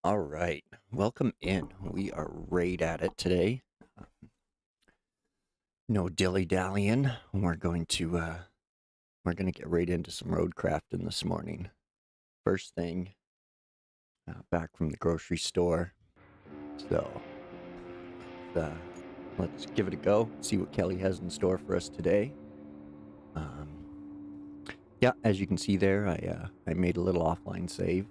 All right, welcome in. We are right at it today. No dilly-dallying. We're going to get right into some roadcrafting this morning. First thing, back from the grocery store. So, uh, let's give it a go. See what Kelly has in store for us today. Yeah, as you can see there, I made a little offline save.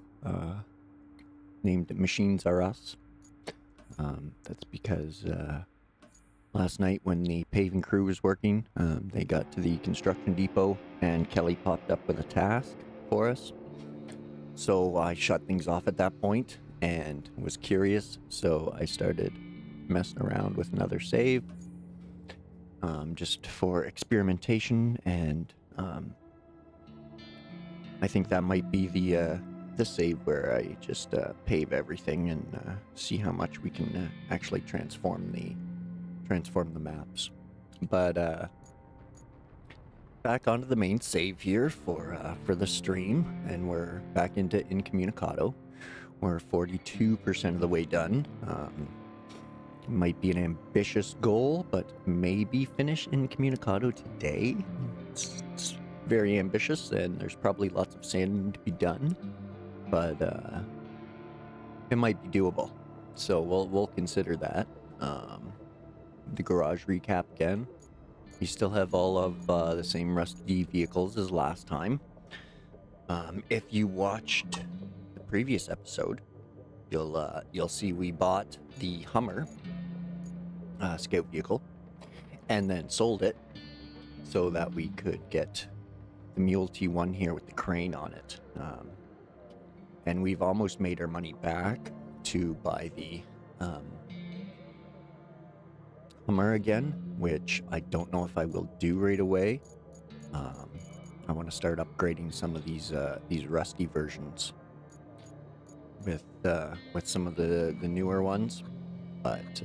Named Machines Are Us. That's because last night when the paving crew was working, they got to the construction depot and Kelly popped up with a task for us. So I shut things off at that point and was curious, so I started messing around with another save, just for experimentation, and I think that might be the save where I just pave everything and see how much we can actually transform the maps. But back onto the main save here for the stream, and we're back into Incommunicado. We're 42% of the way done. Might be an ambitious goal, but maybe finish Incommunicado today. It's very ambitious, and there's probably lots of sanding to be done, but it might be doable. So we'll consider that. The garage recap again. We still have all of the same rusty vehicles as last time. If you watched the previous episode, you'll see we bought the Hummer scout vehicle and then sold it so that we could get the Mule T1 here with the crane on it. And we've almost made our money back to buy the Hummer again, which I don't know if I will do right away. I want to start upgrading some of these rusty versions with some of the newer ones, but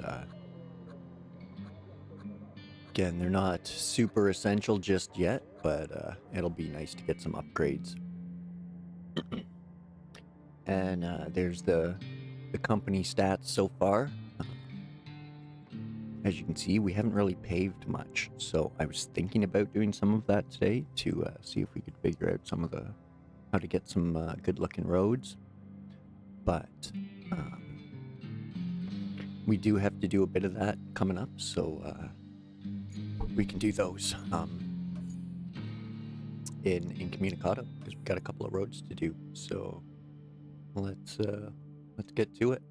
again, they're not super essential just yet, but it'll be nice to get some upgrades. And there's the company stats so far. As you can see, we haven't really paved much, so I was thinking about doing some of that today to see if we could figure out how to get some good-looking roads. But we do have to do a bit of that coming up, so we can do those in Incommunicado, because we've got a couple of roads to do. So let's get to it.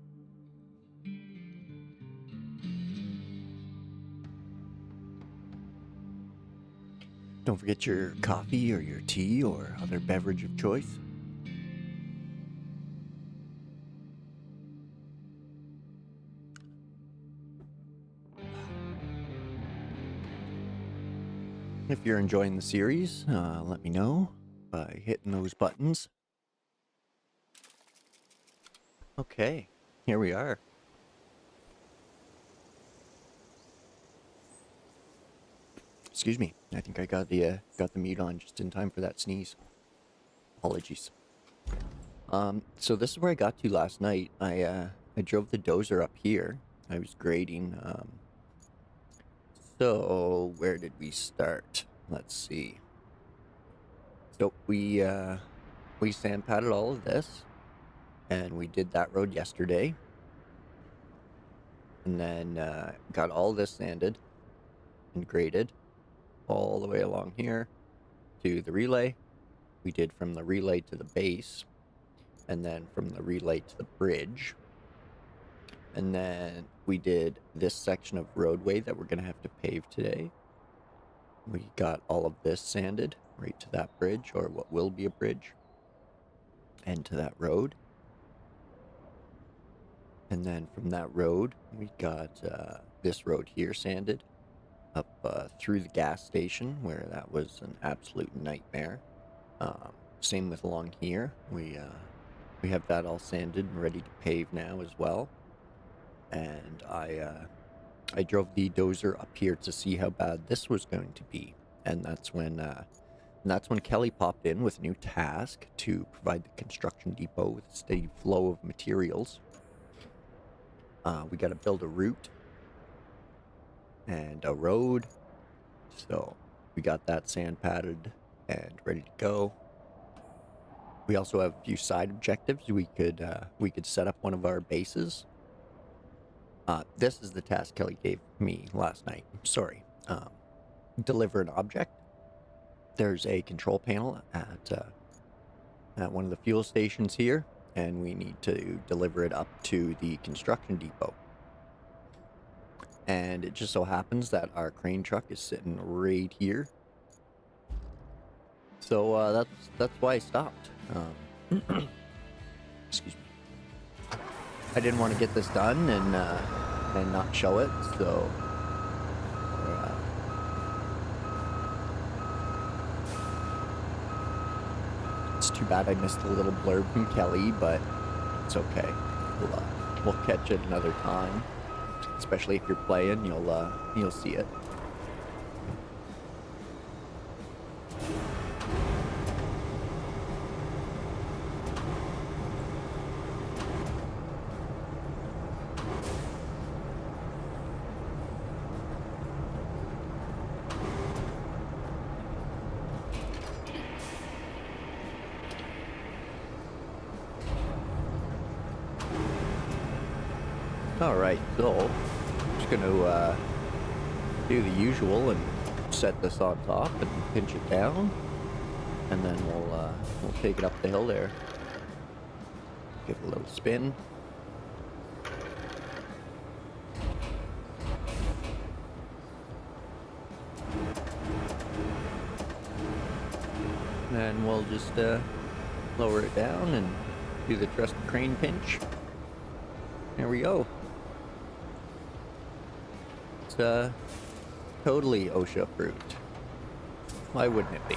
Don't forget your coffee or your tea or other beverage of choice. If you're enjoying the series, let me know by hitting those buttons. Okay, here we are. Excuse me, I think I got the mute on just in time for that sneeze. Apologies. So this is where I got to last night. I drove the dozer up here. I was grading. So where did we start? Let's see. So we sand patted all of this, and we did that road yesterday, and then got all this sanded and graded all the way along here to the relay. We did from the relay to the base, and then from the relay to the bridge. And then we did this section of roadway that we're going to have to pave today. We got all of this sanded right to that bridge, or what will be a bridge, and to that road. And then from that road, we got this road here sanded up through the gas station, where that was an absolute nightmare. Same with along here. We have that all sanded and ready to pave now as well. And I drove the dozer up here to see how bad this was going to be, and that's when Kelly popped in with a new task to provide the construction depot with a steady flow of materials. We got to build a route and a road. So we got that sand padded and ready to go. We also have a few side objectives. We could set up one of our bases. This is the task Kelly gave me last night. Sorry. Deliver an object. There's a control panel at one of the fuel stations here, and we need to deliver it up to the construction depot. And it just so happens that our crane truck is sitting right here. So that's why I stopped. Excuse me. I didn't want to get this done and not show it, so it's too bad I missed a little blurb from Kelly, but it's okay. We'll catch it another time. Especially if you're playing, you'll see it. Alright, so I'm just gonna do the usual and set this on top and pinch it down, and then we'll take it up the hill there. Give it a little spin. And we'll just lower it down and do the trusted crane pinch. There we go. It's totally OSHA approved. Why wouldn't it be?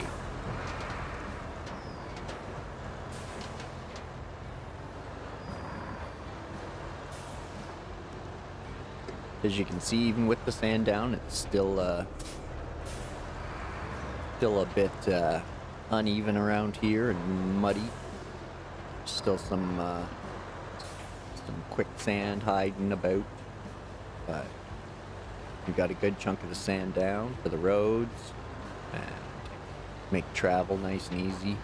As you can see, even with the sand down, it's still a bit uneven around here and muddy. Still some quicksand hiding about, but we got a good chunk of the sand down for the roads and make travel nice and easy.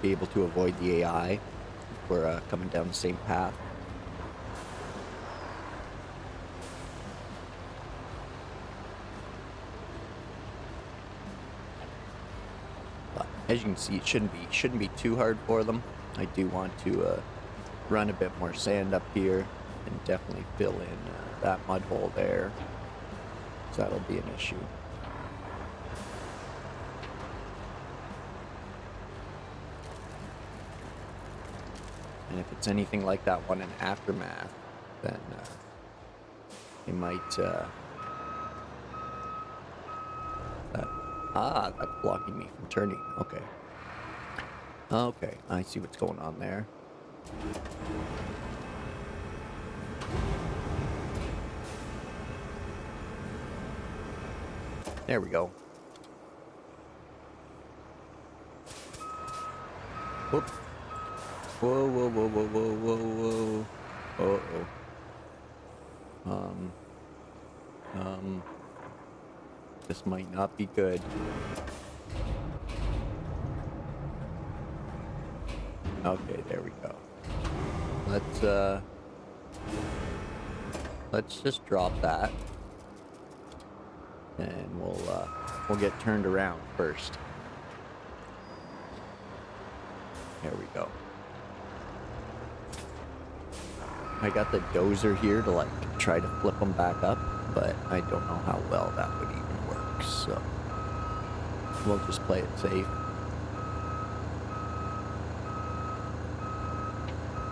Be able to avoid the AI if we're coming down the same path. But as you can see, it shouldn't be too hard for them. I do want to run a bit more sand up here and definitely fill in that mud hole there, so that'll be an issue. And if it's anything like that one in Aftermath, then it might that's blocking me from turning. Okay, I see what's going on there. There we go. Whoop. Whoa. This might not be good. Okay, there we go. Let's just drop that, and we'll get turned around first. There we go. I got the dozer here to try to flip them back up, but I don't know how well that would even work, so we'll just play it safe.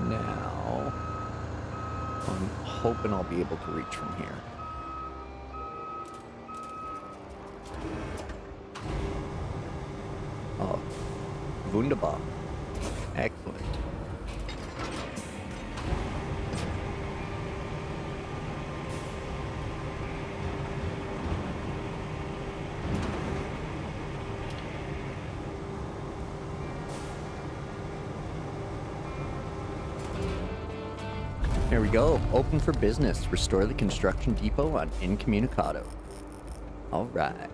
Now, I'm hoping I'll be able to reach from here. Oh, wunderbar. Excellent. There we go. Open for business. Restore the construction depot on Incommunicado. All right.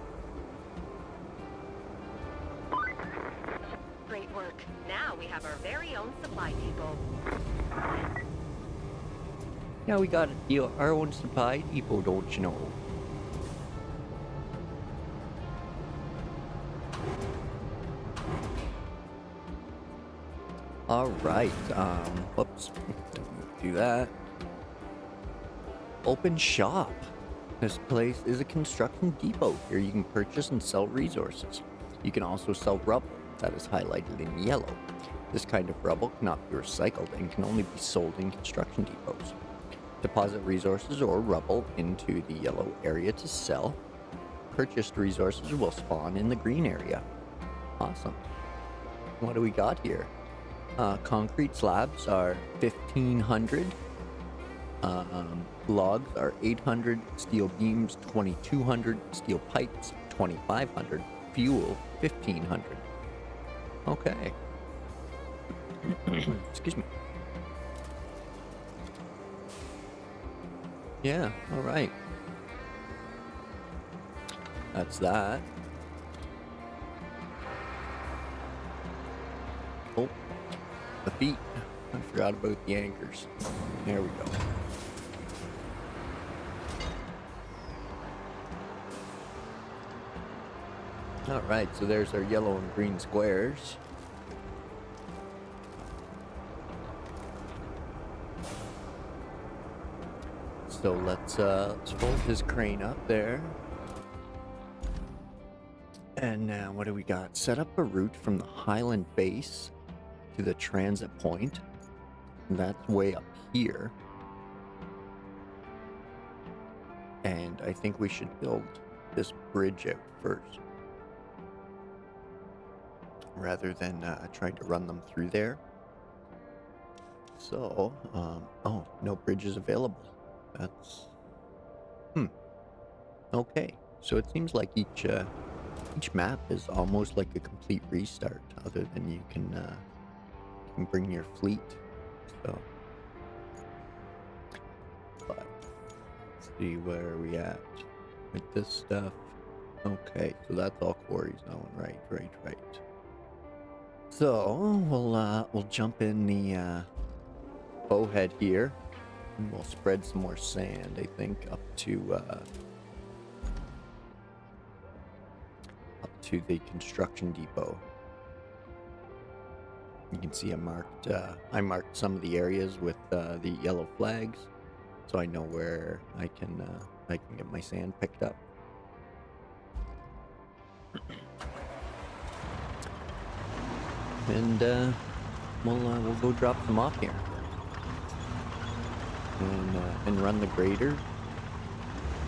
Great work. Now we have our very own supply depot. Now we got our own supply depot, don't you know? All right. Whoops. Don't do that. Open shop. This place is a construction depot. Here you can purchase and sell resources. You can also sell rubble that is highlighted in yellow. This kind of rubble cannot be recycled and can only be sold in construction depots. Deposit resources or rubble into the yellow area to sell. Purchased resources will spawn in the green area. Awesome. What do we got here? Concrete slabs are 1,500. Logs are 800. Steel beams 2,200. Steel pipes 2,500. Fuel 1,500. Okay. Excuse me. Yeah, all right. That's that. Oh, the feet. I forgot about the anchors. There we go. All right, so there's our yellow and green squares. So let's fold his crane up there. And now what do we got? Set up a route from the Highland base to the transit point. That's way up here. And I think we should build this bridge out first, rather than trying to run them through there. So, oh, no bridges available. That's, okay. So it seems like each map is almost like a complete restart, other than you can bring your fleet. So, but let's see, where are we at with this stuff? Okay, so that's all quarry zone, right. So we'll jump in the bowhead here, and we'll spread some more sand. I think up to the construction depot. You can see I marked some of the areas with the yellow flags, so I know where I can get my sand picked up. And we'll go drop them off here, and run the grader.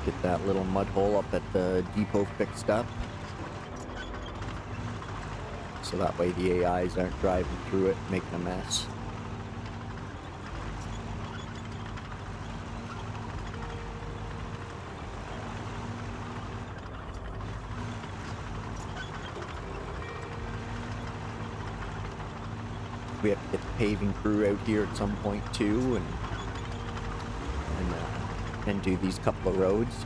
Get that little mud hole up at the depot fixed up, so that way the AIs aren't driving through it making a mess. We have to get the paving crew out here at some point too, and do these couple of roads.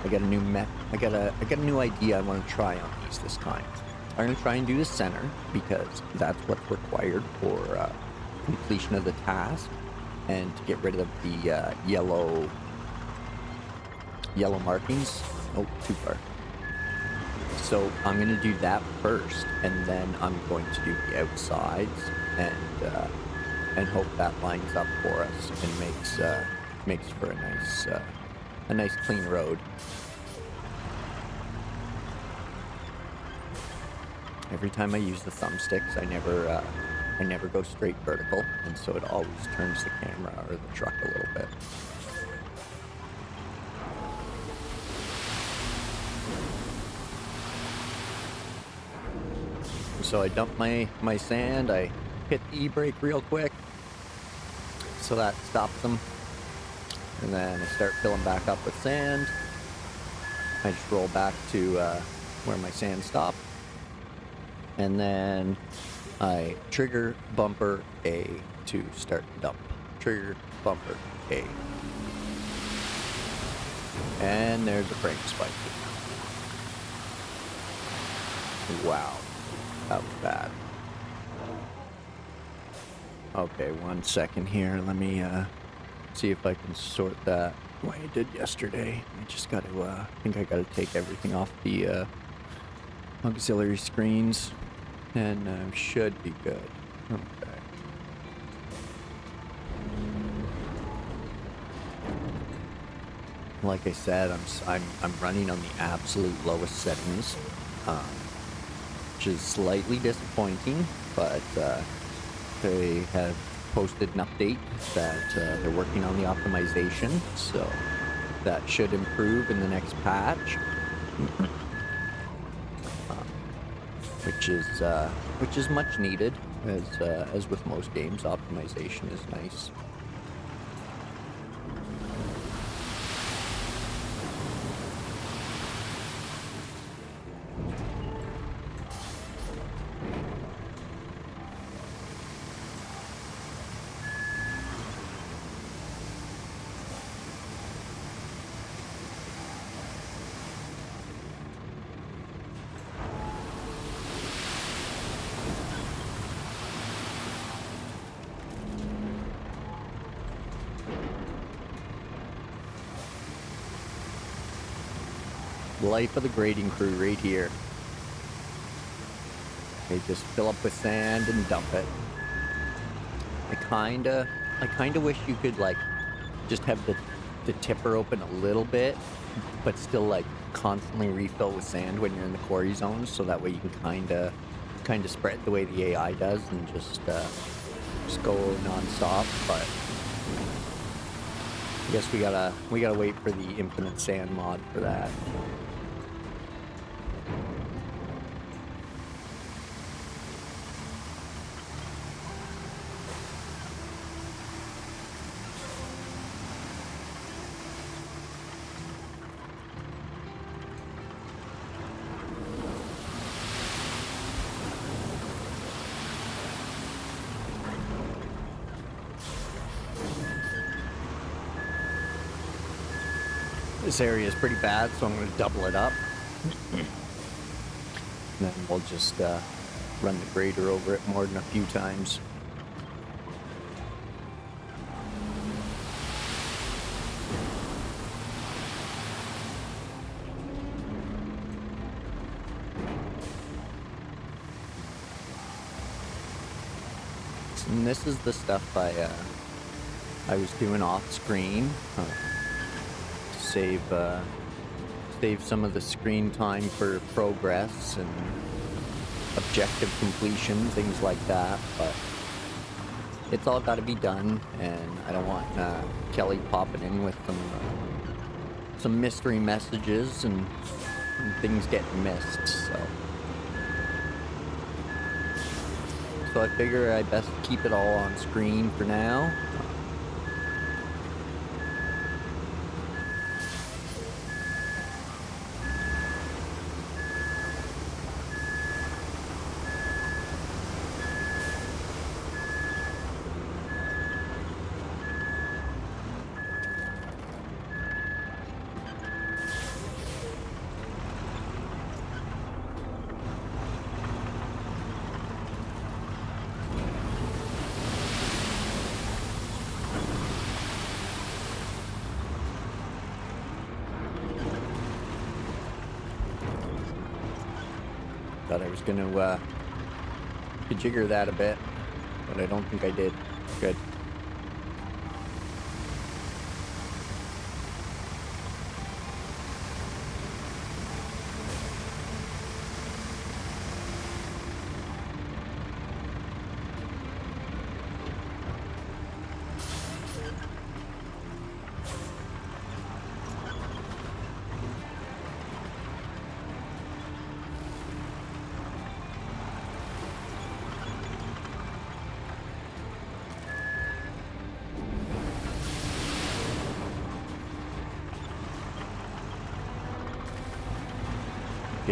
I got a new idea I want to try on these this time. I'm going to try and do the center because that's what's required for completion of the task, and to get rid of the yellow markings. Oh, too far. So I'm going to do that first, and then I'm going to do the outsides, and hope that lines up for us and makes for a nice clean road. Every time I use the thumbsticks, I never go straight vertical, and so it always turns the camera or the truck a little bit. So I dump my sand, I hit the e-brake real quick, so that stops them. And then I start filling back up with sand. I just roll back to where my sand stopped. and then I trigger bumper A to start dump. Trigger bumper A. And there's a frame spike. Wow, that was bad. Okay, 1 second here. Let me see if I can sort that the way I did yesterday. I just got to, I think I got to take everything off the auxiliary screens, and should be good. Okay. Like I said, I'm running on the absolute lowest settings, which is slightly disappointing, but they have posted an update that they're working on the optimization, so that should improve in the next patch, which is much needed, as with most games, optimization is nice. Life of the grading crew right here. They just fill up with sand and dump it. I kinda wish you could like just have the tipper open a little bit, but still like constantly refill with sand when you're in the quarry zone, so that way you can kinda spread the way the AI does and just go non-stop. But I guess we gotta wait for the infinite sand mod for that. This area is pretty bad, so I'm going to double it up. And then we'll just run the grader over it more than a few times. And this is the stuff I was doing off screen. Save some of the screen time for progress and objective completion, things like that, but it's all got to be done, and I don't want Kelly popping in with some mystery messages and things getting missed, so I figure I best keep it all on screen for now. Thought I was gonna jigger that a bit, but I don't think I did. Good.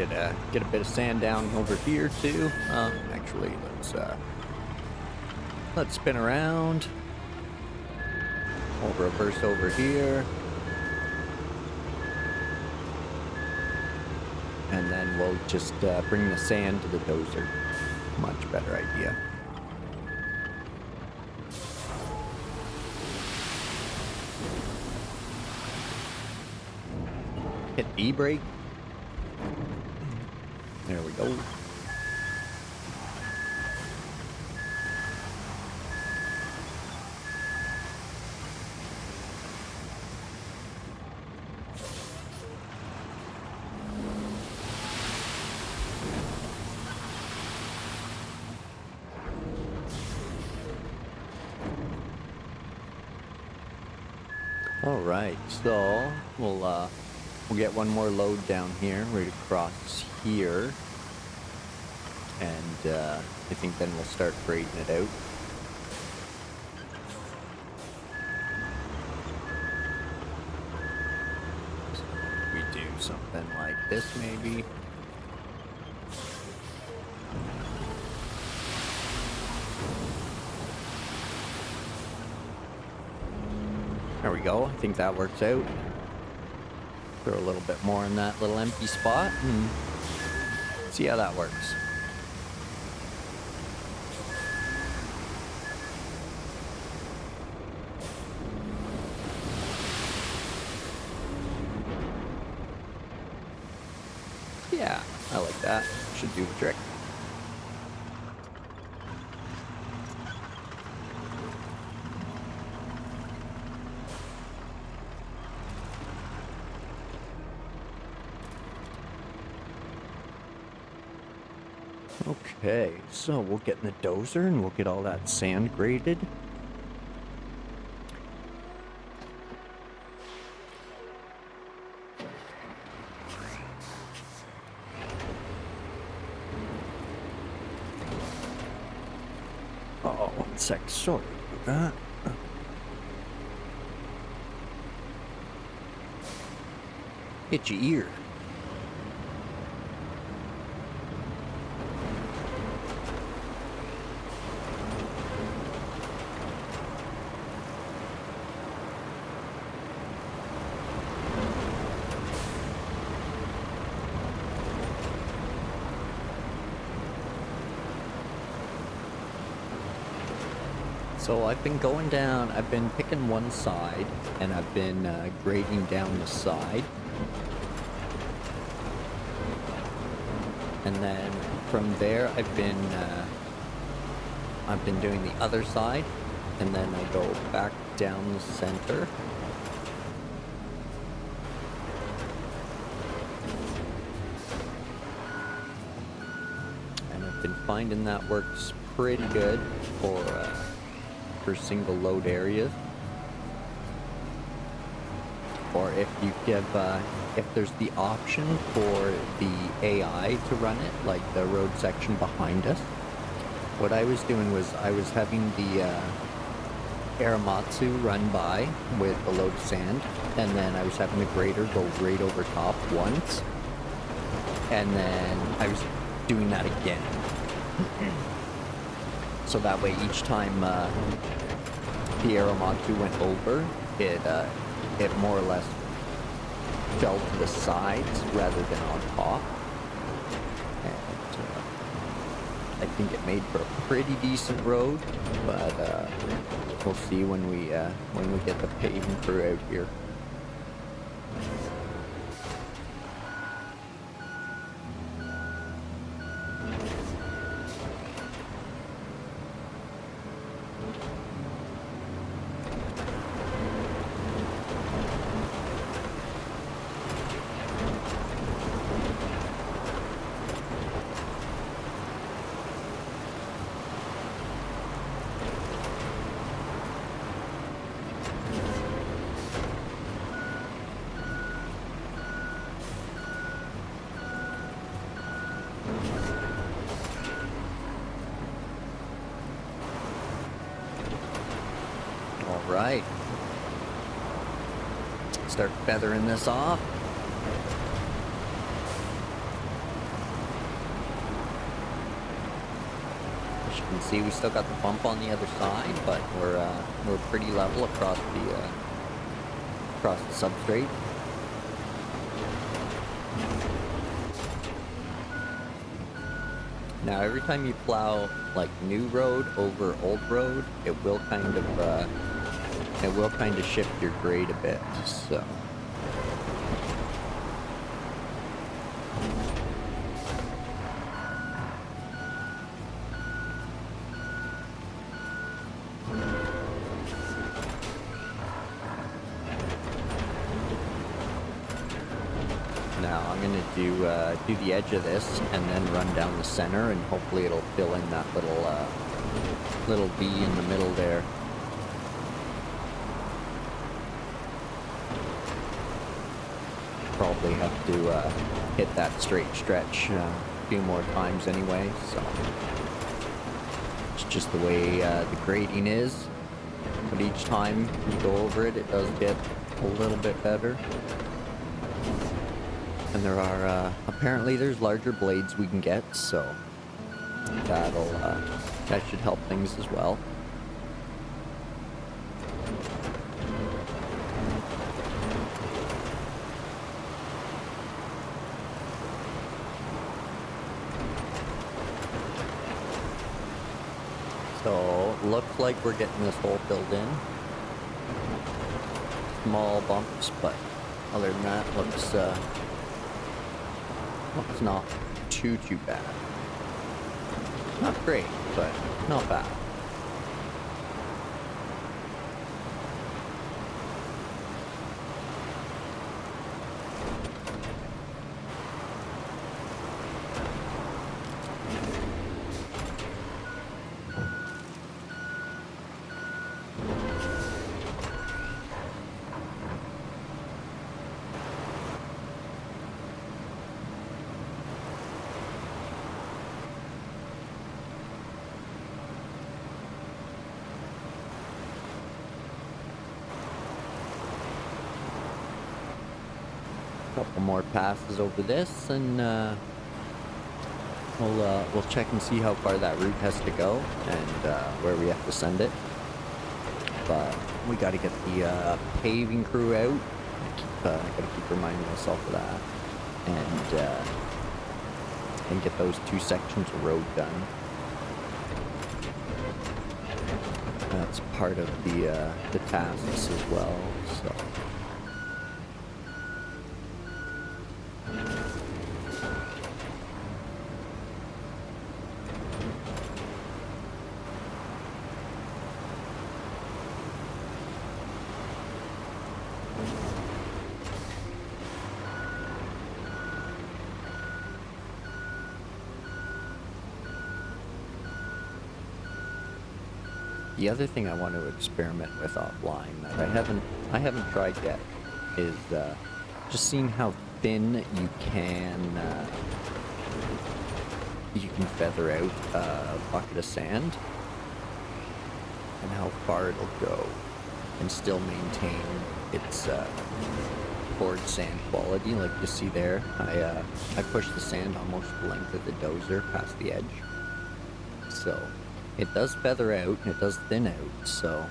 get a bit of sand down over here too. Actually, let's spin around. We'll reverse over here. And then we'll just bring the sand to the dozer. Much better idea. Hit E-brake. There we go. All right, so we'll get one more load down here, right across here, and I think then we'll start grading it out. So we do something like this, maybe. There we go. I think that works out. Throw a little bit more in that little empty spot and see how that works. Yeah, I like that. Should do the trick. Okay, so we'll get in the dozer and we'll get all that sand graded. Oh, 1 sec, sorry about that. Hit your ear. So I've been going down, I've been picking one side, and I've been grading down the side. And then from there, I've been doing the other side, and then I go back down the center. And I've been finding that works pretty good for single load areas, or if you give if there's the option for the AI to run it, like the road section behind us. What I was doing was I was having the Aramatsu run by with a load of sand, and then I was having the grader go right over top once, and then I was doing that again. So that way each time the Aramatsu went over, it more or less fell to the sides rather than on top. And I think it made for a pretty decent road, but we'll see when we get the paving crew out here. Right. Start feathering this off. as you can see, we still got the bump on the other side, but we're pretty level across the substrate. Now, every time you plow like new road over old road, it will kind of shift your grade a bit. So. Now I'm gonna do the edge of this and then run down the center, and hopefully it'll fill in that little V in the middle there. Probably have to hit that straight stretch a few more times anyway, so it's just the way the grading is. But each time you go over it, it does get a little bit better. And there are, apparently there's larger blades we can get, so that should help things as well. So, looks like we're getting this hole filled in. Small bumps, but other than that, looks not too bad. Not great, but not bad. Couple more passes over this, and we'll check and see how far that route has to go and where we have to send it. But we got to get the paving crew out. I gotta keep reminding myself of that, and get those 2 sections of road done. That's part of the tasks as well. So. The other thing I want to experiment with offline that I haven't tried yet is just seeing how thin you can feather out a bucket of sand, and how far it'll go and still maintain its poured sand quality. Like you see there, I pushed the sand almost the length of the dozer past the edge, so it does feather out and it does thin out. So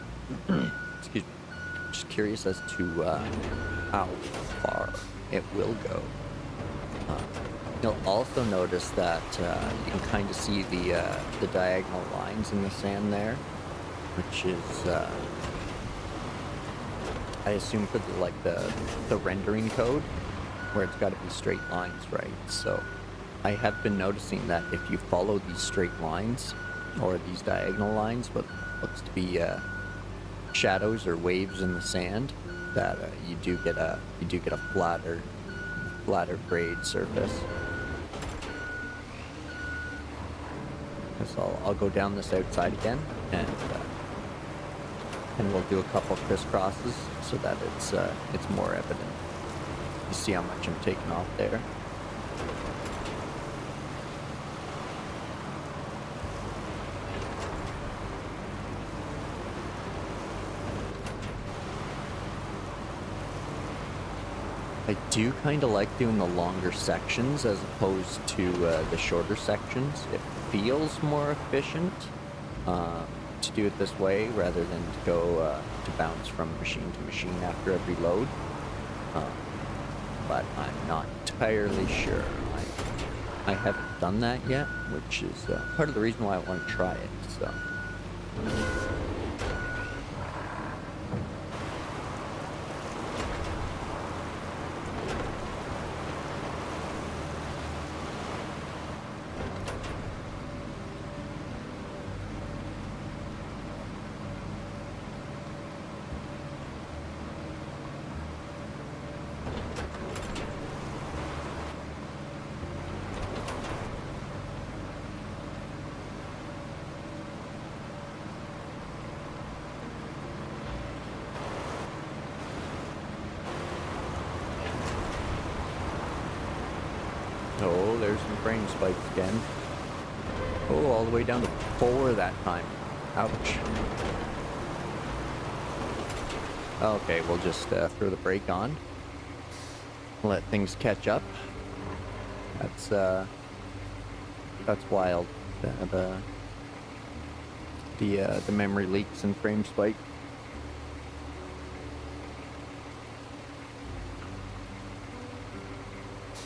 excuse me, just curious as to how far it will go. You'll also notice that you can kind of see the diagonal lines in the sand there, which is I assume for the rendering code, where it's got to be straight lines, right? So I have been noticing that if you follow these straight lines or these diagonal lines, what looks to be shadows or waves in the sand, that you do get a flatter grade surface. So I'll go down this outside again, and we'll do a couple of crisscrosses so that it's more evident. You see how much I'm taking off there? I do kind of like doing the longer sections as opposed to the shorter sections. It feels more efficient, to do it this way rather than to go to bounce from machine to machine after every load. But I'm not entirely sure. I haven't done that yet, which is part of the reason why I want to try it. So. Oh, there's some frame spikes again. Oh, all the way down to 4 that time. Ouch. Okay, we'll just throw the brake on. Let things catch up. That's wild. The memory leaks and frame spike.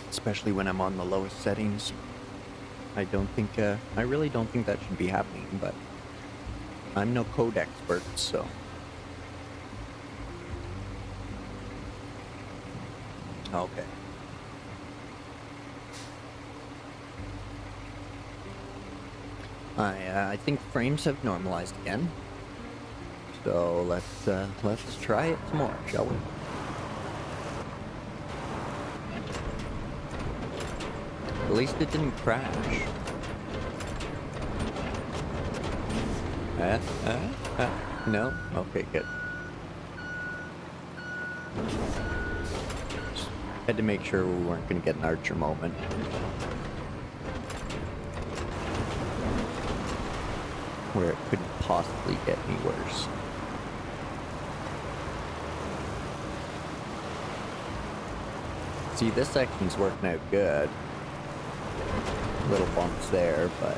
Especially when I'm on the lowest settings. I really don't think that should be happening, but I'm no code expert, so. Okay. I think frames have normalized again. So let's try it some more, shall we? At least it didn't crash. No? Okay, good. Just had to make sure we weren't going to get an Archer moment. Where it couldn't possibly get any worse. See, this section's working out good. Little bumps there, but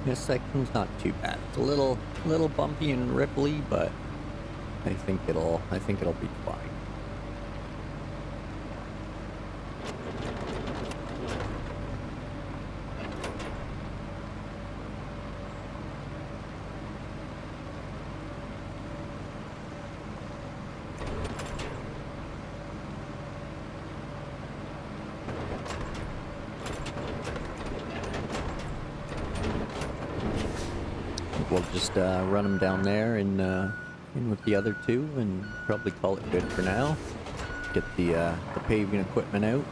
this section's not too bad. It's a little bumpy and ripply, but I think it'll be fine. We'll just run them down there and in with the other two, and probably call it good for now. Get the paving equipment out.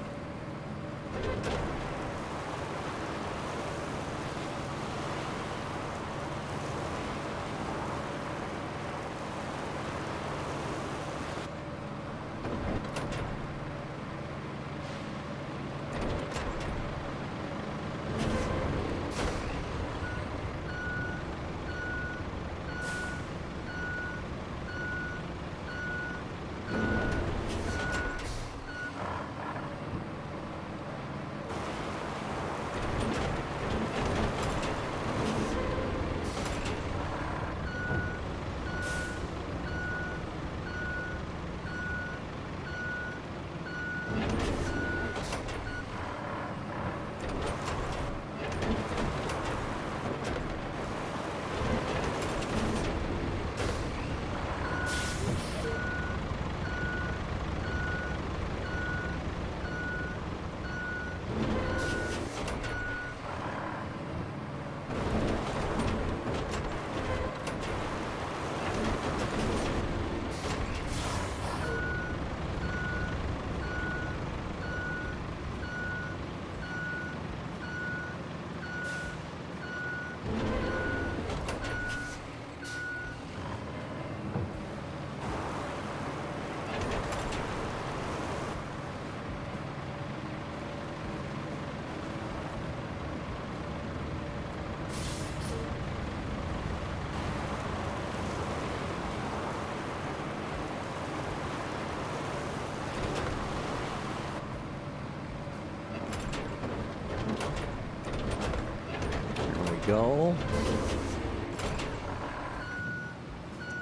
go.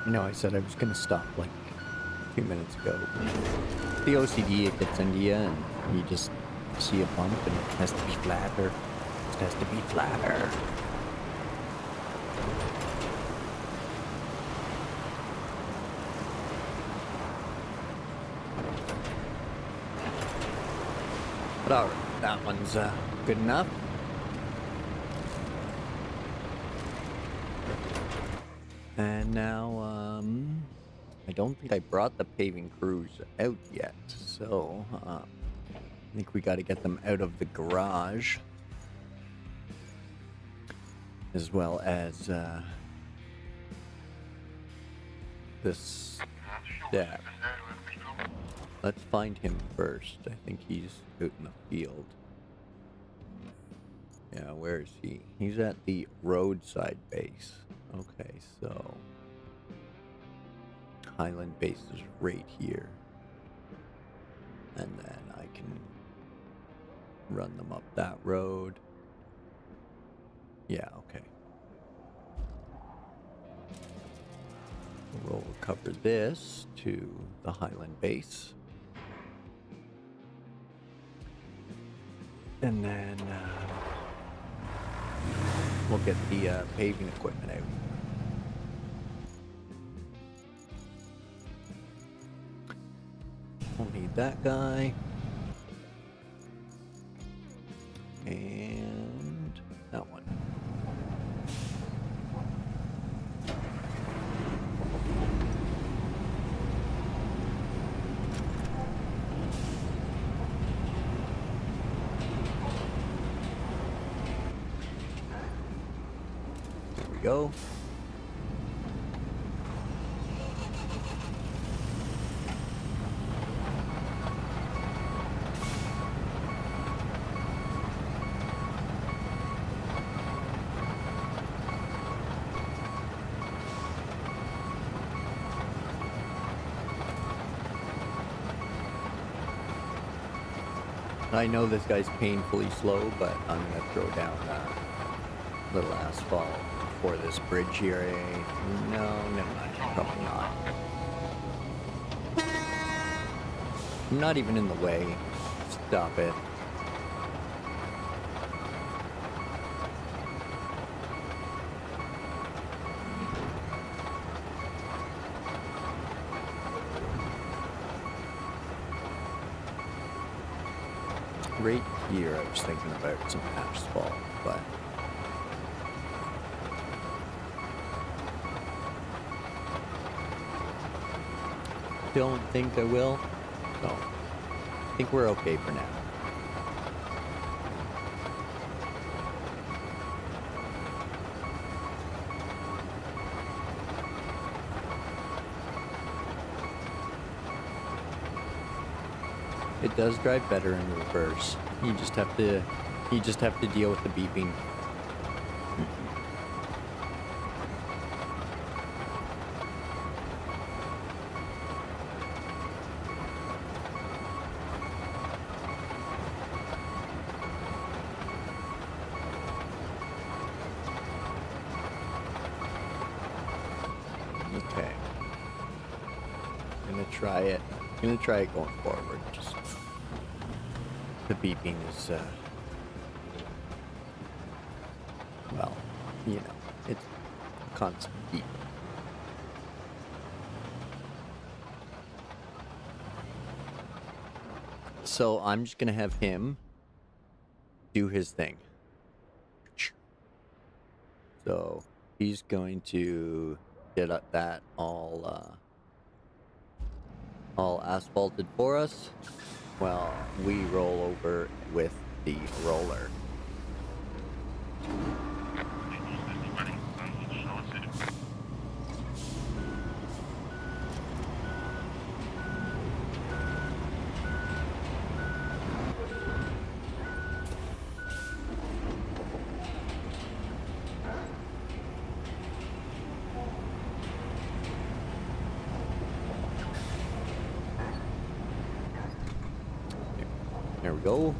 No, I said I was gonna stop like 2 minutes ago. The OCD, it gets into you, and you just see a bump, and it has to be flatter. It has to be flatter. But alright, that one's good enough. And now, I don't think I brought the paving crews out yet, so I think we got to get them out of the garage, as well as this step. Let's find him first. I think he's out in the field. Yeah, where is he? He's at the roadside base. Okay, so Highland base is right here. And then I can run them up that road. Yeah, okay. We'll cover this to the Highland base. And then we'll get the paving equipment out. We'll need that guy. And that one. There we go. I know this guy's painfully slow, but I'm gonna throw down a little asphalt for this bridge here. No, never mind. Probably not. I'm not even in the way. Stop it. Right here, I was thinking about some asphalt, but don't think I will. So I think we're okay for now. It does drive better in reverse. You just have to deal with the beeping. Okay. I'm gonna try it going forward. Just the beeping is, well, you know, it's a constant beep. So I'm just gonna have him do his thing. So he's going to get that all asphalted for us while we roll over with the roller. There we go.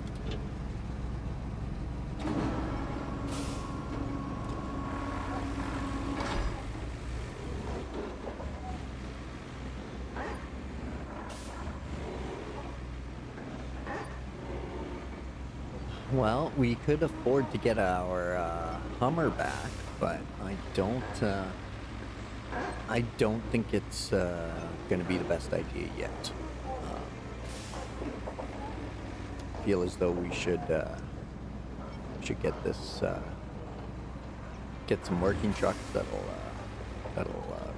Well, we could afford to get our Hummer back, but I don't think it's going to be the best idea yet. Feel as though we should get this get some working trucks that'll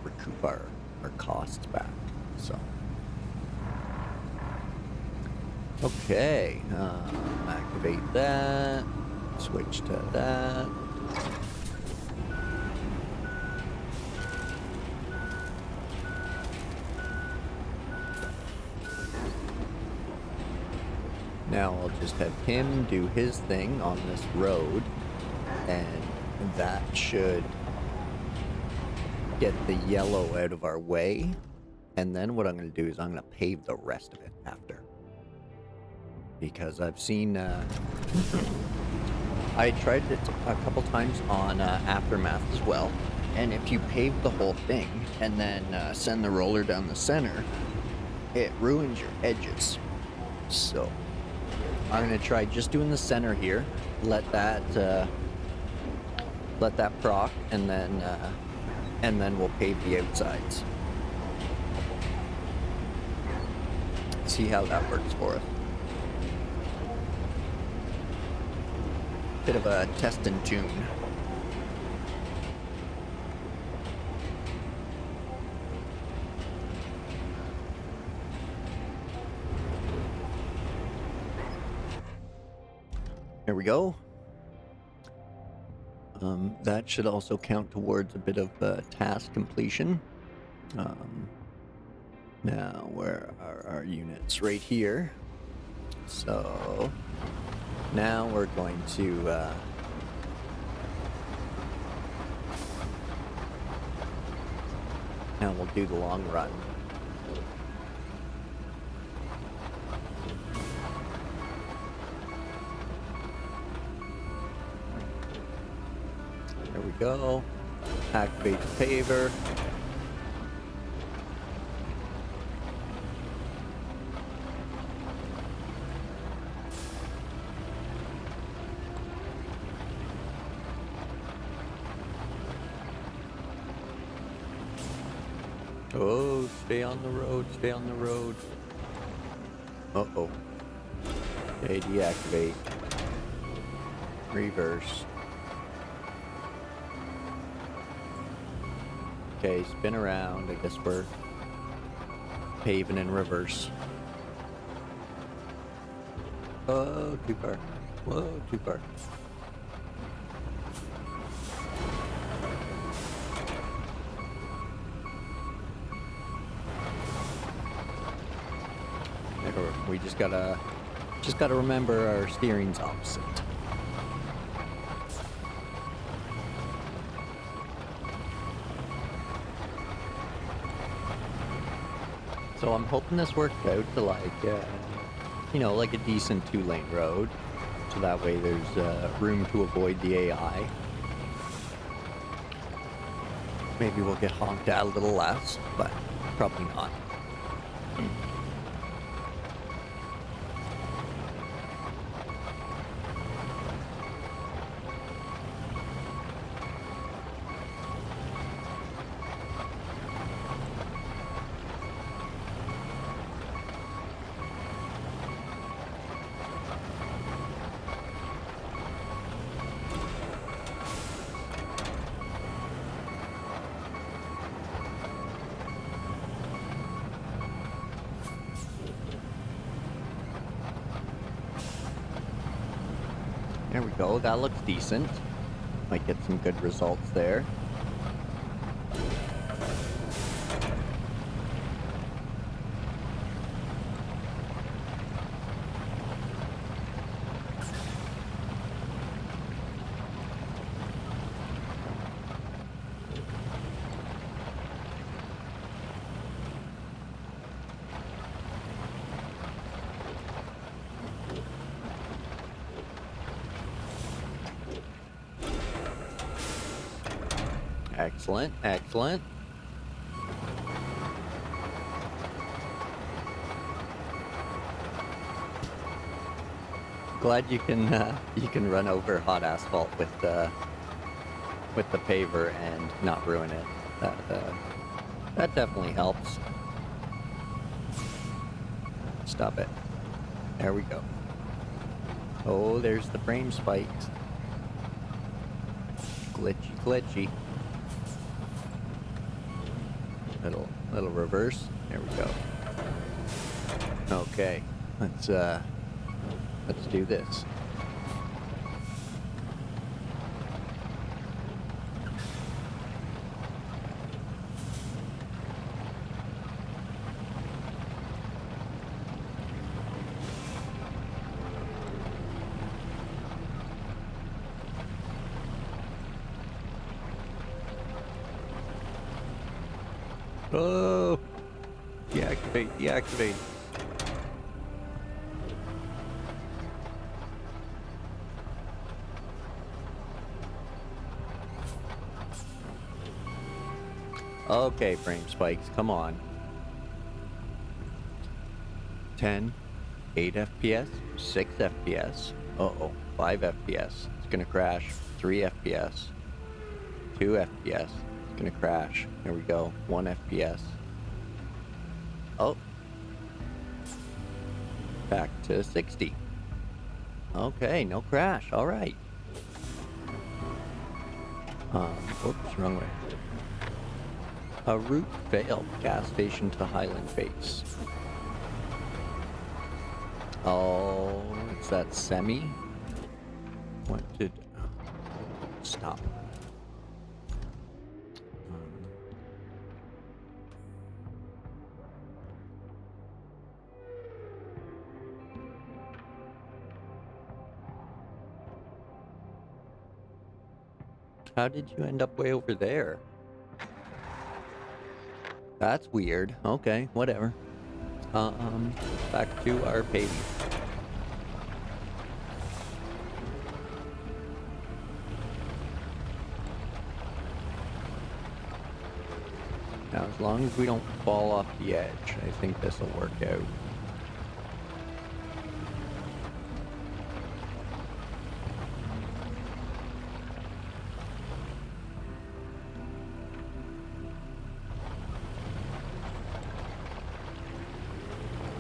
recoup our costs back. So okay, activate that. Switch to that. Now I'll just have him do his thing on this road, and that should get the yellow out of our way. And then what I'm going to do is I'm going to pave the rest of it after. Because I've seen, I tried it a couple times on Aftermath as well. And if you pave the whole thing and then send the roller down the center, it ruins your edges. So I'm going to try just doing the center here. Let that proc, and then we'll pave the outsides. See how that works for us. Bit of a test and tune. There we go. That should also count towards a bit of task completion. Now, where are our units? Right here. So now we're going to now we'll do the long run. There we go. Activate the paver. Oh, stay on the road, stay on the road. Uh-oh. Okay, deactivate. Reverse. Okay, spin around. I guess we're paving in reverse. Oh, too far. Whoa, too far. We just gotta remember our steering's opposite. So I'm hoping this worked out to like a decent 2-lane road, so that way there's room to avoid the AI. Maybe we'll get honked at a little less, but probably not. There we go, that looks decent. Might get some good results there. Excellent, excellent. Glad you can run over hot asphalt with the paver and not ruin it. That definitely helps. Stop it. There we go. Oh, there's the frame spikes. Glitchy, glitchy. Little reverse. There we go. Okay, let's do this. Oh! Deactivate, deactivate. Okay, frame spikes, come on. 10, 8 FPS, 6 FPS. Uh-oh, 5 FPS. It's gonna crash. 3 FPS. 2 FPS. Gonna crash. Here we go. 1 FPS. Oh. Back to 60. Okay, no crash. All right. Oops, wrong way. A route failed. Gas station to Highland Base. Oh, it's that semi. What did? Stop. How did you end up way over there? That's weird. Okay, whatever. Back to our paving. Now, as long as we don't fall off the edge, I think this will work out.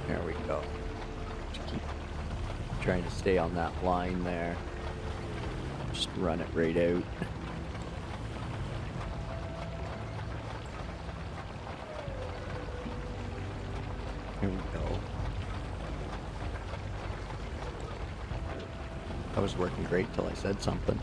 There we go. Just keep trying to stay on that line there. Just run it right out. Here we go. That was working great till I said something.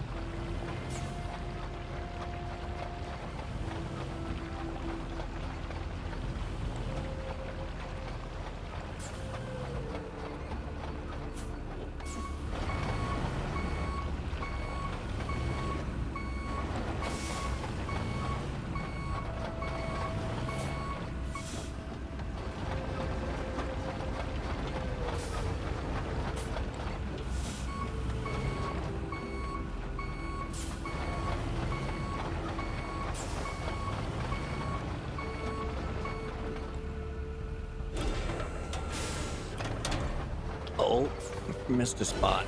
Oh, missed a spot.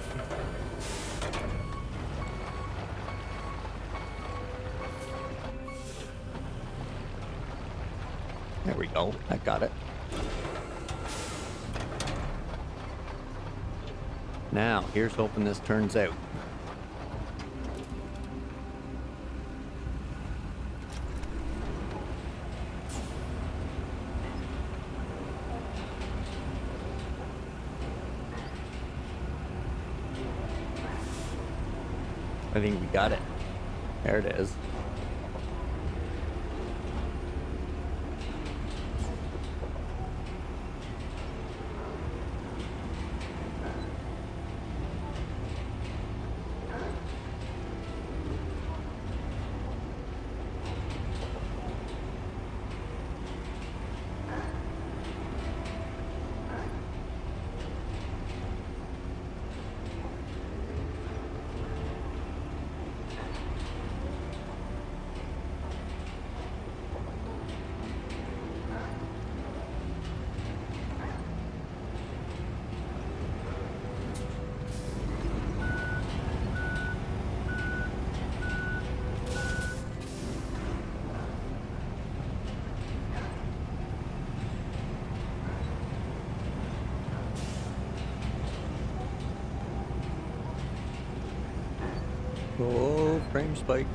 There we go. I got it. Now, here's hoping this turns out. I think we got it. There it is. time, Spike.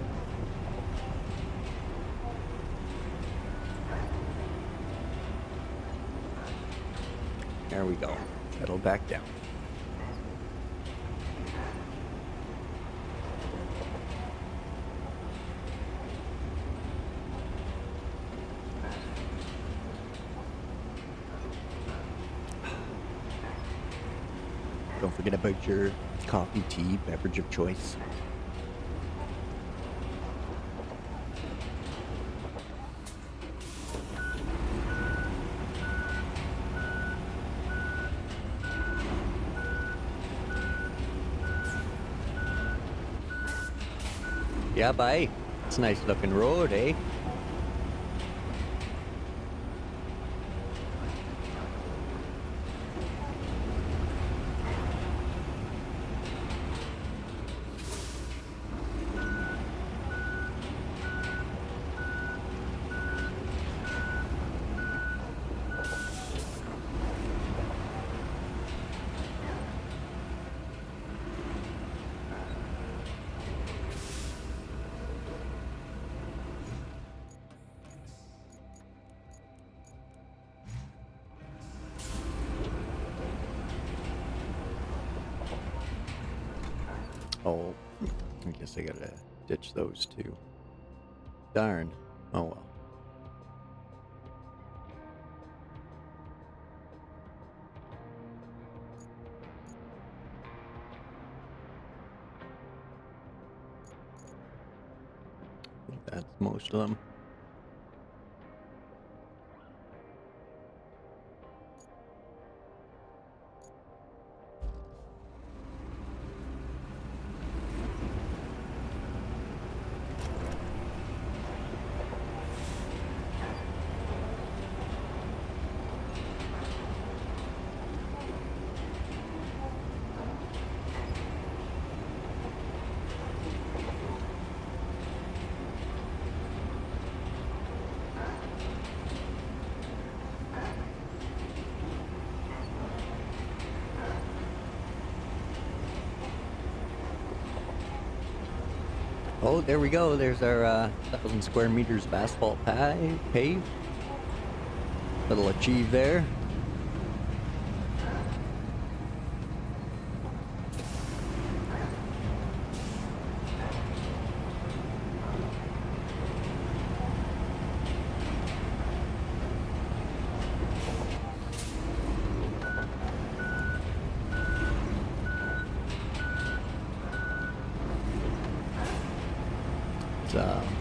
There we go. Settle back down. Don't forget about your coffee, tea, beverage of choice. Yeah, bye. It's a nice looking road, eh? Oh, I guess I gotta ditch those two. Darn. Oh well. I think that's most of them. Oh, there we go. There's our 1,000 square meters of asphalt paved. Little achieve there.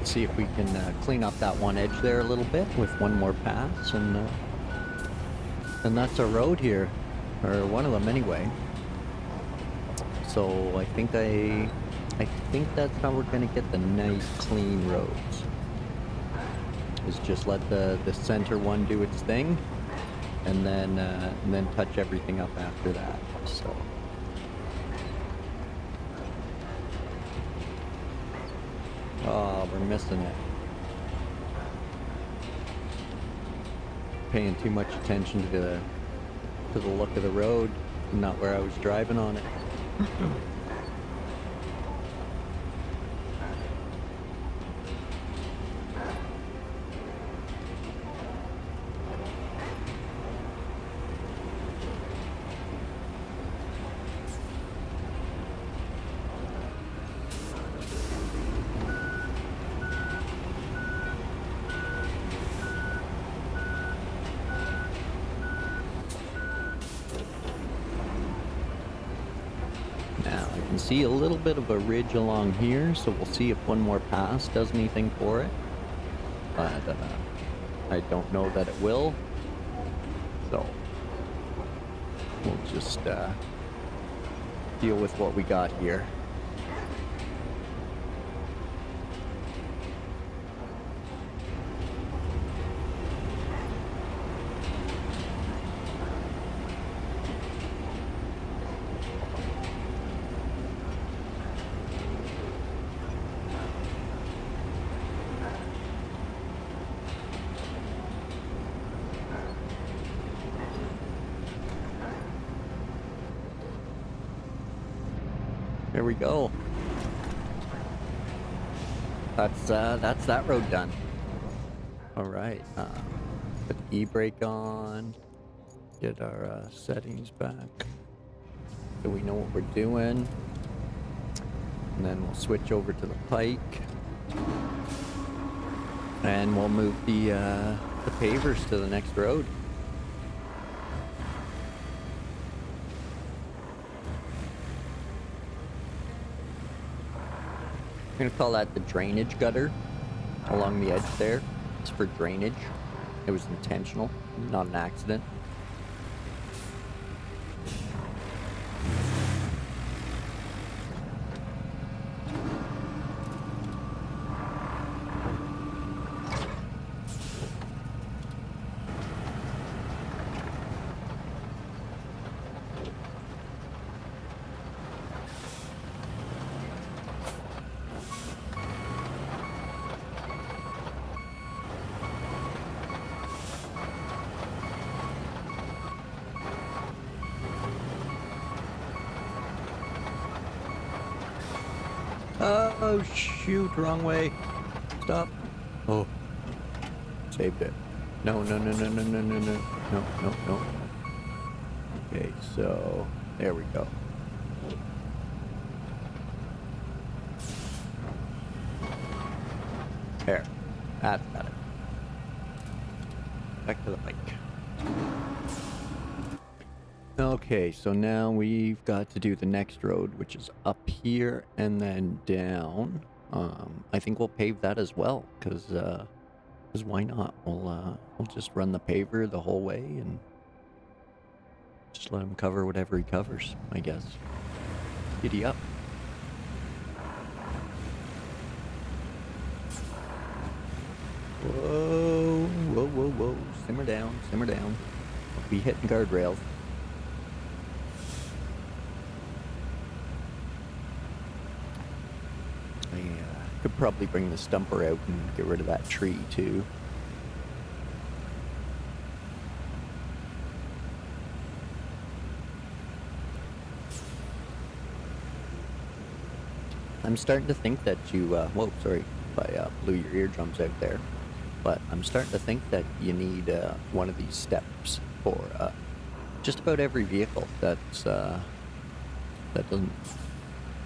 See if we can clean up that one edge there a little bit with one more pass, and that's our road here, or one of them anyway. So I think that's how we're gonna get the nice clean roads. Is just let the center one do its thing, and then touch everything up after that. So. Oh, we're missing it. Paying too much attention to the look of the road, not where I was driving on it. See a little bit of a ridge along here, so we'll see if one more pass does anything for it, but I don't know that it will, so we'll just deal with what we got here. There we go. That's that road done. All right. Put the e-brake on. Get our settings back so we know what we're doing. And then we'll switch over to the pike. And we'll move the pavers to the next road. I'm gonna call that the drainage gutter along the edge there. It's for drainage. It was intentional, not an accident. Oh shoot, wrong way. Stop. Oh. Saved it. No. No. Okay, so there we go. There. That's better. Back to the bike. Okay, so now we've got to do the next road, which is up here and then down. I think we'll pave that as well, because why not? We'll just run the paver the whole way and just let him cover whatever he covers, I guess. Giddy up. Whoa. Simmer down. I'll be hitting guardrails. Could probably bring the stumper out and get rid of that tree too. I'm starting to think that you, whoa, sorry if I blew your eardrums out there, but I'm starting to think that you need one of these steps for just about every vehicle that's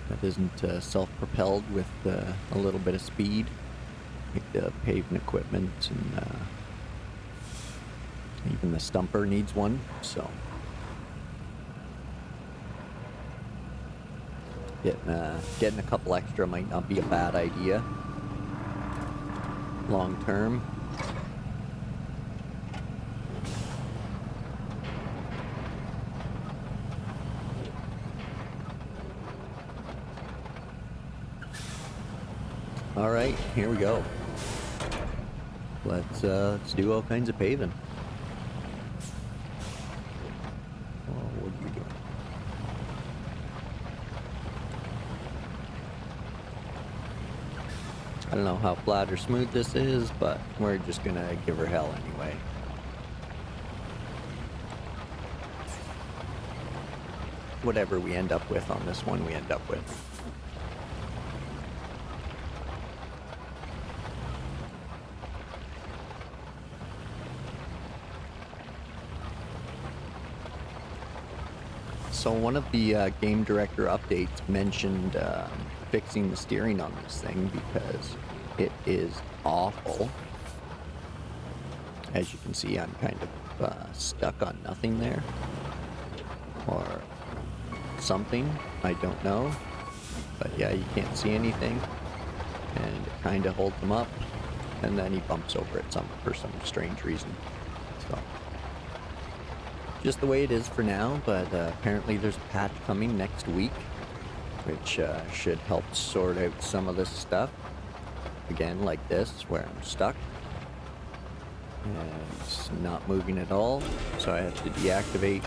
that isn't self-propelled with a little bit of speed, like the paving equipment, and even the stumper needs one, so getting a couple extra might not be a bad idea long term. All right, here we go. Let's do all kinds of paving. Oh, what are you doing? I don't know how flat or smooth this is, but we're just gonna give her hell anyway. Whatever we end up with on this one, we end up with. So one of the game director updates mentioned fixing the steering on this thing because it is awful. As you can see, I'm kind of stuck on nothing there. Or something, I don't know. But yeah, you can't see anything. And it kind of holds him up. And then he bumps over it for some strange reason. So just the way it is for now, but apparently there's a patch coming next week, which should help sort out some of this stuff. Again, like this, where I'm stuck. And it's not moving at all, so I have to deactivate,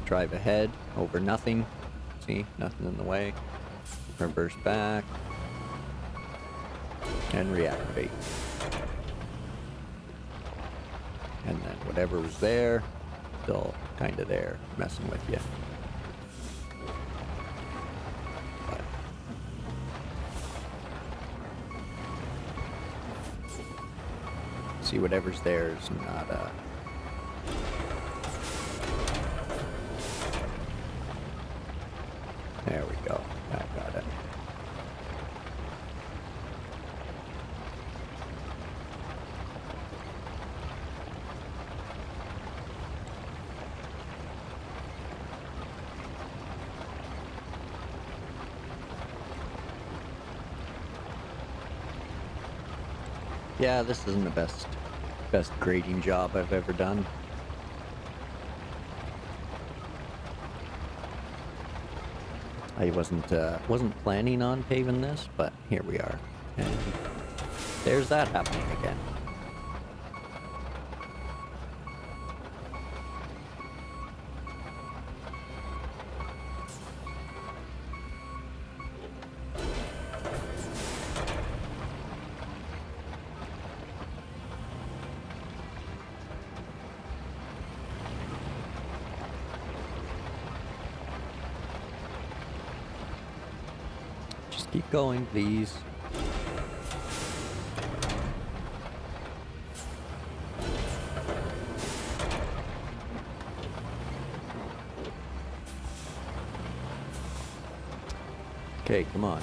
drive ahead over nothing. See, nothing in the way. Reverse back, and reactivate. And then whatever was there, still kind of there, messing with you. But See, whatever's there is not There we go. I got it. Yeah, this isn't the best grading job I've ever done. I wasn't planning on paving this, but here we are. And there's that happening again. Keep going, please. Okay, come on.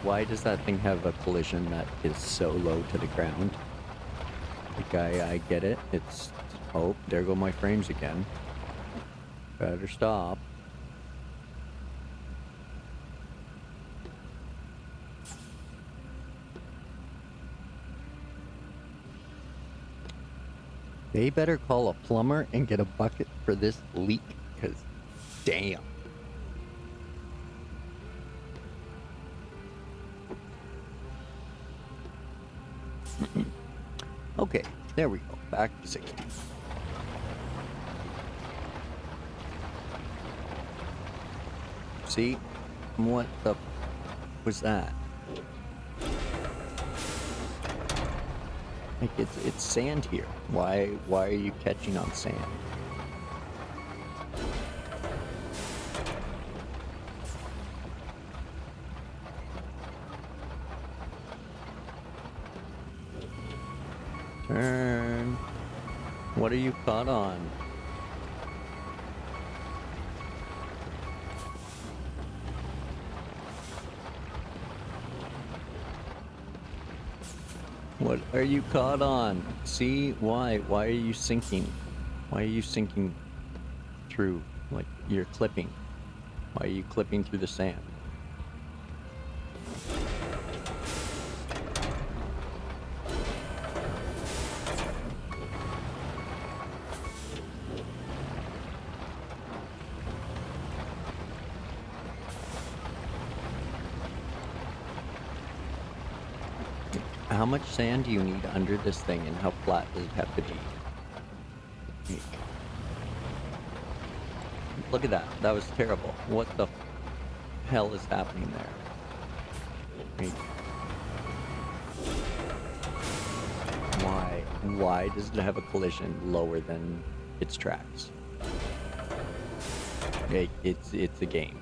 Why does that thing have a collision that is so low to the ground? Like, I get it. It's... Oh, there go my frames again. Better stop. They better call a plumber and get a bucket for this leak, because damn. Okay, there we go. Back to 60. See? What the was that? Like, it's sand here. Why are you catching on sand? Turn. What are you caught on? What are you caught on? See? Why? Why are you sinking? Why are you sinking through? Like, you're clipping. Why are you clipping through the sand? How much sand do you need under this thing, and how flat does it have to be? Look at that. That was terrible. What the hell is happening there? Why does it have a collision lower than its tracks? It's a game.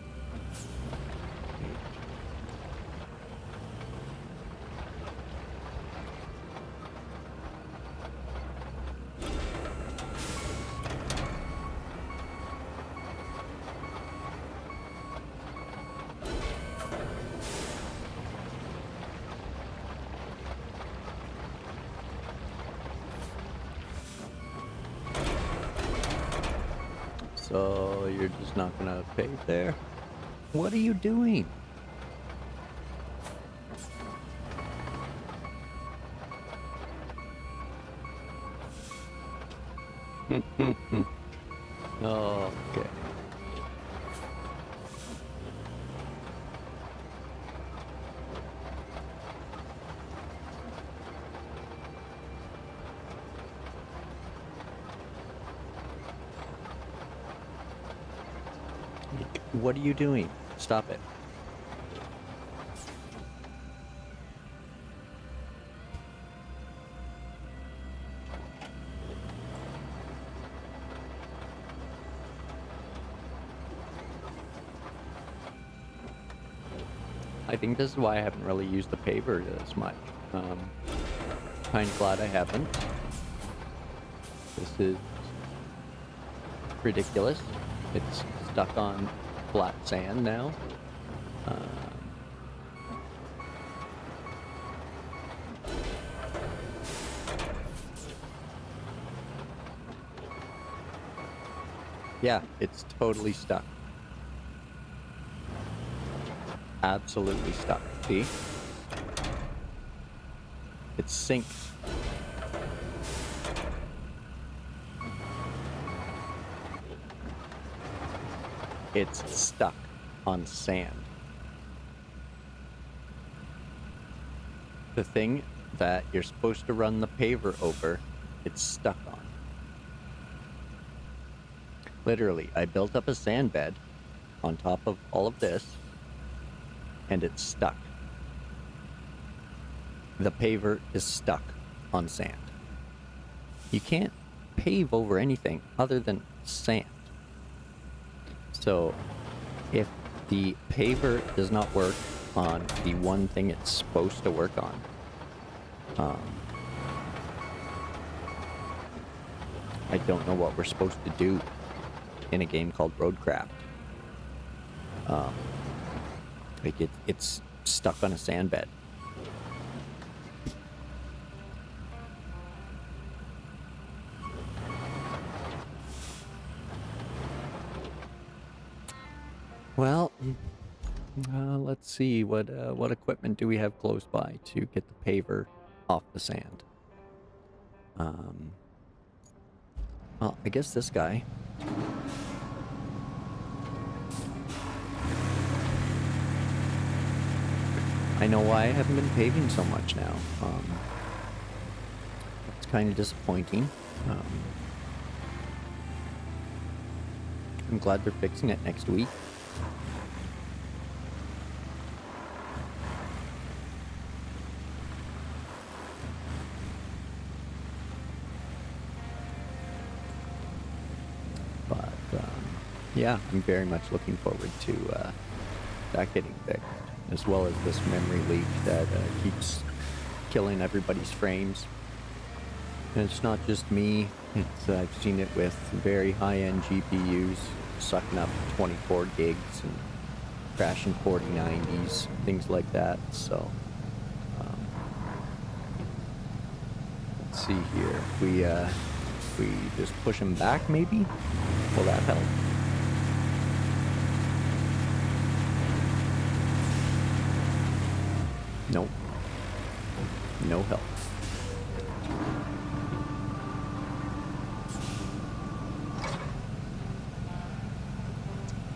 So you're just not gonna pave there? What are you doing? Oh, okay. What are you doing? Stop it. I think this is why I haven't really used the paver this much. Kind of glad I haven't. This is ridiculous. It's stuck on flat sand now. Yeah, it's totally stuck. Absolutely stuck. See? It's synced. It's stuck on sand. The thing that you're supposed to run the paver over, it's stuck on. Literally, I built up a sand bed on top of all of this, and it's stuck. The paver is stuck on sand. You can't pave over anything other than sand. So, if the paver does not work on the one thing it's supposed to work on, I don't know what we're supposed to do in a game called Roadcraft. Like it's stuck on a sand bed. Well, let's see what equipment do we have close by to get the paver off the sand. Well, I guess this guy. I know why I haven't been paving so much now. It's kind of disappointing. I'm glad they're fixing it next week. But yeah, I'm very much looking forward to that getting fixed, as well as this memory leak that keeps killing everybody's frames. And it's not just me. I've seen it with very high-end GPUs sucking up 24 gigs and crashing 4090s, things like that. So let's see here. We just push them back, maybe? Will that help? Nope. No help.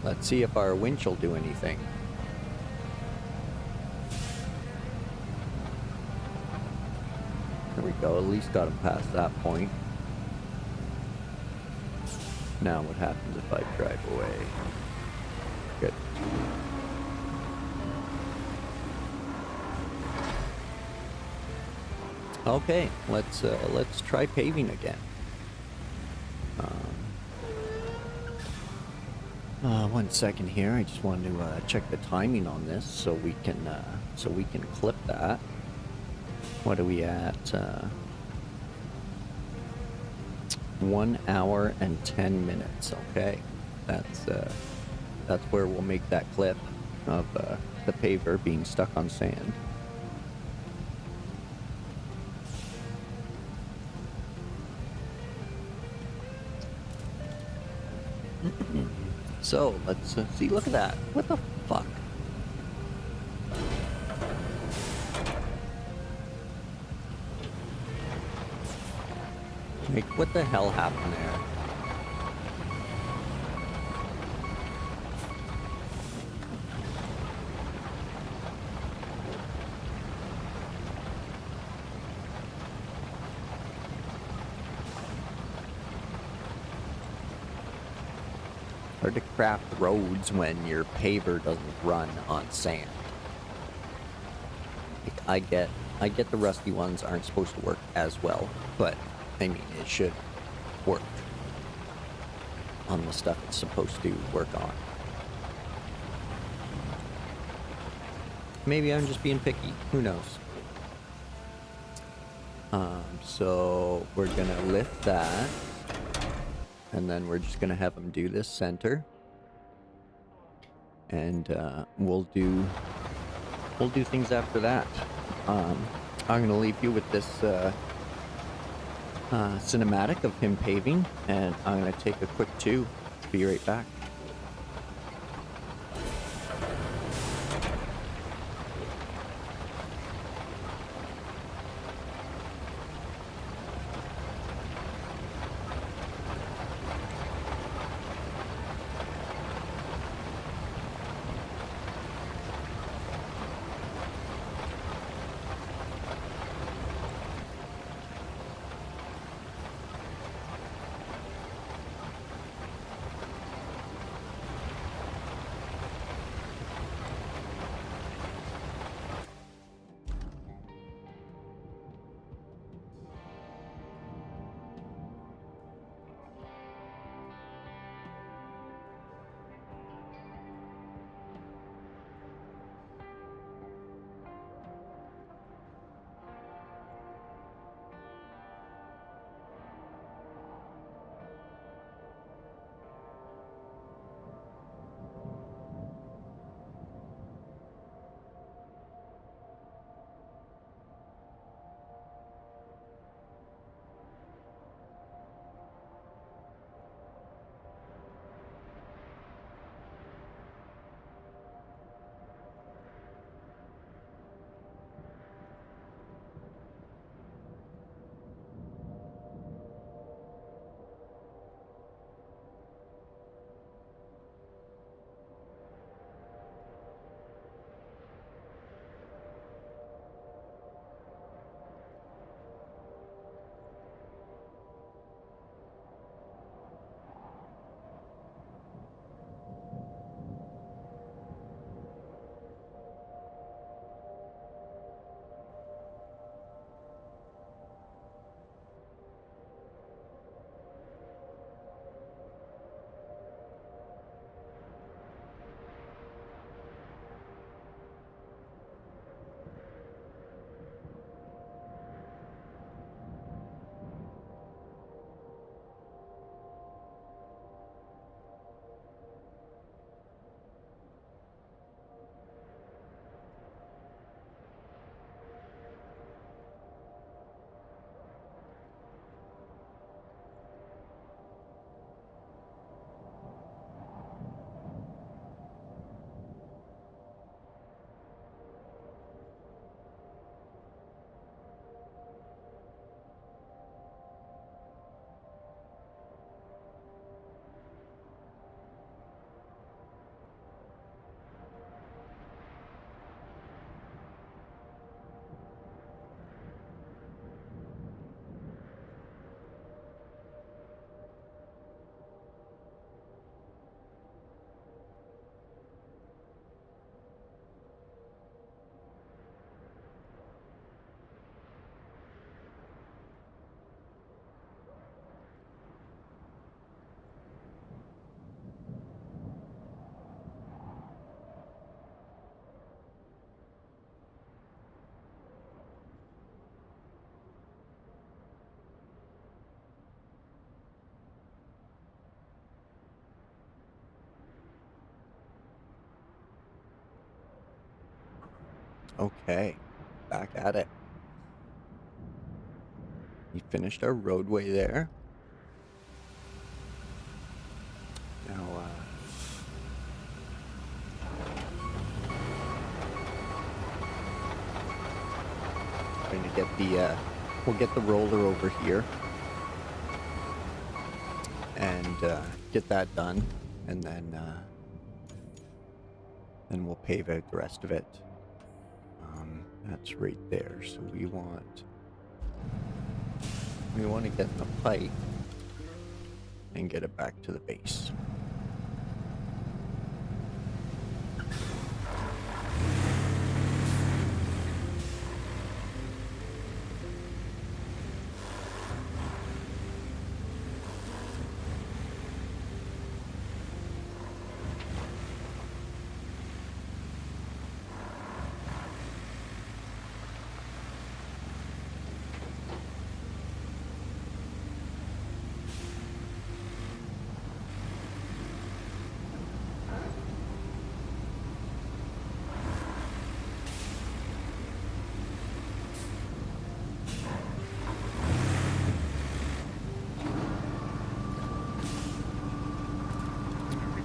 Let's see if our winch will do anything. There we go, at least got him past that point. Now what happens if I drive away? Good. Okay, let's try paving again. 1 second here. I just wanted to check the timing on this so we can clip that. What are we at? 1 hour and 10 minutes. Okay, that's where we'll make that clip of the paver being stuck on sand. So, let's see, look at that. What the fuck? Like, what the hell happened there? Hard to craft roads when your paver doesn't run on sand. Like, I get the rusty ones aren't supposed to work as well, but I mean it should work on the stuff it's supposed to work on. Maybe I'm just being picky. Who knows? So we're gonna lift that, and then we're just gonna have him do this center, and we'll do things after that. I'm gonna leave you with this cinematic of him paving, and I'm gonna take a quick two. Be right back. Okay, back at it. We finished our roadway there. Now, going to get the, we'll get the roller over here and get that done, and then we'll pave out the rest of it. That's right there. So we want to get the pipe and get it back to the base.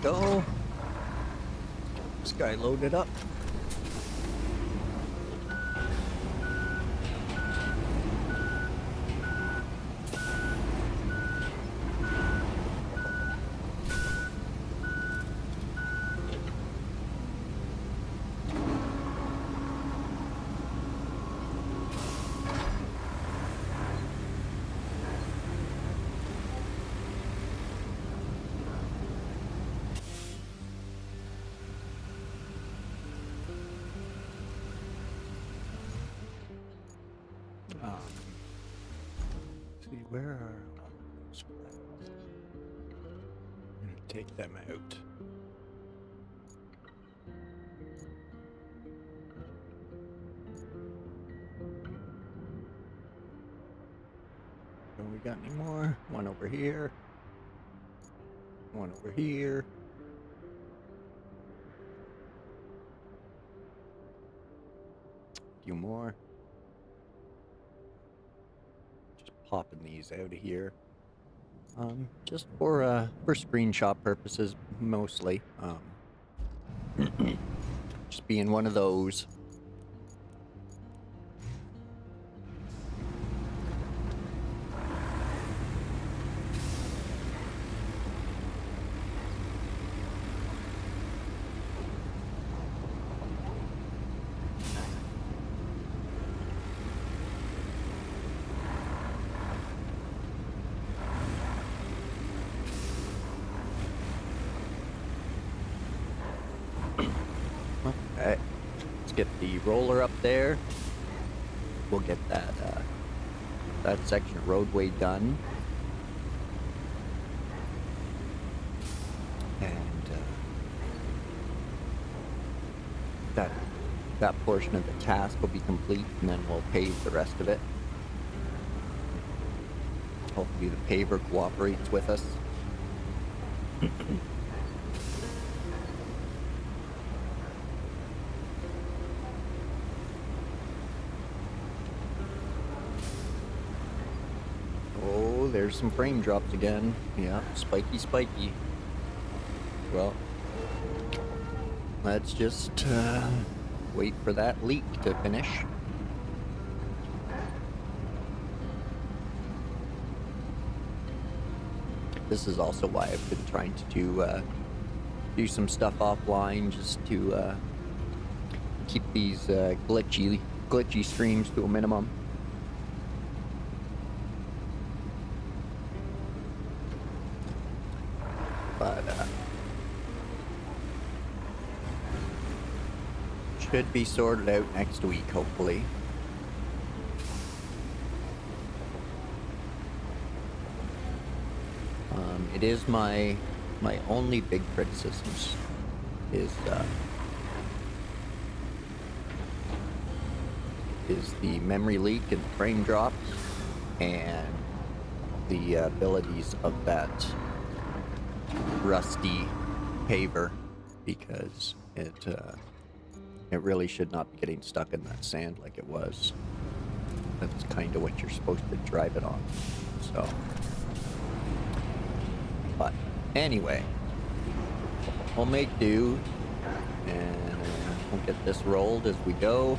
go. This guy loaded up. See, where are all those flags? I'm gonna take them out. Do we got any more? One over here. One over here. A few more. Popping these out of here, just for screenshot purposes mostly. Just being one of those. Okay, let's get the roller up there. We'll get that section of roadway done, and that portion of the task will be complete, and then we'll pave the rest of it. Hopefully, the paver cooperates with us. There's some frame drops again. Yeah, spiky. Well, let's just wait for that leak to finish. This is also why I've been trying to do some stuff offline, just to keep these glitchy streams to a minimum. But should be sorted out next week, hopefully. It is my only big criticisms is the memory leak and frame drops, and the abilities of that rusty paver, because it really should not be getting stuck in that sand like it was. That's kind of what you're supposed to drive it on. So, but anyway, we'll make do, and we'll get this rolled as we go.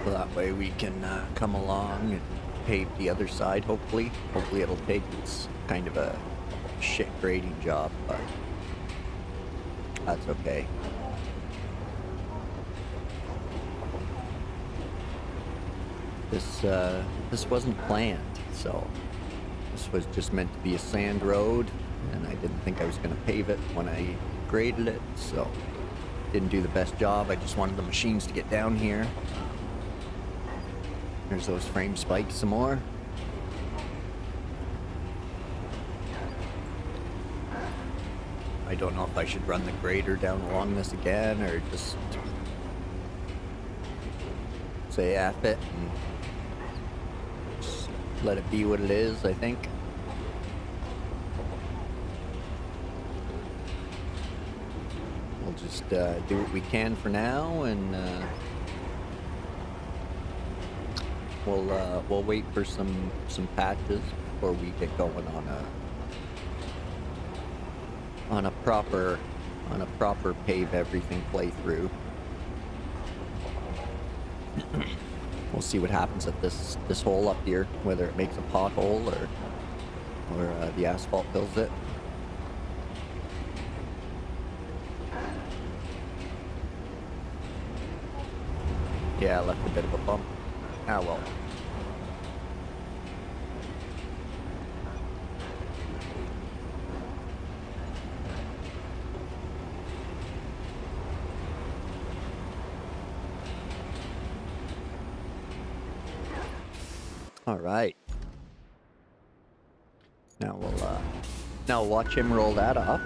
So that way we can come along and pave the other side, hopefully. Hopefully it'll take. It's kind of a shit grading job, but that's okay. This wasn't planned, so this was just meant to be a sand road, and I didn't think I was going to pave it when I graded it, so didn't do the best job. I just wanted the machines to get down here. There's those frame spikes some more. I don't know if I should run the grader down along this again, or just say F it and just let it be what it is, I think. We'll just do what we can for now, and we'll wait for some patches before we get going on a proper pave everything playthrough. We'll see what happens at this hole up here, whether it makes a pothole or the asphalt fills it. Yeah, I left a bit of a bump. Ah, well. All right. Now we'll watch him roll that off,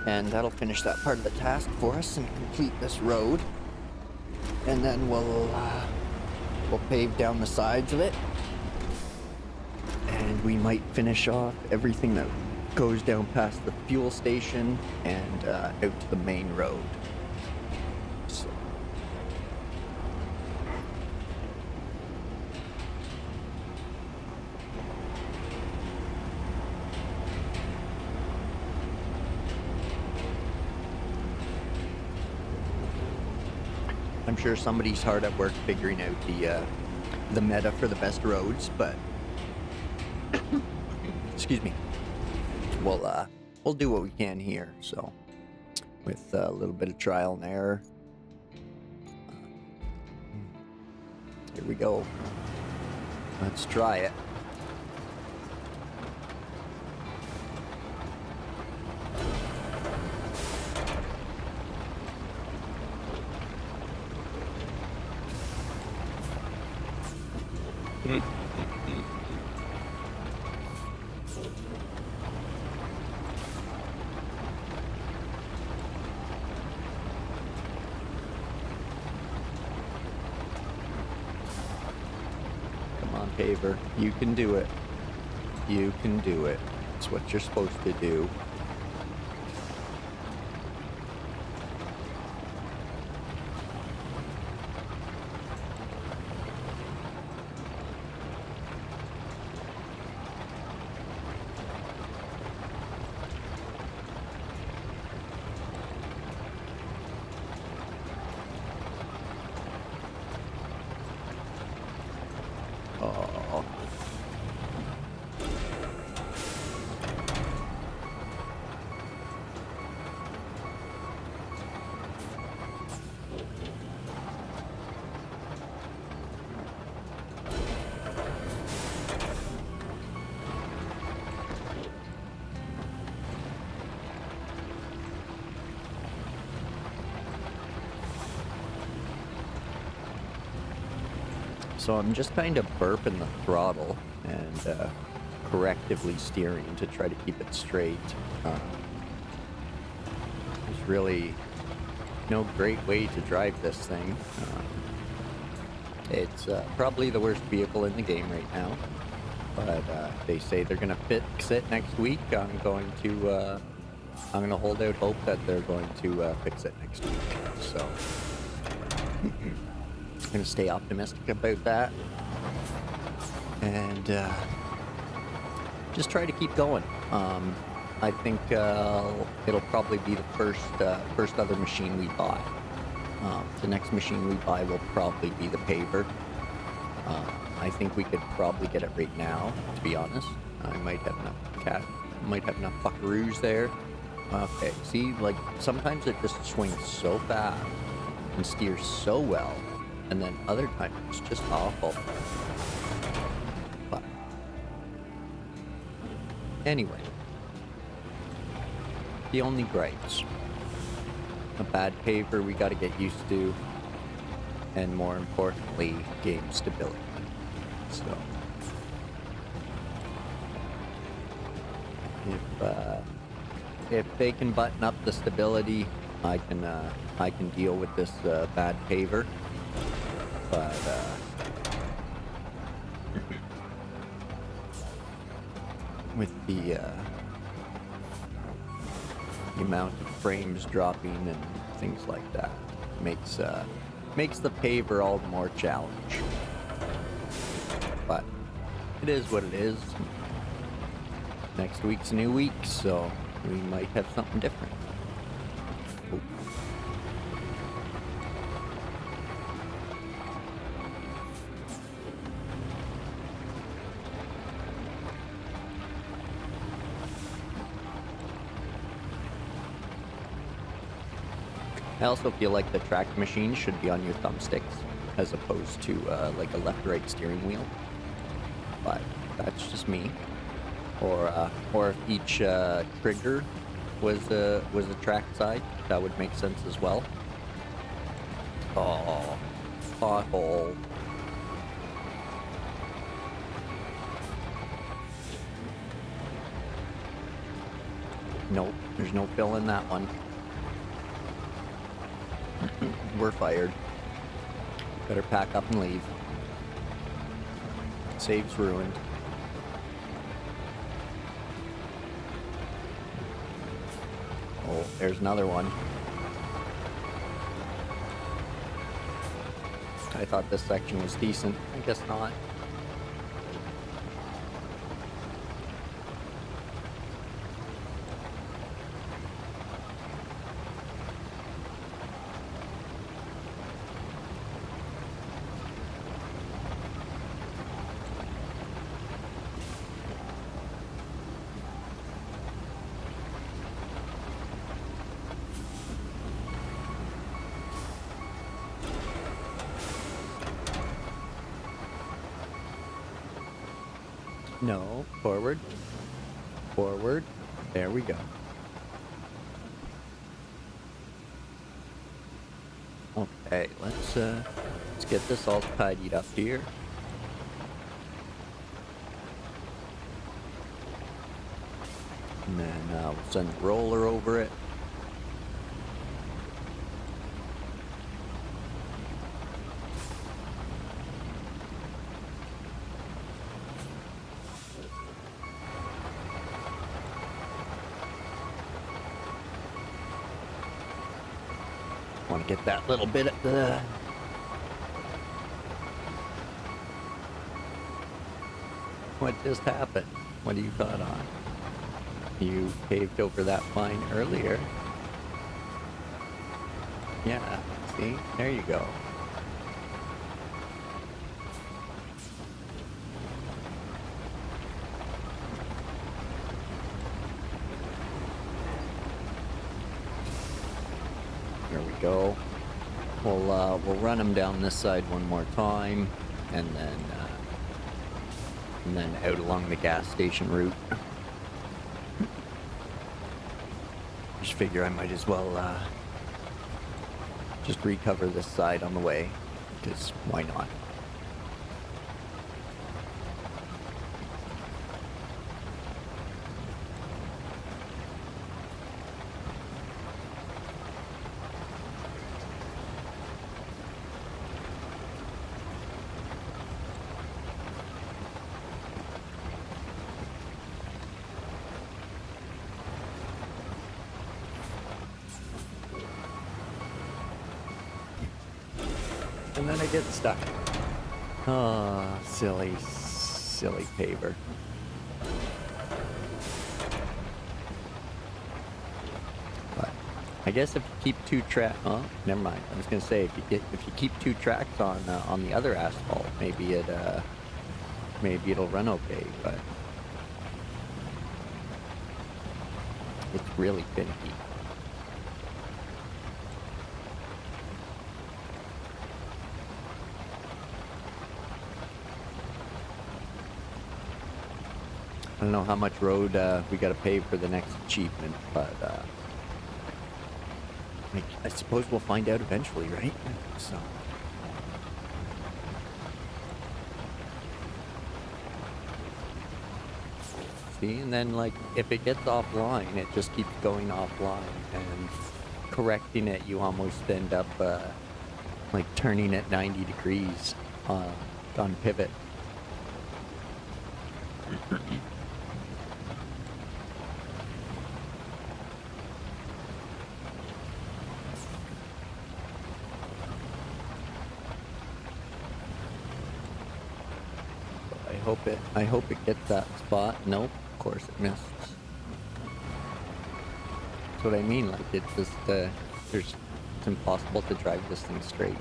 and that'll finish that part of the task for us and complete this road. And then we'll pave down the sides of it, and we might finish off everything that goes down past the fuel station and out to the main road. So. I'm sure somebody's hard at work figuring out the meta for the best roads, but excuse me. We'll do what we can here. So, with a little bit of trial and error. Here we go. Let's try it. Come on, paver. You can do it. You can do it. It's what you're supposed to do. Oh. So I'm just kind of burping the throttle and correctively steering to try to keep it straight. There's really no great way to drive this thing. It's probably the worst vehicle in the game right now, but they say they're gonna fix it next week. I'm gonna hold out hope that they're going to fix it next week. So. Gonna stay optimistic about that, and just try to keep going. I think it'll probably be the first other machine we buy. The next machine we buy will probably be the paver. I think we could probably get it right now, to be honest. I might have enough buckaroos there. Okay, see, like sometimes it just swings so fast and steers so well. And then other times it's just awful. But anyway, the only gripes: a bad paver we got to get used to, and more importantly, game stability. So if they can button up the stability, I can deal with this bad paver. But with the amount of frames dropping and things like that, makes the paver all the more challenge. But it is what it is. Next week's a new week, so we might have something different. Oh. I also feel like the track machine should be on your thumbsticks as opposed to like a left-right steering wheel. But that's just me. Or if each trigger was a track side, that would make sense as well. Oh, pothole. Nope, there's no fill in that one. We're fired. Better pack up and leave. Save's ruined. Oh, there's another one. I thought this section was decent. I guess not. No, forward. Forward. There we go. Okay, let's get this all tidied up here. And then we'll send the roller over it. Want to get that little bit at the... What just happened? What are you caught on? You paved over that line earlier. Yeah, see? There you go. There we go. We'll run them down this side one more time, and then out along the gas station route. Just figure I might as well just recover this side on the way, because why not? And then I get stuck. Oh, silly paver. But I guess if you keep two track, oh, never mind. I was gonna say if you keep two tracks on the other asphalt, maybe it'll run okay. But it's really finicky. I don't know how much road we got to pay for the next achievement, but I suppose we'll find out eventually, right? So. See, and then like if it gets offline, it just keeps going offline, and correcting it, you almost end up like turning it 90 degrees on pivot. I hope it gets that spot. Nope, of course it missed. That's what I mean. Like it just it's impossible to drive this thing straight.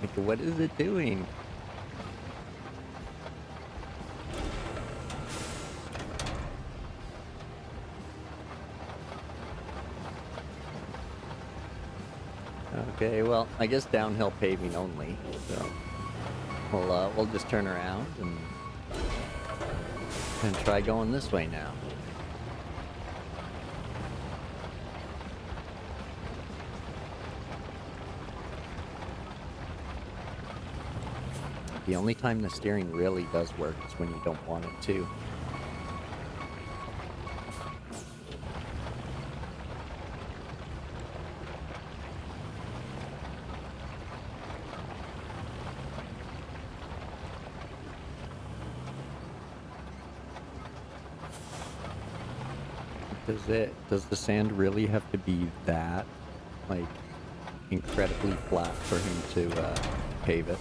Like what is it doing? Okay, well, I guess downhill paving only. So we'll just turn around and try going this way now. The only time the steering really does work is when you don't want it to. Does the sand really have to be that, like, incredibly flat for him to pave it?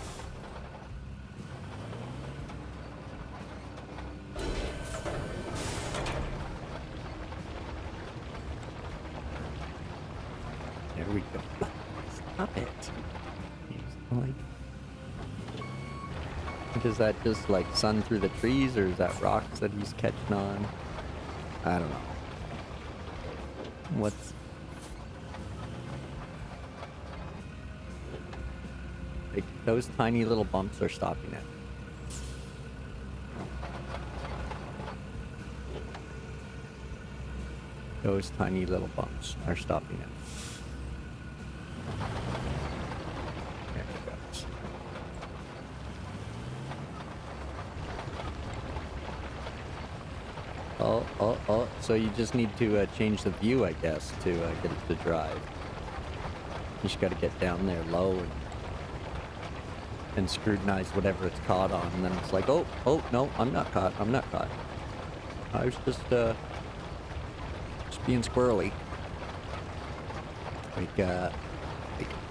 There we go. Stop it. Like, is that just like sun through the trees, or is that rocks that he's catching on? I don't know. What's like those tiny little bumps are stopping it. Those tiny little bumps are stopping it. There it goes. Oh, so you just need to change the view, I guess, to get it to drive. You just gotta get down there low and scrutinize whatever it's caught on, and then it's like, oh, no, I'm not caught. I was just being squirrely. Like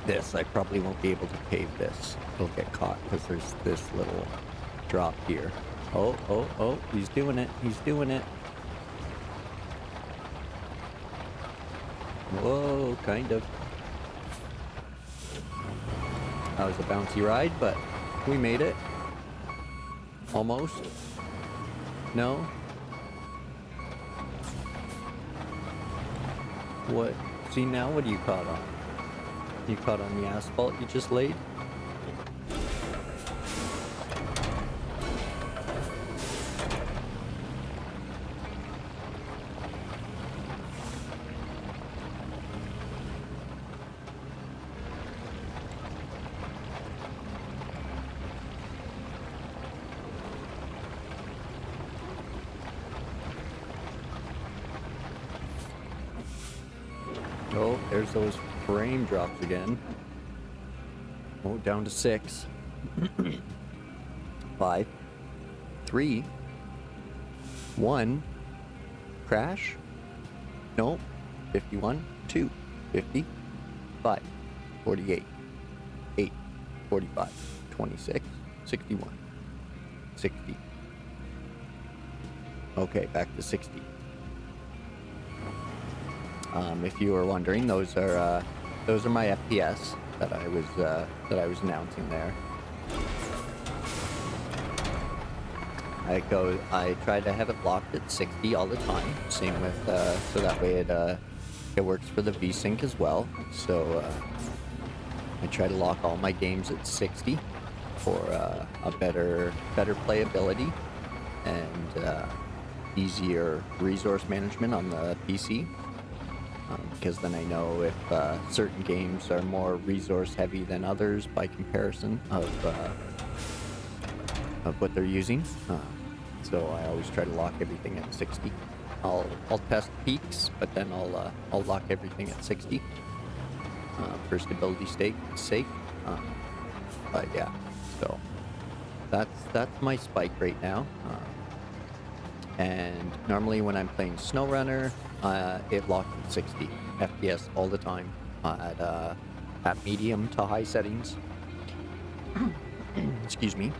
this, I probably won't be able to pave this. It'll get caught because there's this little drop here. Oh, he's doing it. Whoa, kind of. That was a bouncy ride, but we made it. Almost. No? What? See, now what are you caught on? You caught on the asphalt you just laid? Oh, there's those frame drops again. Oh, down to 6. 5. 3. 1. Crash. Nope. 51. 2. 50. 5. 48. 8. 45. 26. 61. 60. Okay, back to 60. If you were wondering, those are my FPS that I was announcing there. I try to have it locked at 60 all the time. Same with so that way it works for the VSync as well. So I try to lock all my games at 60 for a better playability and easier resource management on the PC. Because then I know if certain games are more resource heavy than others by comparison of what they're using. So I always try to lock everything at 60. I'll test peaks, but then I'll lock everything at 60 for stability sake. But yeah, so that's my spike right now. And normally when I'm playing SnowRunner, it locks at 60 FPS all the time at medium to high settings. excuse me.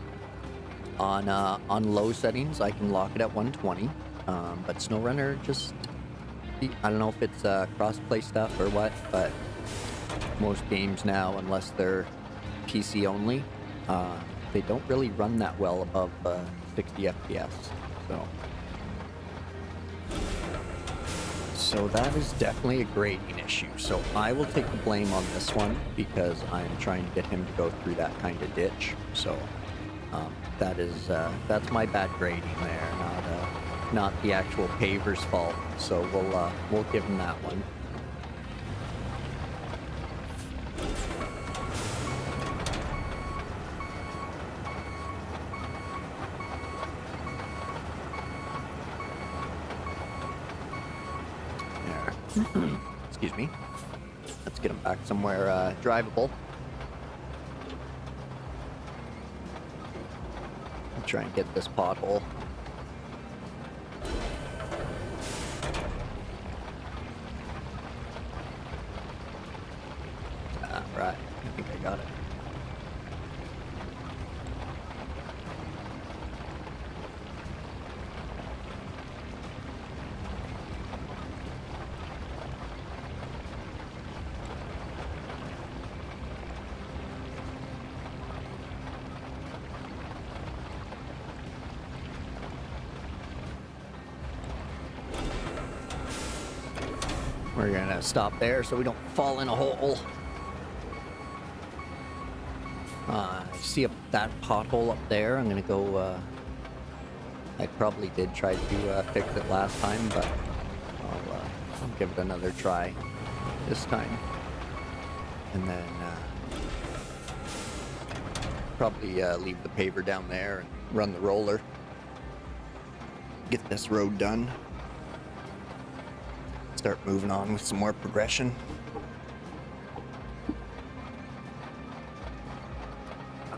On low settings, I can lock it at 120. But SnowRunner just, I don't know if it's cross-play stuff or what, but most games now, unless they're PC only, they don't really run that well above 60 FPS. So that is definitely a grading issue. So I will take the blame on this one because I'm trying to get him to go through that kind of ditch. So that's my bad grading there, not the actual paver's fault. So we'll give him that one. Excuse me. Let's get him back somewhere drivable. I'll try and get this pothole. Right. I think I got it. We're gonna stop there so we don't fall in a hole. See that pothole up there? I'm gonna go, I probably did try to fix it last time, but I'll give it another try this time. And then probably leave the paver down there and run the roller. Get this road done. Start moving on with some more progression.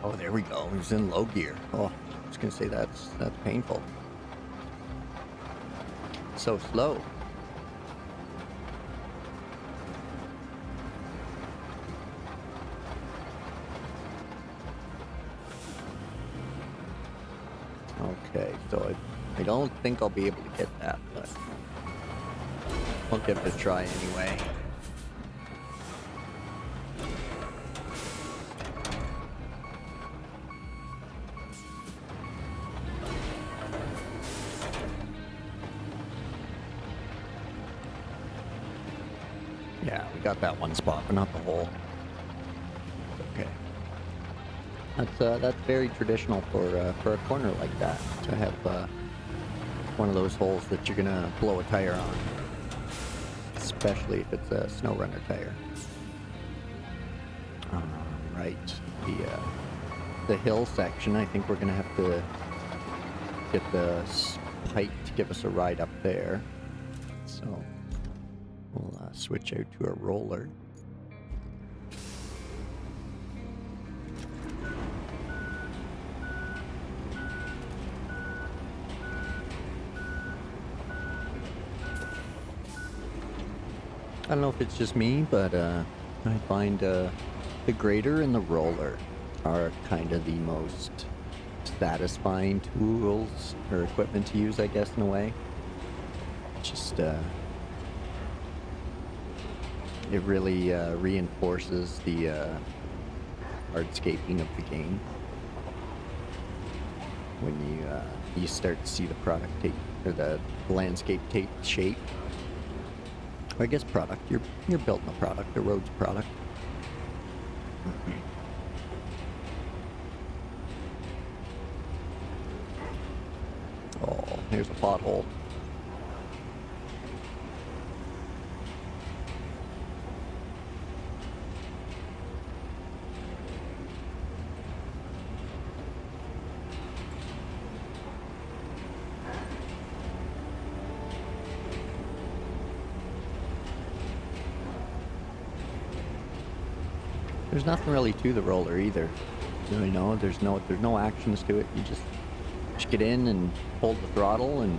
Oh, there we go. He's in low gear. Oh, I was gonna say that's painful. So slow. Okay, so I don't think I'll be able to get that, but I'll give it a try anyway. Yeah, we got that one spot, but not the hole. Okay. That's very traditional for a corner like that, to have one of those holes that you're gonna blow a tire on. Especially if it's a SnowRunner tire. Right, the hill section, I think we're gonna have to get the Pike to give us a ride up there. So we'll switch out to a roller. I don't know if it's just me, but I find the grader and the roller are kind of the most satisfying tools or equipment to use, I guess, in a way. Just it really reinforces the hardscaping of the game when you start to see the product take, or the landscape take shape. Or I guess product. You're building a product. The road's a product. Oh, here's a pothole. There's nothing really to the roller either. You know, there's no actions to it. You just get in and hold the throttle and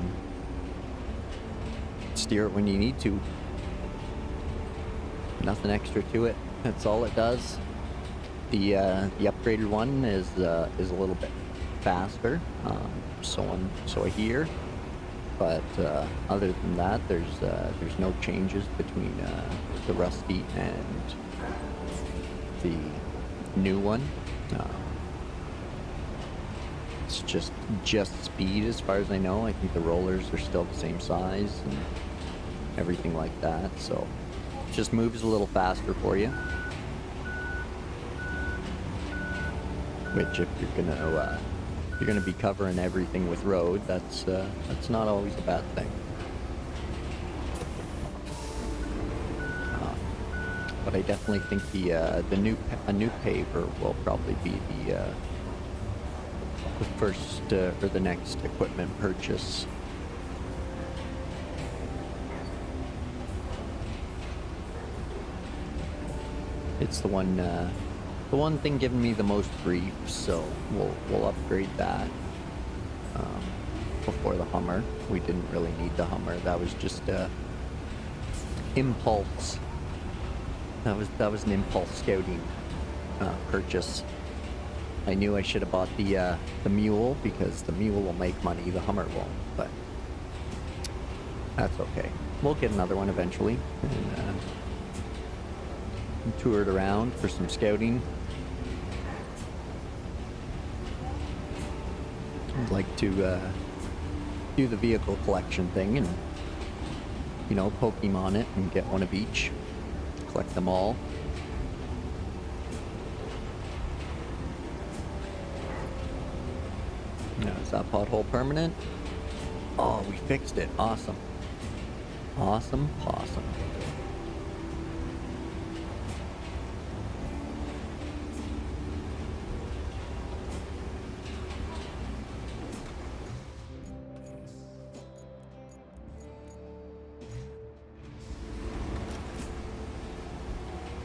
steer it when you need to. Nothing extra to it. That's all it does. The upgraded one is a little bit faster, so I hear. But other than that, there's no changes between the Rusty and the new one. It's just speed, as far as I know. I think the rollers are still the same size and everything like that. So it just moves a little faster for you. Which, if you're gonna be covering everything with road, that's not always a bad thing. But I definitely think a new paver will probably be the first or the next equipment purchase. It's the one thing giving me the most grief, so we'll upgrade that before the Hummer. We didn't really need the Hummer. That was just impulse. That was an impulse scouting purchase. I knew I should have bought the mule, because the mule will make money, the Hummer won't, but that's okay. We'll get another one eventually and tour it around for some scouting. I'd like to do the vehicle collection thing and, you know, Pokemon it and get one of each. Collect them all. Now, is that pothole permanent? Oh, we fixed it. Awesome. Awesome, awesome.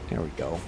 There we go.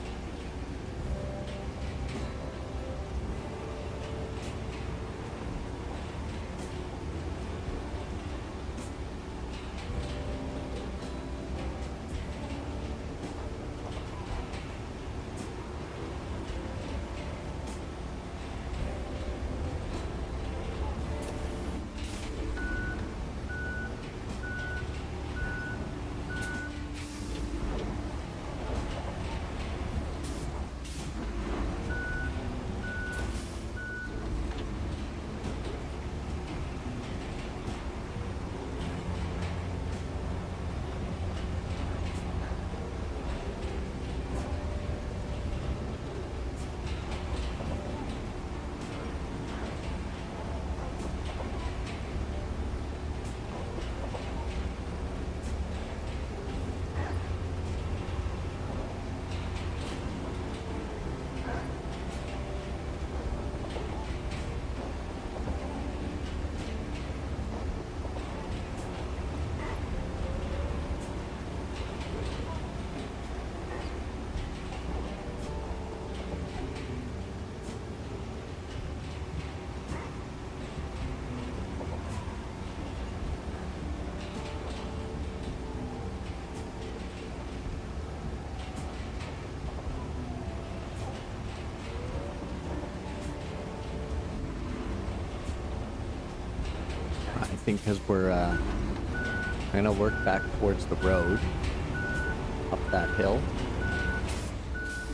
I think because we're gonna work back towards the road, up that hill,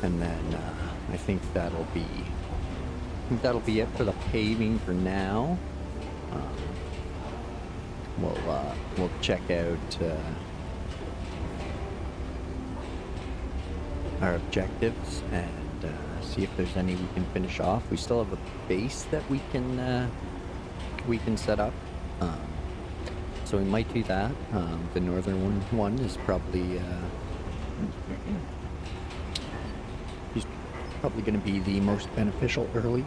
and then I think that'll be it for the paving for now. We'll check out our objectives and see if there's any we can finish off. We still have a base that we can set up. So we might do that. The northern one is probably he's probably going to be the most beneficial early.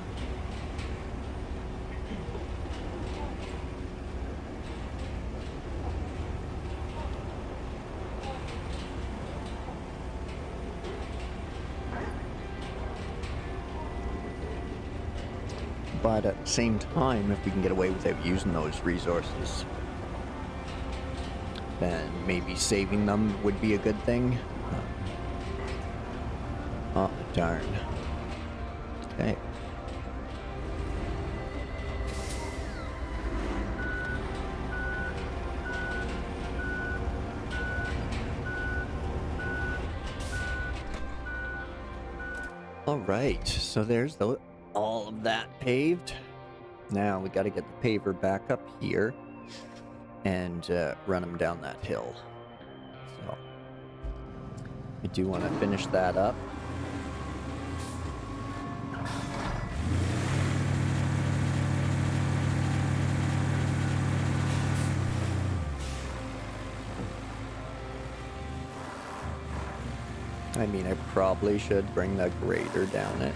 But at the same time, if we can get away without using those resources, then maybe saving them would be a good thing. Oh, darn. Okay. All right, so there's all of that paved. Now we got to get the paver back up here and run them down that hill. So I do want to finish that up. I mean, I probably should bring the grader down it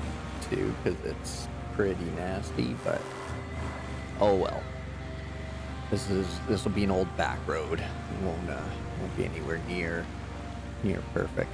too, because it's pretty nasty, but oh well. This will be an old back road. It won't be anywhere near perfect.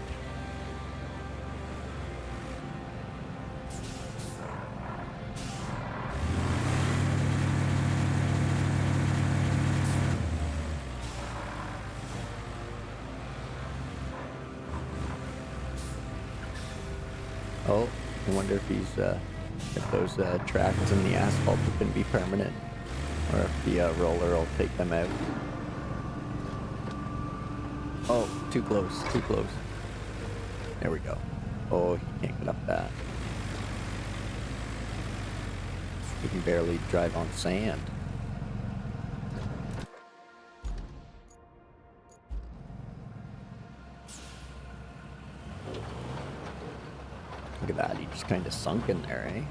Oh, I wonder if if those tracks in the asphalt are going to be permanent, or if the roller will take them out. Oh, too close, too close. There we go. Oh, he can't get up that. He can barely drive on sand. Look at that, he just kind of sunk in there, eh?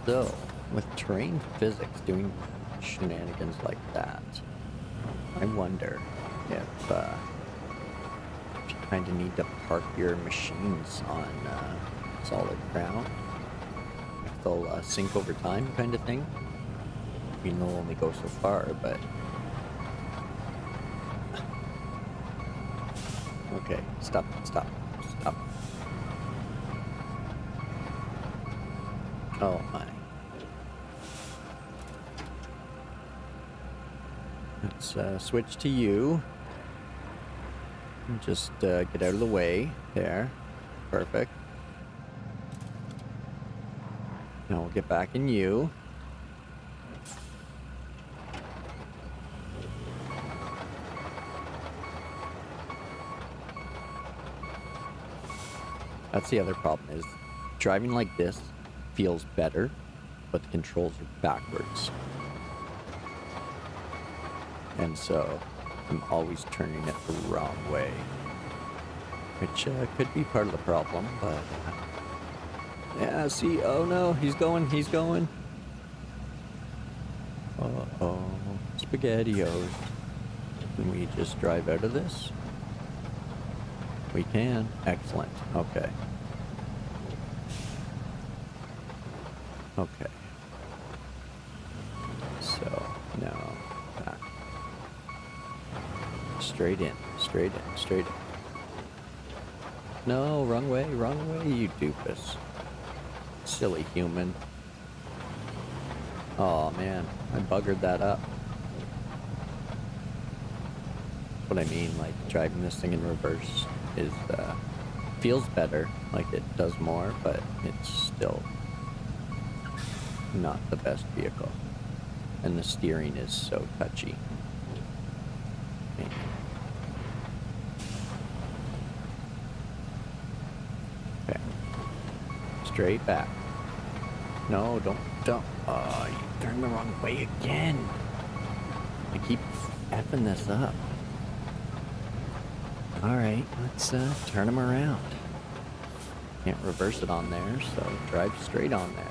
So, with terrain physics doing shenanigans like that, I wonder if you kind of need to park your machines on solid ground, if they'll sink over time kind of thing. I mean, they'll only go so far, but... Okay, stop. Oh my. Let's switch to you. And just get out of the way. There. Perfect. Now we'll get back in you. That's the other problem, is driving like this feels better, but the controls are backwards. And so I'm always turning it the wrong way, which could be part of the problem, but yeah, see, oh no, he's going. Uh-oh, SpaghettiOs. Can we just drive out of this? We can. Excellent. Okay. Okay. So, now, back. Straight in. No, wrong way, you doofus. Silly human. Oh man, I buggered that up. What I mean, like, driving this thing in reverse is, feels better, like it does more, but it's still not the best vehicle. And the steering is so touchy. Okay. Straight back. No, don't. Oh, you turned the wrong way again. I keep effing this up. Alright, let's turn him around. Can't reverse it on there, so drive straight on there.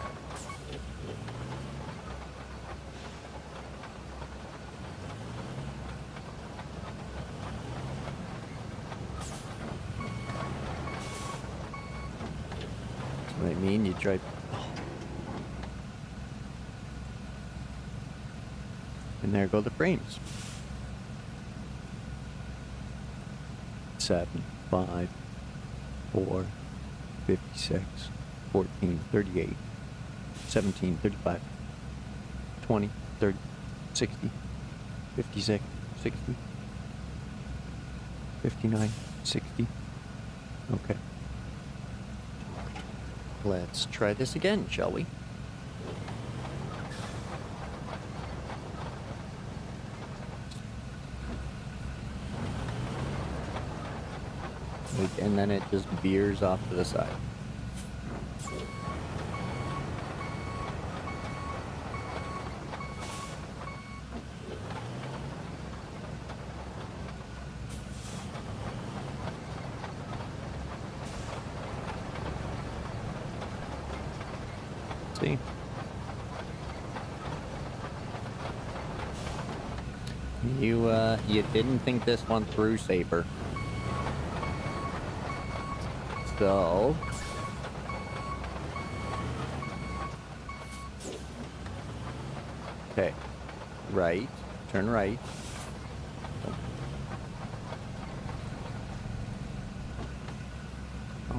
That's what I mean, you drive... Oh. And there go the frames. 7, 5, 4, 56, 14, 38, 17, 35, 20, 30, 60, 56, 60, 59, 60. Okay. Let's try this again, shall we? And then it just veers off to the side. See? You didn't think this one through, Saber. So, okay, right, turn right.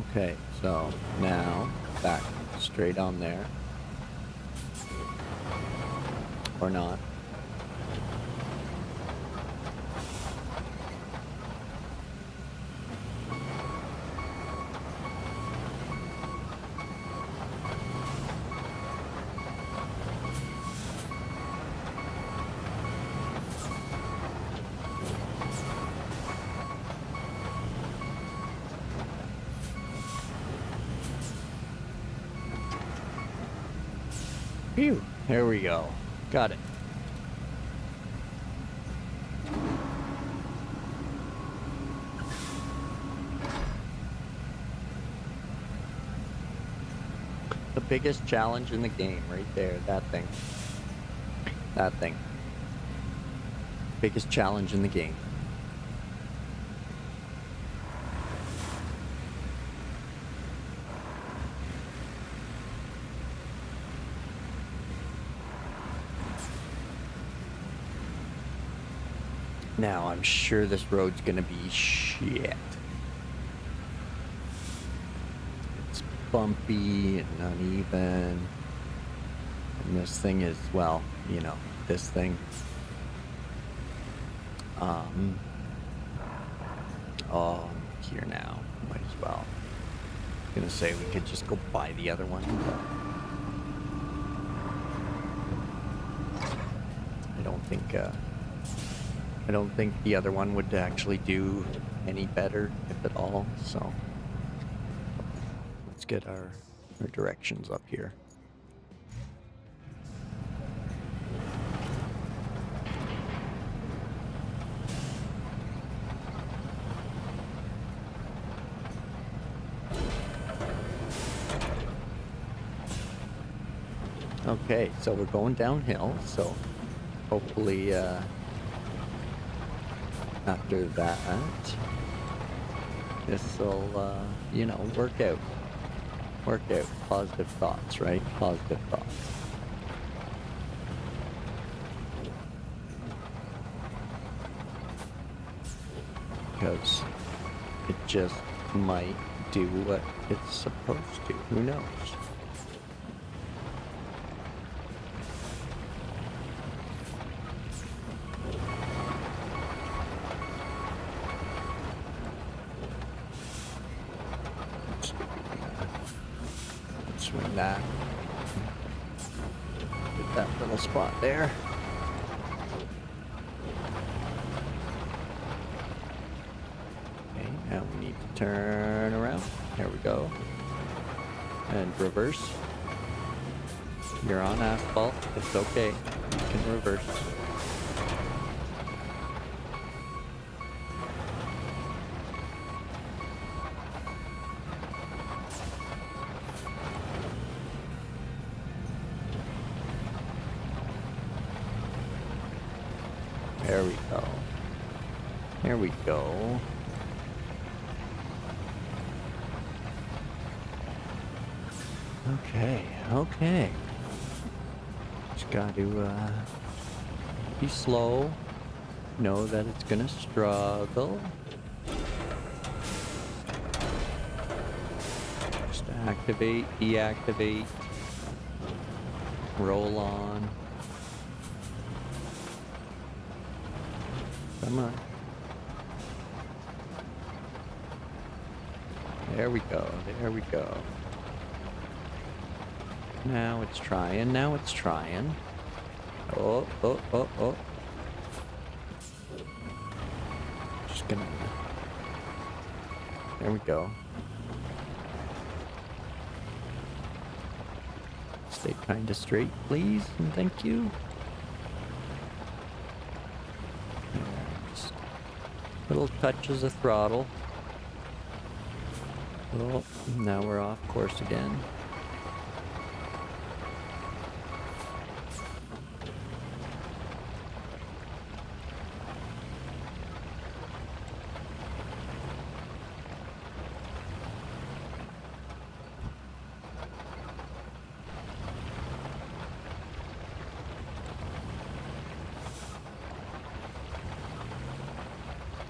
Okay, so now back straight on there. Or not. Phew, there we go. Got it. The biggest challenge in the game, right there, that thing. That thing. Biggest challenge in the game. Now, I'm sure this road's gonna be shit. It's bumpy and uneven. And this thing is, well, you know, this thing. Oh, I'm here now. Might as well. I was gonna say we could just go buy the other one, but I don't think the other one would actually do any better, if at all, so let's get our directions up here. Okay, so we're going downhill, so hopefully after that this'll you know, work out. Positive thoughts, right? Positive thoughts. Because it just might do what it's supposed to. Who knows? Swing that. Get that little spot there. Okay, now we need to turn around. There we go. And reverse. You're on asphalt. It's okay. You can reverse. There we go. There we go. Okay. Just got to be slow. Know that it's gonna struggle. Just activate, deactivate, roll on. Come on. There we go. Now it's trying. Now it's trying. Oh, oh, oh, oh. Just gonna... There we go. Stay kinda straight, please, and thank you. Just little touches of throttle. Oh, now we're off course again.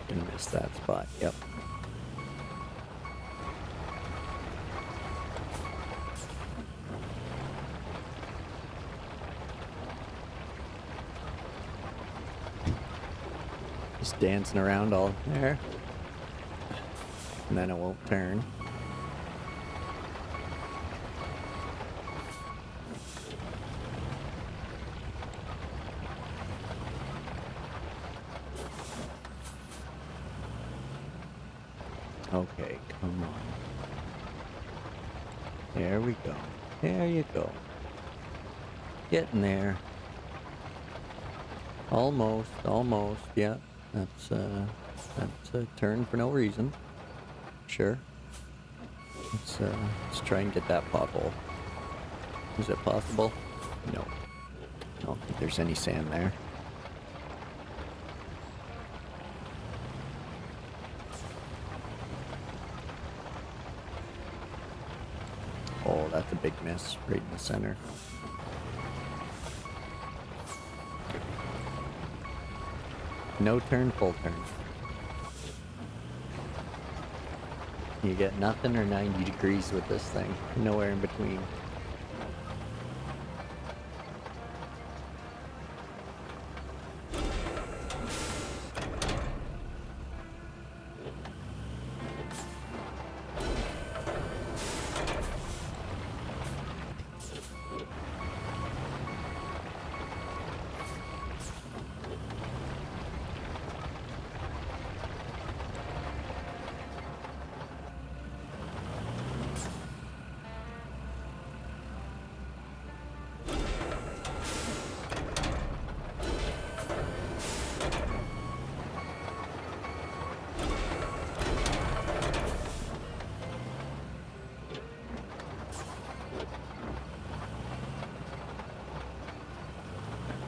Gonna miss that spot, yep. Just dancing around all there. And then it won't turn. Okay, come on. There we go. There you go. Getting there. Almost, almost, yeah. That's a turn for no reason. Sure. Let's try and get that pothole. Is it possible? No. I don't think there's any sand there. Oh, that's a big miss right in the center. No turn, full turn. You get nothing or 90 degrees with this thing. Nowhere in between.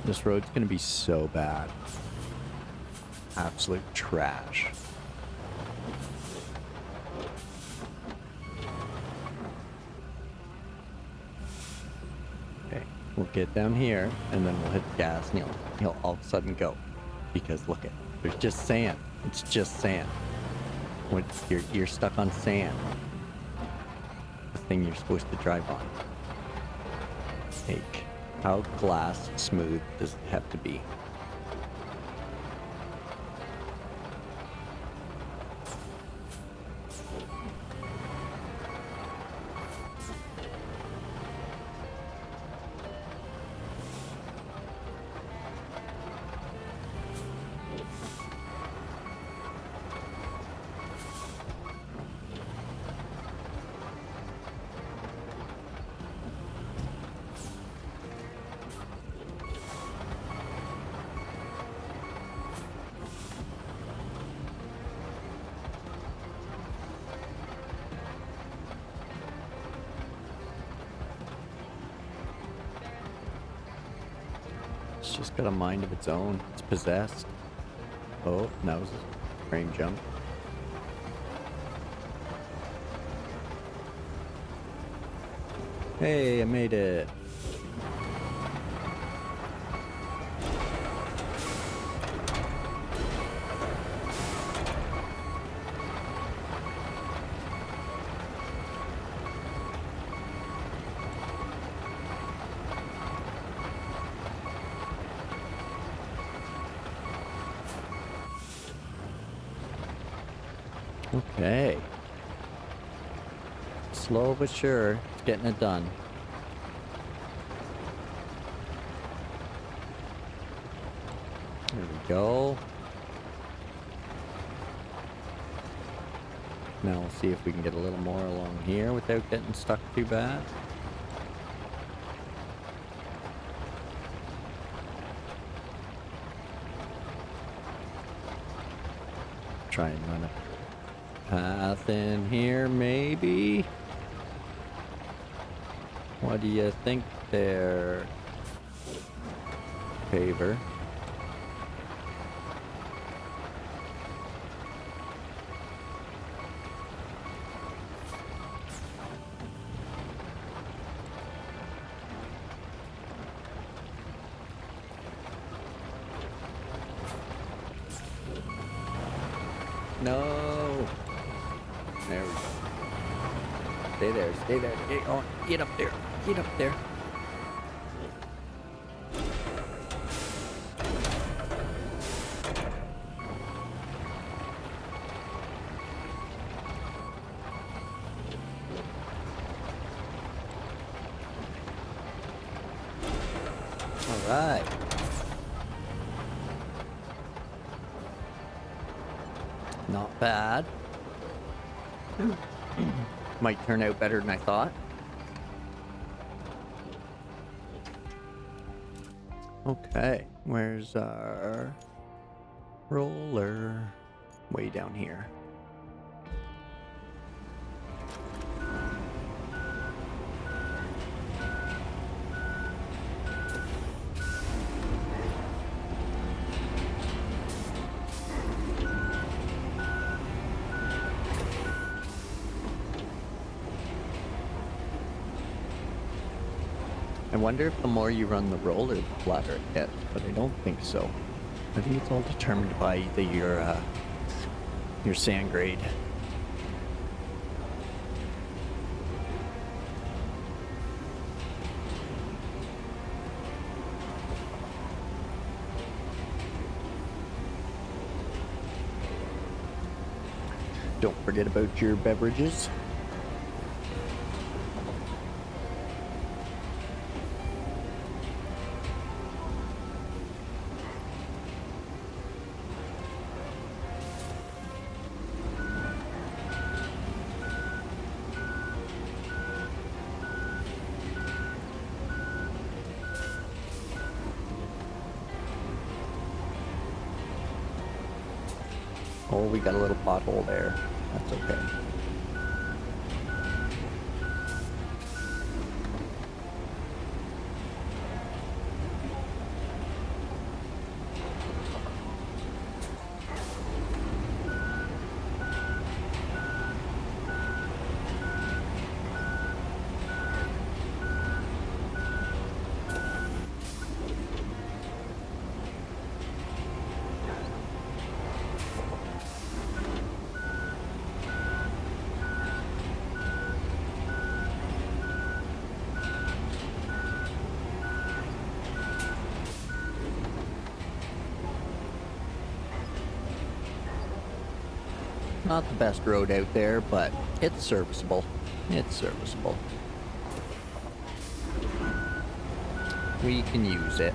This road's gonna be so bad. Absolute trash. Okay, we'll get down here and then we'll hit the gas and he'll all of a sudden go. Because look at, there's just sand. It's just sand. When you're stuck on sand. The thing you're supposed to drive on. Take. How glass smooth does it have to be? It's just got a mind of its own. It's possessed. Oh, that was a frame jump. Hey, I made it. Okay. Slow but sure, it's getting it done. There we go. Now we'll see if we can get a little more along here without getting stuck too bad. Try and run a path in here, maybe? What do you think there, paver? No. There we go. Stay there, stay there. Get up there. Get up there. All right. Not bad. Might turn out better than I thought. Okay, where's our roller? Way down here. I wonder if the more you run the roller, the flatter it gets, but I don't think so. I think it's all determined by your sand grade. Don't forget about your beverages. Oh, we got a little pothole there. That's okay. Not the best road out there, but it's serviceable. It's serviceable. We can use it.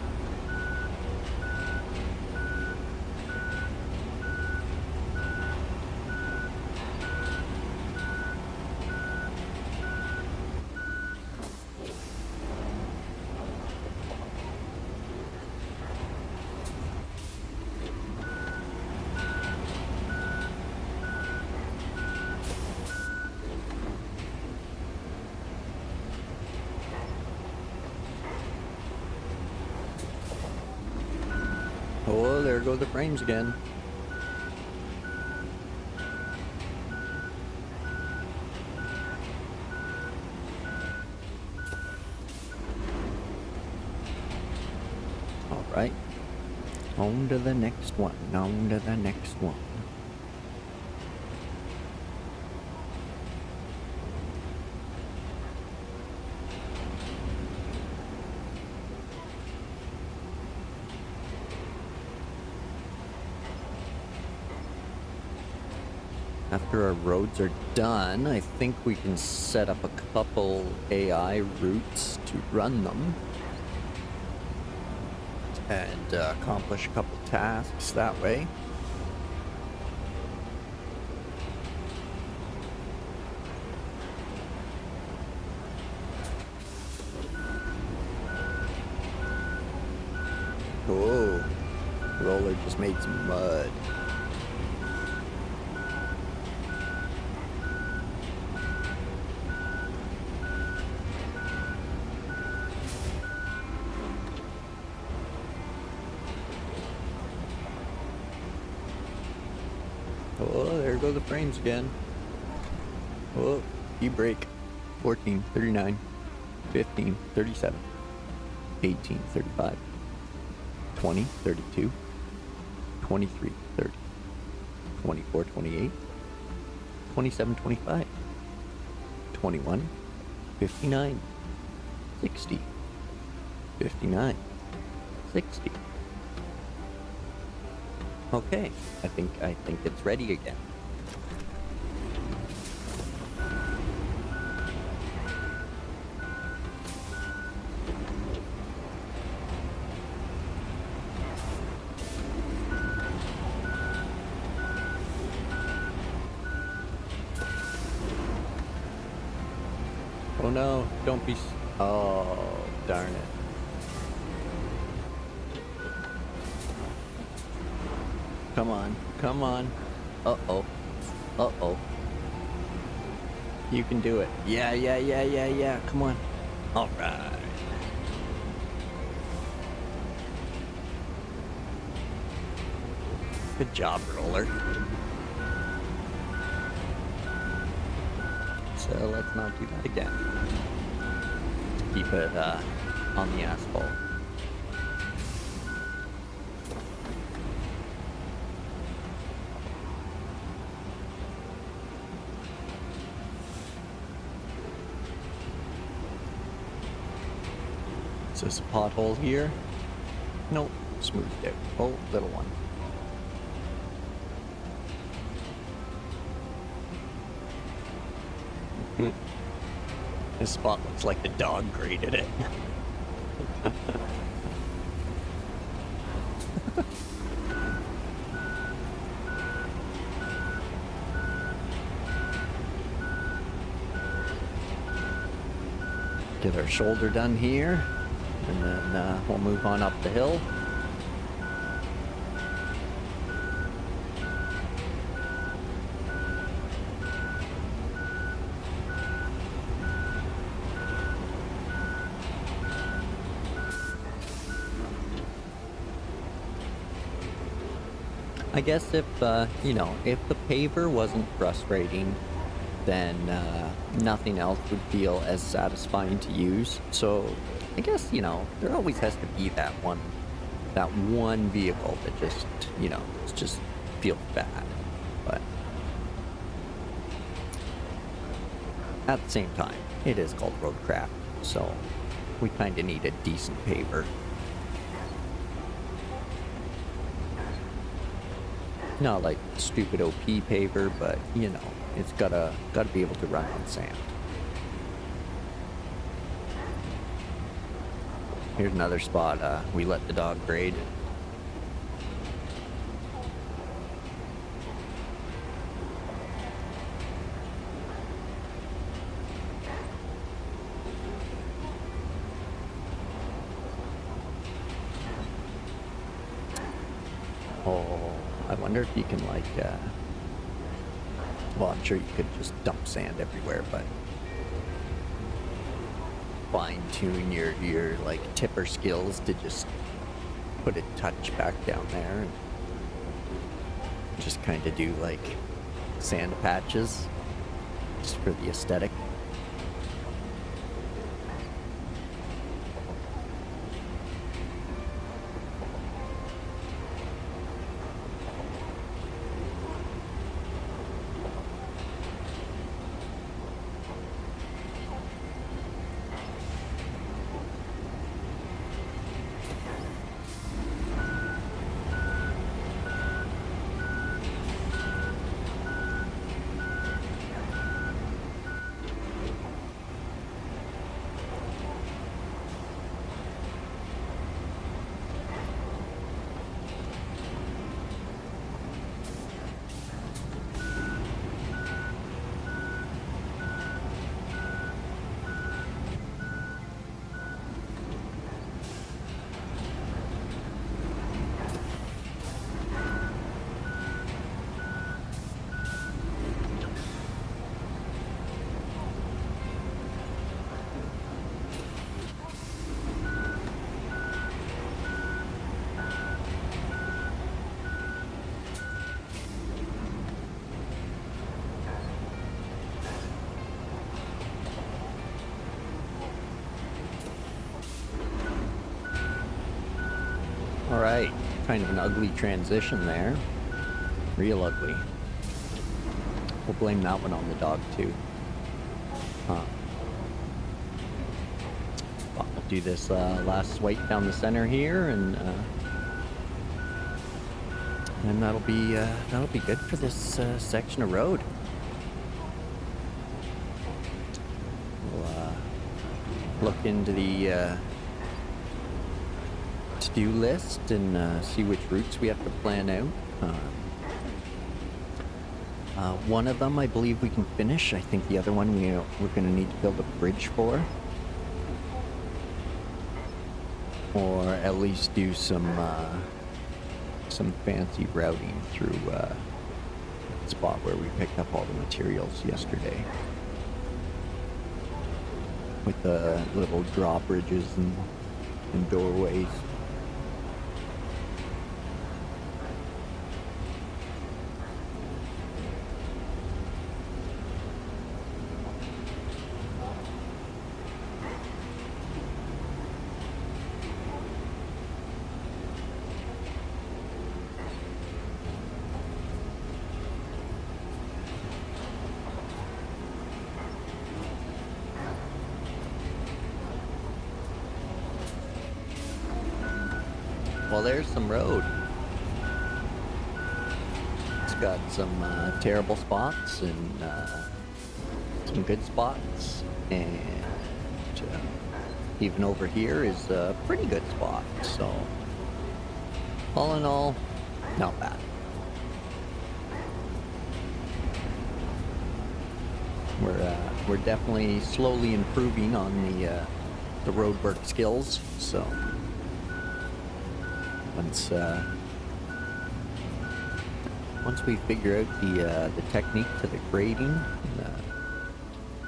Oh, there go the frames again. All right. On to the next one. On to the next one. After our roads are done, I think we can set up a couple AI routes to run them. and accomplish a couple tasks that way. Oh, roller just made some mud. Oh, there go the frames again. Oh, e-brake. 14, 39, 15, 37, 18, 35, 20, 32, 23, 30, 24, 28, 27, 25, 21, 59, 60, 59, 60. Okay, I think it's ready again. Oh no, don't be oh, darn it. Come on, come on. Uh-oh. Uh-oh. You can do it. Yeah. Come on. All right. Good job, roller. So let's not do that again. Let's keep it on the asphalt. Is this a pothole here? Nope, smoothed out. Oh, little one. This spot looks like the dog graded it. Get our shoulder done here, and then we'll move on up the hill. I guess if, if the paver wasn't frustrating, then nothing else would feel as satisfying to use. So I guess, there always has to be that one vehicle that just, it just feels bad. But at the same time, it is called Roadcraft, so we kind of need a decent paver. Not like stupid OP paver, but it's gotta be able to run on sand. Here's another spot we let the dog grade. Oh, I wonder if you can well, I'm sure you could just dump sand everywhere, but fine tune your like tipper skills to just put a touch back down there and just kind of do like sand patches just for the aesthetic. Alright, kind of an ugly transition there. Real ugly. We'll blame that one on the dog too. But we'll do this last swipe down the center here, and that'll be good for this section of road. We'll look into the to-do list and see which routes we have to plan out. One of them I believe we can finish. I think the other one we're going to need to build a bridge for. Or at least do some fancy routing through the spot where we picked up all the materials yesterday. With the little drawbridges and doorways. Well, there's some road. It's got some terrible spots and some good spots, and even over here is a pretty good spot. So, all in all, not bad. We're definitely slowly improving on the road work skills. So. Once we figure out the technique to the grading, and,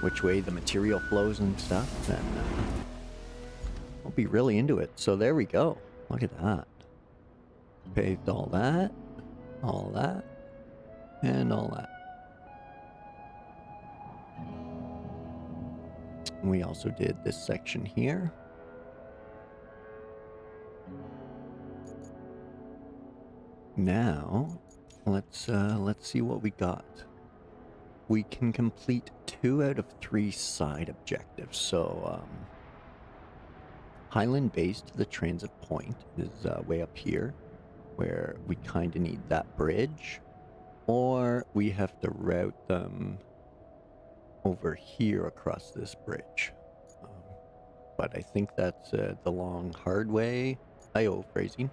which way the material flows and stuff, then we'll be really into it. So there we go. Look at that. Paved all that, and all that. We also did this section here. Now, let's see what we got. We can complete 2 out of 3 side objectives. So, Highland Base to the transit point is way up here, where we kind of need that bridge, or we have to route them over here across this bridge. But I think that's the long, hard way. Phrasing.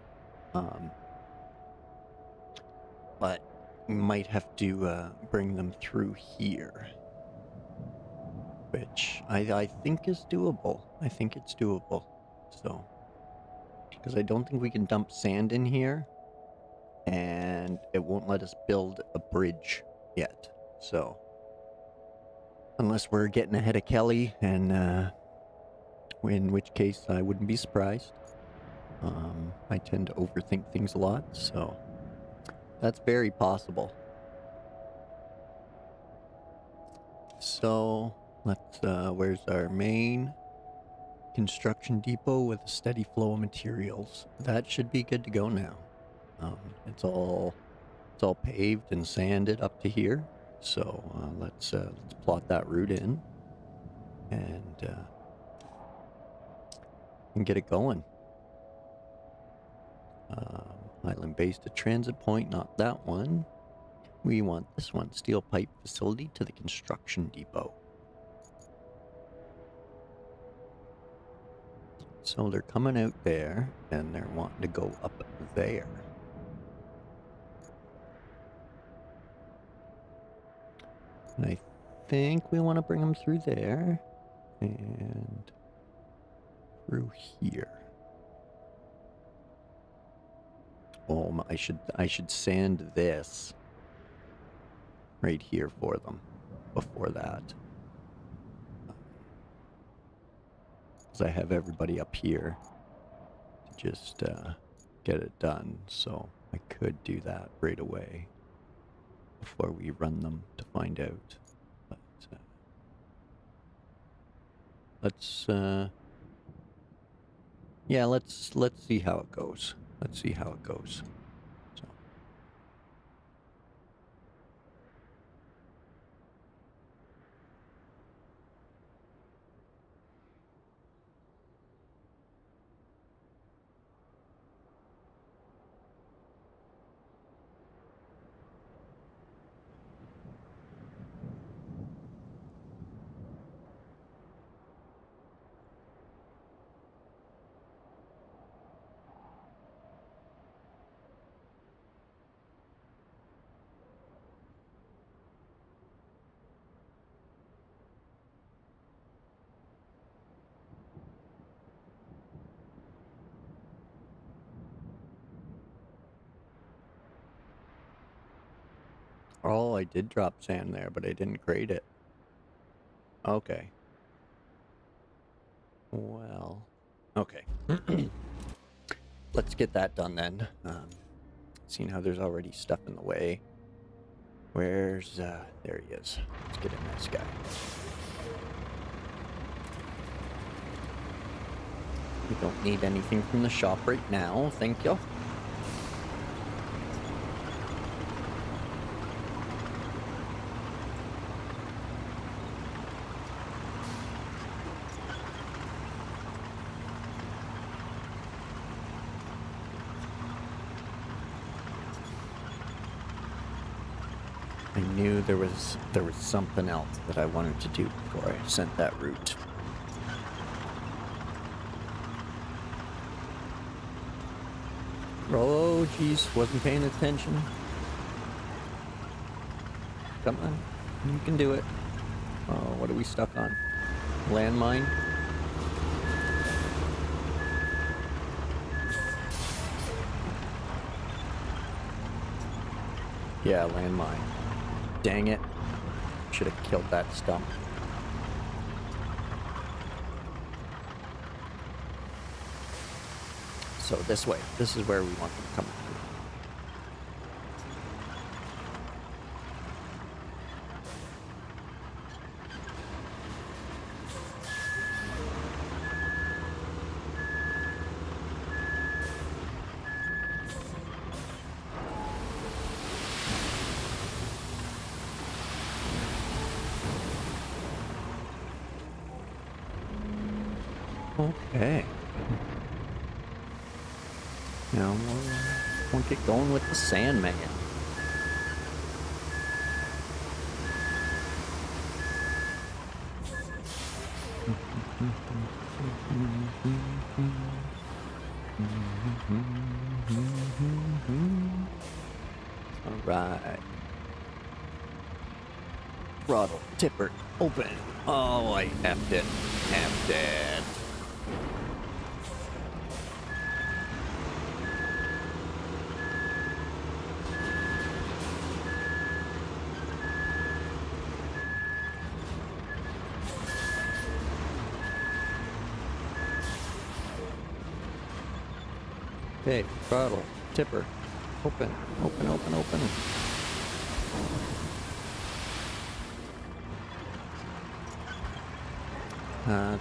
But we might have to bring them through here, which I think is doable. I think it's doable. So, because I don't think we can dump sand in here, and it won't let us build a bridge yet. So, unless we're getting ahead of Kelly, and in which case I wouldn't be surprised. I tend to overthink things a lot, so that's very possible. So, let's, where's our main construction depot with a steady flow of materials? That should be good to go now. It's all paved and sanded up to here. So, let's plot that route in and get it going. Island Base to transit point, not that one. We want this one, steel pipe facility to the construction depot. So they're coming out there, and they're wanting to go up there. And I think we want to bring them through there, and through here. Oh, I should sand this right here for them before that. Because I have everybody up here to just get it done. So I could do that right away before we run them to find out. But let's see how it goes. Let's see how it goes. So. Oh, I did drop sand there, but I didn't grade it. Okay. Well, okay. Let's get that done then. Seeing how there's already stuff in the way. Where's, there he is. Let's get in this guy. We don't need anything from the shop right now, thank you. I knew there was something else that I wanted to do before I sent that route. Oh, jeez, wasn't paying attention. Come on, you can do it. Oh, what are we stuck on? Landmine? Yeah, landmine. Dang it. Should have killed that stump. So this way. This is where we want them coming through. Okay. Now we'll get going with the Sandman. All right. Throttle, tipper, open. Oh, I effed it. Effed it. Okay, throttle, tipper, open, open, open, open.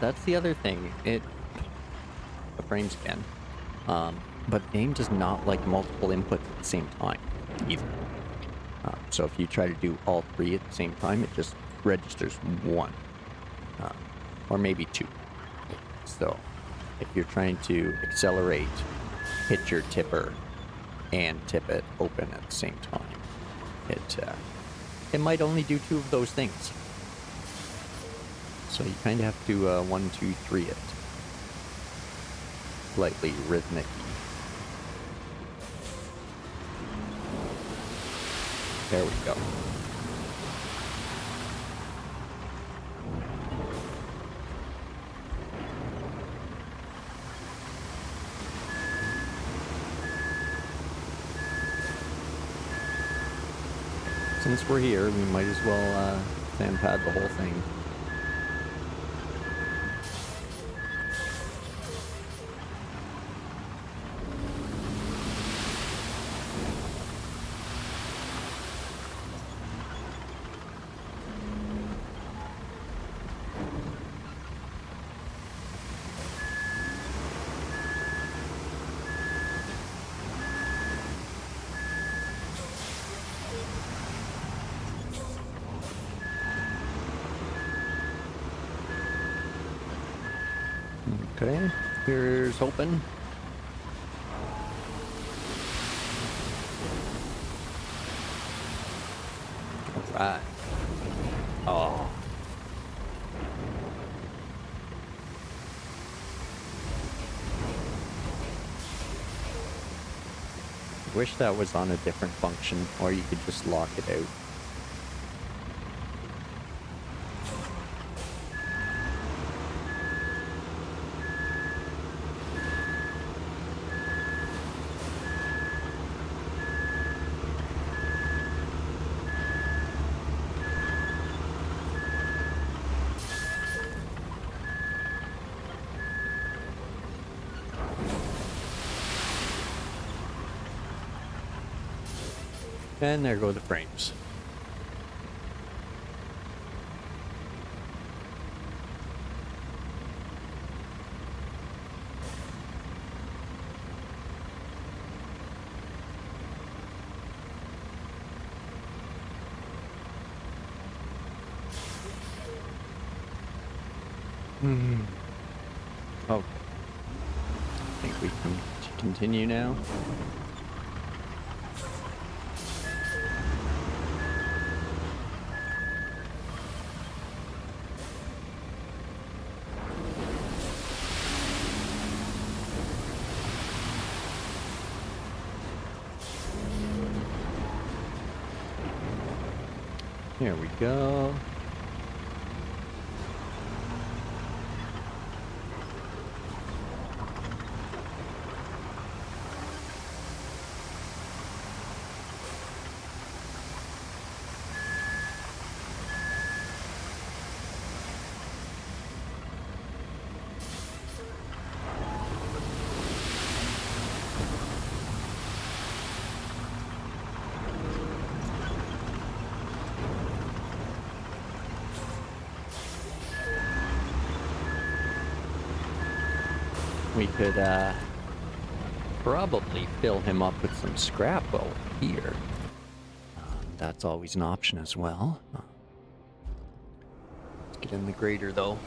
That's the other thing. The frames again. But the game does not like multiple inputs at the same time, either. So if you try to do all three at the same time, it just registers one. Or maybe two. So if you're trying to accelerate, hit your tipper, and tip it open at the same time, it might only do two of those things. So you kind of have to 1, 2, 3 it. Slightly rhythmic. There we go. Since we're here, we might as well sand pad the whole thing. Okay, here's hoping. Alright. Oh. Wish that was on a different function, or you could just lock it out. And there go the frames. Okay. I think we can continue now. Here we go. We could probably fill him up with some scrap over here. That's always an option as well. Let's get in the grader though.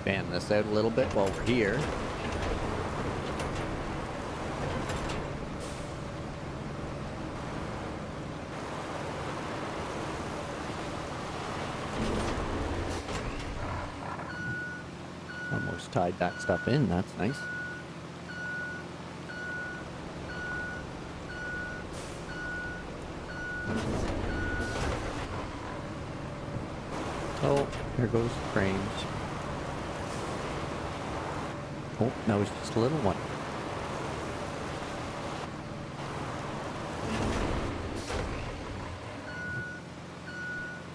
Fan this out a little bit while we're here. Almost tied that stuff in, that's nice. Oh, there goes the frames. Oh, that was just a little one.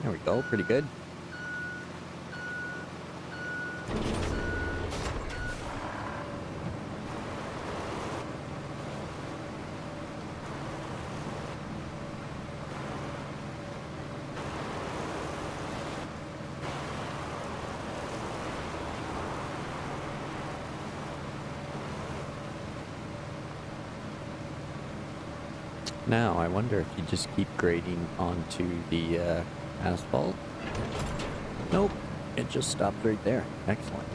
There we go, pretty good. Now, I wonder if you just keep grading onto the asphalt. Nope, it just stopped right there. Excellent.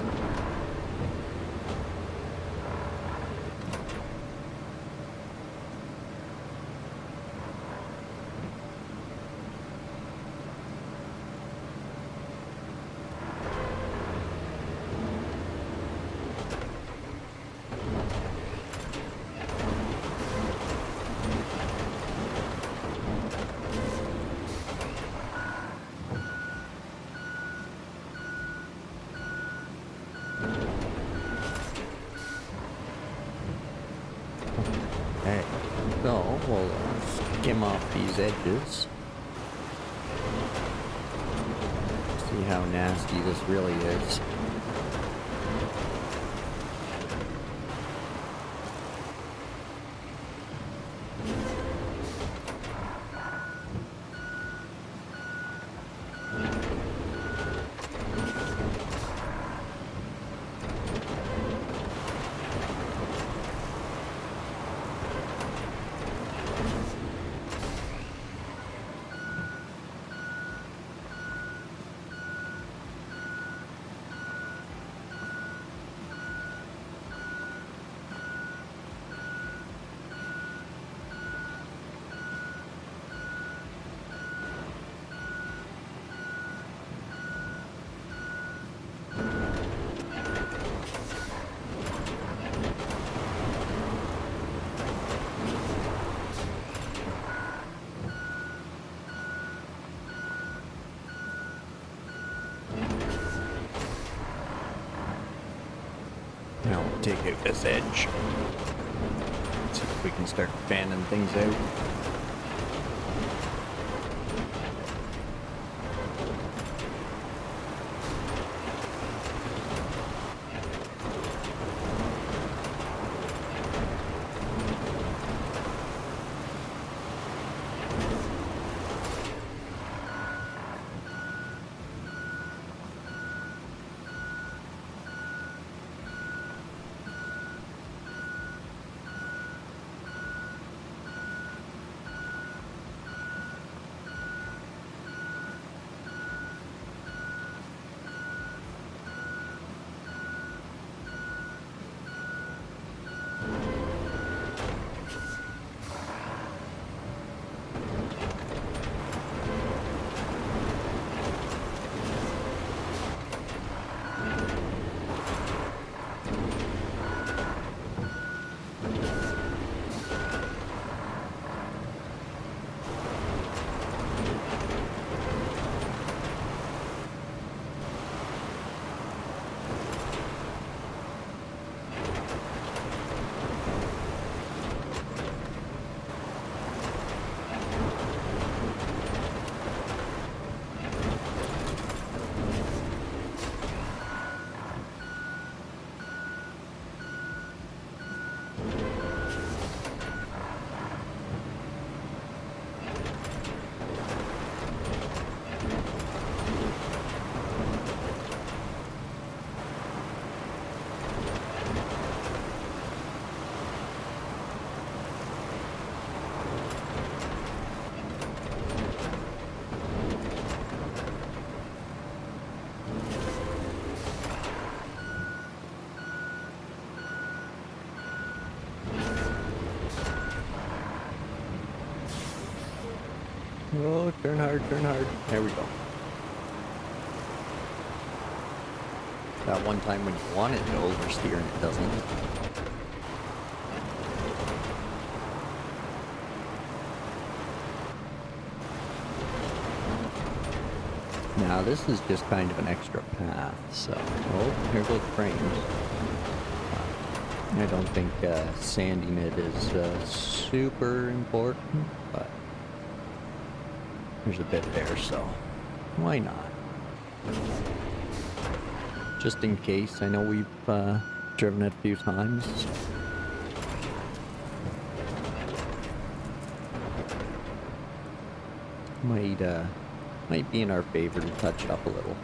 Okay, so we'll skim off these edges. See how nasty this really is. Now we'll take out this edge. See if we can start fanning things out. Oh, turn hard, turn hard. There we go. That one time when you want it to oversteer and it doesn't. Now this is just kind of an extra path, so... Oh, here goes frames. I don't think sanding it is super important, but... There's a bit there, so why not? Just in case. I know we've driven it a few times. Might be in our favor to touch it up a little.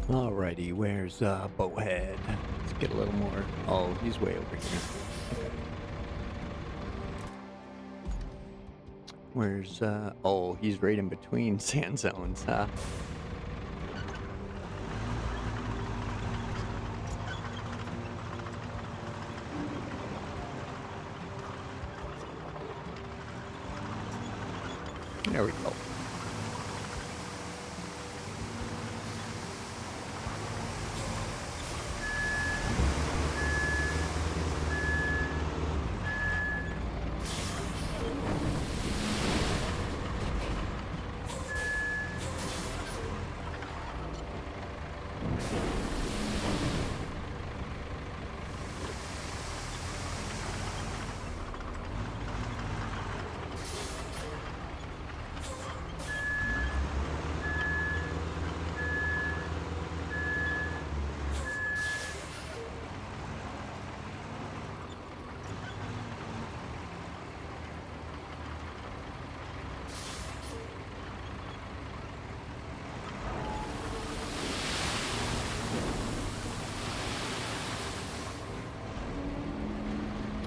Alrighty, where's Bowhead? Let's get a little more. Oh, he's way over here. Where's oh, he's right in between sand zones, huh? There we go.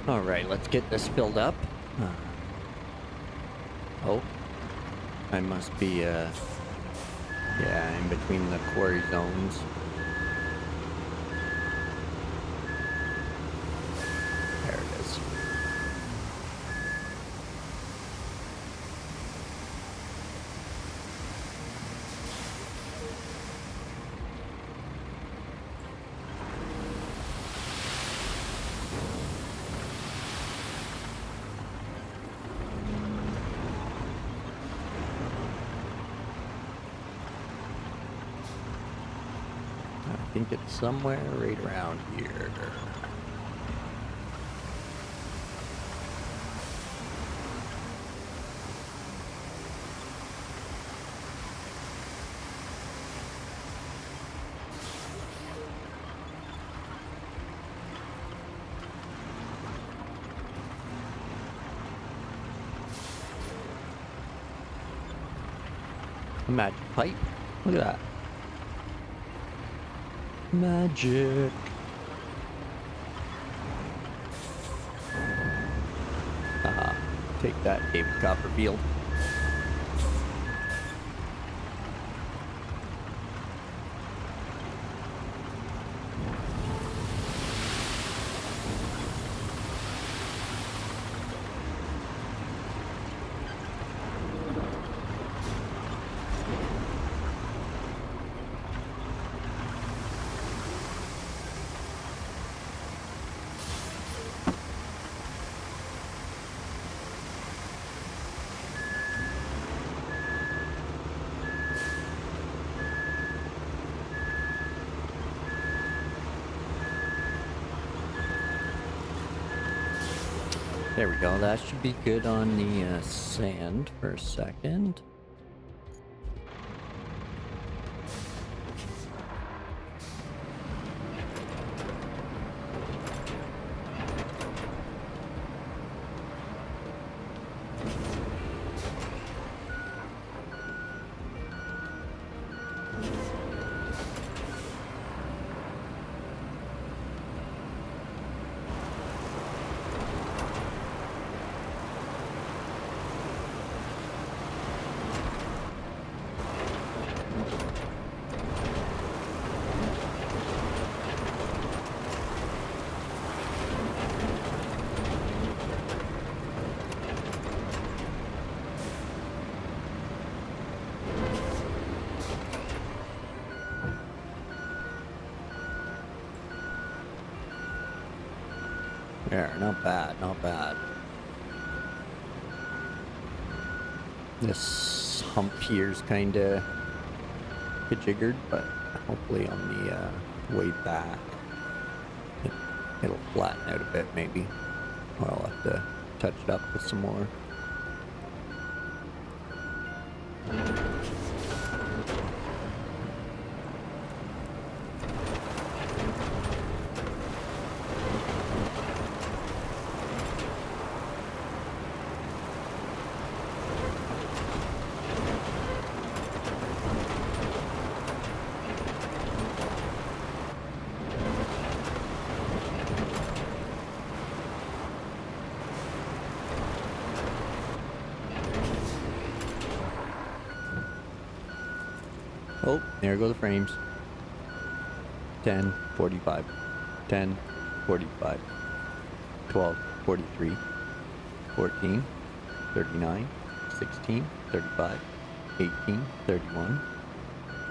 Alright, let's get this filled up. Oh. I must be, yeah, in between the quarry zones. There it is. I think it's somewhere right around here. A magic pipe. Look at that. Magic. Take that, David Copperfield. There we go. That should be good on the sand for a second. There, not bad, not bad. This hump here's kinda jiggered, but hopefully on the way back it'll flatten out a bit maybe. Or I'll have to touch it up with some more. Oh, there go the frames. 10, 45, 10, 45, 12, 43, 14, 39, 16, 35, 18, 31,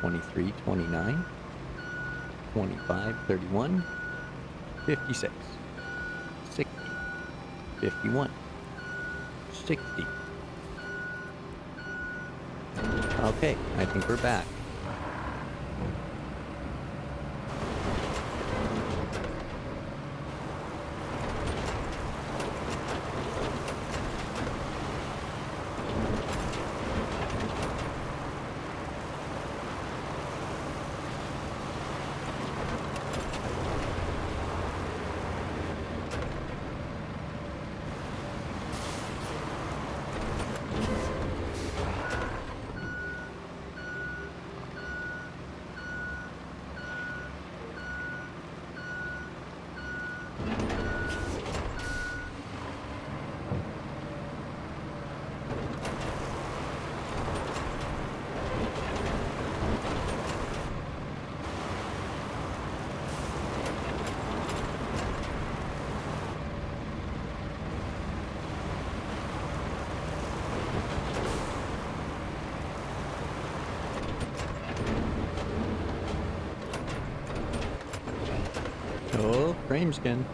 23, 29, 25, 31, 56, 60, 51, 60. Okay, I think we're back. Oh, frame skin.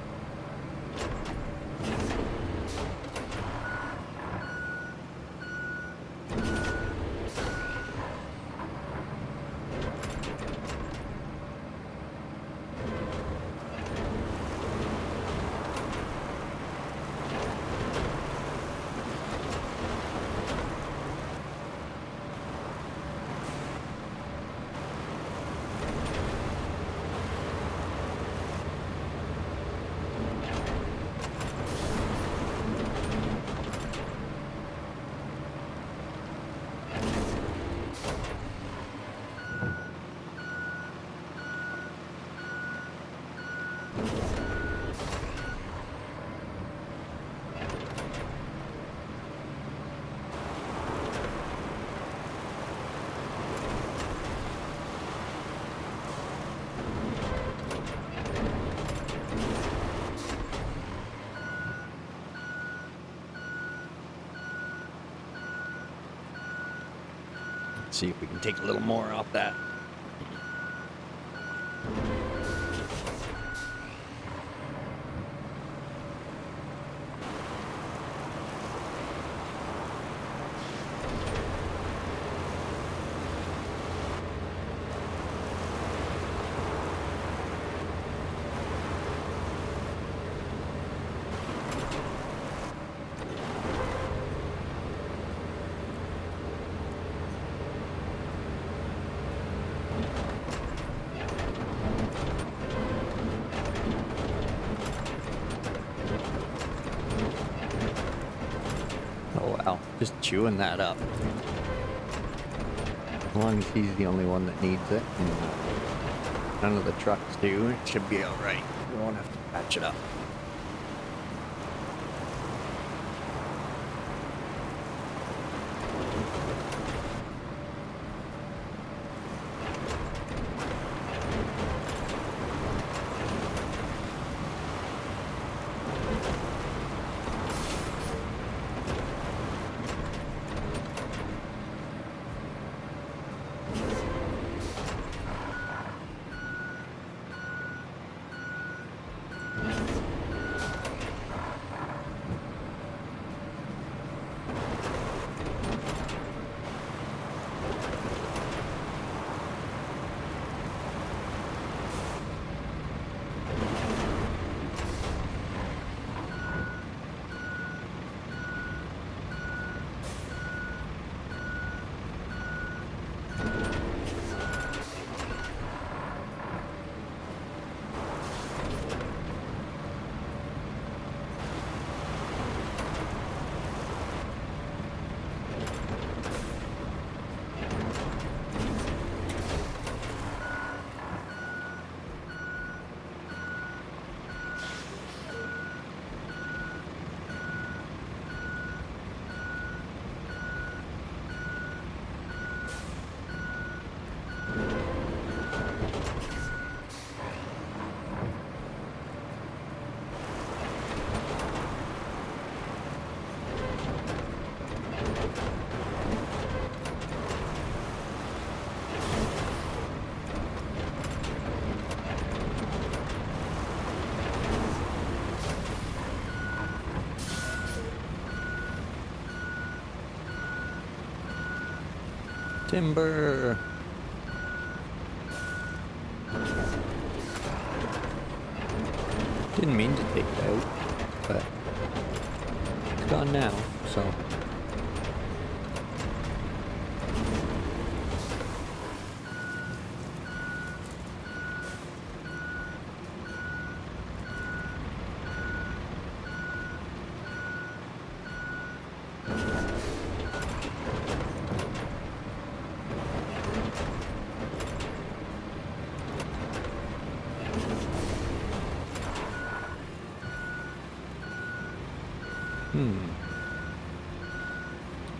See if we can take a little more off that. Oh wow, just chewing that up. As long as he's the only one that needs it, and none of the trucks do, it should be alright. We won't have to patch it up. Timber. Didn't mean to take it out, but it's gone now, so.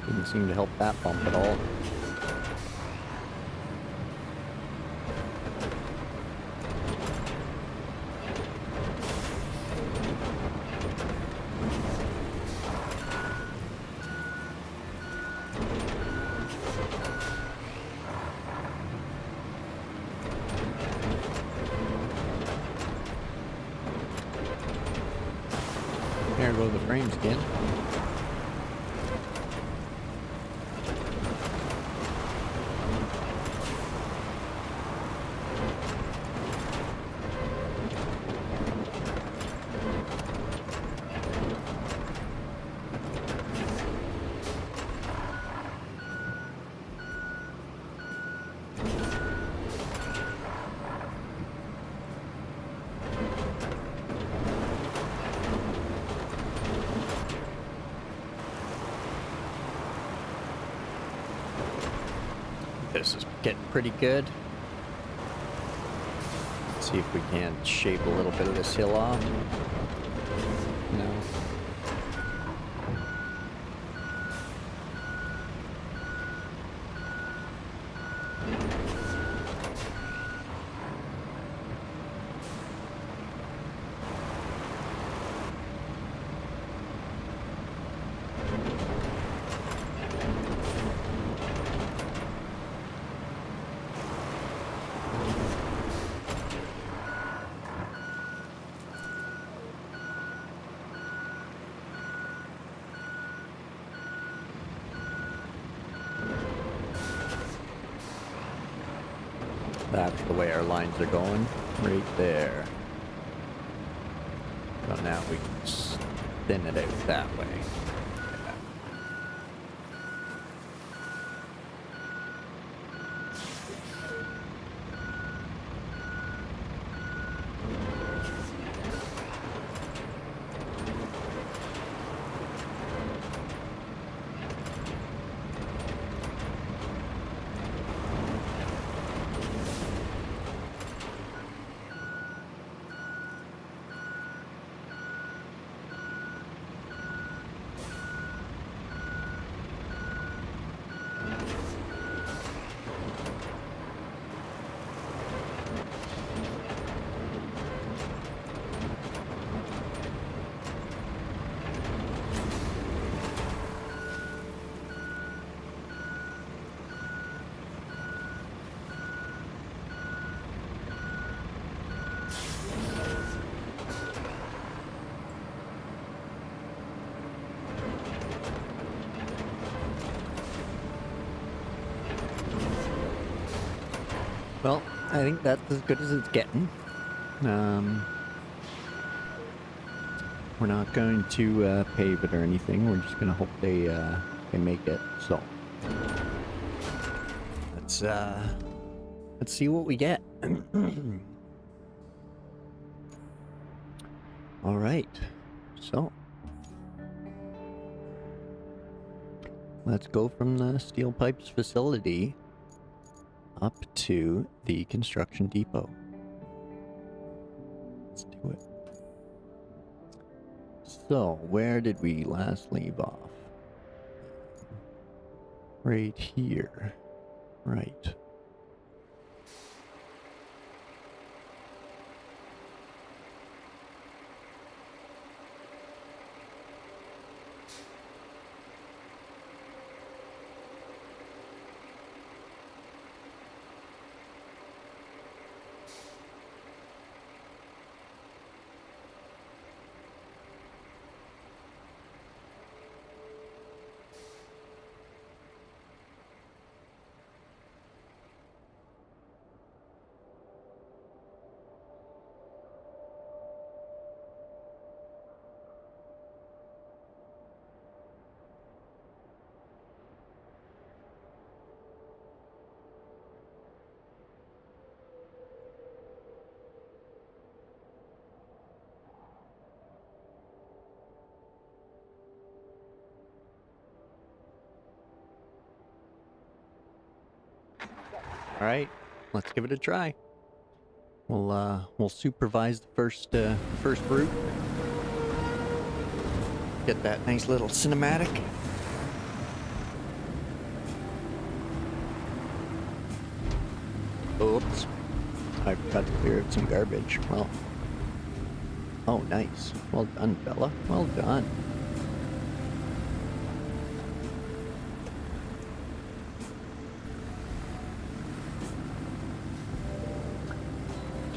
Didn't seem to help that bump at all. There go the frames again. This is getting pretty good. Let's see if we can shape a little bit of this hill off. No. That's the way our lines are going, right there. So now we can spin it out that way. Well, I think that's as good as it's getting. We're not going to pave it or anything. We're just going to hope they make it. So let's see what we get. All right. So let's go from the steel pipes facility up to the construction depot. Let's do it. So, where did we last leave off? Right here. Right. All right, let's give it a try. We'll supervise the first route. Get that nice little cinematic. Oops, I forgot to clear out some garbage. Well, oh nice. Well done, fella. Well done.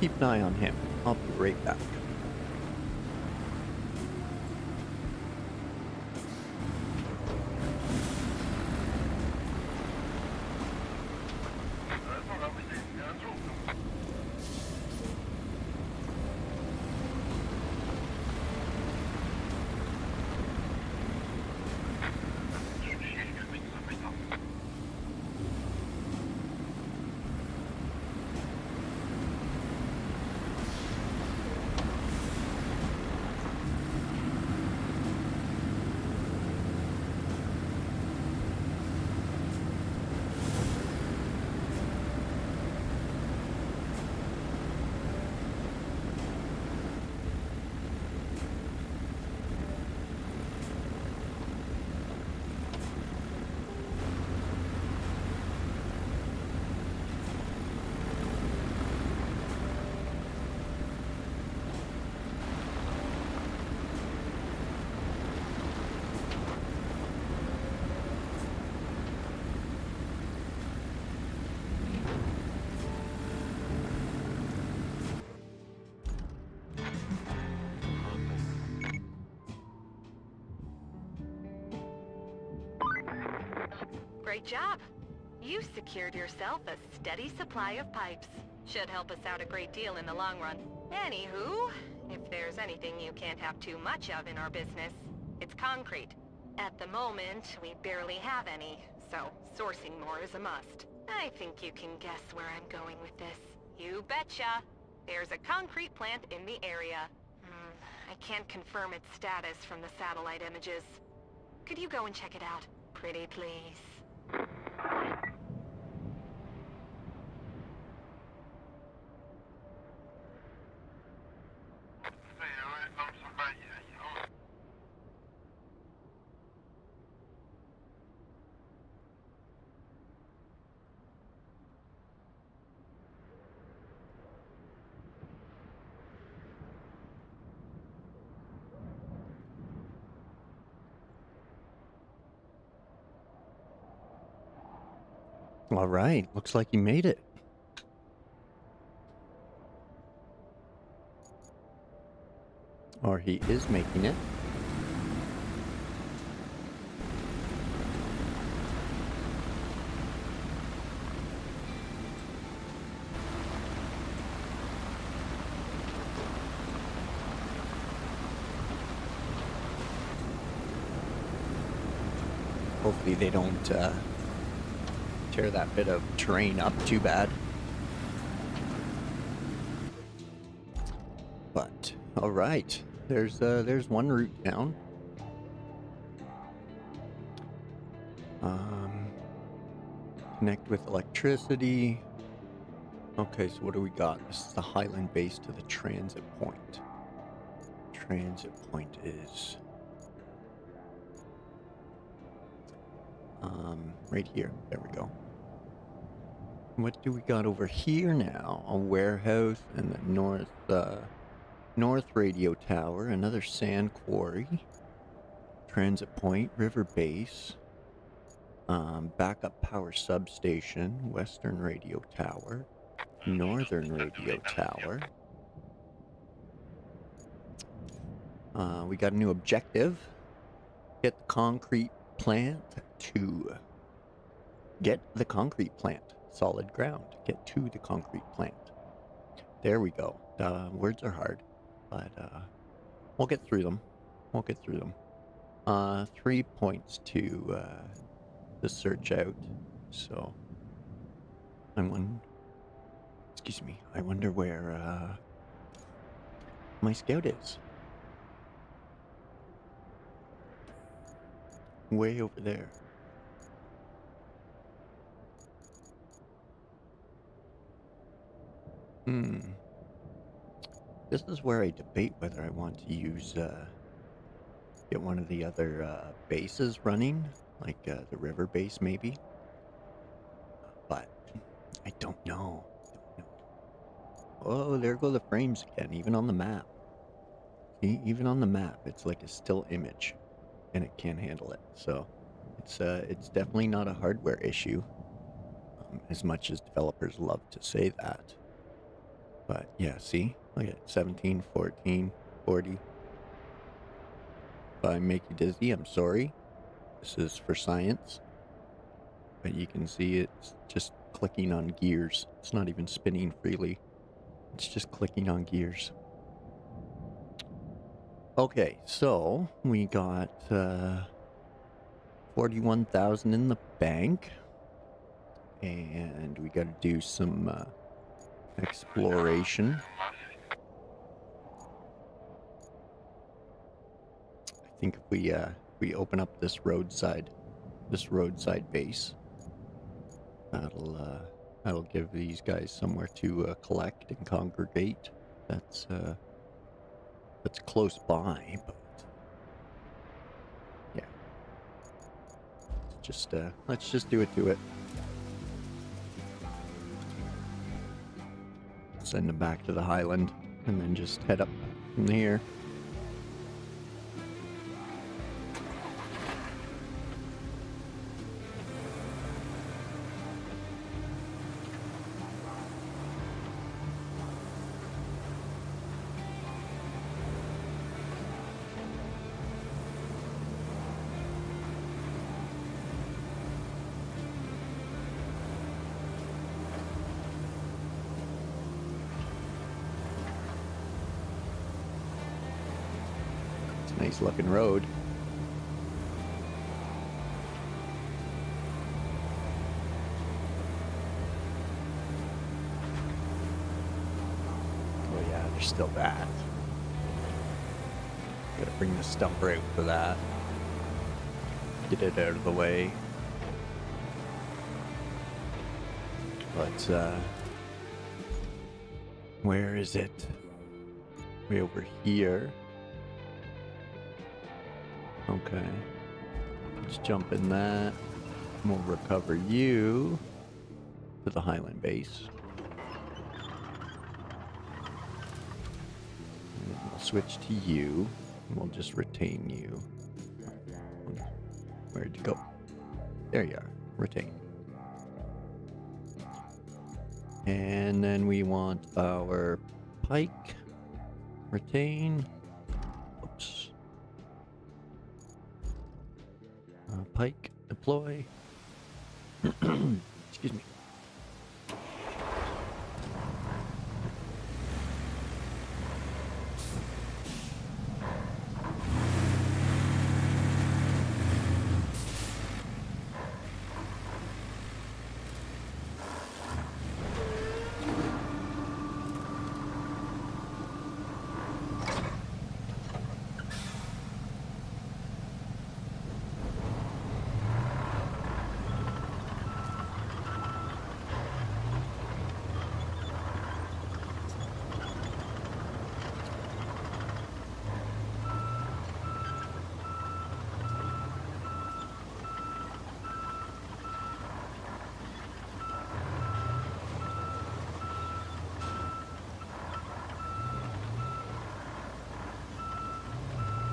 Keep an eye on him. I'll be right back. Great job. You secured yourself a steady supply of pipes. Should help us out a great deal in the long run. Anywho, if there's anything you can't have too much of in our business, it's concrete. At the moment, we barely have any, so sourcing more is a must. I think you can guess where I'm going with this. You betcha! There's a concrete plant in the area. I can't confirm its status from the satellite images. Could you go and check it out? Pretty please. All right, looks like he made it. Or he is making it. Hopefully they don't tear that bit of terrain up too bad. But all right, there's one route down. Connect with electricity. Okay, so what do we got? This is the Highland base to the transit point. Transit point is right here. There we go. What do we got over here now? A warehouse and the north radio tower, another sand quarry, transit point, river base, backup power substation, western radio tower, northern radio tower. We got a new objective. Get the concrete plant to solid ground. Get to the concrete plant. There we go. Words are hard, but we'll get through them. 3 points to search out. So I wonder where my scout is. Way over there. This is where I debate whether I want to use, get one of the other bases running, like the river base maybe. But I don't know. Oh, there go the frames again, even on the map. See, even on the map, it's like a still image, and it can't handle it. So it's definitely not a hardware issue, as much as developers love to say that. But yeah, see, look at 17, 14, 40. If I make you dizzy, I'm sorry. This is for science. But you can see it's just clicking on gears. It's not even spinning freely. It's just clicking on gears. Okay, so we got 41,000 in the bank. And we got to do some exploration. I think if we open up this roadside base, that'll give these guys somewhere to collect and congregate. That's close by, but yeah. Let's just do it to it. Send them back to the Highland, and then just head up from here. Nice looking road. Oh yeah, there's still that. Gotta bring the stumper out for that. Get it out of the way. But where is it? Way over here. Okay, let's jump in that. We'll recover you to the Highland base. And we'll switch to you. And we'll just retain you. Where'd you go? There you are. Retain. And then we want our pike. Retain. Oops. Pike, deploy. Excuse me.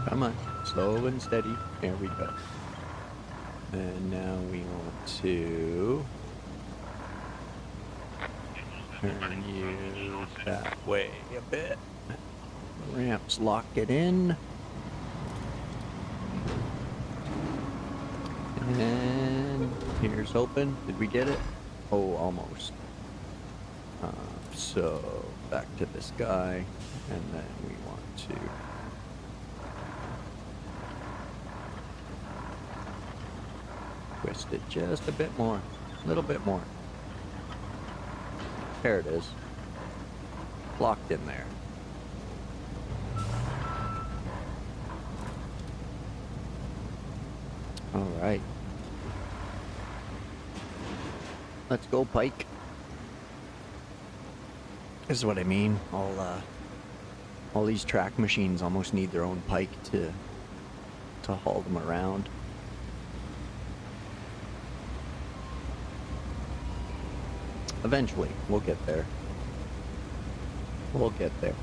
Come on, slow and steady. There we go. And now we want to turn you that way a bit. Ramps lock it in. And here's hoping. Did we get it? Oh, almost. So back to this guy, and then we want to twist it just a bit more, a little bit more. There it is. Locked in there. All right. Let's go, Pike. This is what I mean. All these track machines almost need their own pike to haul them around. Eventually, we'll get there. We'll get there.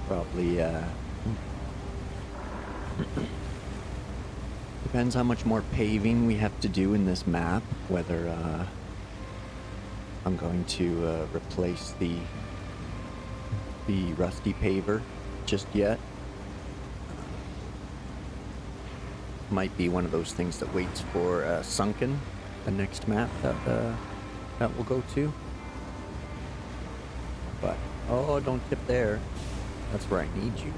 Probably, depends how much more paving we have to do in this map, whether, I'm going to, replace the rusty paver just yet. Might be one of those things that waits for, Sunken, the next map that we'll go to. But, oh, don't tip there. That's where I need you.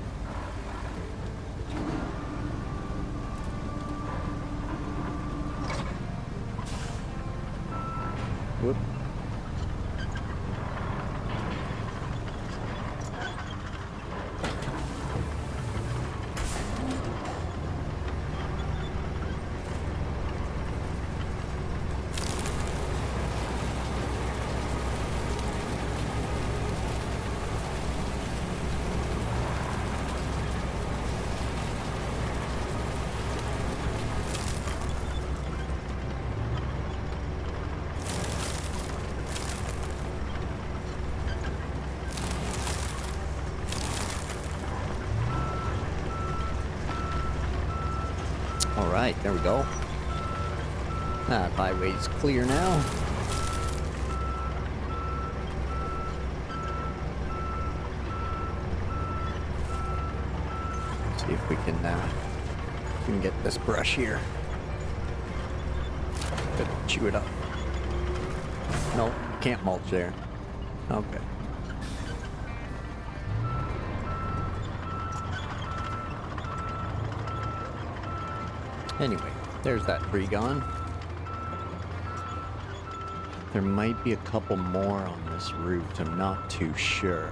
Whoop. Alright, there we go. That highway's clear now. See if we can get this brush here. Could chew it up. Nope, can't mulch there. Okay. Anyway, there's that tree gone. There might be a couple more on this route, I'm not too sure.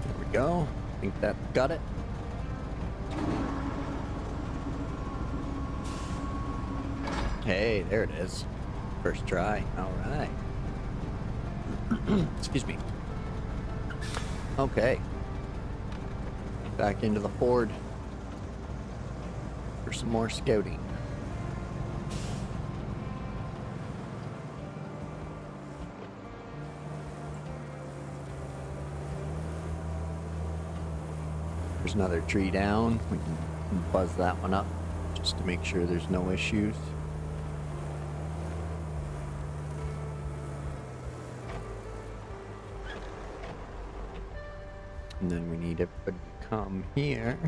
There we go. I think that got it. Hey, there it is. First try. Alright. Excuse me. Okay. Back into the Ford for some more scouting. There's another tree down. We can buzz that one up just to make sure there's no issues. And then we need everybody to come here.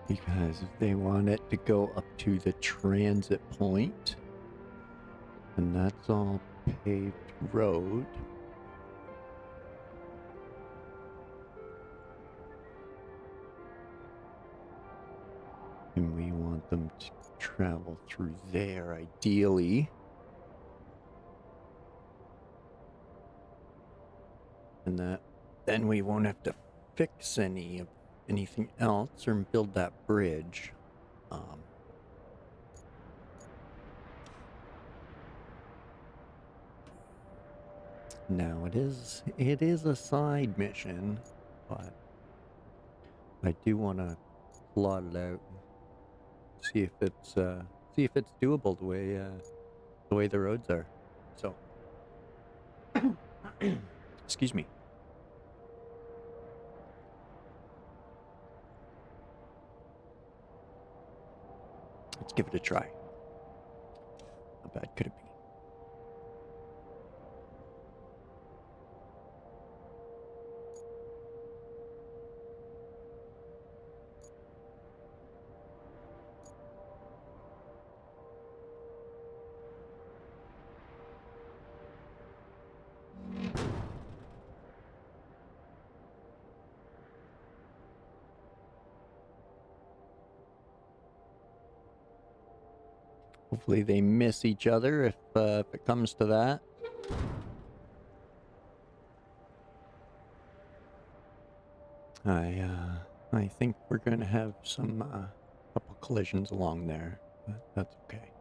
Because they want it to go up to the transit point. And that's all paved road. And we want them to travel through there, ideally. And then we won't have to fix anything else or build that bridge. Now it is a side mission, but I do want to plot it out, see if it's doable the way the roads are. So, excuse me. Let's give it a try. How bad could it be? Hopefully they miss each other if it comes to that. I think we're gonna have some couple collisions along there, but that's okay.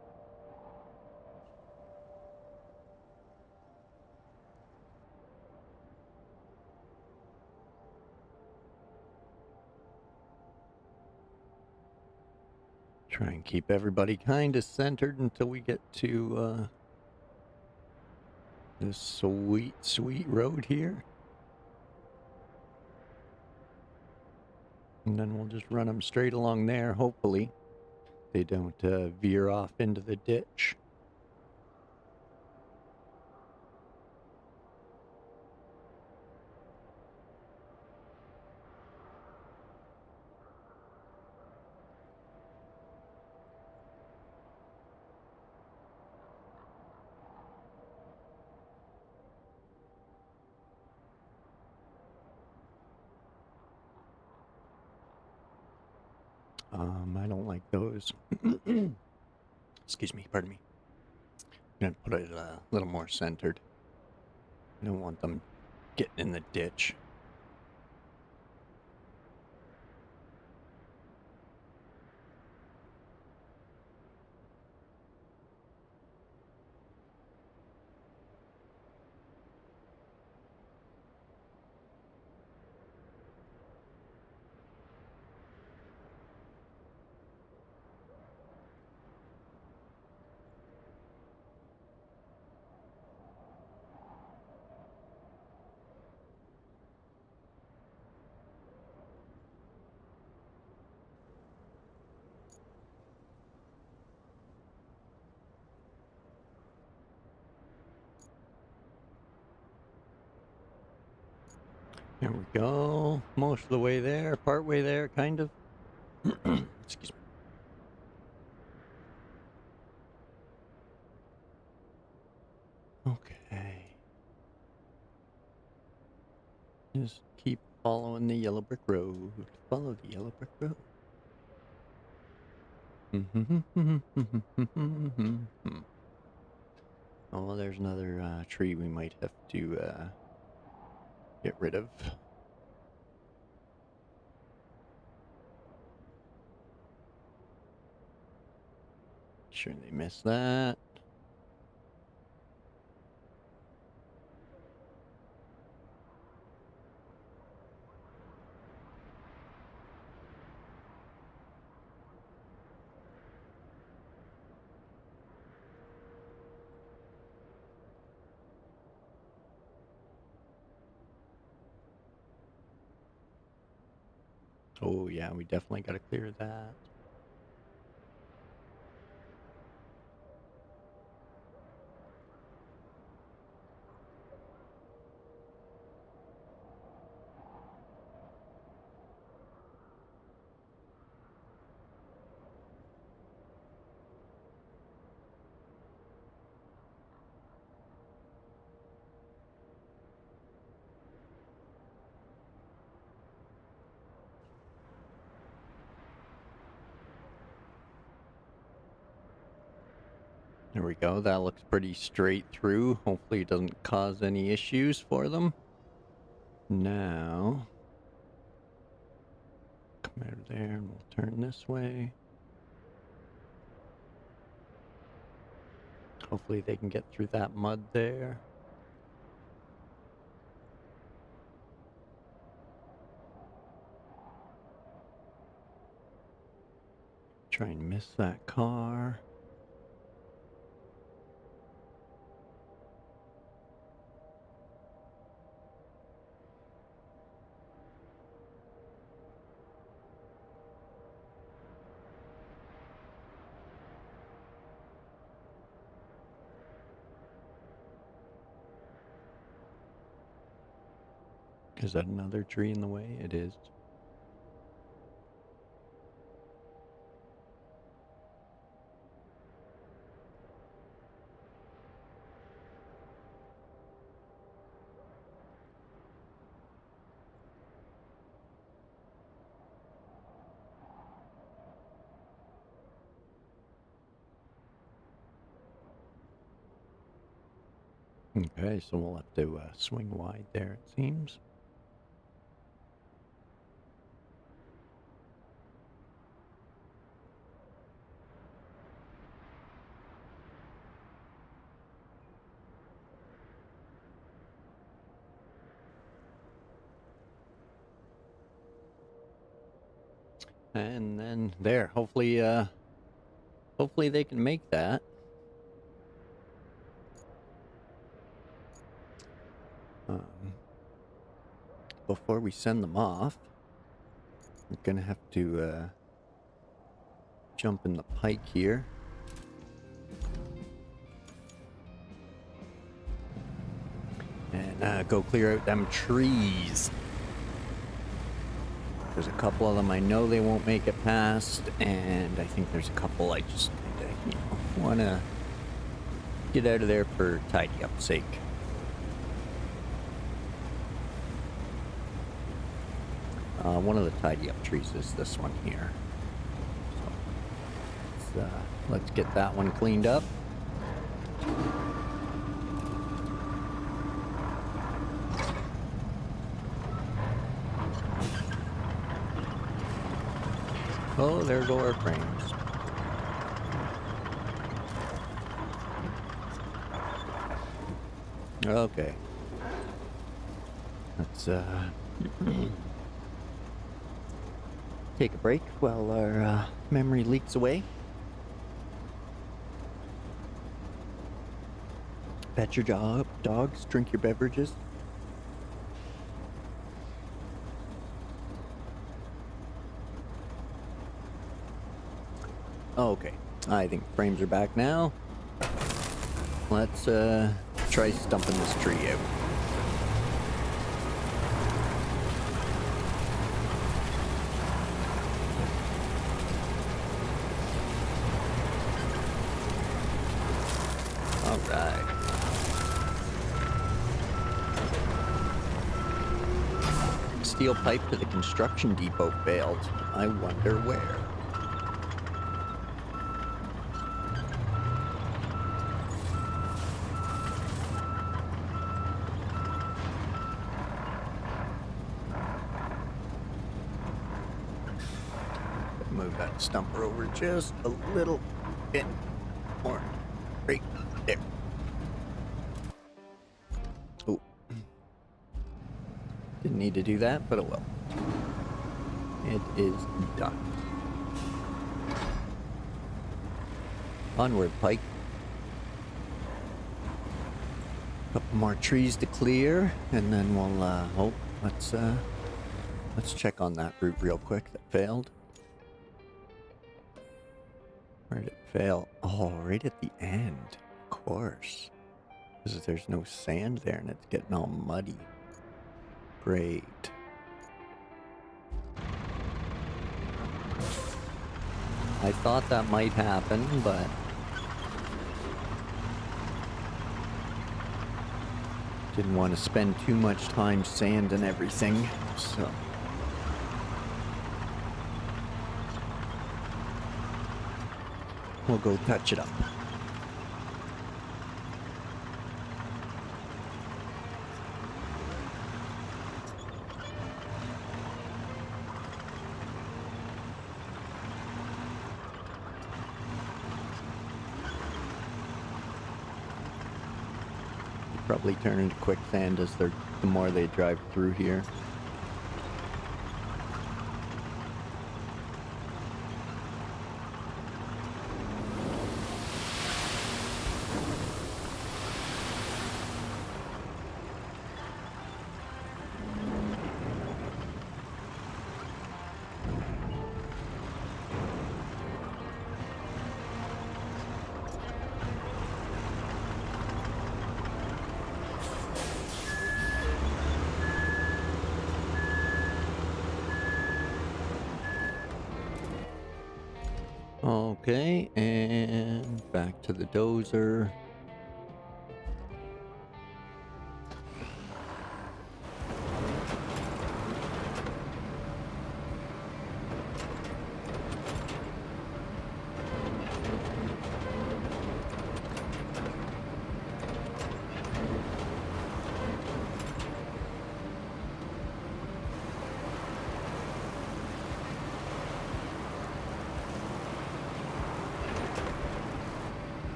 Try and keep everybody kind of centered until we get to this sweet, sweet road here. And then we'll just run them straight along there, hopefully. They don't veer off into the ditch. I don't like those. Excuse me, pardon me. I'm gonna put it a little more centered. I don't want them getting in the ditch. There we go. Most of the way there, part way there, kind of. Excuse me. Okay. Just keep following the yellow brick road. Follow the yellow brick road. Oh, there's another tree we might have to get rid of. Sure they missed that. Oh yeah, we definitely got to clear that. There we go. That looks pretty straight through. Hopefully it doesn't cause any issues for them. Now, come out of there and we'll turn this way. Hopefully they can get through that mud there. Try and miss that car. Is that another tree in the way? It is. Okay, so we'll have to swing wide there, it seems. And then there, hopefully they can make that. Before we send them off, we're gonna have to jump in the pike here. And go clear out them trees. There's a couple of them I know they won't make it past, and I think there's a couple I just kinda, want to get out of there for tidy up sake. One of the tidy up trees is this one here. So let's get that one cleaned up. Oh, there go our frames. Okay. Let's take a break while our memory leaks away. Pet your dogs, drink your beverages. Okay, I think frames are back now. Let's try stumping this tree out. Alright. Steel pipe to the construction depot failed. I wonder where. Move that stumper over just a little bit more. Right there. Oh. Didn't need to do that, but oh well. It is done. Onward, Pike. Couple more trees to clear, and then we'll, let's check on that route real quick that failed. Where did it fail? Oh, right at the end. Of course. Because there's no sand there and it's getting all muddy. Great. I thought that might happen, but didn't want to spend too much time sanding everything, so we'll go touch it up. Probably turn into quicksand as the more they drive through here. Okay, and back to the dozer.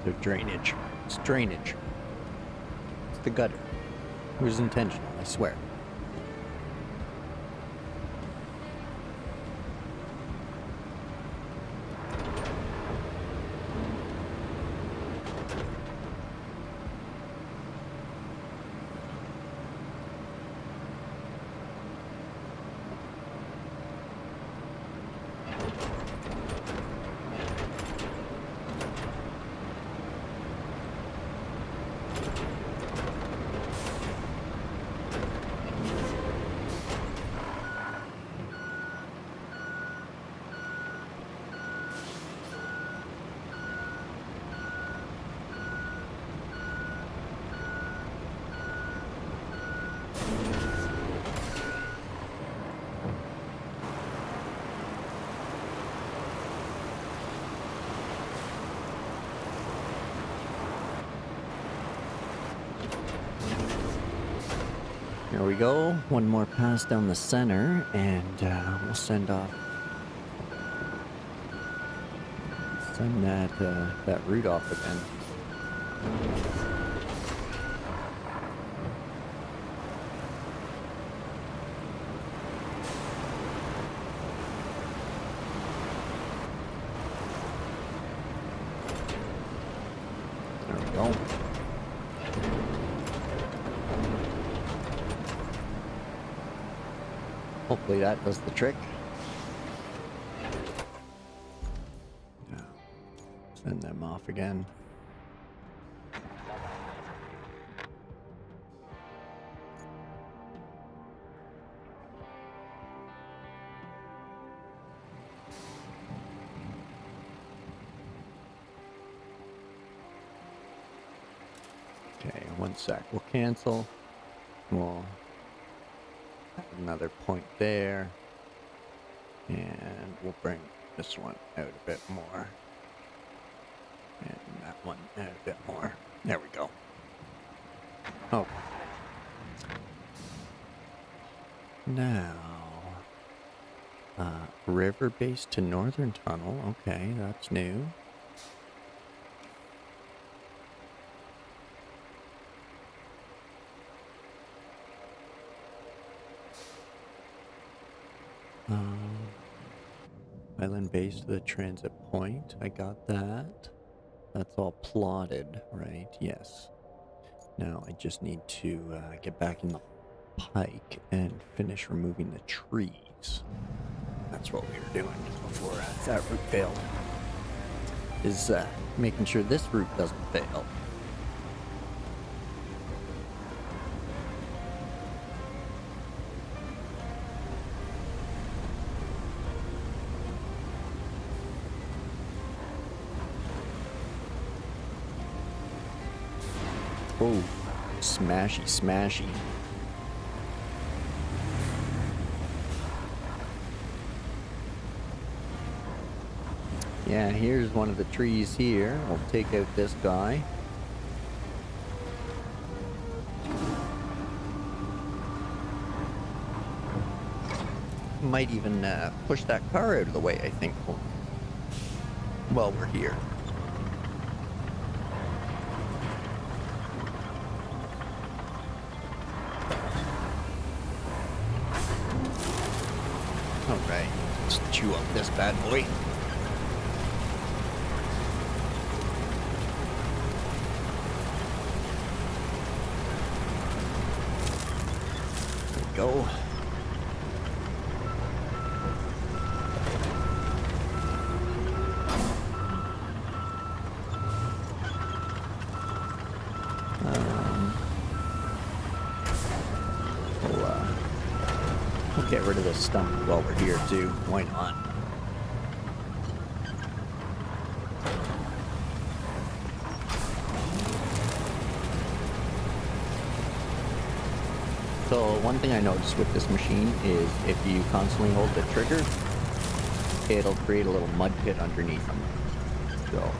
of drainage. It's drainage. It's the gutter. It was intentional, I swear. There we go. One more pass down the center, and we'll send off. Send that route off again. There we go. Hopefully that does the trick. Yeah. Send them off again. Okay, one sec. We'll cancel. We'll another point there, and we'll bring this one out a bit more, and that one out a bit more. There we go. Oh, now river base to northern tunnel. Okay, that's new. Island base to the transit point. I got that. That's all plotted, right? Yes. Now I just need to get back in the pike and finish removing the trees. That's what we were doing before that route failed. Is making sure this route doesn't fail. Oh, smashy, smashy. Yeah, here's one of the trees here. We'll take out this guy. Might even push that car out of the way, I think, while we're here. Alright, let's chew up this bad boy. There we go. We'll get rid of this stump while we're here too. Why not? So one thing I noticed with this machine is if you constantly hold the trigger, it'll create a little mud pit underneath them. So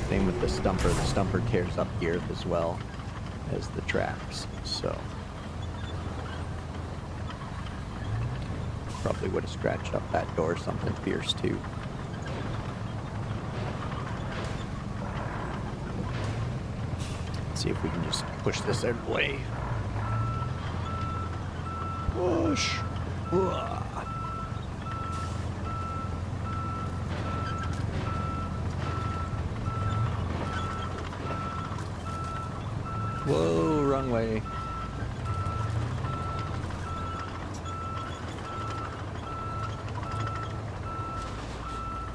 same with the stumper. The stumper tears up the earth as well as the tracks. So probably would have scratched up that door something fierce too. See if we can just push this out of the way. Push. Whoa, wrong way.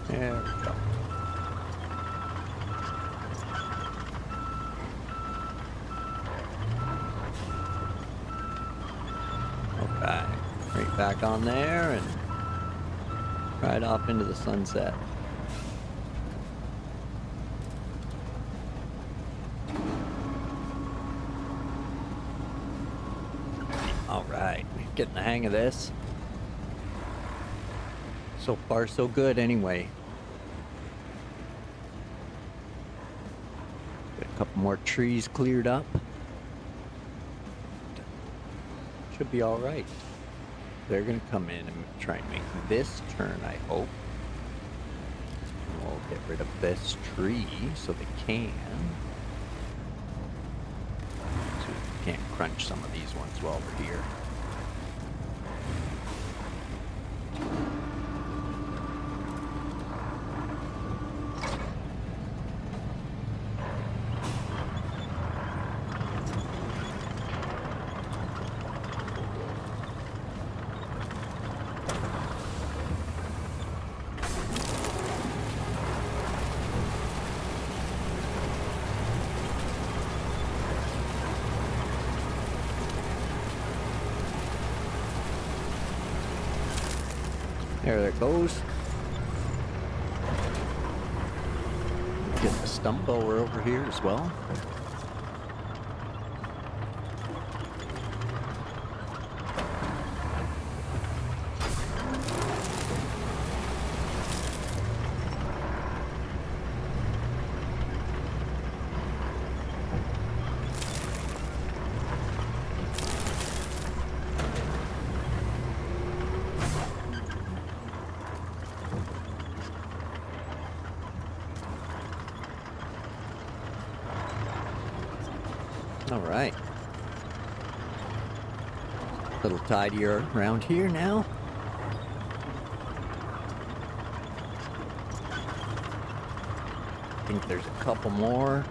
There we go. Okay, right back on there and right off into the sunset. All right, getting the hang of this. So far, so good anyway. Got a couple more trees cleared up. Should be all right. They're gonna come in and try and make this turn, I hope. We'll get rid of this tree so they can. So we can't crunch some of these ones while we're here. There it goes. Get the stump blower over here as well. All right. A little tidier around here now. I think there's a couple more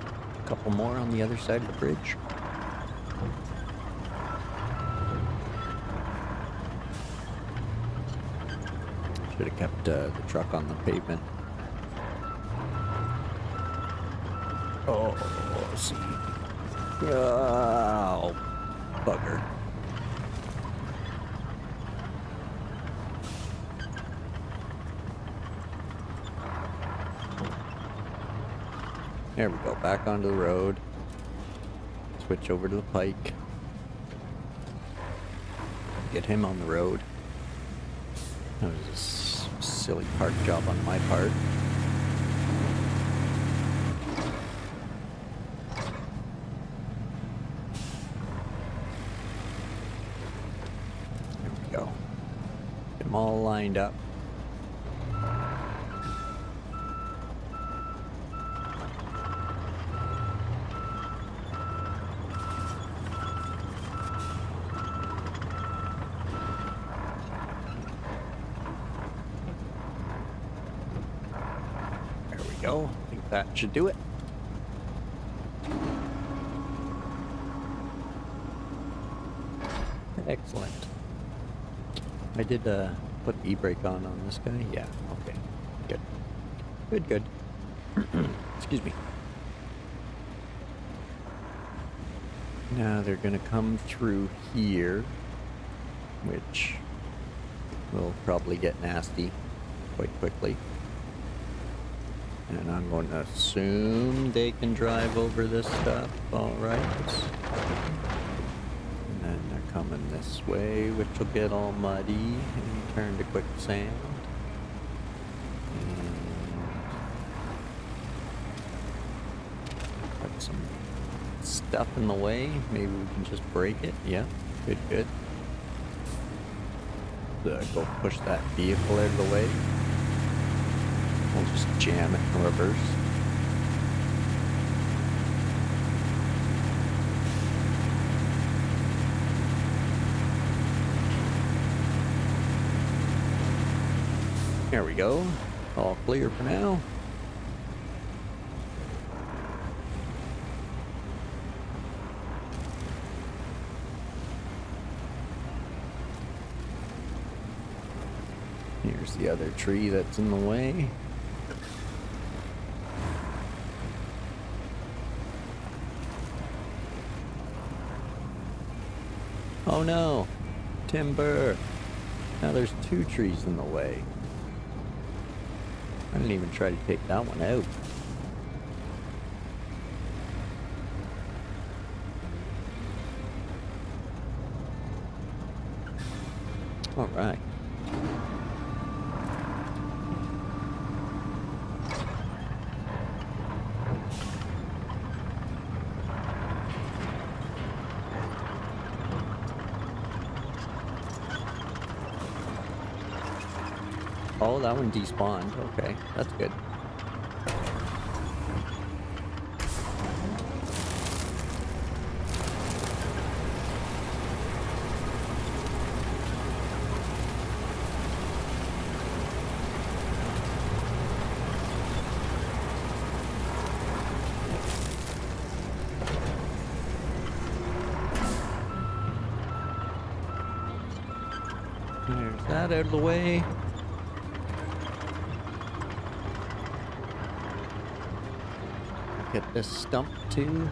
on the other side of the bridge. Should have kept the truck on the pavement. Oh, see. Oh, bugger. There we go, back onto the road. Switch over to the pike. Get him on the road. That was a silly park job on my part. All lined up. There we go. I think that should do it. Excellent. I did put the e-brake on this guy. Yeah, okay. Good. Good, good. Excuse me. Now they're gonna come through here, which will probably get nasty quite quickly. And I'm going to assume they can drive over this stuff, alright. And then they're coming this way, which will get all muddy and turn to quicksand. And put some stuff in the way, maybe we can just break it. Yeah, good, good. Go push that vehicle out of the way. We'll just jam it in reverse. There we go. All clear for now. Here's the other tree that's in the way. Oh no! Timber! Now there's 2 trees in the way. I didn't even try to take that one out. Alright. Oh, that one despawned. Okay, that's good. There's that out of the way. Get this stump too.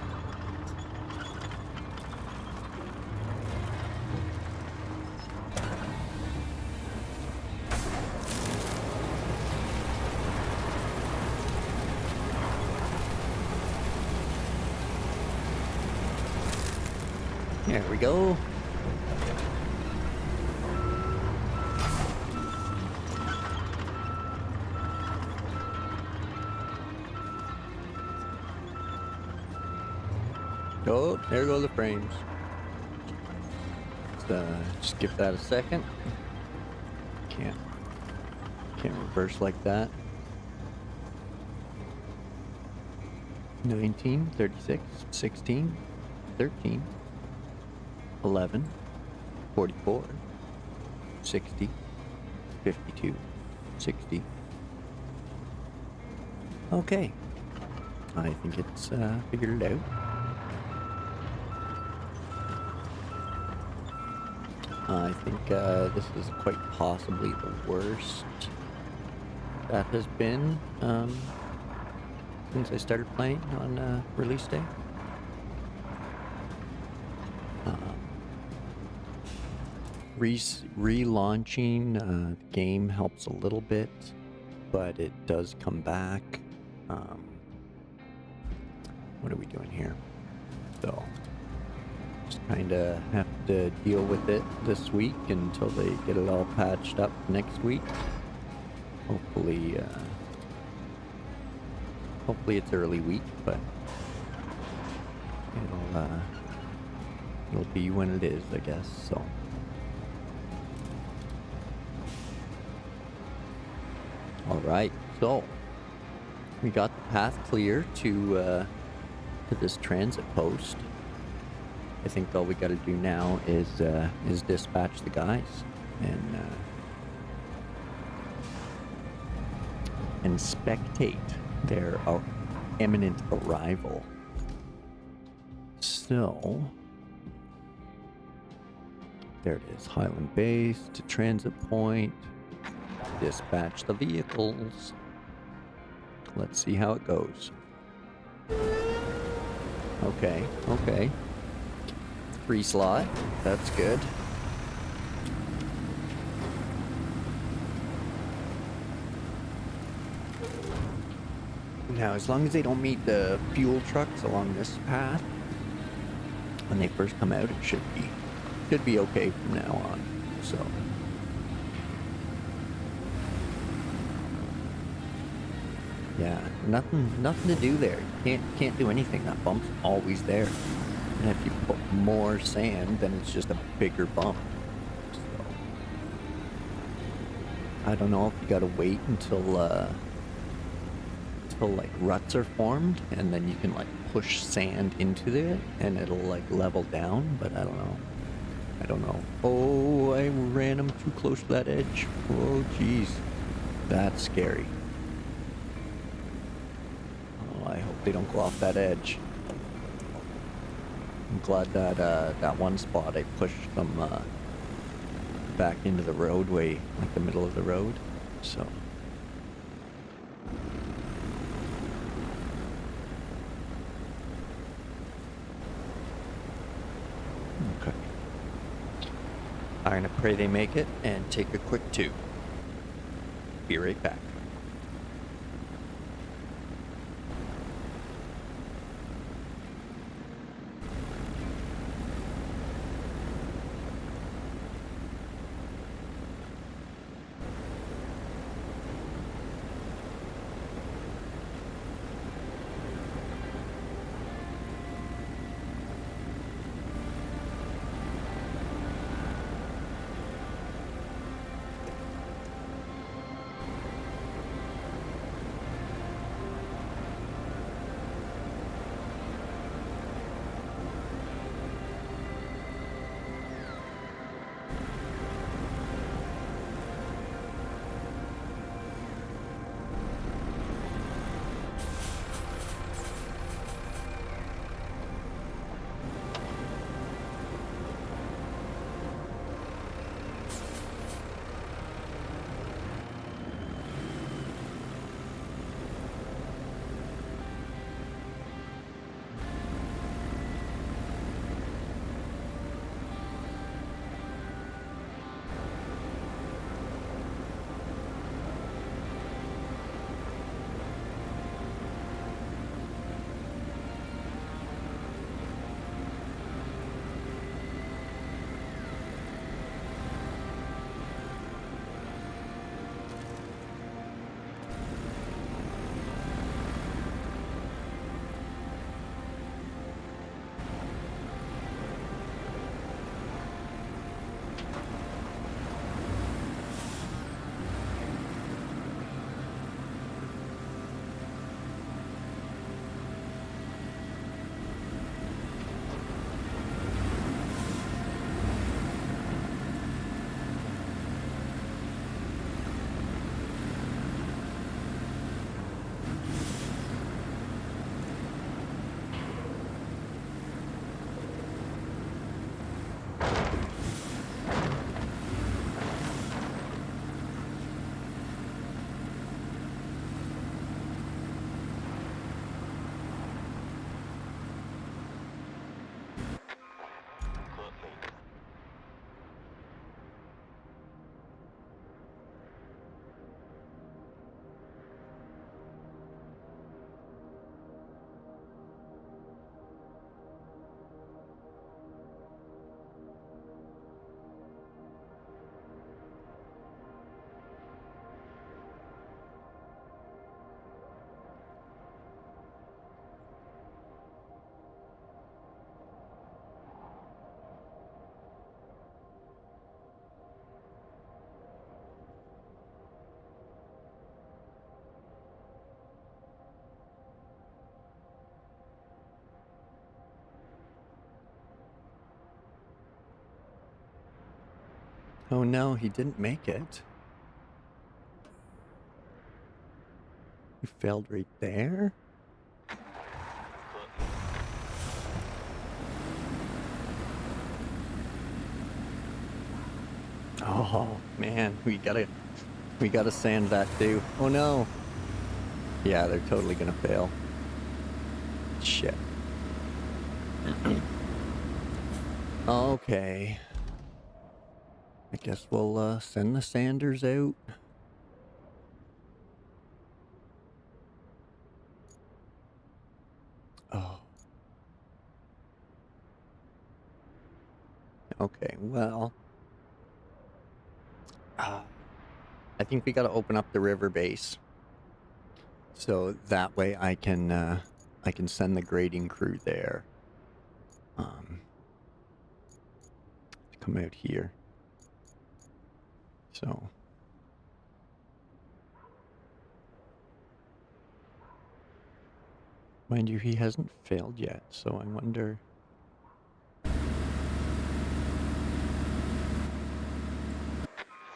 There we go. Oh, there go the frames. Let's just give that a second. Can't reverse like that. 19, 36, 16, 13, 11, 44, 60, 52, 60. Okay. I think it's figured it out. I think this is quite possibly the worst that has been since I started playing on release day. Relaunching the game helps a little bit, but it does come back. What are we doing here? So just kind of have to deal with it this week until they get it all patched up next week. Hopefully it's early week, but it'll be when it is, I guess. So all right, so we got the path clear to this transit post. I think all we got to do now is dispatch the guys and spectate their imminent arrival. So there it is, Highland Base to transit point. Dispatch the vehicles. Let's see how it goes. Okay. Free slot. That's good. Now, as long as they don't meet the fuel trucks along this path when they first come out, it should be okay from now on. So yeah, nothing to do there. You can't do anything. That bump's always there. And if you put more sand, then it's just a bigger bump. So I don't know if you gotta wait until like ruts are formed, and then you can like push sand into it, and it'll like level down. But I don't know. Oh, I ran him too close to that edge. Oh, jeez. That's scary. Oh, I hope they don't go off that edge. I'm glad that that one spot I pushed them back into the roadway, like the middle of the road. So. Okay. I'm gonna pray they make it and take a quick tube. Be right back. Oh no, he didn't make it. He failed right there. Oh man, we gotta sand that too. Oh no. Yeah, they're totally gonna fail. Shit. Okay. I guess we'll send the sanders out. Oh. Okay, well. I think we gotta open up the river base. So that way I can send the grading crew there. To come out here. So. Mind you, he hasn't failed yet, so I wonder.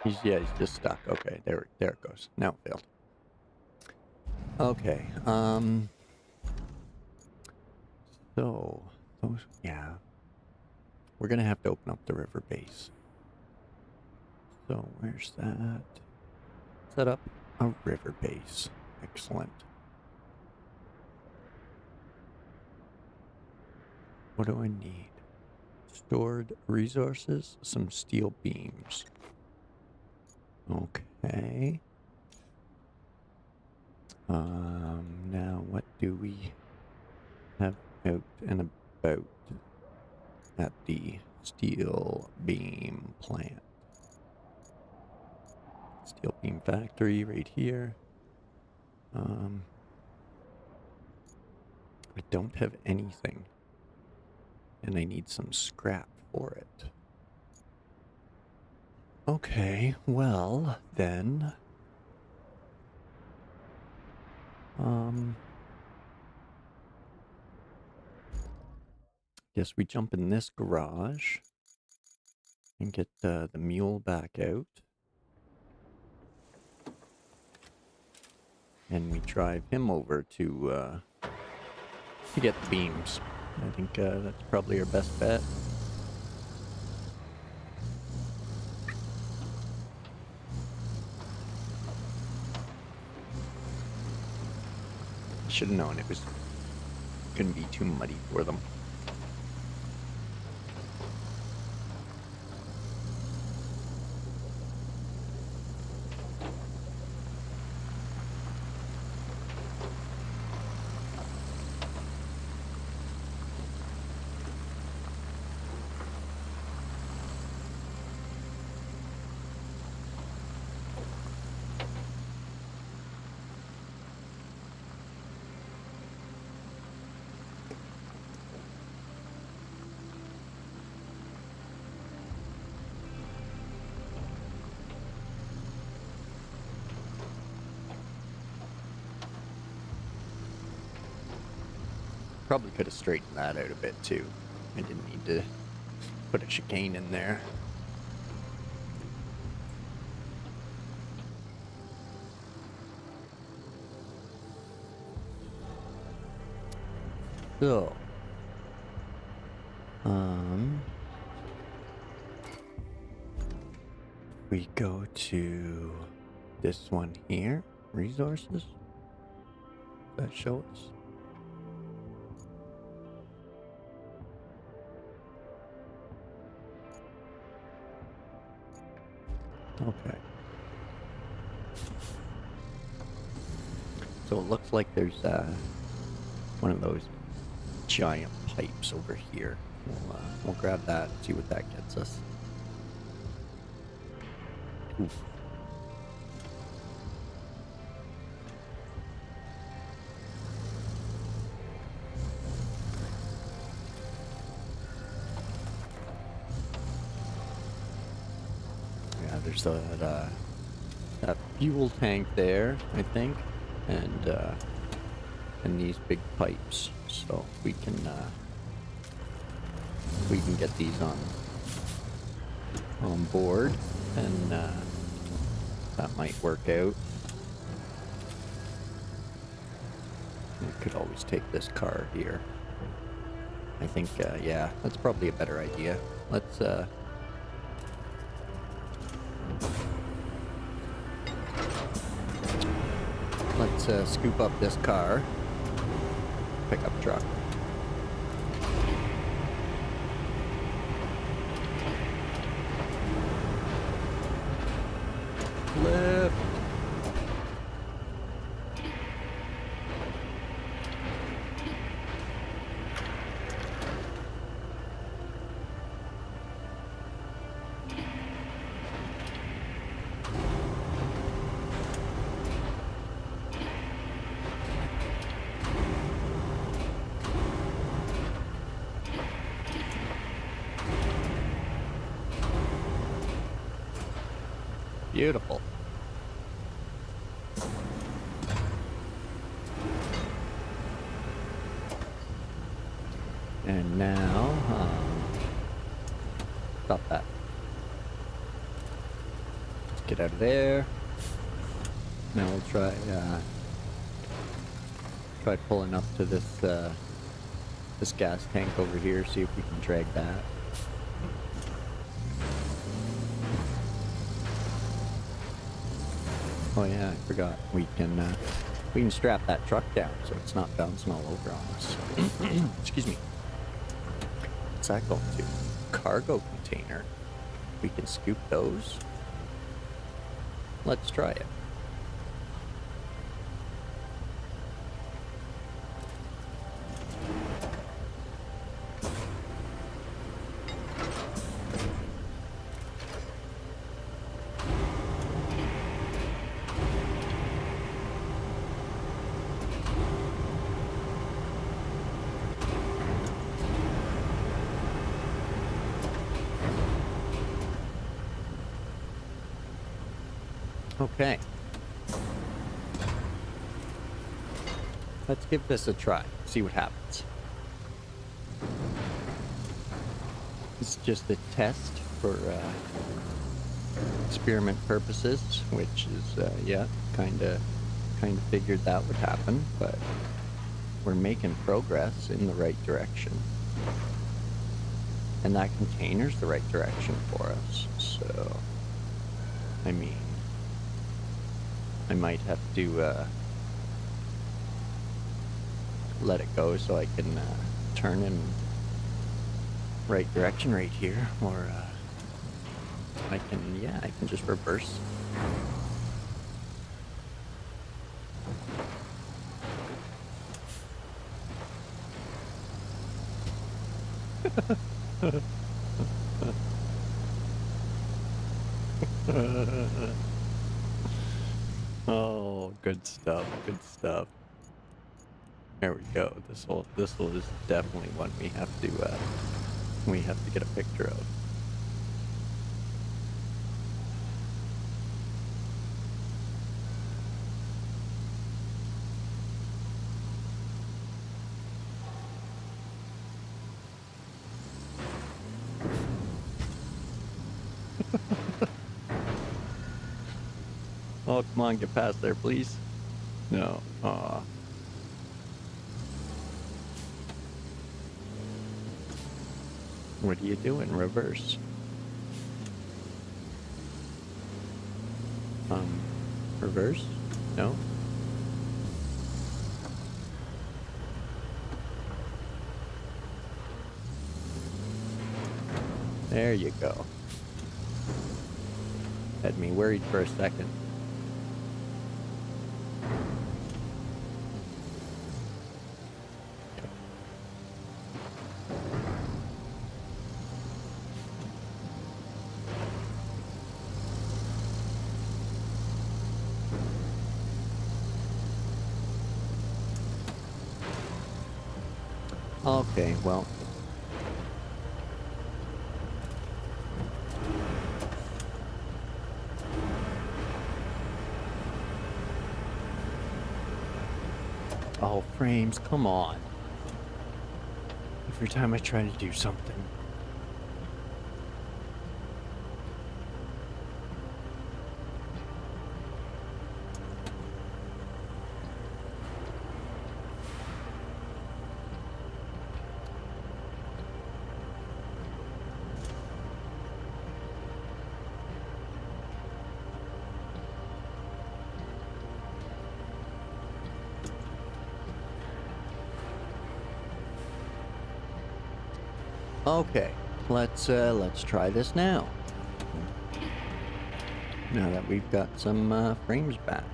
He's just stuck. Okay, there it goes. Now it failed. Okay. So those, yeah, we're gonna have to open up the river base. So where's that? Set up a river base. Excellent. What do I need? Stored resources, some steel beams. Okay. Now what do we have out and about at the steel beam plant? Steel beam factory right here. I don't have anything, and I need some scrap for it. Okay, well then, guess we jump in this garage and get the mule back out. And we drive him over to get the beams. I think that's probably our best bet. Should have known it was gonna be too muddy for them. Probably could have straightened that out a bit too. I didn't need to put a chicane in there. So, we go to this one here, resources. Does that show us? Okay. So it looks like there's one of those giant pipes over here. We'll grab that, see what that gets us. Oof. Yeah, there's that fuel tank there, I think, and these big pipes. So we can get these on board, and that might work out. We could always take this car here. I think, yeah, that's probably a better idea. Let's scoop up this car. Pickup truck. Lift. Beautiful. And now, stop that. Get out of there. Now we'll try pulling up to this this gas tank over here, see if we can drag that. Oh yeah, I forgot. We can strap that truck down so it's not bouncing all over on us. Excuse me. What's that going to? Cargo container. We can scoop those. Let's try it. Okay. Let's give this a try. See what happens. It's just a test for experiment purposes, which is yeah, kind of figured that would happen, but we're making progress in the right direction. And that container's the right direction for us. So, I mean, I might have to let it go so I can turn in right direction right here, or I can just reverse. Oh, good stuff, good stuff. There we go. This will is definitely one we have to get a picture of. Oh, come on, get past there, please. No. Aw. What are you doing? Reverse. Reverse? No? There you go. Had me worried for a second. Okay, well. Oh, frames, come on. Every time I try to do something. Okay, let's try this now. Now that we've got some frames back.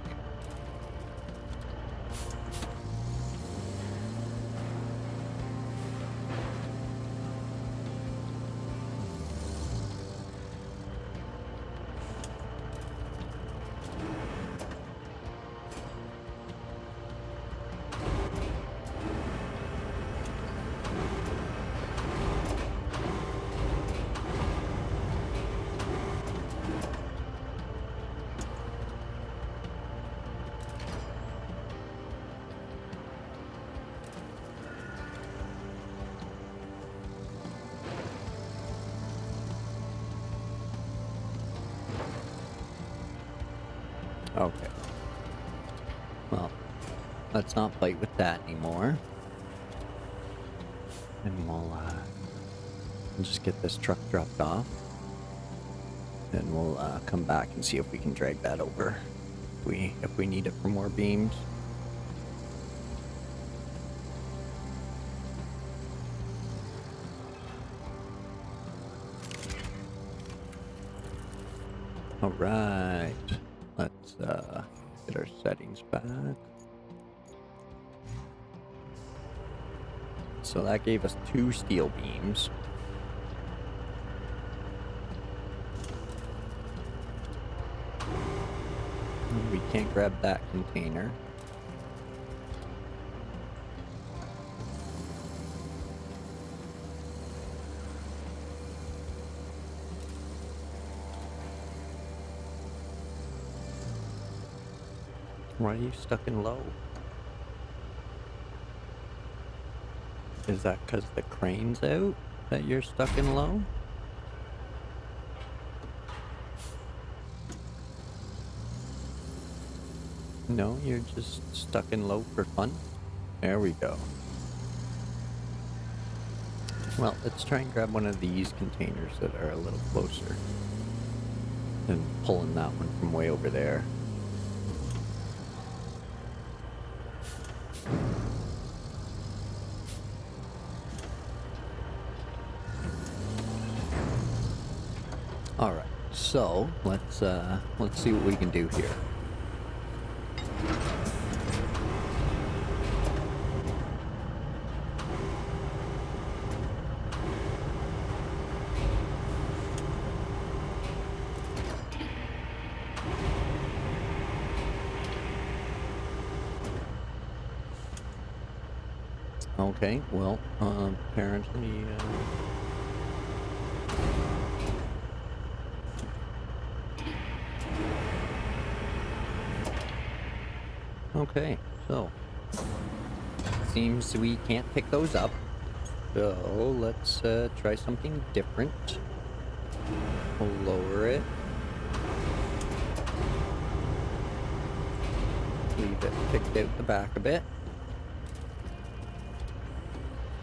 Okay. Well, let's not fight with that anymore. And we'll just get this truck dropped off. And we'll come back and see if we can drag that over. If we need it for more beams. All right, let's get our settings back. So that gave us 2 steel beams. We can't grab that container. Why are you stuck in low? Is that because the crane's out that you're stuck in low? No, you're just stuck in low for fun? There we go. Well, let's try and grab one of these containers that are a little closer than pulling that one from way over there. All right, so let's see what we can do here. Okay, well, apparently, okay, so, seems we can't pick those up, so let's try something different. We'll lower it. Leave it picked out the back a bit.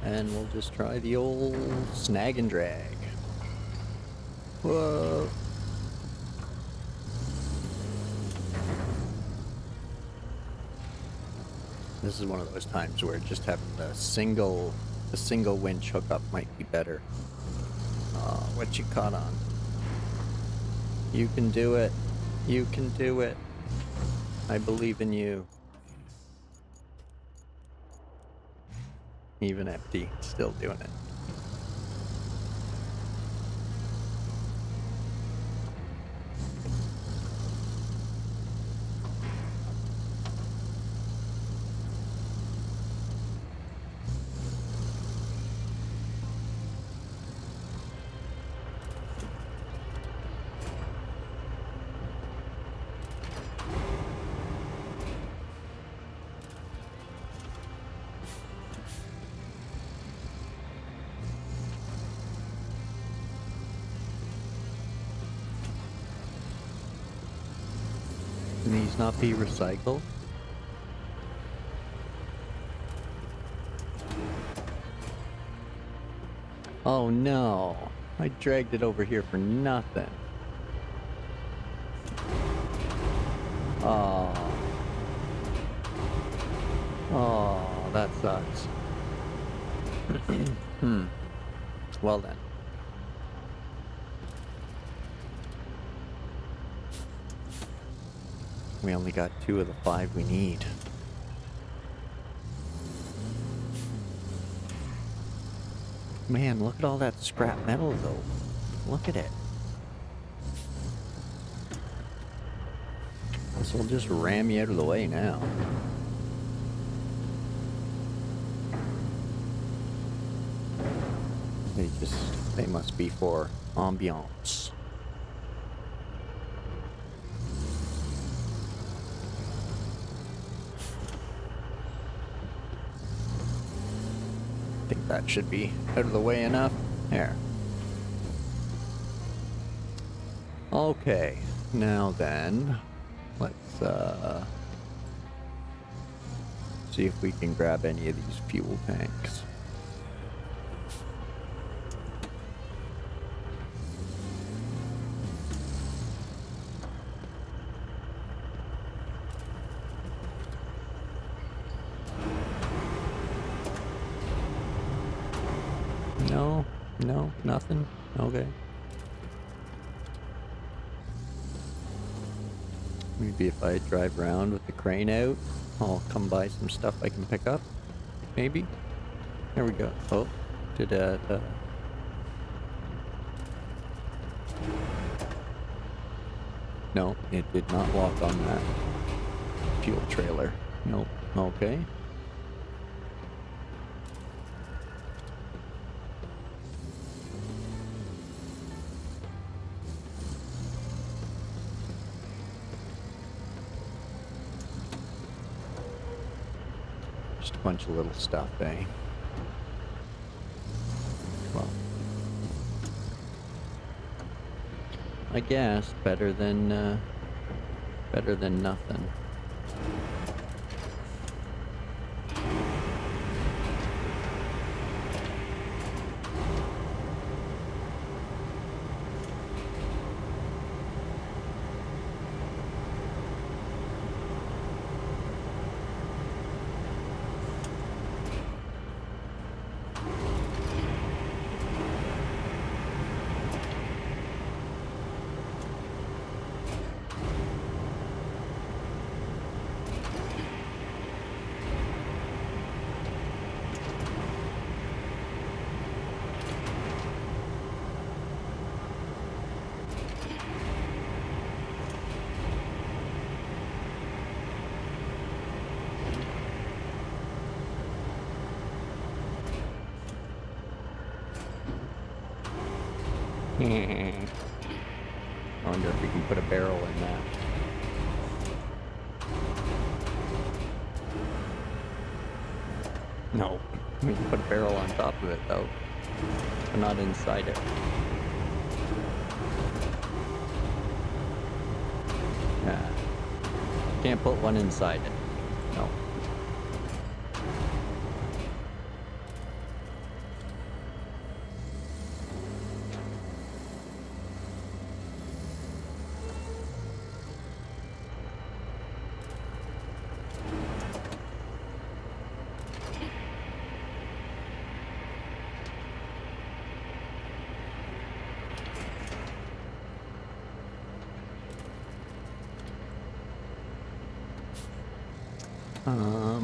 And we'll just try the old snag and drag. Whoa. This is one of those times where just having the single winch hookup might be better. What you caught on? You can do it. You can do it. I believe in you. Even empty, still doing it. Can these not be recycled? Oh no, I dragged it over here for nothing. Oh. Oh, that sucks. Well then. We only got 2 of the 5 we need. Man, look at all that scrap metal though. Look at it. This will just ram me out of the way now. They must be for ambiance. I think that should be out of the way enough. There. Okay, now then, Let's see if we can grab any of these fuel tanks. No, nothing. Okay. Maybe if I drive around with the crane out, I'll come by some stuff I can pick up. Maybe. There we go. Oh, did that. No, it did not walk on that fuel trailer. Nope. Okay. Just a bunch of little stuff, eh? Well, I guess better than nothing. I wonder if we can put a barrel in that. No, we can put a barrel on top of it though, but not inside it. Yeah, can't put one inside it. No.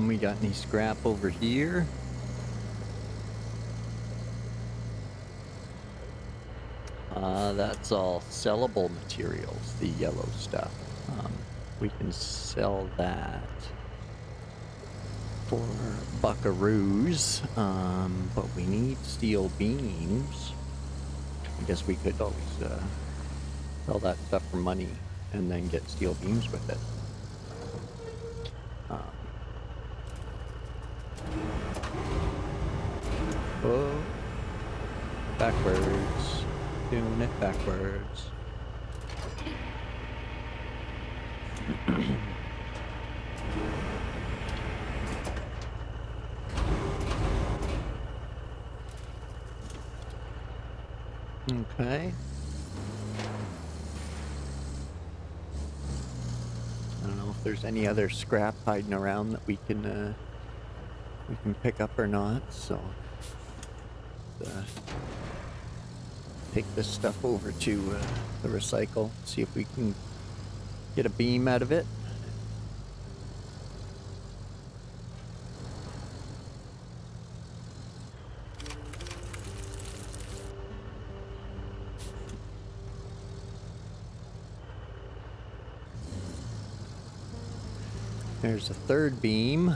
We got any scrap over here? That's all sellable materials, the yellow stuff. We can sell that for buckaroos, but we need steel beams. I guess we could always sell that stuff for money and then get steel beams with it. Oh, backwards, doing it backwards. Okay. I don't know if there's any other scrap hiding around that we can pick up or not, so take this stuff over to the recycle, see if we can get a beam out of it. There's a third beam.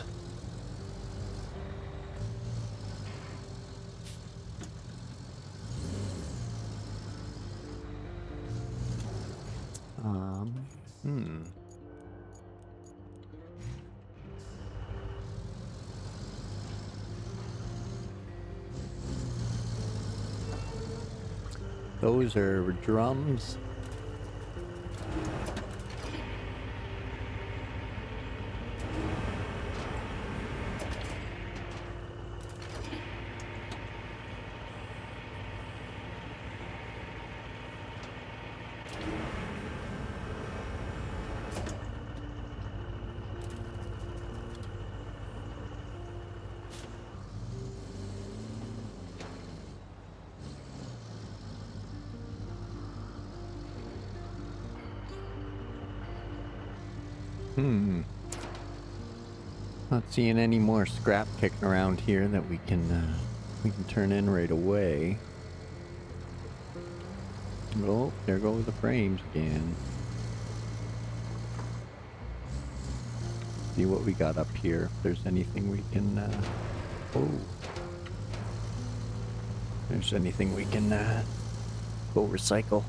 Those are drums. Not seeing any more scrap kicking around here that we can turn in right away. Oh, there go the frames again. See what we got up here. If there's anything we can. Oh, if there's anything we can go recycle.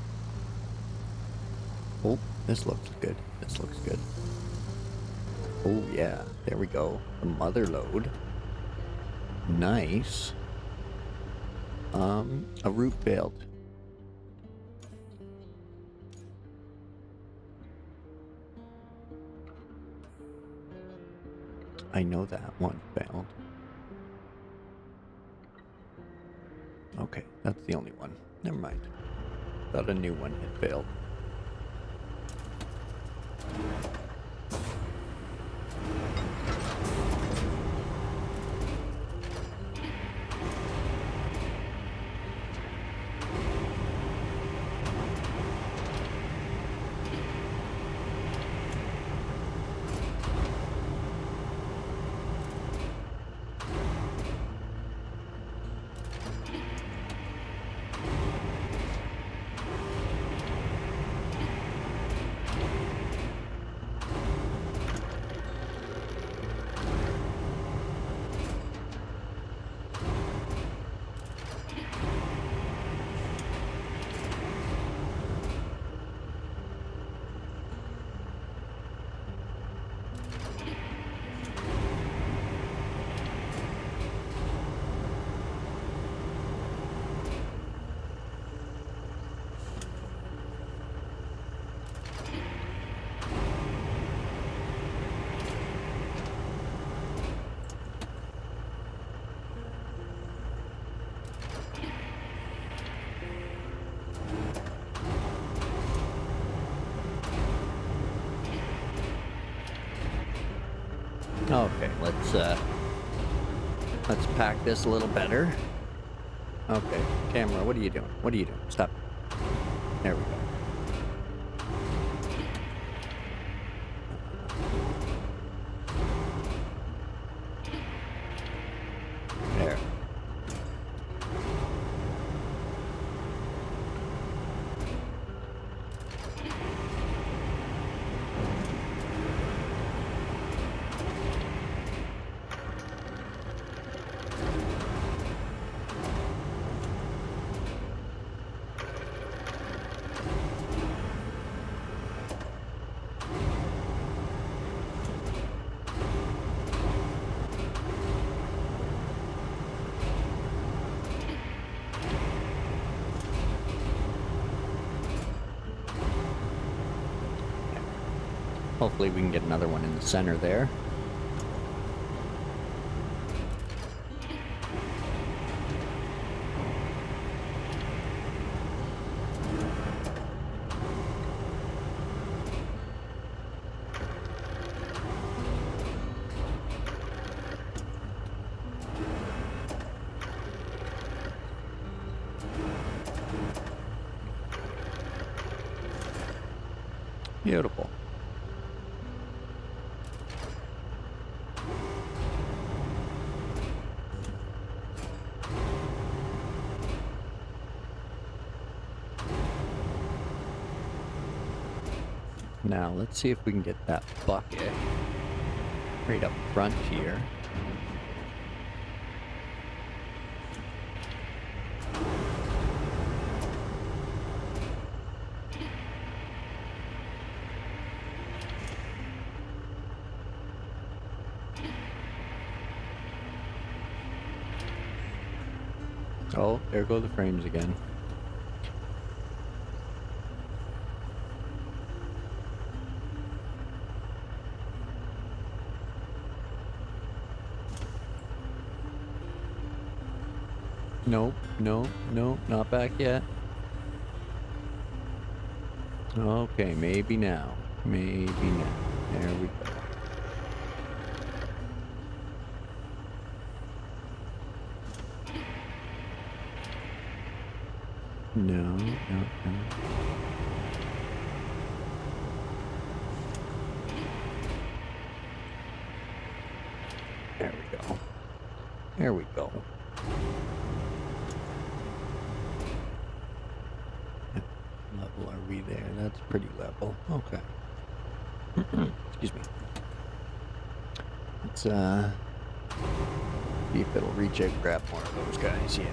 Oh, this looks good. This looks good. Oh yeah, there we go. The mother load. Nice. A root belt. I know that one failed. Okay, that's the only one. Never mind. Thought a new one had failed. Okay, let's pack this a little better. Okay, camera, what are you doing? What are you doing? Stop. There we go. There. Hopefully we can get another one in the center there. Beautiful. Now, let's see if we can get that bucket right up front here. Oh, there go the frames again. Nope, nope, nope, not back yet. Okay, maybe now. Maybe now. There we go. No, no, no. There we go. There we go. Level are we there? That's pretty level. Okay. Excuse me. Let's see if it'll reach out and grab more of those guys. Yeah.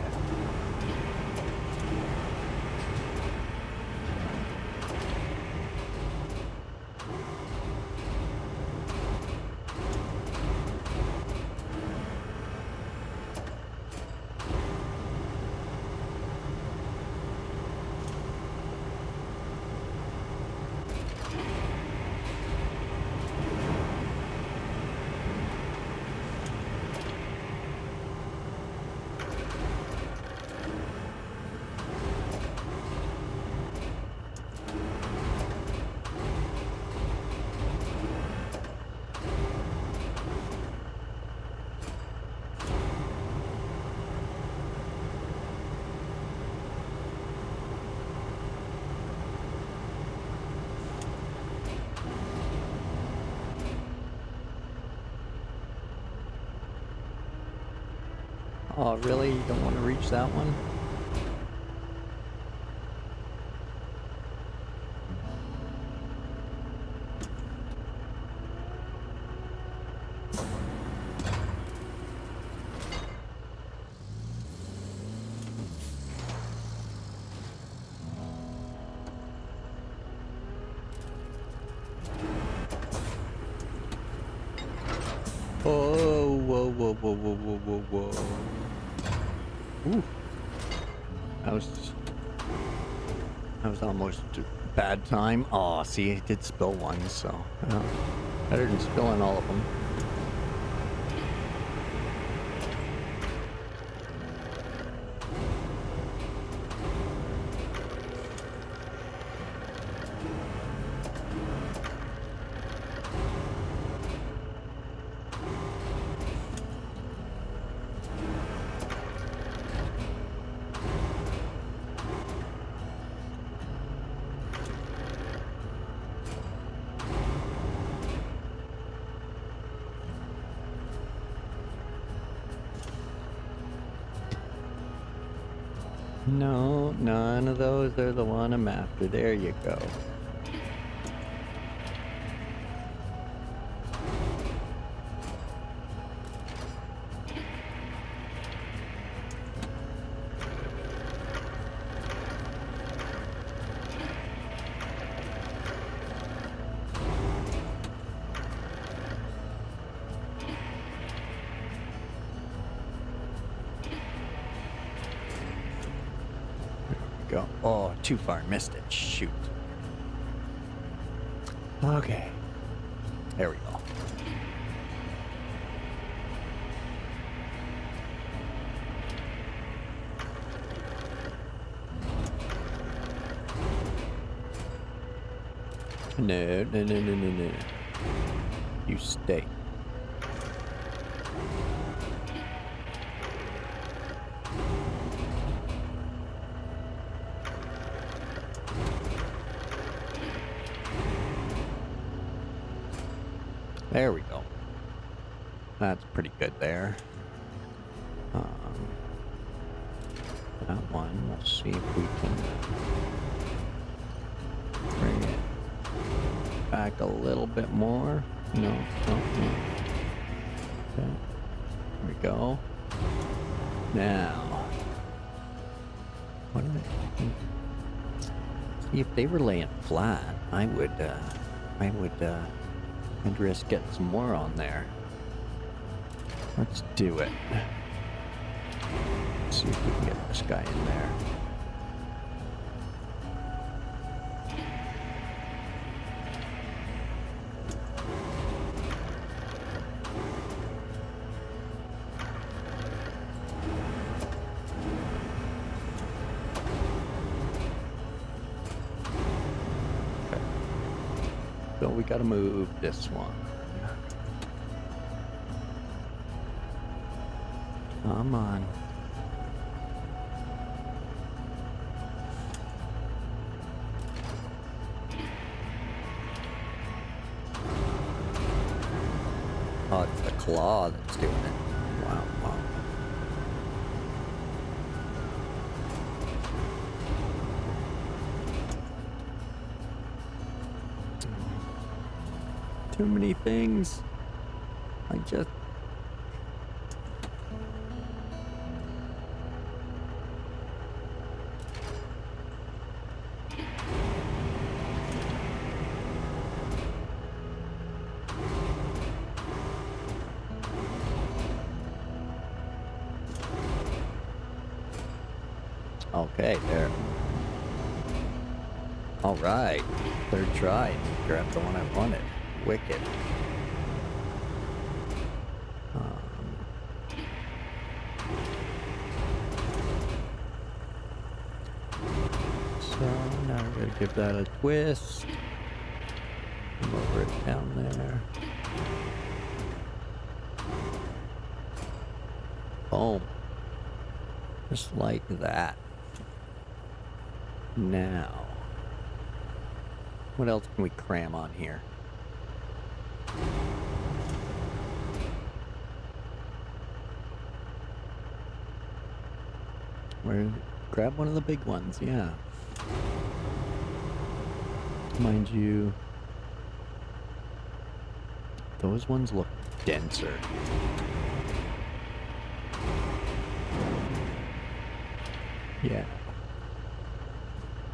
Oh, really? You don't want to reach that one? Oh, whoa, whoa, whoa, whoa, whoa, whoa, whoa. Ooh. That was almost a bad time. Oh, see, I did spill one, so better than spilling all of them. No, none of those are the one I'm after. There you go. Go. Oh, too far. Missed it. Shoot. Okay. There we go. No, no, no, no, no, no. You stay. There we go. That's pretty good there. That one, we'll see if we can bring it back a little bit more. No, no, no. Okay. There we go. Now, what are they? See, if they were laying flat, I would I'd risk getting some more on there. Let's do it. Let's see if we can get this guy in there. Okay. So we gotta move this one. Come on. Oh, it's the claw that's doing it. Wow, wow. Too many things. I just... Okay, there. Alright. Third try. Grab the one I wanted. Wicked. So now we're gonna give that a twist. Lower it down there. Boom. Just like that. Now, what else can we cram on here? Grab one of the big ones, yeah. Mind you, those ones look denser. Yeah.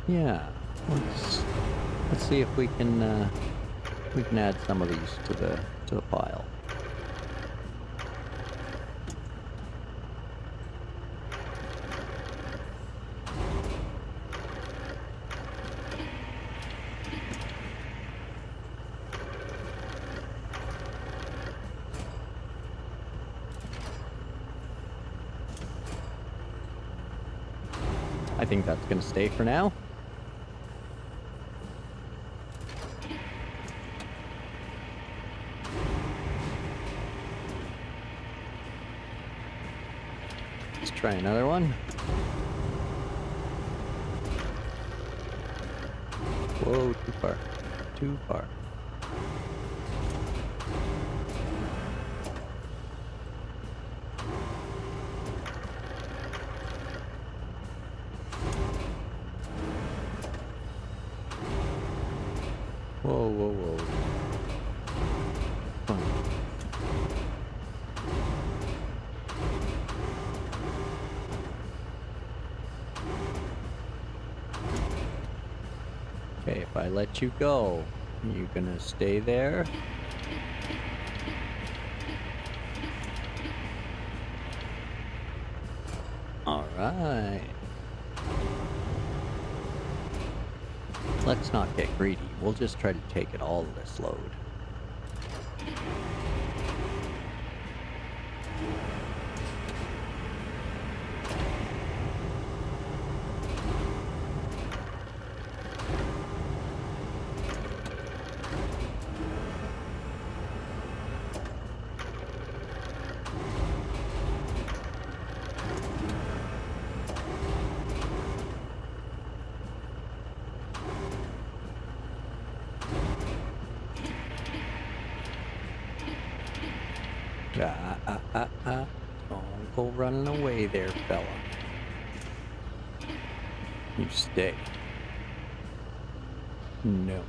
Yeah. Let's see if we can add some of these to the pile. I think that's gonna stay for now. Let's try another one. Whoa, too far. Too far. Whoa, whoa, whoa. Fun. Okay, if I let you go, you gonna stay there? Alright. Let's not get greedy. We'll just try to take it all this load. Don't go running away there, fella. You stay. No.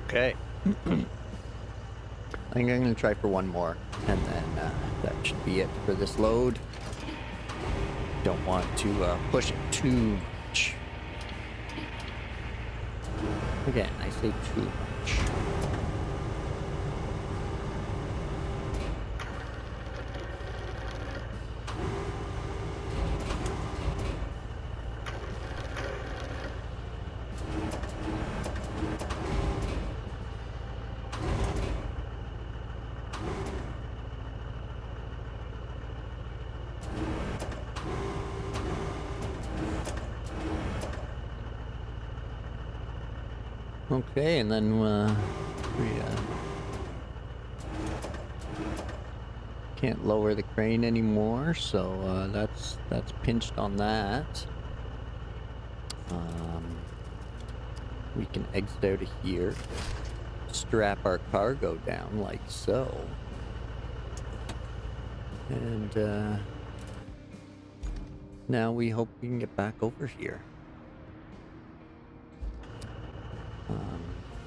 Okay. I think I'm going to try for one more, and then that should be it for this load. Don't want to push it too much. Again, I say too much. Okay, and then we can't lower the crane anymore, so that's pinched on that. We can exit out of here, strap our cargo down like so, and now we hope we can get back over here.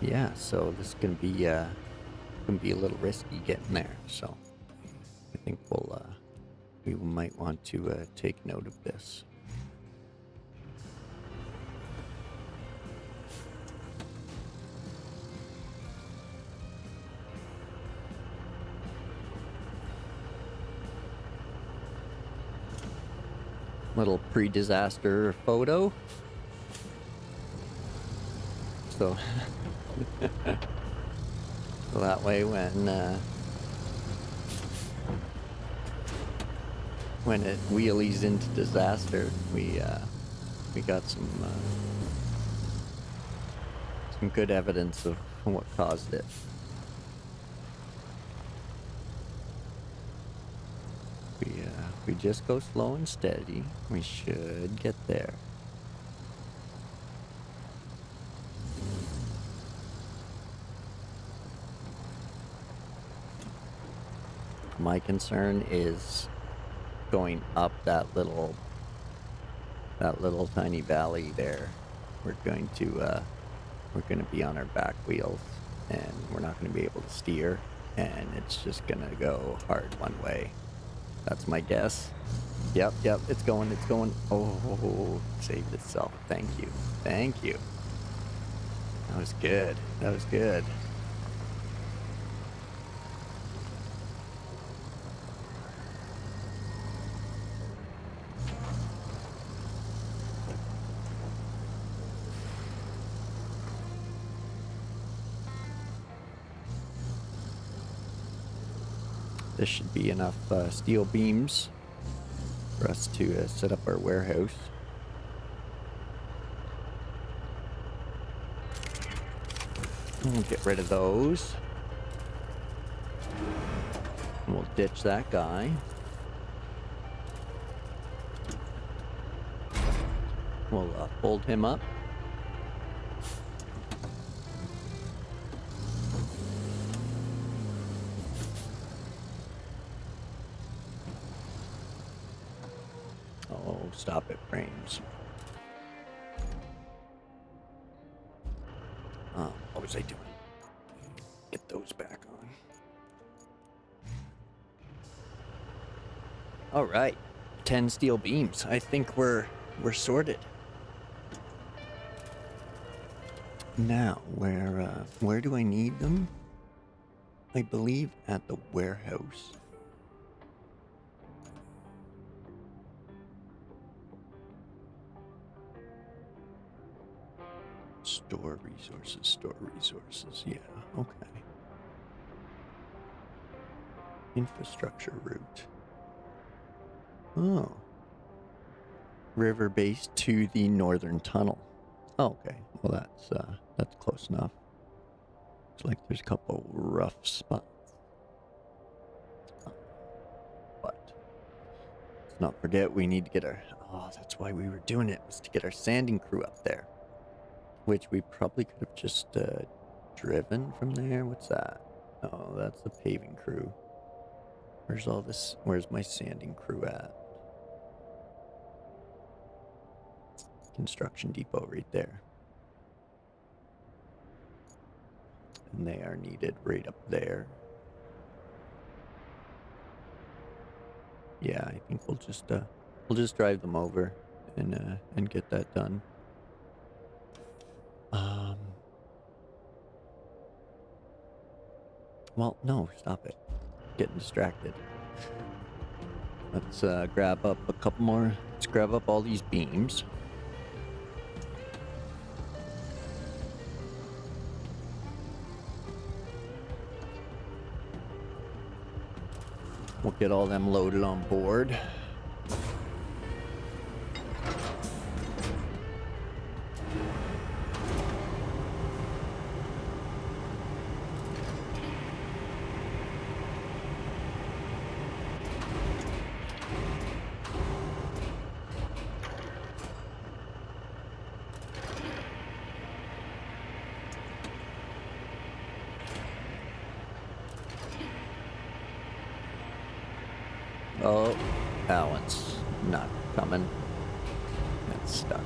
Yeah, so this is gonna be a little risky getting there. So I think we might want to take note of this. Little pre-disaster photo. So, so that way when it wheelies into disaster, we got some good evidence of what caused it. We just go slow and steady, we should get there. My concern is going up that little tiny valley there. We're going to be on our back wheels, and we're not going to be able to steer, and it's just going to go hard one way. That's my guess. Yep, it's going. Oh, saved itself. Thank you. That was good. This should be enough steel beams for us to set up our warehouse. We'll get rid of those. And we'll ditch that guy. We'll fold him up. Oh, stop it, frames. Oh, what was I doing? Get those back on. All right, 10 steel beams. I think we're sorted. Now, where do I need them? I believe at the warehouse. Store resources, yeah, okay. Infrastructure route. Oh. River base to the northern tunnel. Oh, okay, well that's close enough. It's like there's a couple rough spots. But let's not forget we need to get our, that's why we were doing it, was to get our sanding crew up there. Which we probably could have just driven from there. What's that? Oh, that's the paving crew. Where's my sanding crew at? Construction depot right there. And they are needed right up there. Yeah, I think we'll just drive them over and get that done. Well, no, stop it. Getting distracted. Let's grab up a couple more. Let's grab up all these beams. We'll get all them loaded on board. Oh, that one's not coming. That's stuck.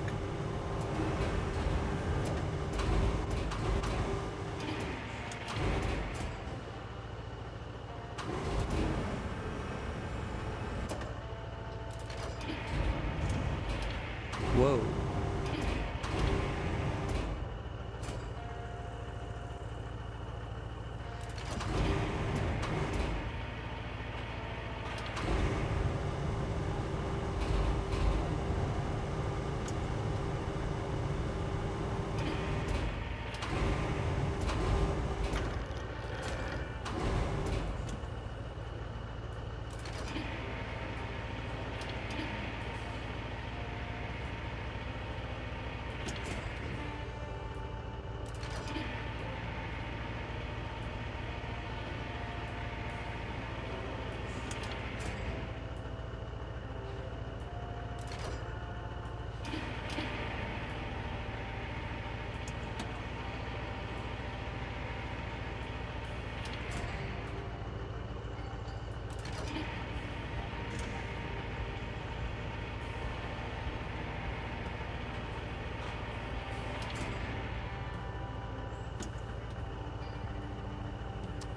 Whoa.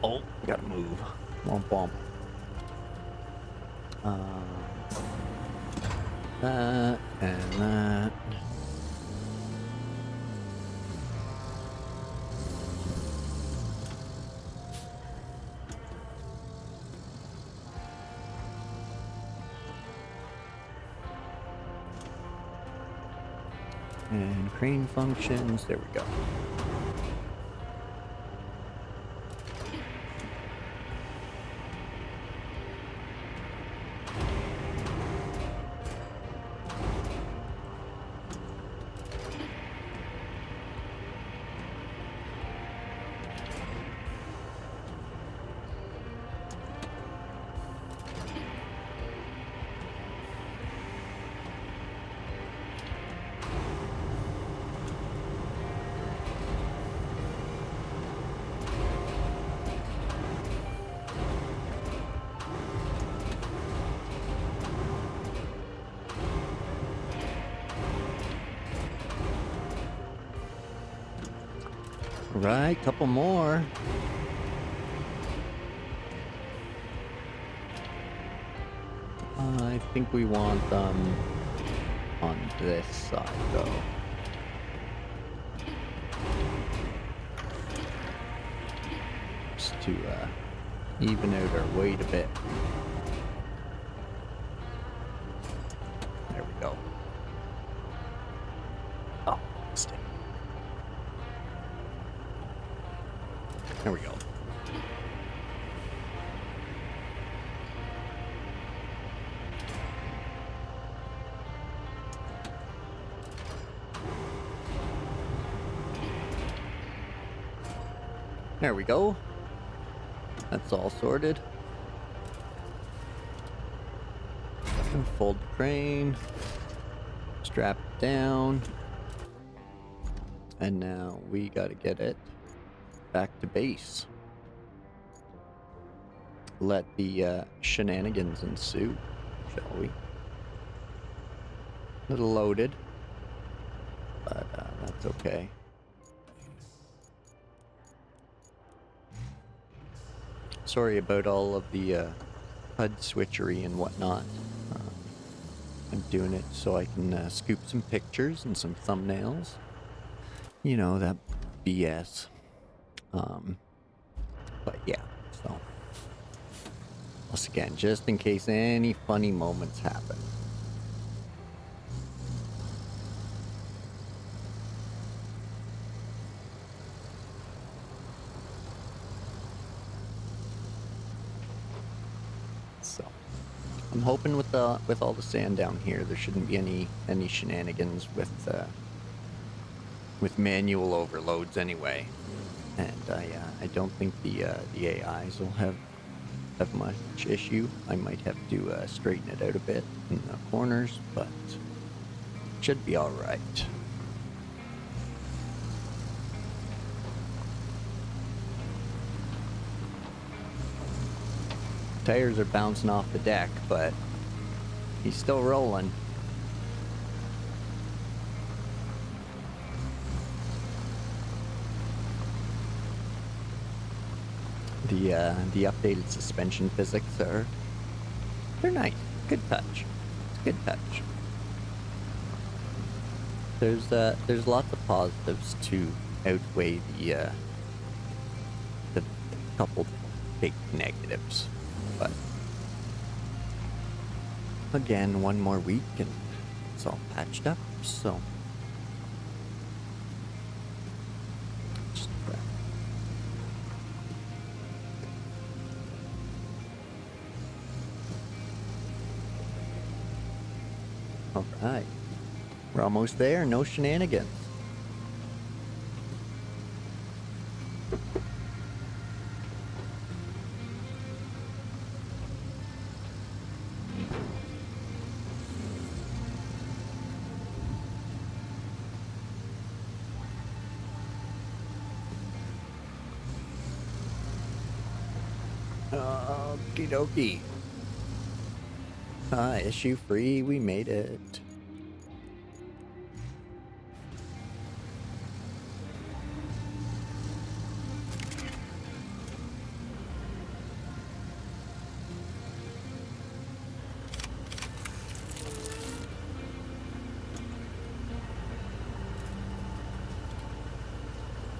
Oh, gotta move. Womp womp. That and that. And crane functions. There we go. Right, couple more. I think we want them on this side, though. Just to even out our weight a bit. There we go. Oh, mistake. There we go. There we go. That's all sorted. Fold the crane. Strap it down. And now we gotta get it back to base. Let the shenanigans ensue, shall we? A little loaded, but that's okay. Sorry about all of the HUD switchery and whatnot. I'm doing it so I can scoop some pictures and some thumbnails. You know, that BS. But yeah, so once again, just in case any funny moments happen. So I'm hoping with all the sand down here, there shouldn't be any shenanigans with manual overloads anyway. And I don't think the AIs will have much issue. I might have to straighten it out a bit in the corners, but should be all right. Tires are bouncing off the deck, but he's still rolling. The updated suspension physics they're nice. Good touch. It's a good touch. There's lots of positives to outweigh the couple big negatives, but again, one more week and it's all patched up. So just, all right, we're almost there. No shenanigans. Okie dokie. Issue free, we made it.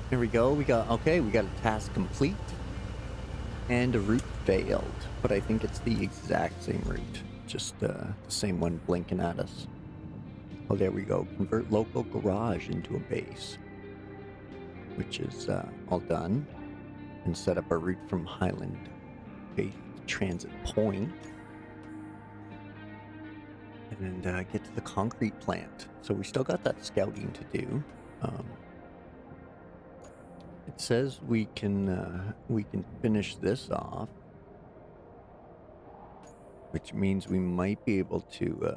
Here we go. We got a task complete and a route failed, but I think it's the exact same route, just the same one blinking at us. Oh, there we go. Convert local garage into a base, which is all done, and set up a route from Highland Faith Transit Point, and get to the concrete plant. So we still got that scouting to do. It says we can finish this off, which means we might be able to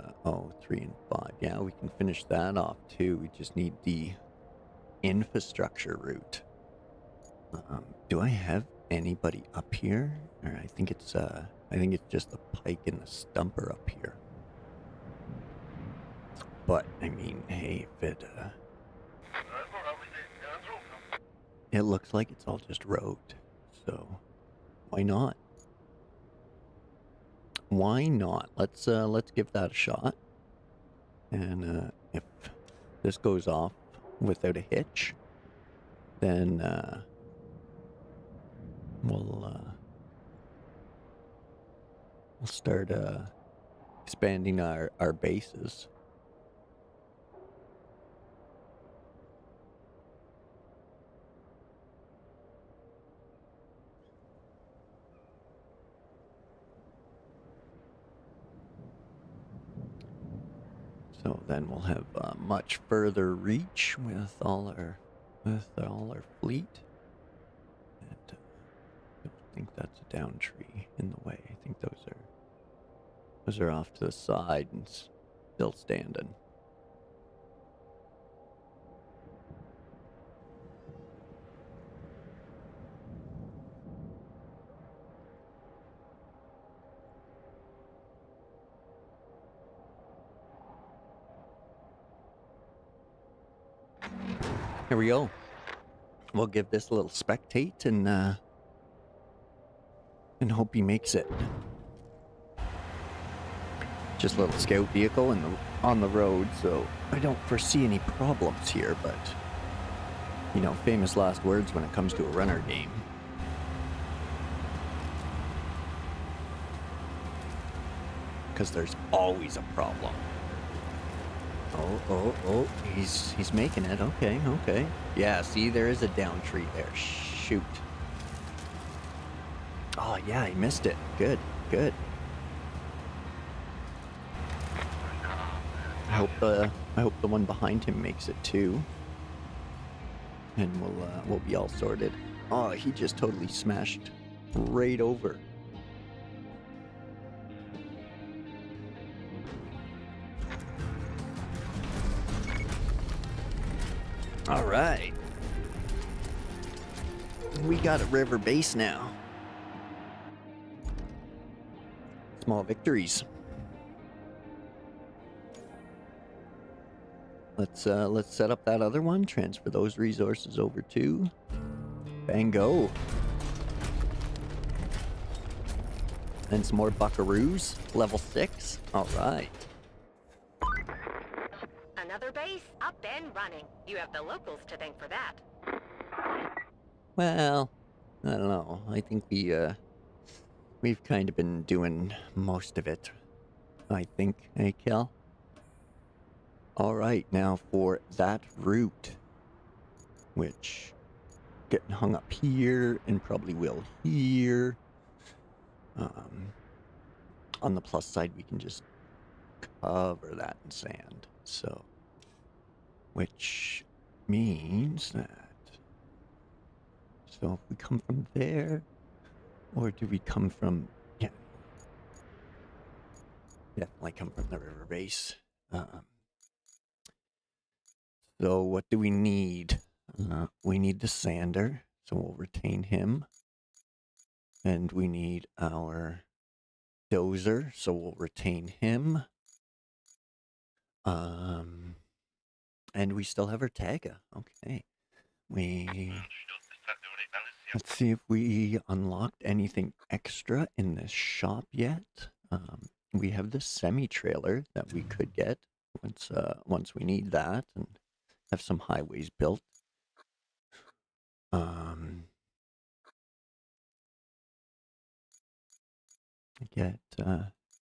3 and 5. Yeah, we can finish that off too. We just need the infrastructure route. Do I have anybody up here? Or I think it's just the pike and the stumper up here. But I mean, hey, if it looks like it's all just road, so why not? Why not? Let's give that a shot. And if this goes off without a hitch, then we'll start expanding our bases. So then we'll have much further reach with all our fleet. And I don't think that's a down tree in the way. I think those are off to the side and still standing. Here we go. We'll give this a little spectate and hope he makes it. Just a little scout vehicle on the road, so I don't foresee any problems here, but you know, famous last words when it comes to a runner game. Because there's always a problem. Oh, he's making it. Okay. Yeah, see, there is a down tree there. Shoot. Oh, yeah, he missed it. Good. I hope the one behind him makes it too. And we'll be all sorted. Oh, he just totally smashed right over. All right. We got a river base now. small victories. Let's set up that other one. Transfer those resources over to Bango. And some more buckaroos. Level 6. All right. Another base up and running. You have the locals to thank for that. Well, I don't know. I think we've kind of been doing most of it. I think, hey, Kel? All right, now for that route, which getting hung up here and probably will here. On the plus side, we can just cover that in sand. So, which means that. So if we come from there, or do we come from? Yeah, definitely come from the river base. So what do we need? We need the sander, so we'll retain him. And we need our dozer, so we'll retain him. And we still have our Tagga. Okay. Let's see if we unlocked anything extra in this shop yet. We have the semi-trailer that we could get once we need that and have some highways built.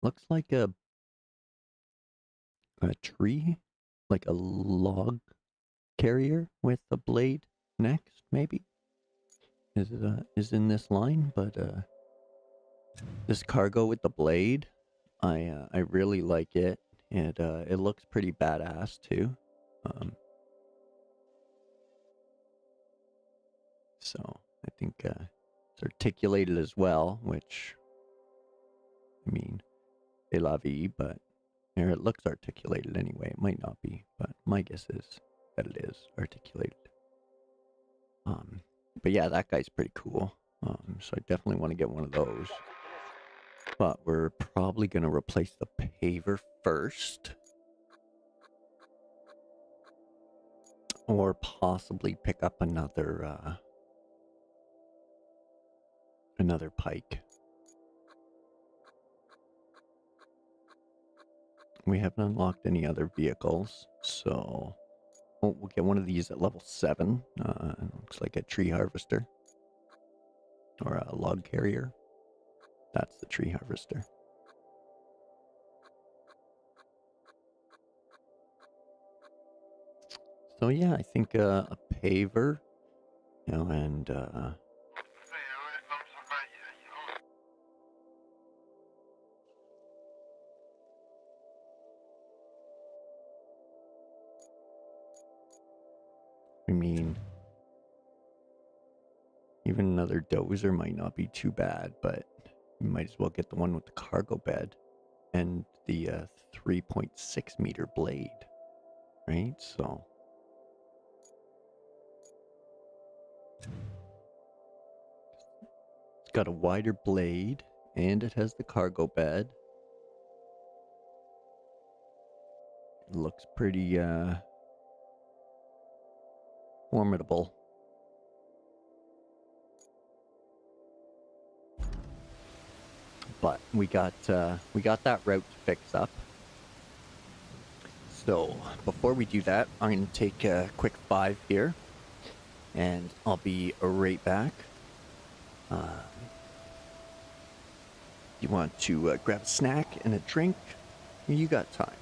Looks like a tree, like a log carrier with a blade next, maybe is in this line, but this cargo with the blade, I really like it. It looks pretty badass too. So I think it's articulated as well, which, I mean, c'est la vie, but here it looks articulated anyway. It might not be, but my guess is that it is articulated. But yeah, that guy's pretty cool. So I definitely want to get one of those. But we're probably going to replace the paver first. Or possibly pick up another pike. We haven't unlocked any other vehicles, so we'll get one of these at level 7. Looks like a tree harvester. Or a log carrier. That's the tree harvester. So yeah, I think a paver, and I mean, even another dozer might not be too bad, but you might as well get the one with the cargo bed and the 3.6 meter blade, right? So it's got a wider blade and it has the cargo bed. It looks pretty formidable. But we got that route to fix up. So before we do that, I'm going to take a quick 5 here, and I'll be right back. You want to grab a snack and a drink? You got time.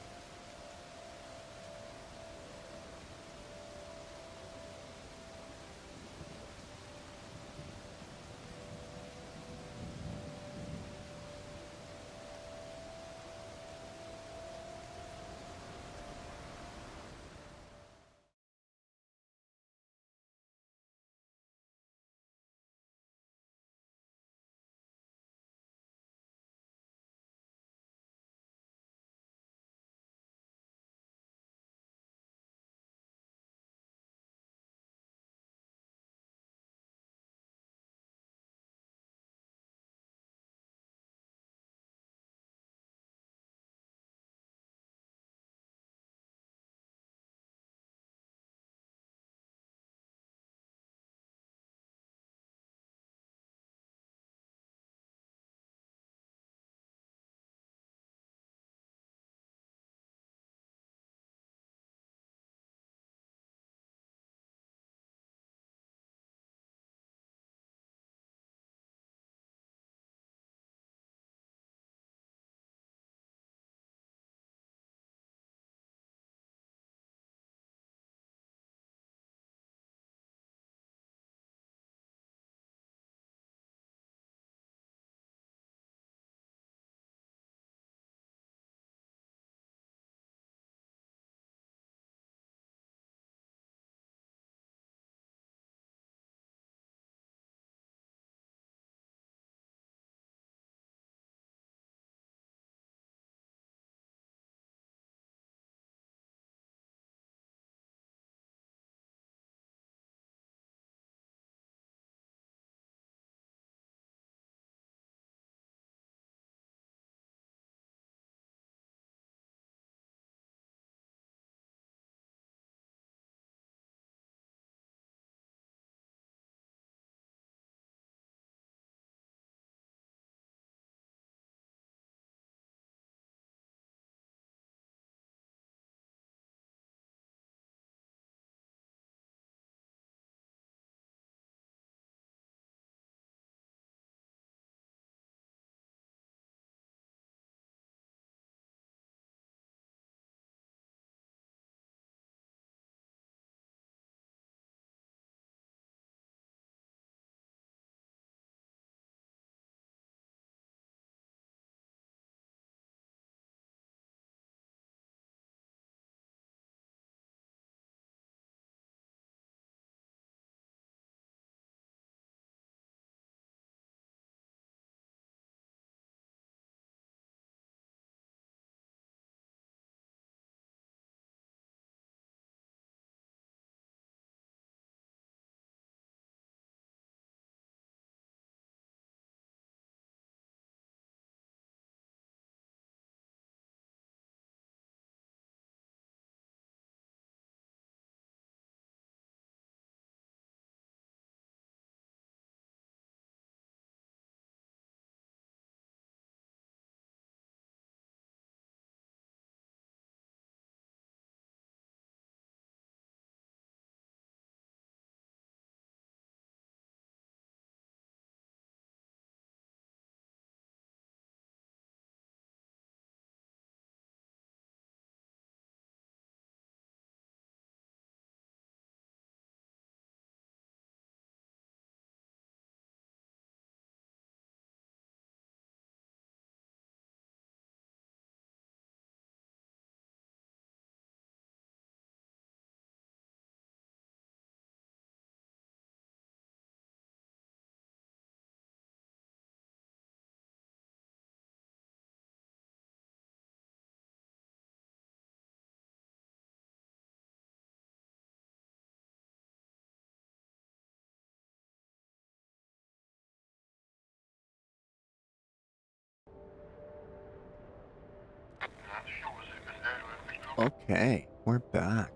Okay, we're back.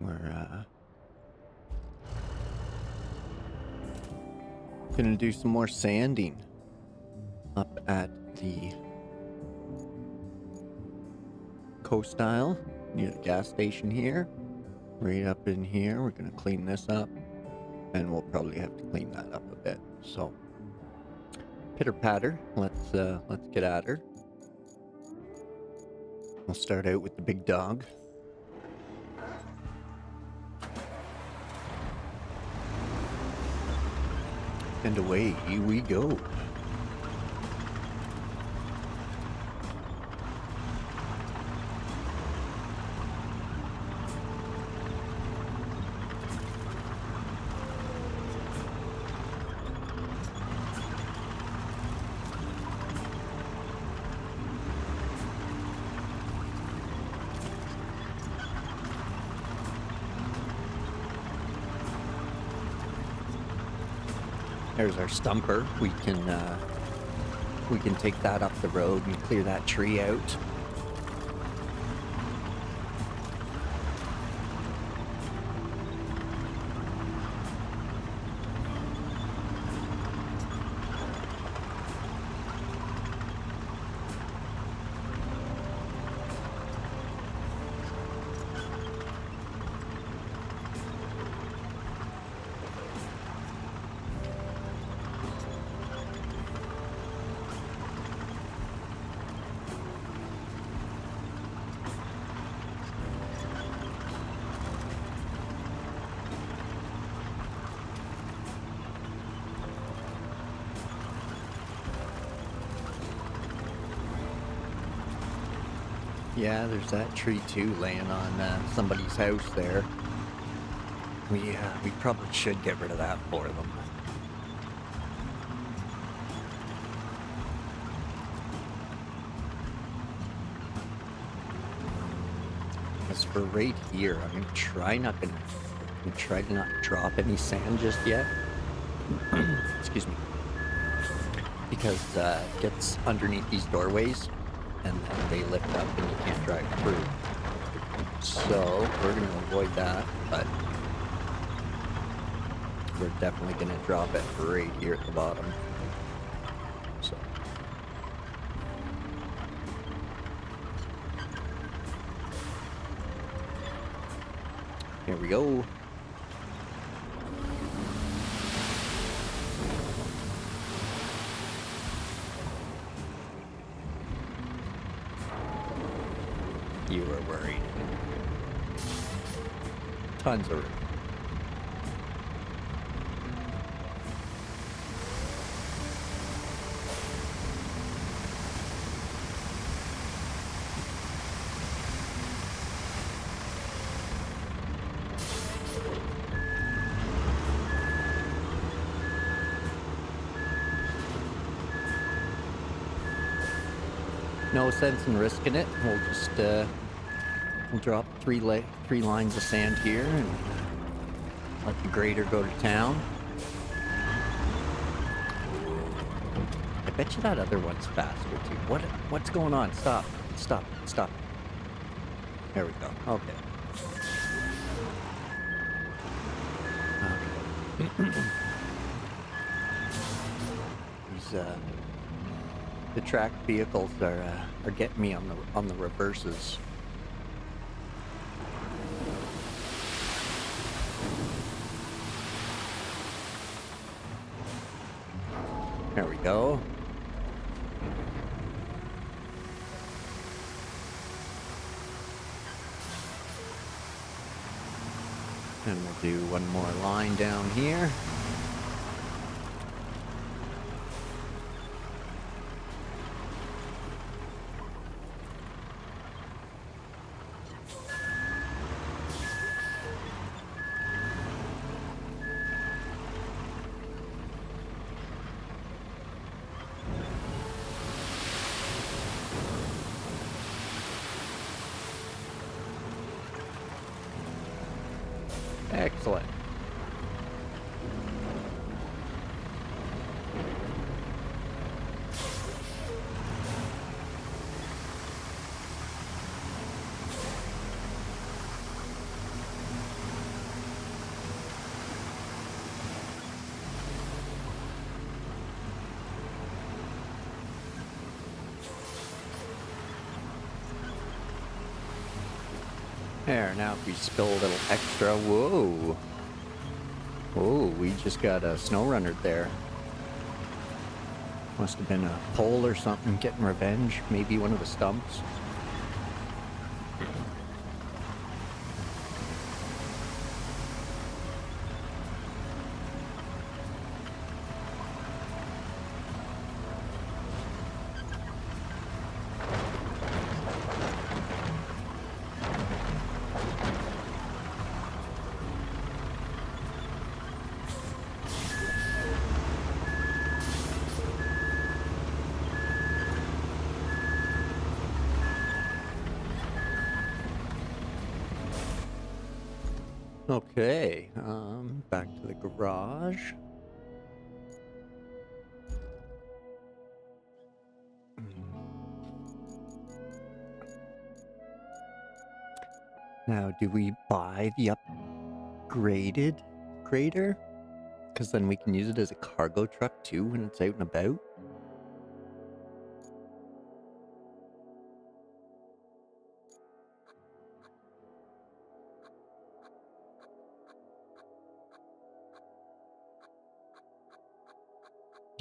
We're gonna do some more sanding up at the coast aisle near the gas station here. Right up in here, we're gonna clean this up, and we'll probably have to clean that up a bit. So, pitter patter. Let's get at her. We'll start out with the big dog. And away we go. There's our stumper. We can take that up the road and clear that tree out. Yeah, there's that tree too laying on somebody's house there. We probably should get rid of that for them. As for right here, I'm gonna try to not drop any sand just yet. Excuse me. Because it gets underneath these doorways, and then they lift up and you can't drive through. So we're going to avoid that, but we're definitely going to drop it right here at the bottom. So here we go. You were worried. Tons of room. No sense in risking it. We'll just we'll drop three lines of sand here and let the grader go to town. I bet you that other one's faster too. What's going on? Stop. There we go. Okay. These the tracked vehicles are getting me on the reverses. There we go. And we'll do one more line down here. Excellent. There, now if we spill a little extra, whoa. Whoa, we just got a snow runner there. Must have been a pole or something getting revenge. Maybe one of the stumps. Okay, back to the garage. Now, do we buy the upgraded grader? Because then we can use it as a cargo truck too when it's out and about.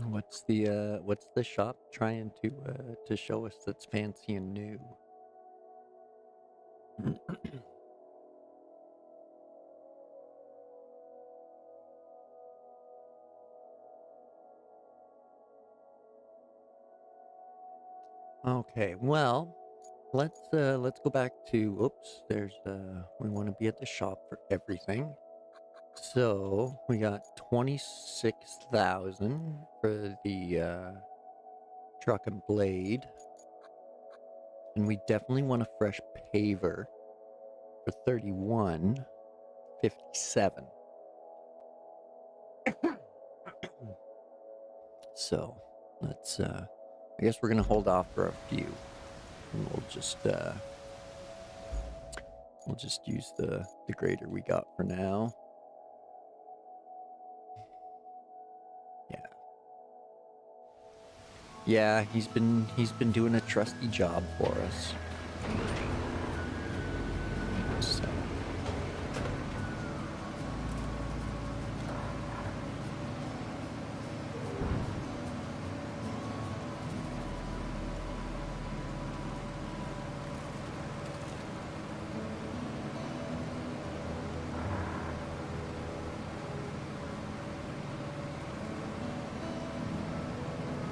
What's the shop trying to show us that's fancy and new? Okay, well, let's go back to, oops, there's we want to be at the shop for everything. So we got 26,000 for the truck and blade, and we definitely want a fresh paver for 31,57. So let's I guess we're gonna hold off for a few, and we'll just use the grader we got for now. Yeah, he's been doing a trusty job for us. So.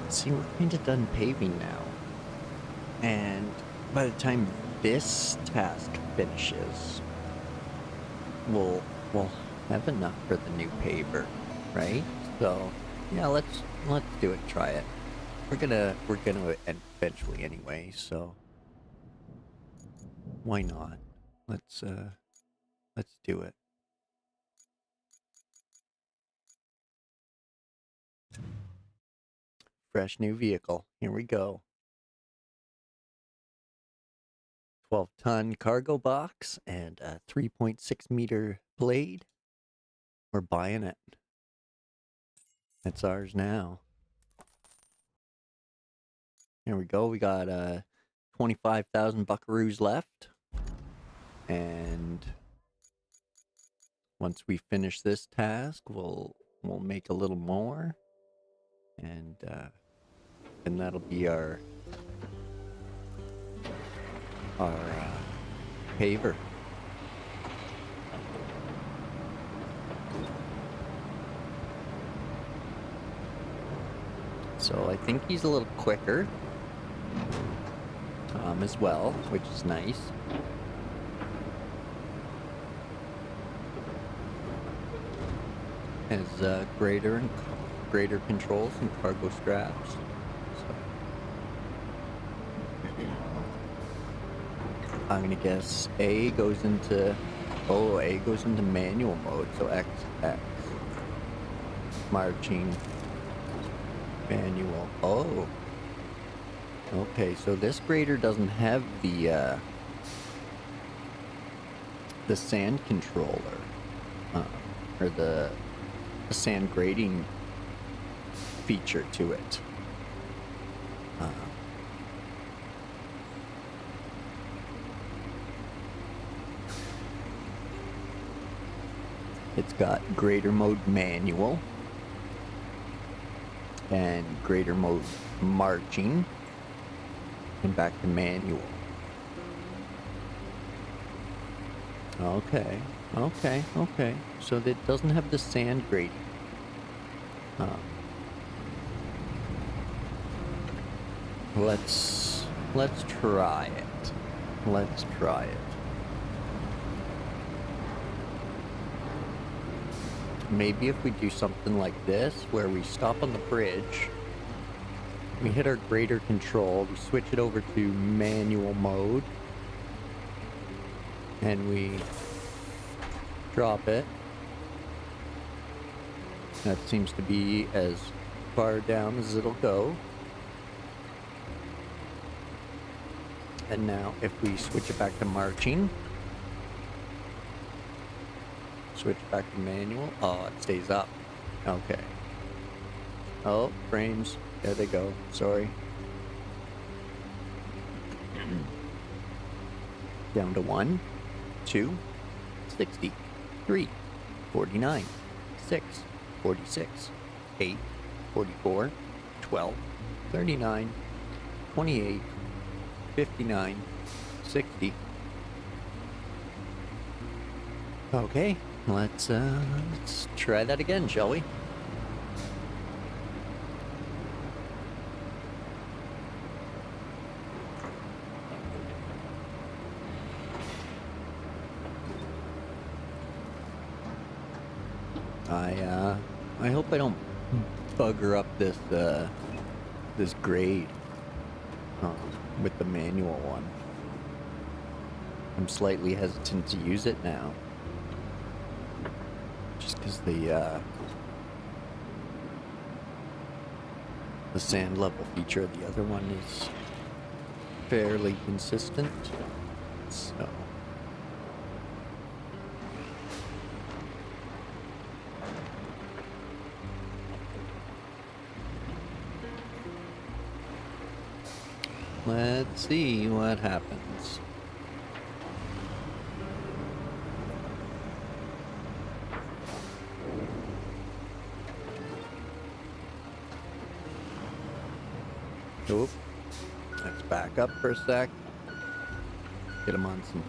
See, we're kind of done paving now, and by the time this task finishes, we'll have enough for the new paver, right? So yeah, let's do it. Try it. We're gonna eventually anyway, so why not? Let's do it. Fresh new vehicle. Here we go. 12-ton cargo box and a 3.6-meter blade. We're buying it. It's ours now. Here we go. We got 25,000 buckaroos left. And once we finish this task, we'll make a little more. And that'll be our paver. So I think he's a little quicker as well, which is nice. Has greater controls and cargo straps. So I'm gonna guess A goes into manual mode, so X. Marching manual. Oh. Okay, so this grader doesn't have the sand controller, or the sand grading feature to it. It's got greater mode manual and greater mode marching and back to manual. Okay, okay. So that doesn't have the sand grading. Let's try it. Let's try it. Maybe if we do something like this, where we stop on the bridge, we hit our grader control, we switch it over to manual mode, and we drop it. That seems to be as far down as it'll go. And now if we switch it back to marching, switch back to manual, oh, it stays up. Okay. Oh, frames, there they go, sorry. Down to 1, 2, 60, 3, 49, 6, 46, 8, 44, 12, 39, 28, 59, 60. Okay, let's try that again, shall we? I hope I don't bugger up this this grade with the manual one. I'm slightly hesitant to use it now, just because the sand level feature of the other one is fairly consistent. So. Let's see what happens. Oop. Let's back up for a sec. Get him on some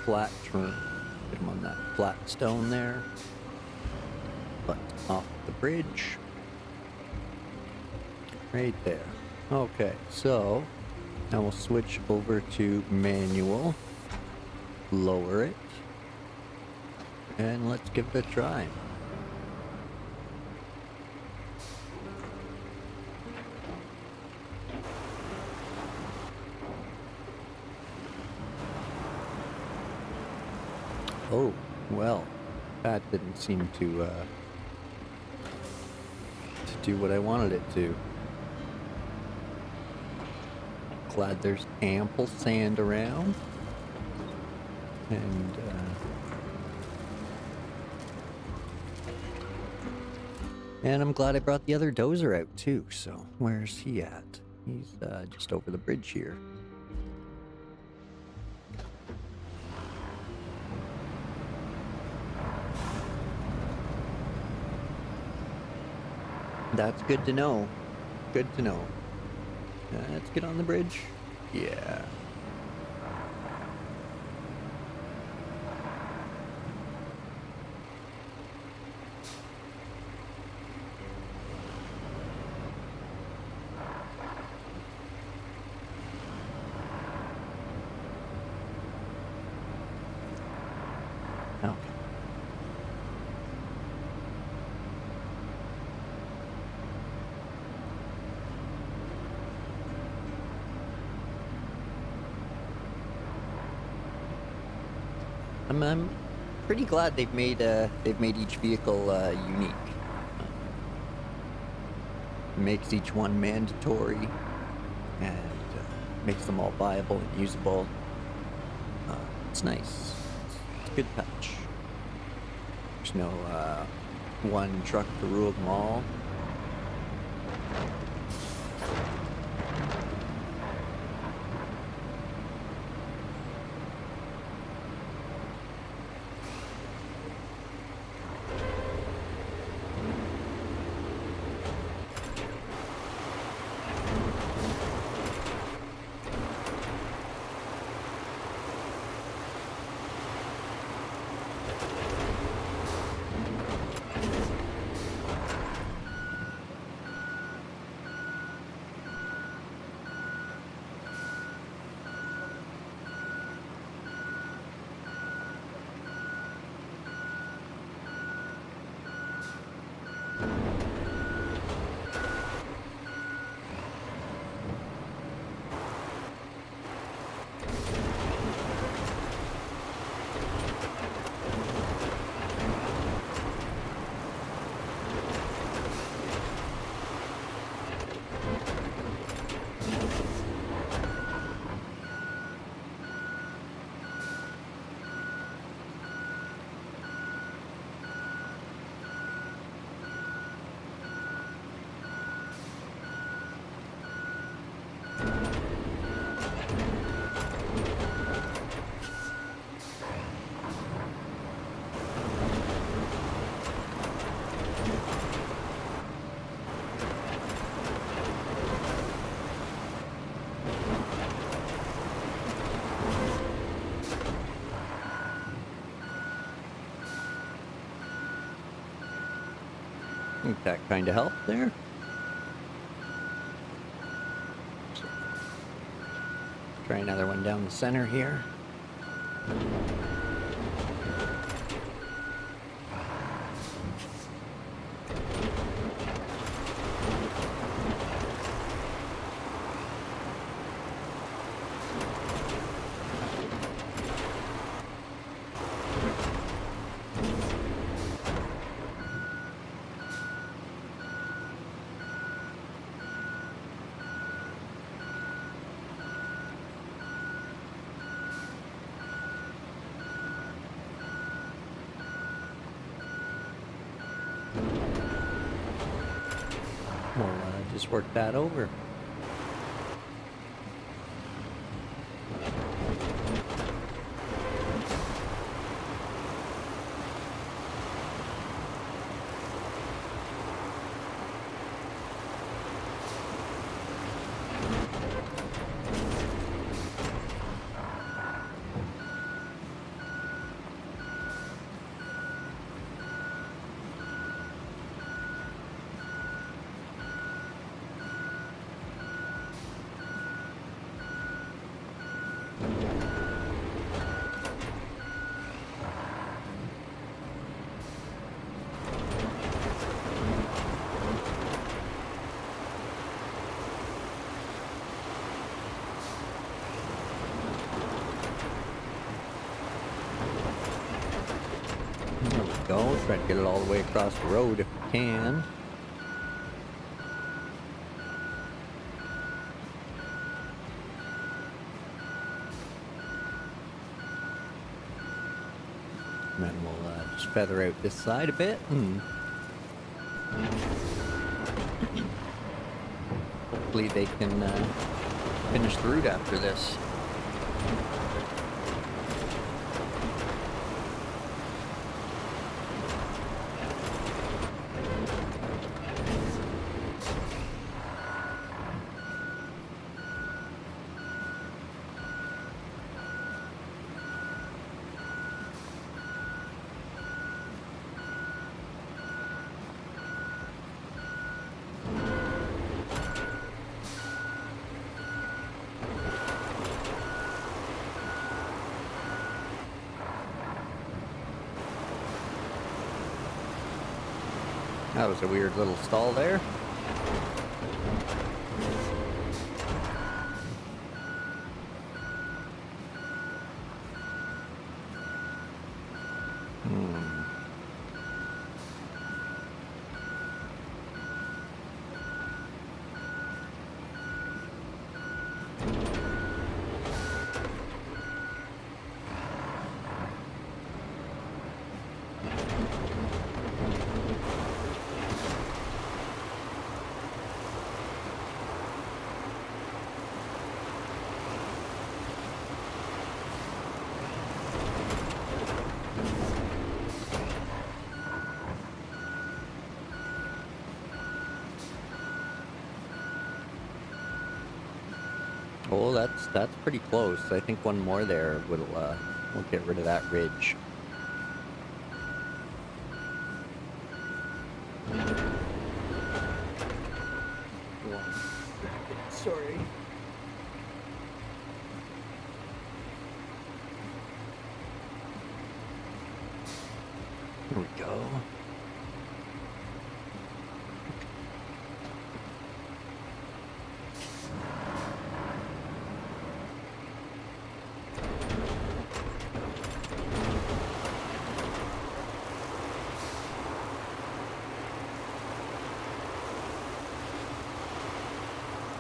flat trim. Get him on that flat stone there. But off the bridge. Right there. Okay, so now we'll switch over to manual, lower it, and let's give it a try. Oh, well, that didn't seem to do what I wanted it to. Glad there's ample sand around, and I'm glad I brought the other dozer out too. So where's he at? He's just over the bridge here. That's good to know. Good to know. Let's get on the bridge. Yeah. Okay. I'm pretty glad they've made each vehicle unique. Makes each one mandatory and makes them all viable and usable. It's nice. It's a good touch. There's no one truck to rule them all. think that kind of helped there. Try another one down the center here. We'll just work that over. There we go. Try to get it all the way across the road if we can. And then we'll just feather out this side a bit and hopefully they can finish the route after this. That was a weird little stall there. Oh, that's pretty close. I think one more there will get rid of that ridge. One second, sorry. Here we go.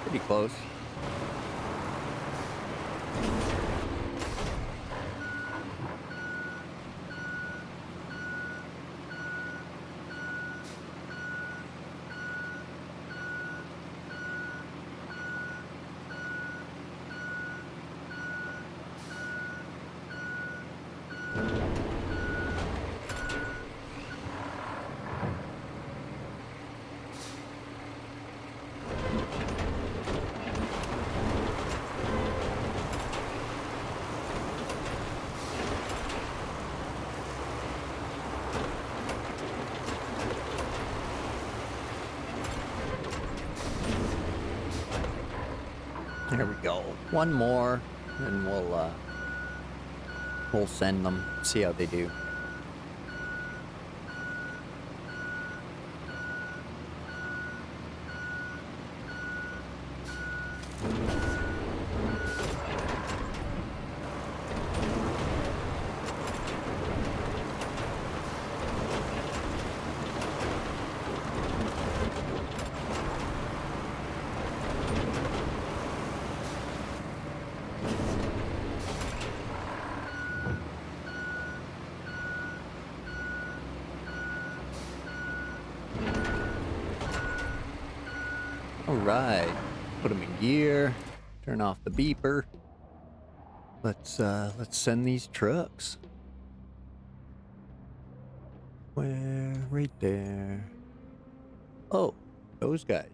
Pretty close. go. One more, and we'll send them. See how they do. Alright, put them in gear, turn off the beeper. Let's send these trucks. Where? Right there. Oh, those guys.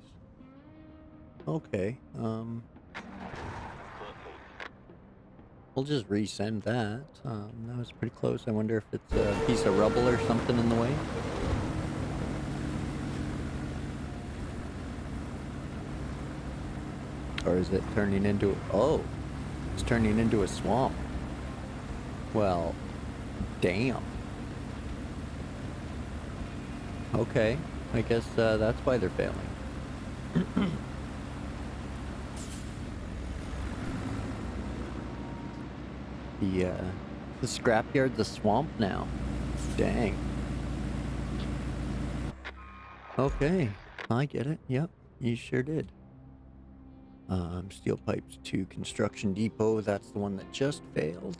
Okay, we'll just resend that. That was pretty close. I wonder if it's a piece of rubble or something in the way. Or is it turning into... Oh, it's turning into a swamp. Well, damn. Okay, I guess that's why they're failing. The scrapyard's a swamp now. Dang. Okay, I get it. Yep, you sure did. Steel pipes to construction depot. That's the one that just failed.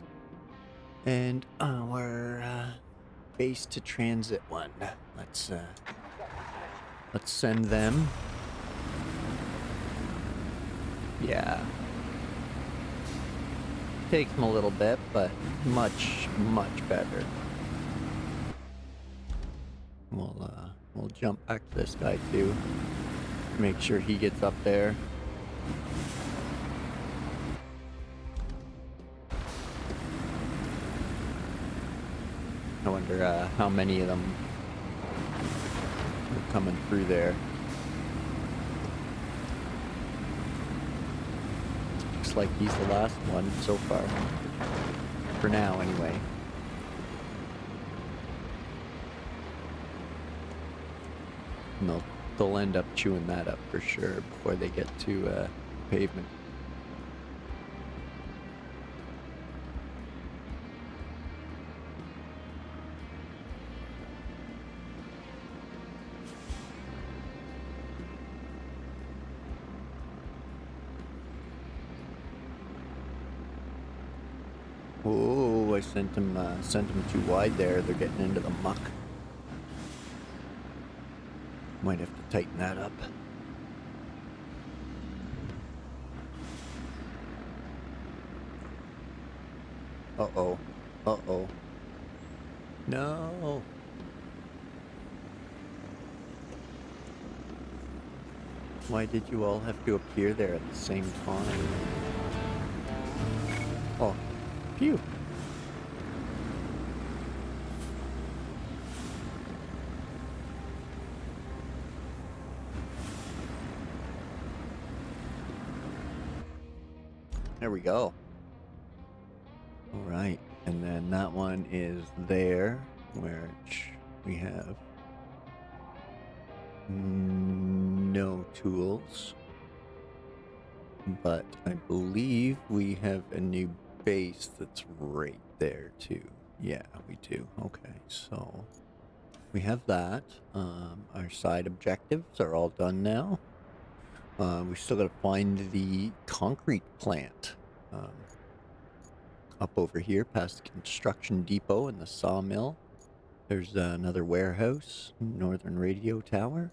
And our base to transit one. Let's send them. Yeah. Takes them a little bit, but much better. We'll jump back to this guy too. Make sure he gets up there. I wonder how many of them are coming through there. Looks like he's the last one so far. For now, anyway. And they'll end up chewing that up for sure before they get to pavement. Oh, I sent them too wide there. They're getting into the muck. Might have to tighten that up. Uh-oh. Uh-oh. No. Why did you all have to appear there at the same time? Oh. Phew. There we go. All right, and then that one is there, which we have no tools, but I believe we have a new base that's right there too. Yeah, we do. Okay, so we have that. Our side objectives are all done now. We still got to find the concrete plant. Up over here past the construction depot and the sawmill. There's another warehouse, Northern Radio Tower.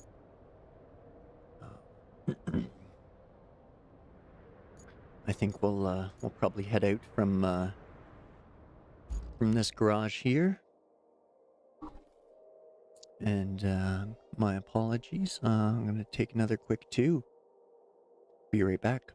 I think we'll probably head out from this garage here. And my apologies. I'm gonna take another quick 2. Be right back.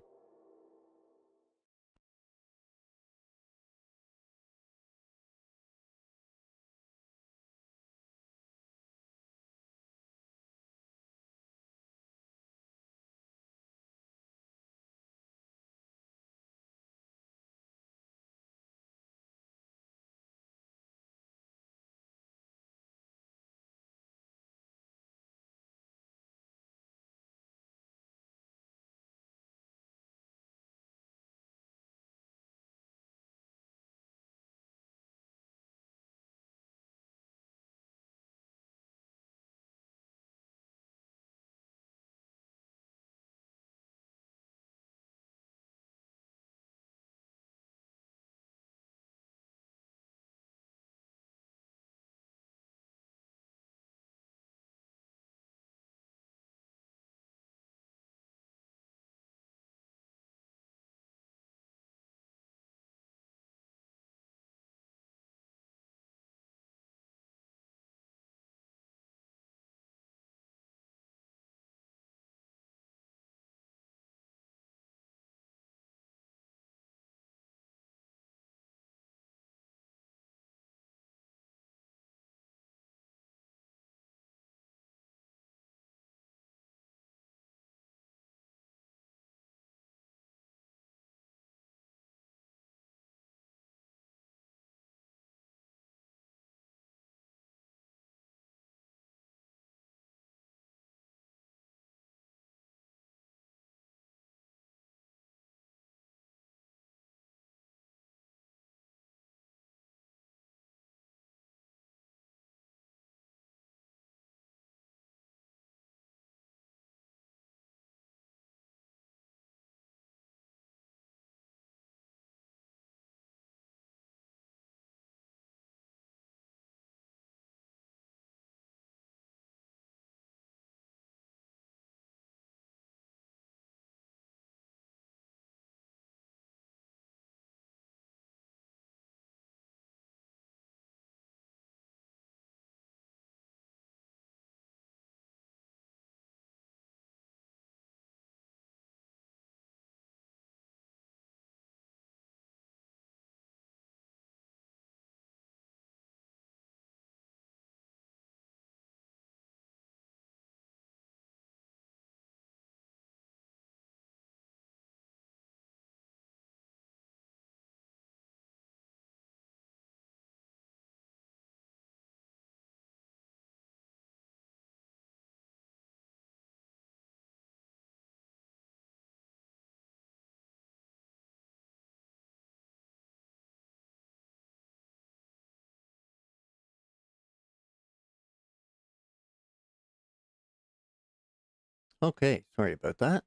Okay, sorry about that.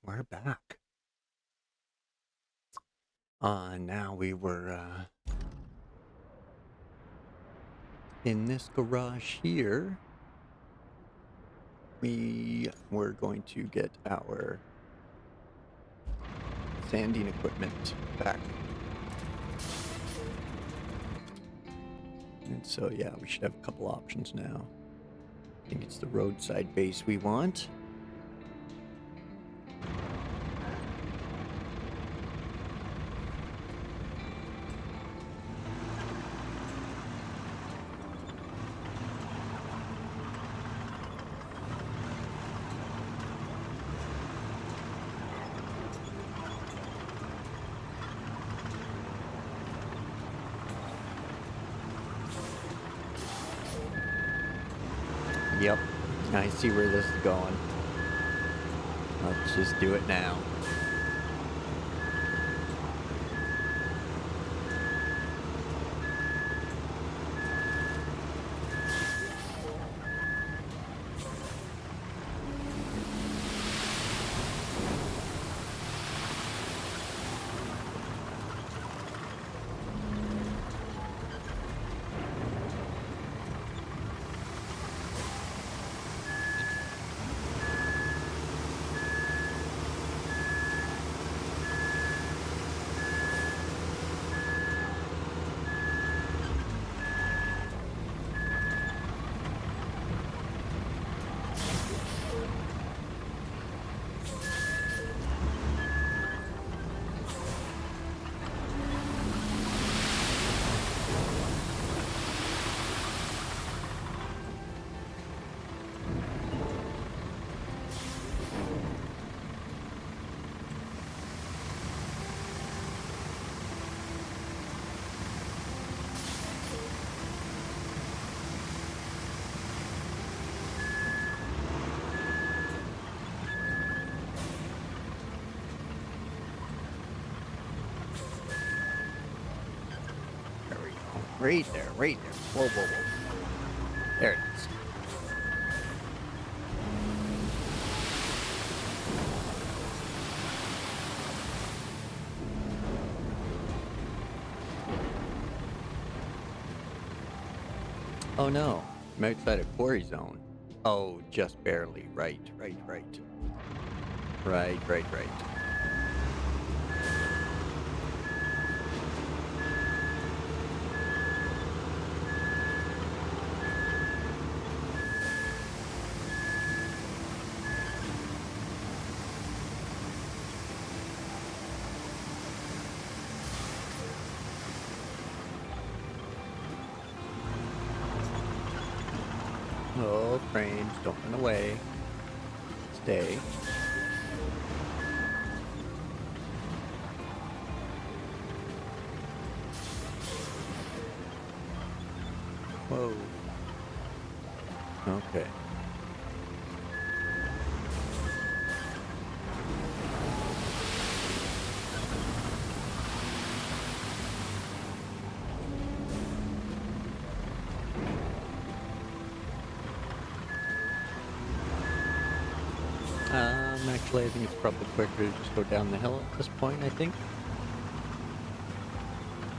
We're back. Now we were in this garage here. We were going to get our sanding equipment back. And so, yeah, we should have a couple options now. I think it's the roadside base we want. Yep, I see where this is going. Let's just do it now. There we go. Right there, right there. Whoa, whoa, whoa. There it is. Oh no, I'm outside a quarry zone. Oh, just barely. Right. Right. Oh, frames, don't run away. Stay. Whoa. Okay. Actually, I think it's probably quicker to just go down the hill at this point, I think.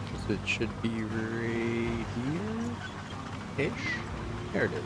Because it should be right here-ish. There it is.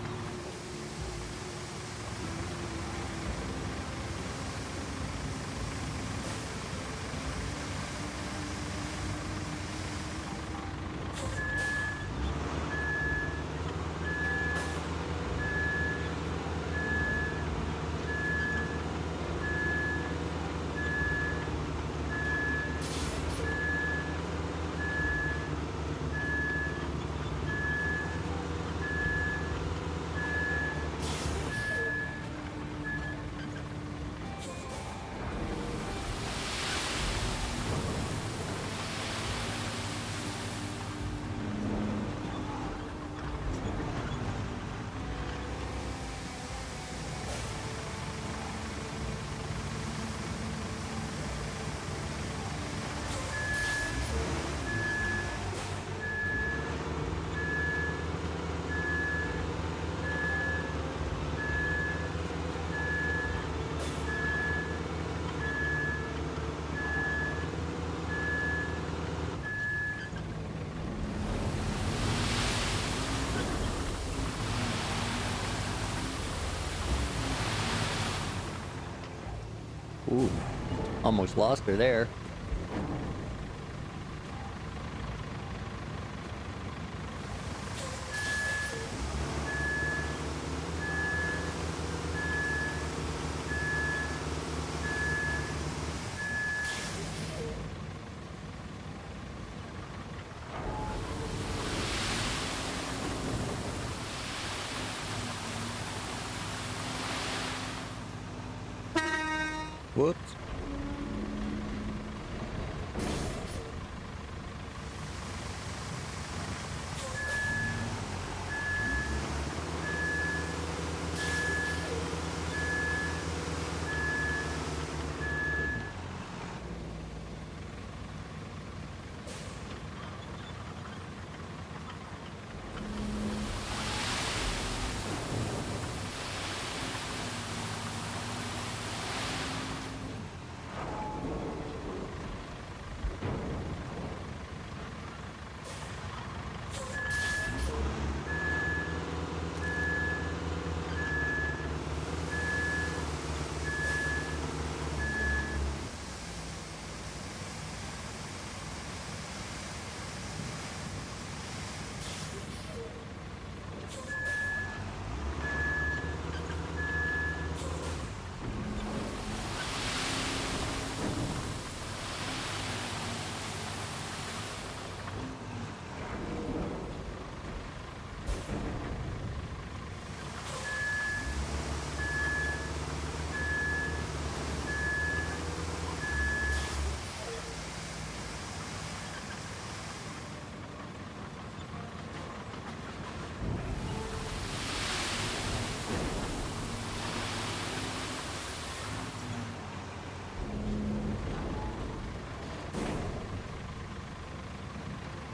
Ooh, almost lost her there. Whoops.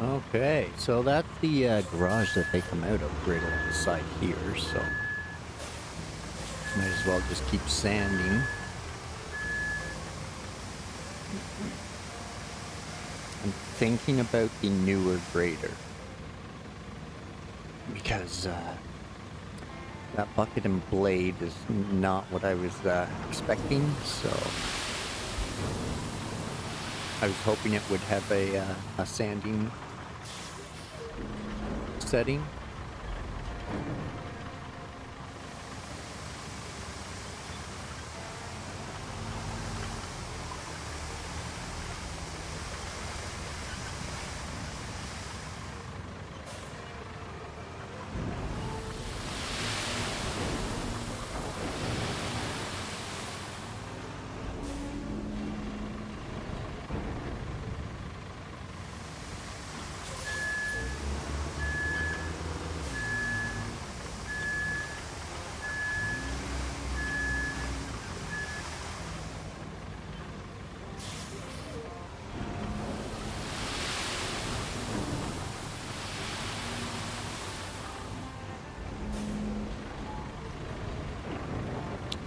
Okay, so that's the garage that they come out of right alongside here, so might as well just keep sanding. I'm thinking about the newer grader because that bucket and blade is not what I was expecting, so I was hoping it would have a sanding setting.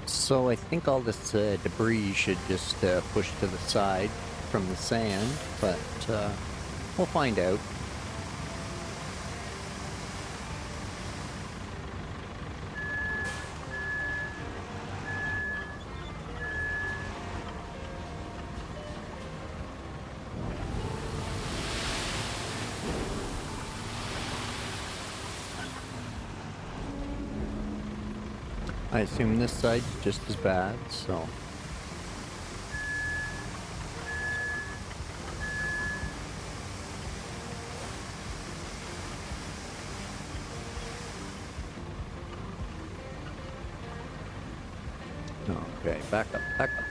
So I think all this debris should just push to the side from the sand, but we'll find out. I assume this side's just as bad, so... Okay, back up, back up.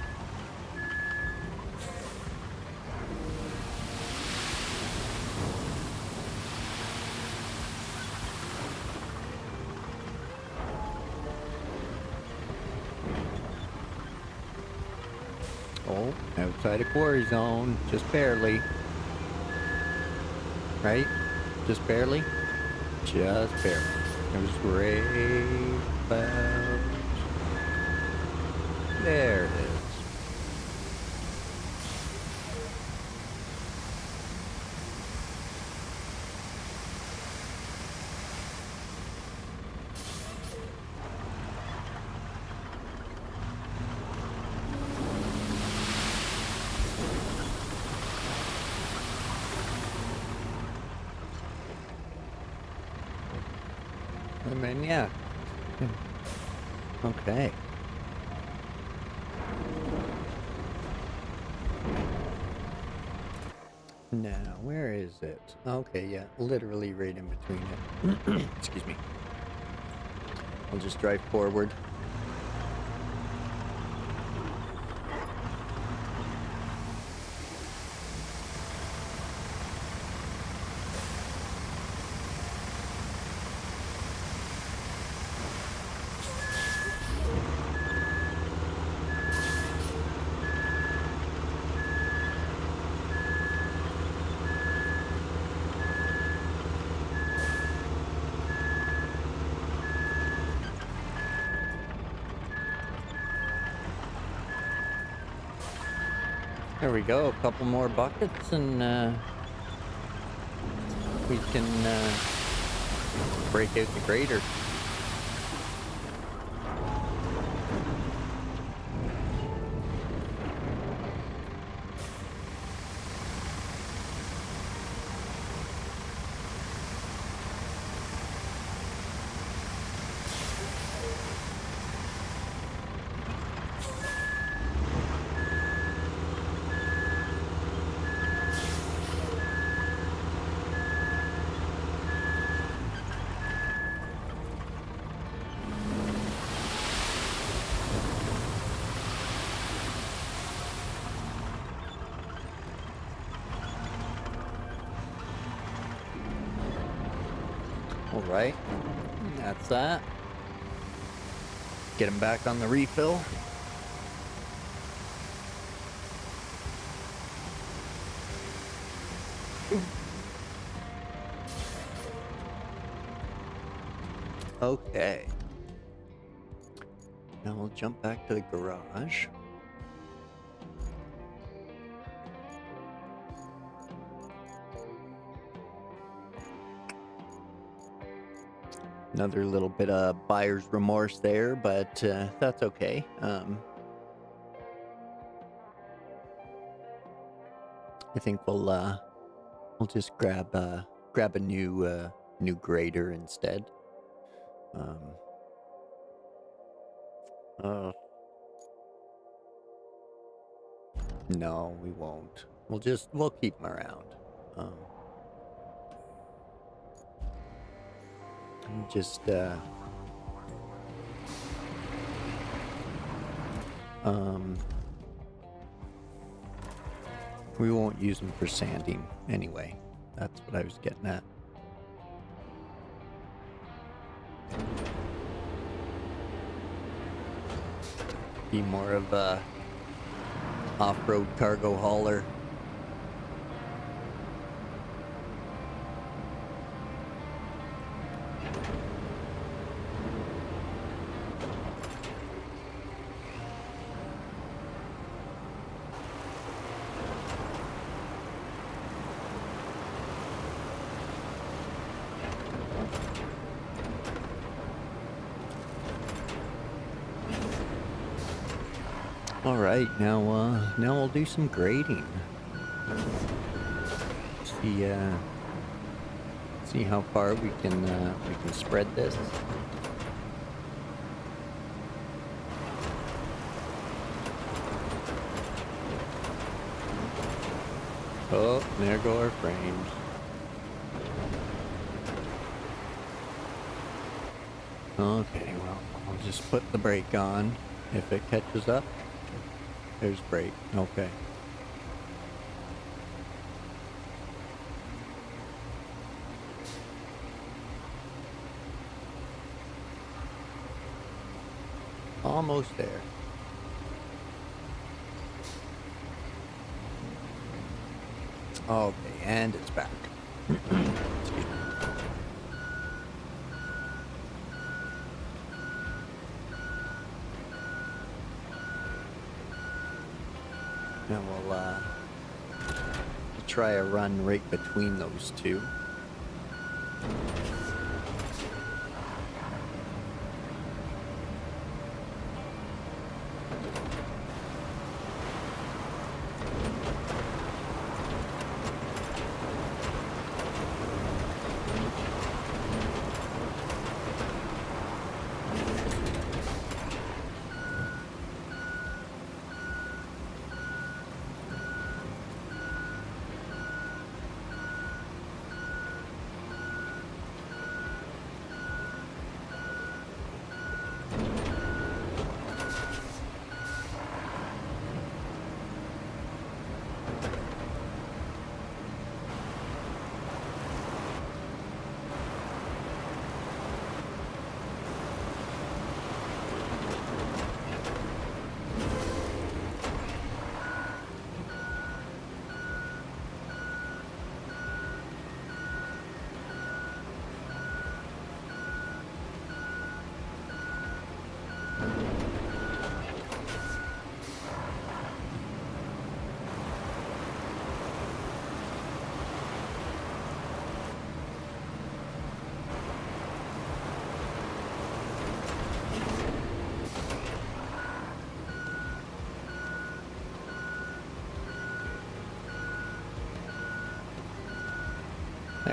Oh, outside of quarry zone, just barely. Right? Just barely? Just barely. It was right about... There it is. I mean, yeah. Okay. Now, where is it? Okay, yeah, literally right in between it. Excuse me. I'll just drive forward. There we go, a couple more buckets and we can break out the grader. All right, that's that. Get him back on the refill. Okay. Now we'll jump back to the garage. Another little bit of buyer's remorse there, but that's okay. I think we'll just grab a new grader instead. No, we won't. We'll keep him around. Just we won't use them for sanding anyway. That's what I was getting at. Be more of a off-road cargo hauler. All right, now we'll do some grading. See how far we can spread this. Oh, there go our frames. Okay, well, I'll just put the brake on. If it catches up, there's brake. Okay. Almost there. Okay, and it's back. Excuse me. Now we'll try a run right between those two.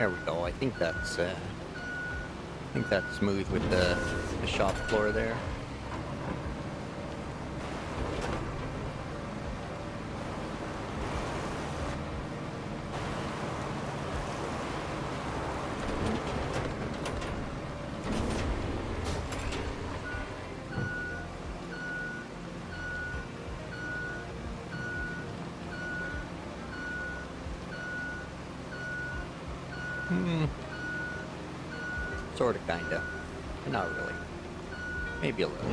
There we go. I think that's smooth with the shop floor there. Sorta, kinda. But not really. Maybe a little.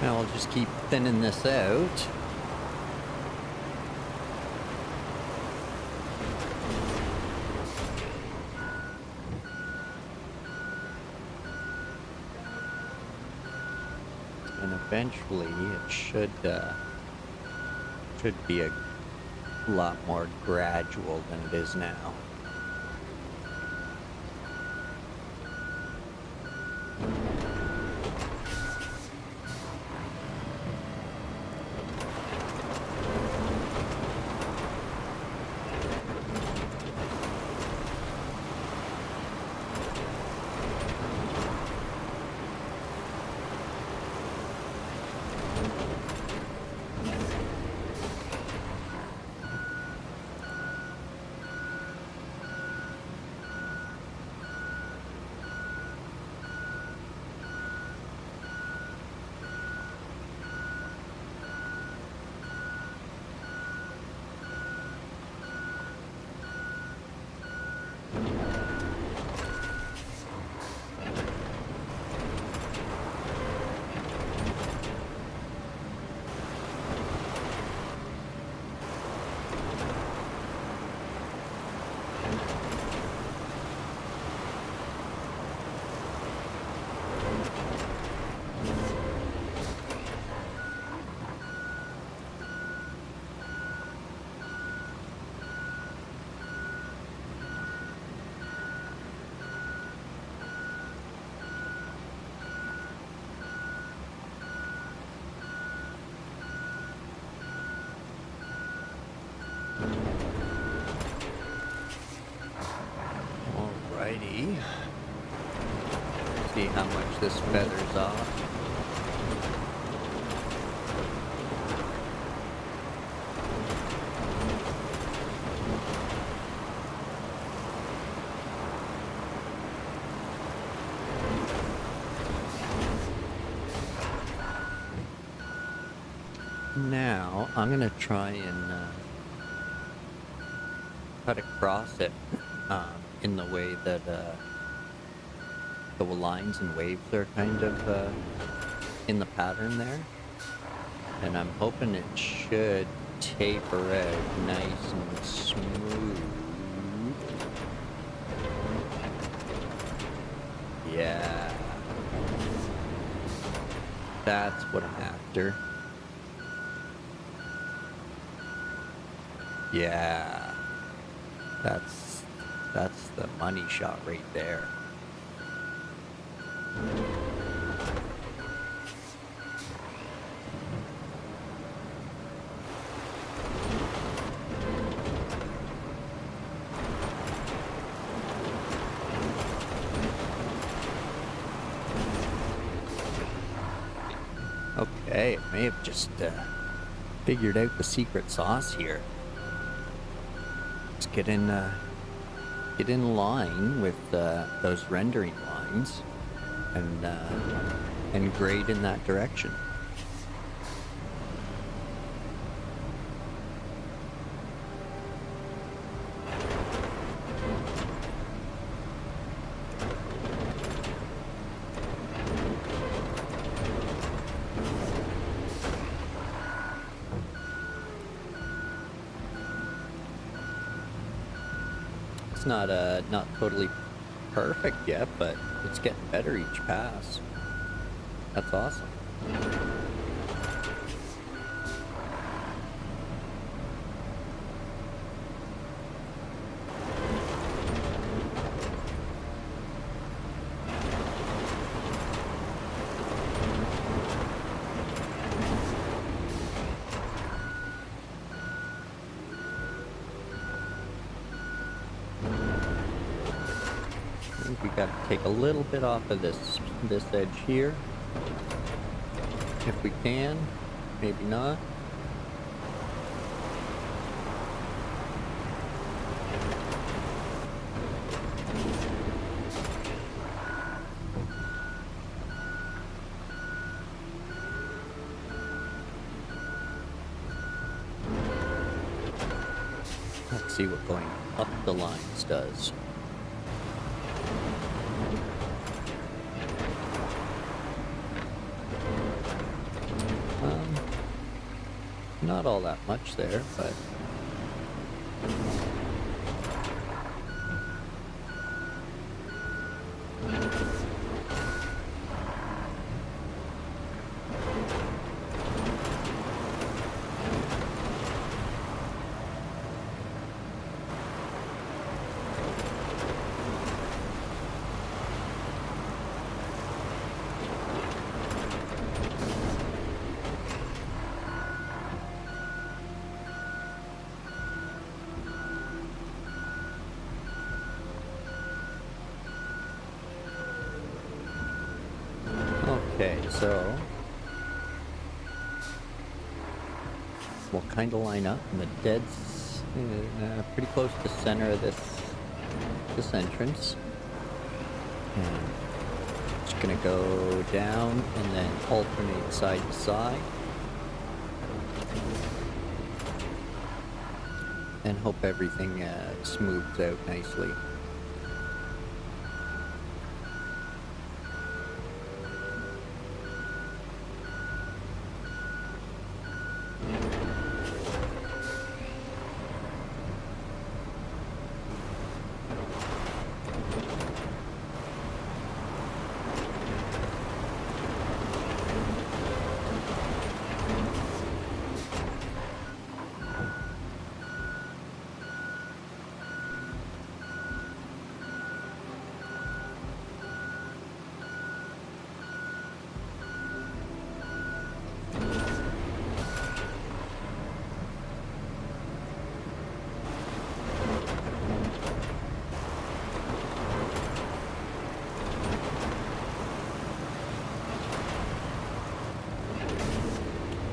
Now I'll just keep thinning this out. And eventually it should be a lot more gradual than it is now. Alrighty. See how much this feathers off. Now I'm gonna try and cut across it in the way that the lines and waves are kind of in the pattern there, and I'm hoping it should taper out nice and smooth. Yeah, that's what I'm after. Yeah, that's the money shot right there. Okay, I may have just figured out the secret sauce here. Just get in line with those rendering lines, and grade in that direction. It's not totally perfect yet, but it's getting better each pass. That's awesome. I think we got to take a little bit off of this edge here, if we can. Maybe not. Let's see what going up the lines does. Not all that much there, but okay, so we'll kind of line up in the dead, pretty close to the center of this entrance. And just gonna go down and then alternate side to side, and hope everything smooths out nicely.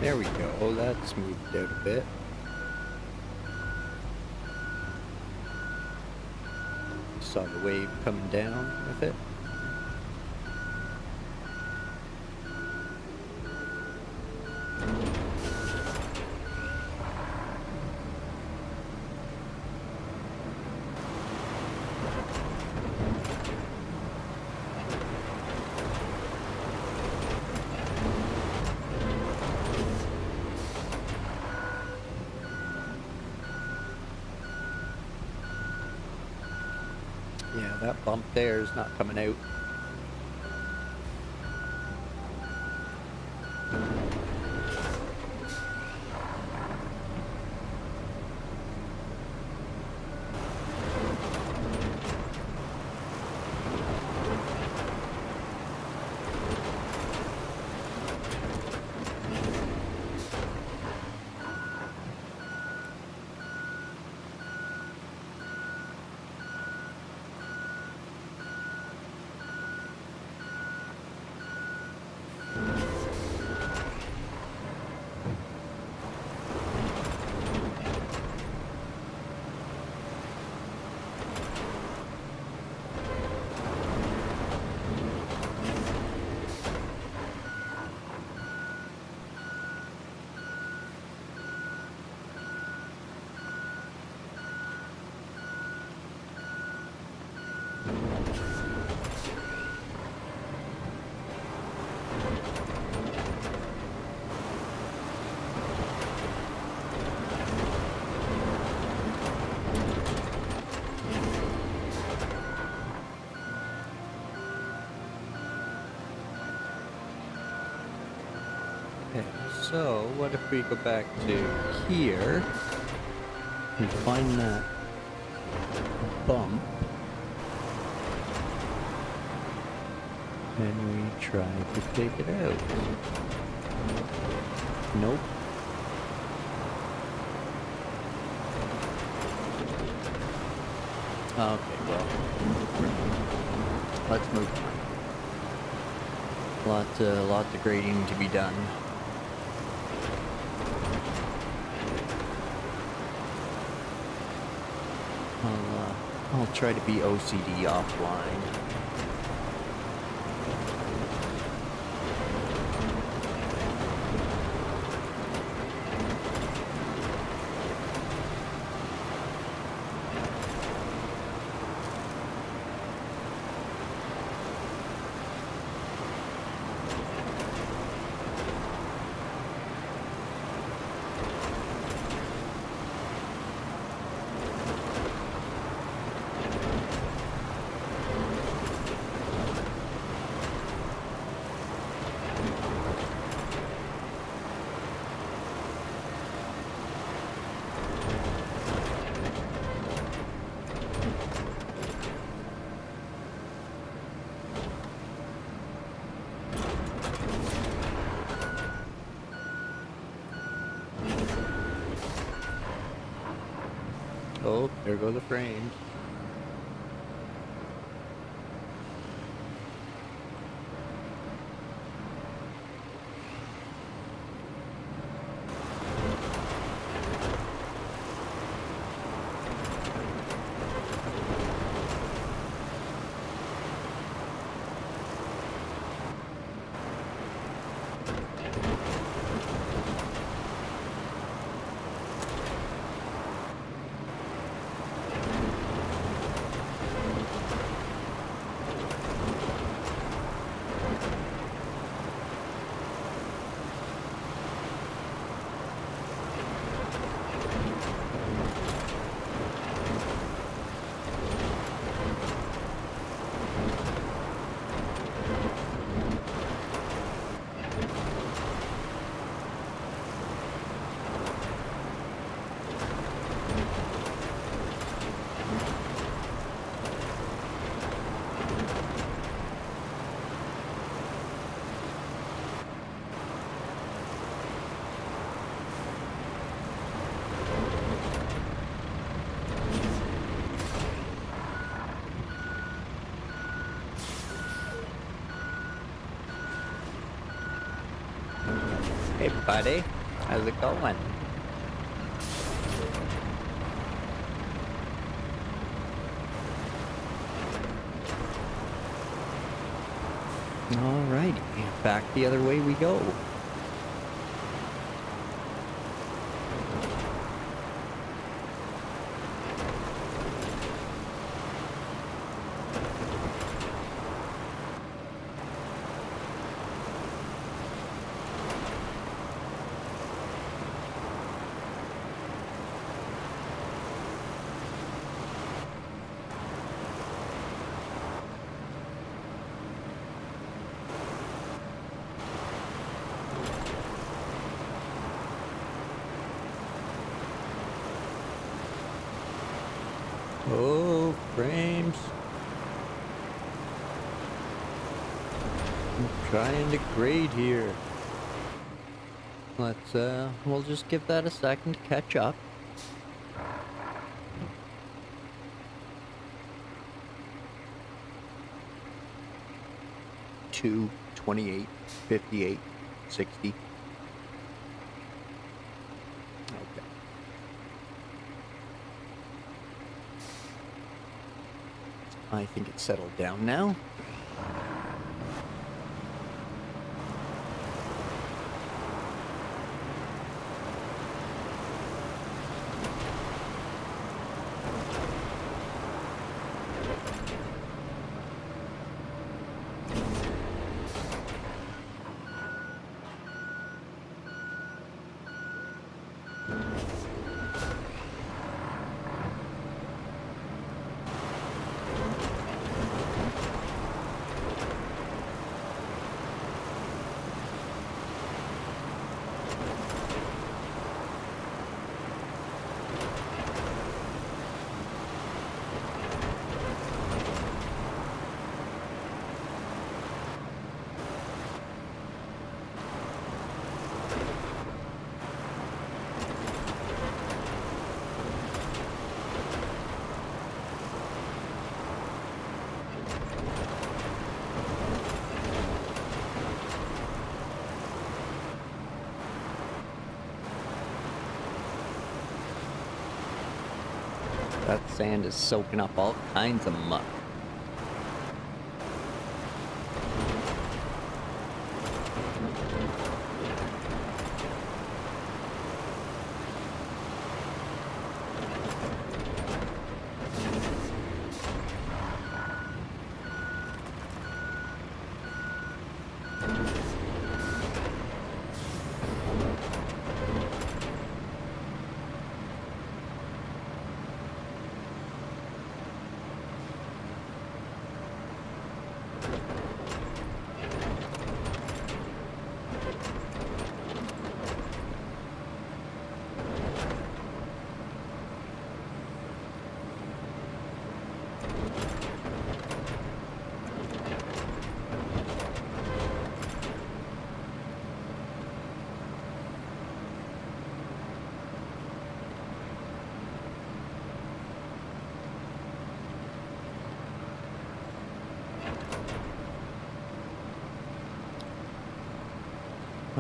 There we go, that smoothed out a bit. Saw the wave coming down with it. Yeah, that bump there is not coming out. So, what if we go back to here and find that bump, and we try to take it out? Nope. Okay, well, let's move on. Lot of grading to be done. I'll try to be OCD offline. Oh, there go the frames. Hey buddy, how's it going? Alrighty, back the other way we go. Oh, frames. I'm trying to grade here. We'll just give that a second to catch up. Two, 28, 58, 60. Okay. I think it's settled down now. That sand is soaking up all kinds of muck.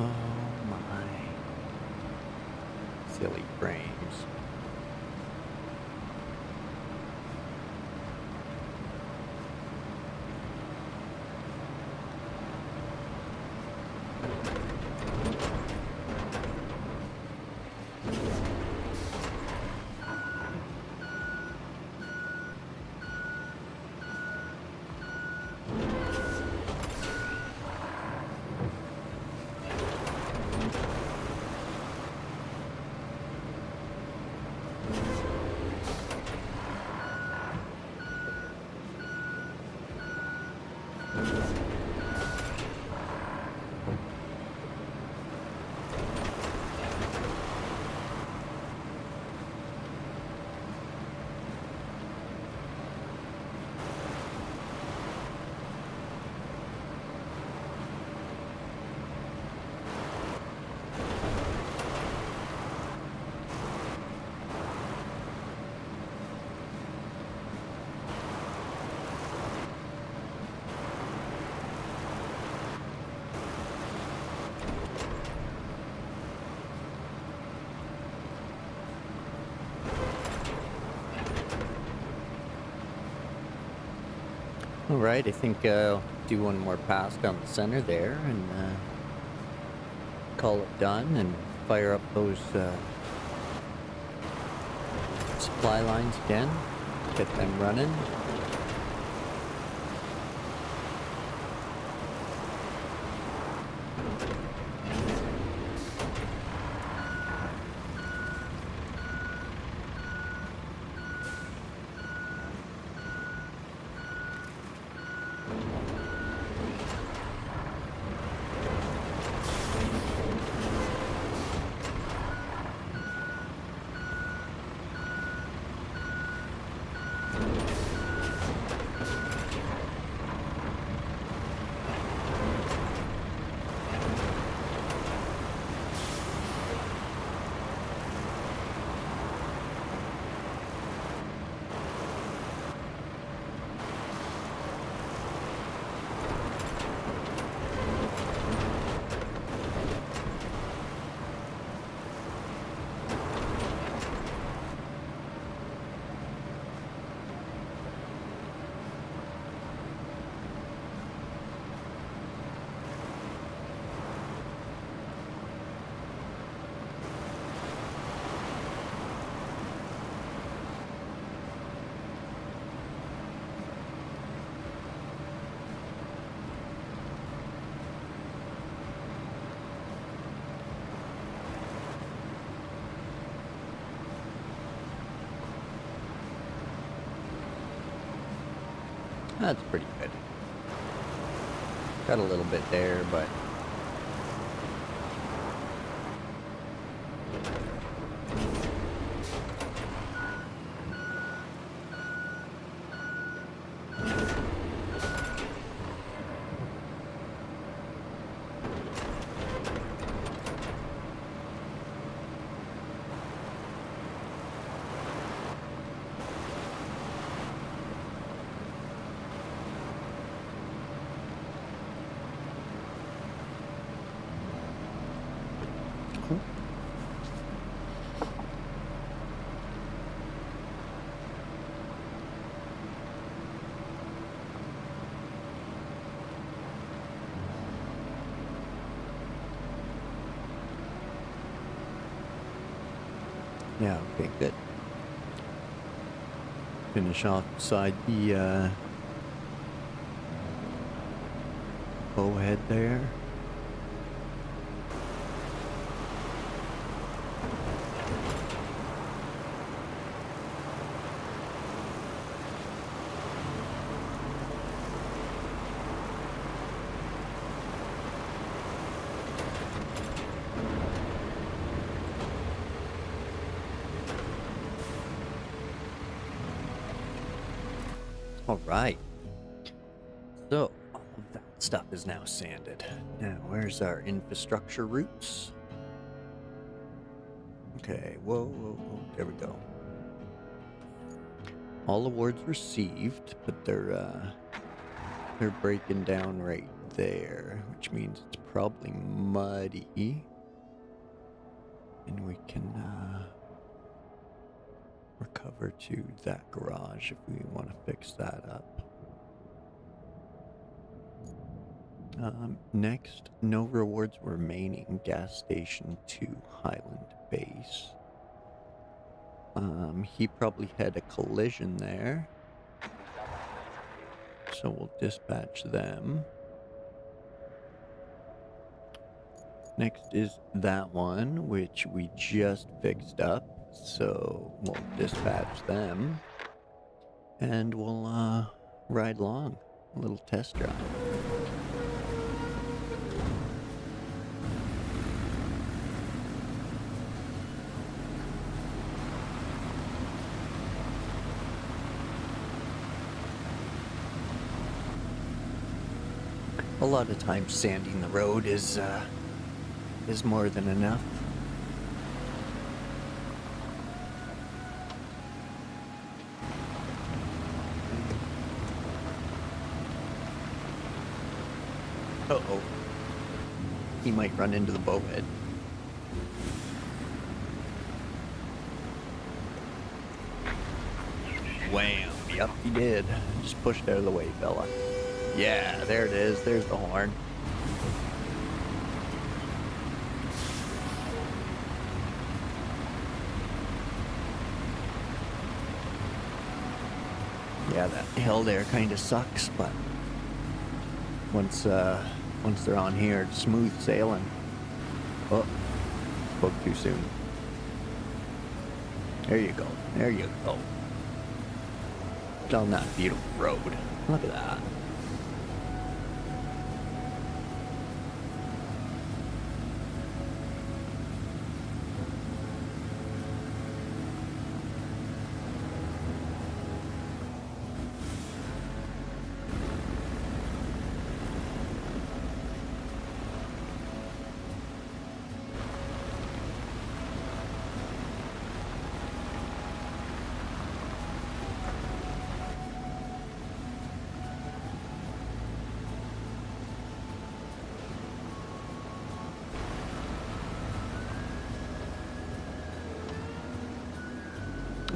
Oh my. Silly frames. All right, I think I'll do one more pass down the center there and call it done and fire up those supply lines again, get them running. That's pretty good. Got a little bit there, but Yeah, okay, good. Finish off beside the bowhead there. All right. So, all of that stuff is now sanded. Now, where's our infrastructure routes? Okay, whoa, whoa, whoa. There we go. All awards received, but they're breaking down right there, which means it's probably muddy. And we can recover to that garage if we want to fix that up. Next, no rewards remaining. Gas station 2, Highland Base. He probably had a collision there. So we'll dispatch them. Next is that one, which we just fixed up. So we'll dispatch them. And we'll ride along. A little test drive. A lot of times sanding the road is more than enough. Uh-oh. He might run into the bowhead. Wham! Yep, he did. Just pushed out of the way, fella. Yeah, there it is. There's the horn. Yeah, that hill there kind of sucks, but once they're on here, it's smooth sailing. Oh, spoke too soon. There you go. There you go. Down that beautiful road. Look at that.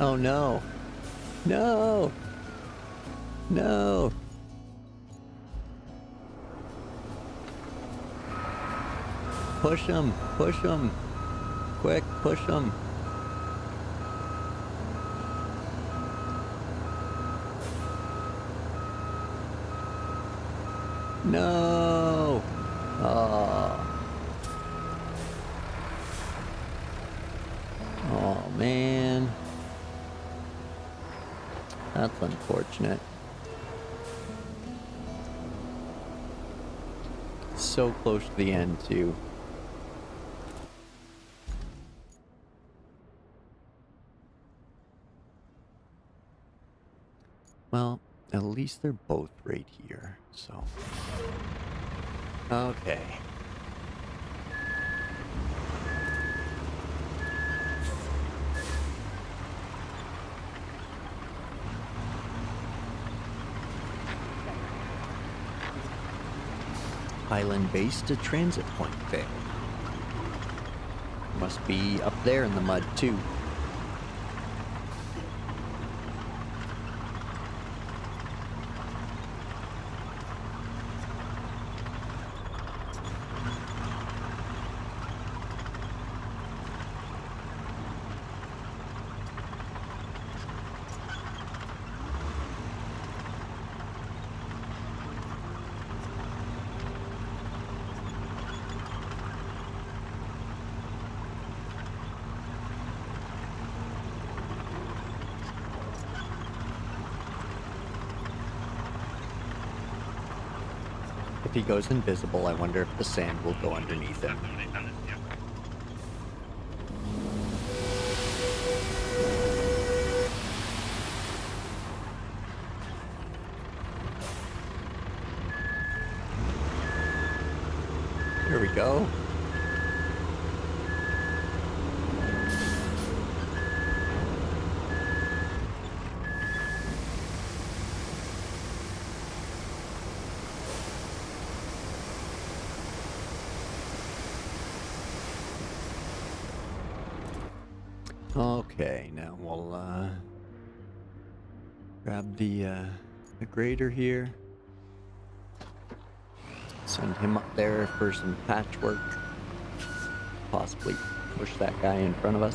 Oh no. No. No. Push him. Push him. Quick, push him. No. Oh. Oh man. That's unfortunate. So close to the end, too. Well, at least they're both right here, so. Okay. Highland Base to transit point failed. Must be up there in the mud, too. if he goes invisible, I wonder if the sand will go underneath him. Here we go. Okay, now we'll grab the grader here. Send him up there for some patchwork. Possibly push that guy in front of us.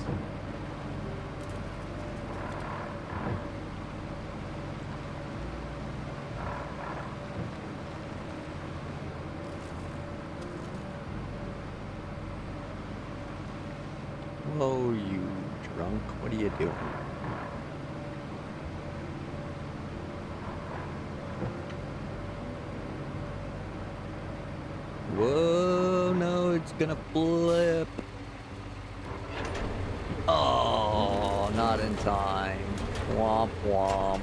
Whoa, you drunk. What are you doing? Whoa, no, it's gonna flip. Oh, not in time. Womp womp.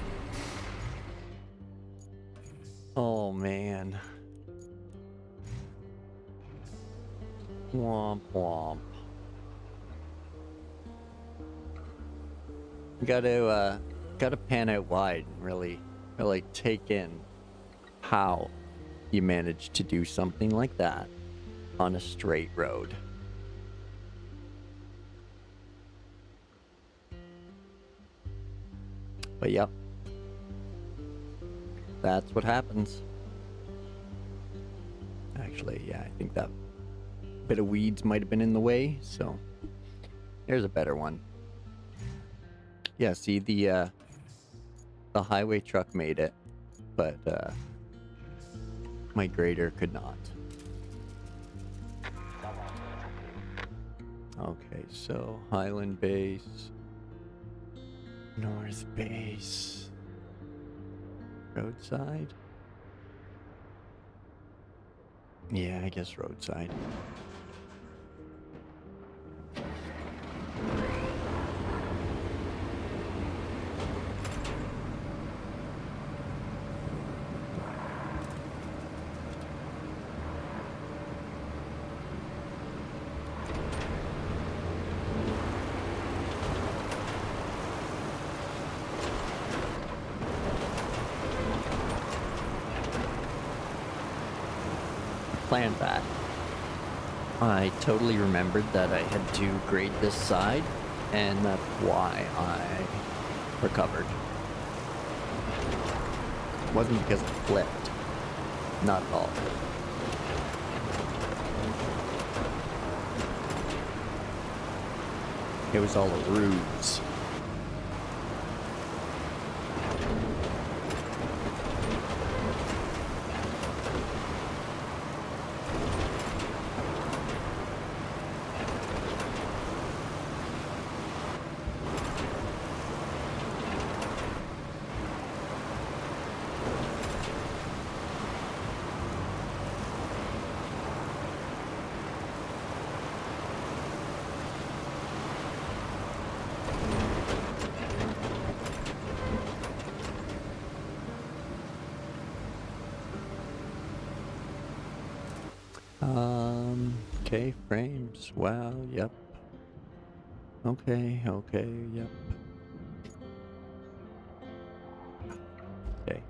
Oh, man. Womp womp. Gotta pan out wide and really take in how you manage to do something like that on a straight road. But yep, that's what happens. Actually, yeah, I think that bit of weeds might have been in the way, so there's a better one. Yeah, see, the highway truck made it, but my grader could not. Okay, so Highland Base, North Base, roadside? Yeah, I guess roadside. Planned that. I totally remembered that I had to grade this side, and that's why I recovered. It wasn't because it flipped. Not at all. It was all a ruse. Okay, frames. Wow, yep. Okay, yep. Okay.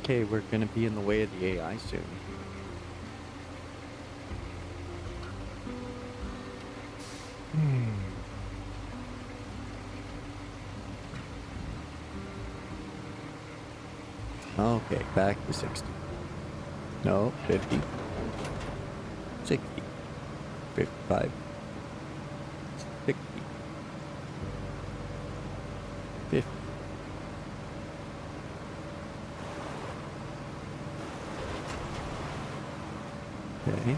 Okay, we're gonna be in the way of the AI soon. Okay, back to 60. No, 50. 60. 55. 60. 50. Okay.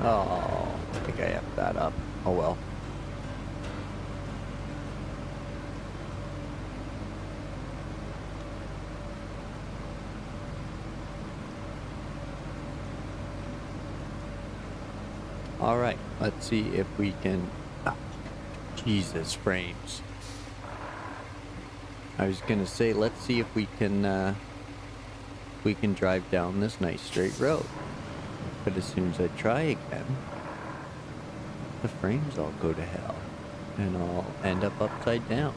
Oh, I think I effed that up. Oh well. Alright, let's see if we can... Oh, Jesus, frames. I was gonna say, let's see if we can drive down this nice straight road. But as soon as I try again, the frames all go to hell. And I'll end up upside down.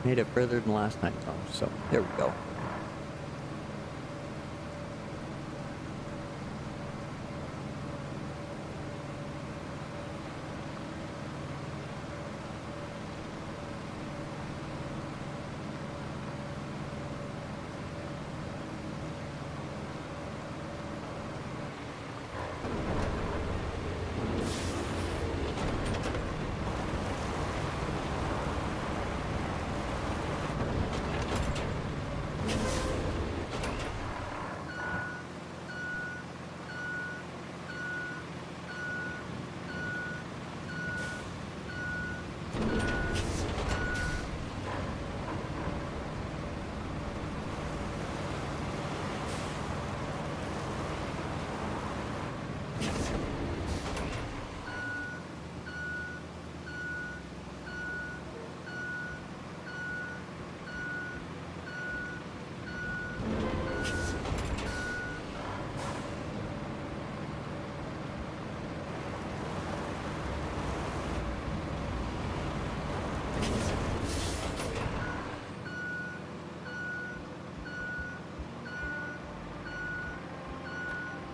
Made it further than last time, though, so there we go.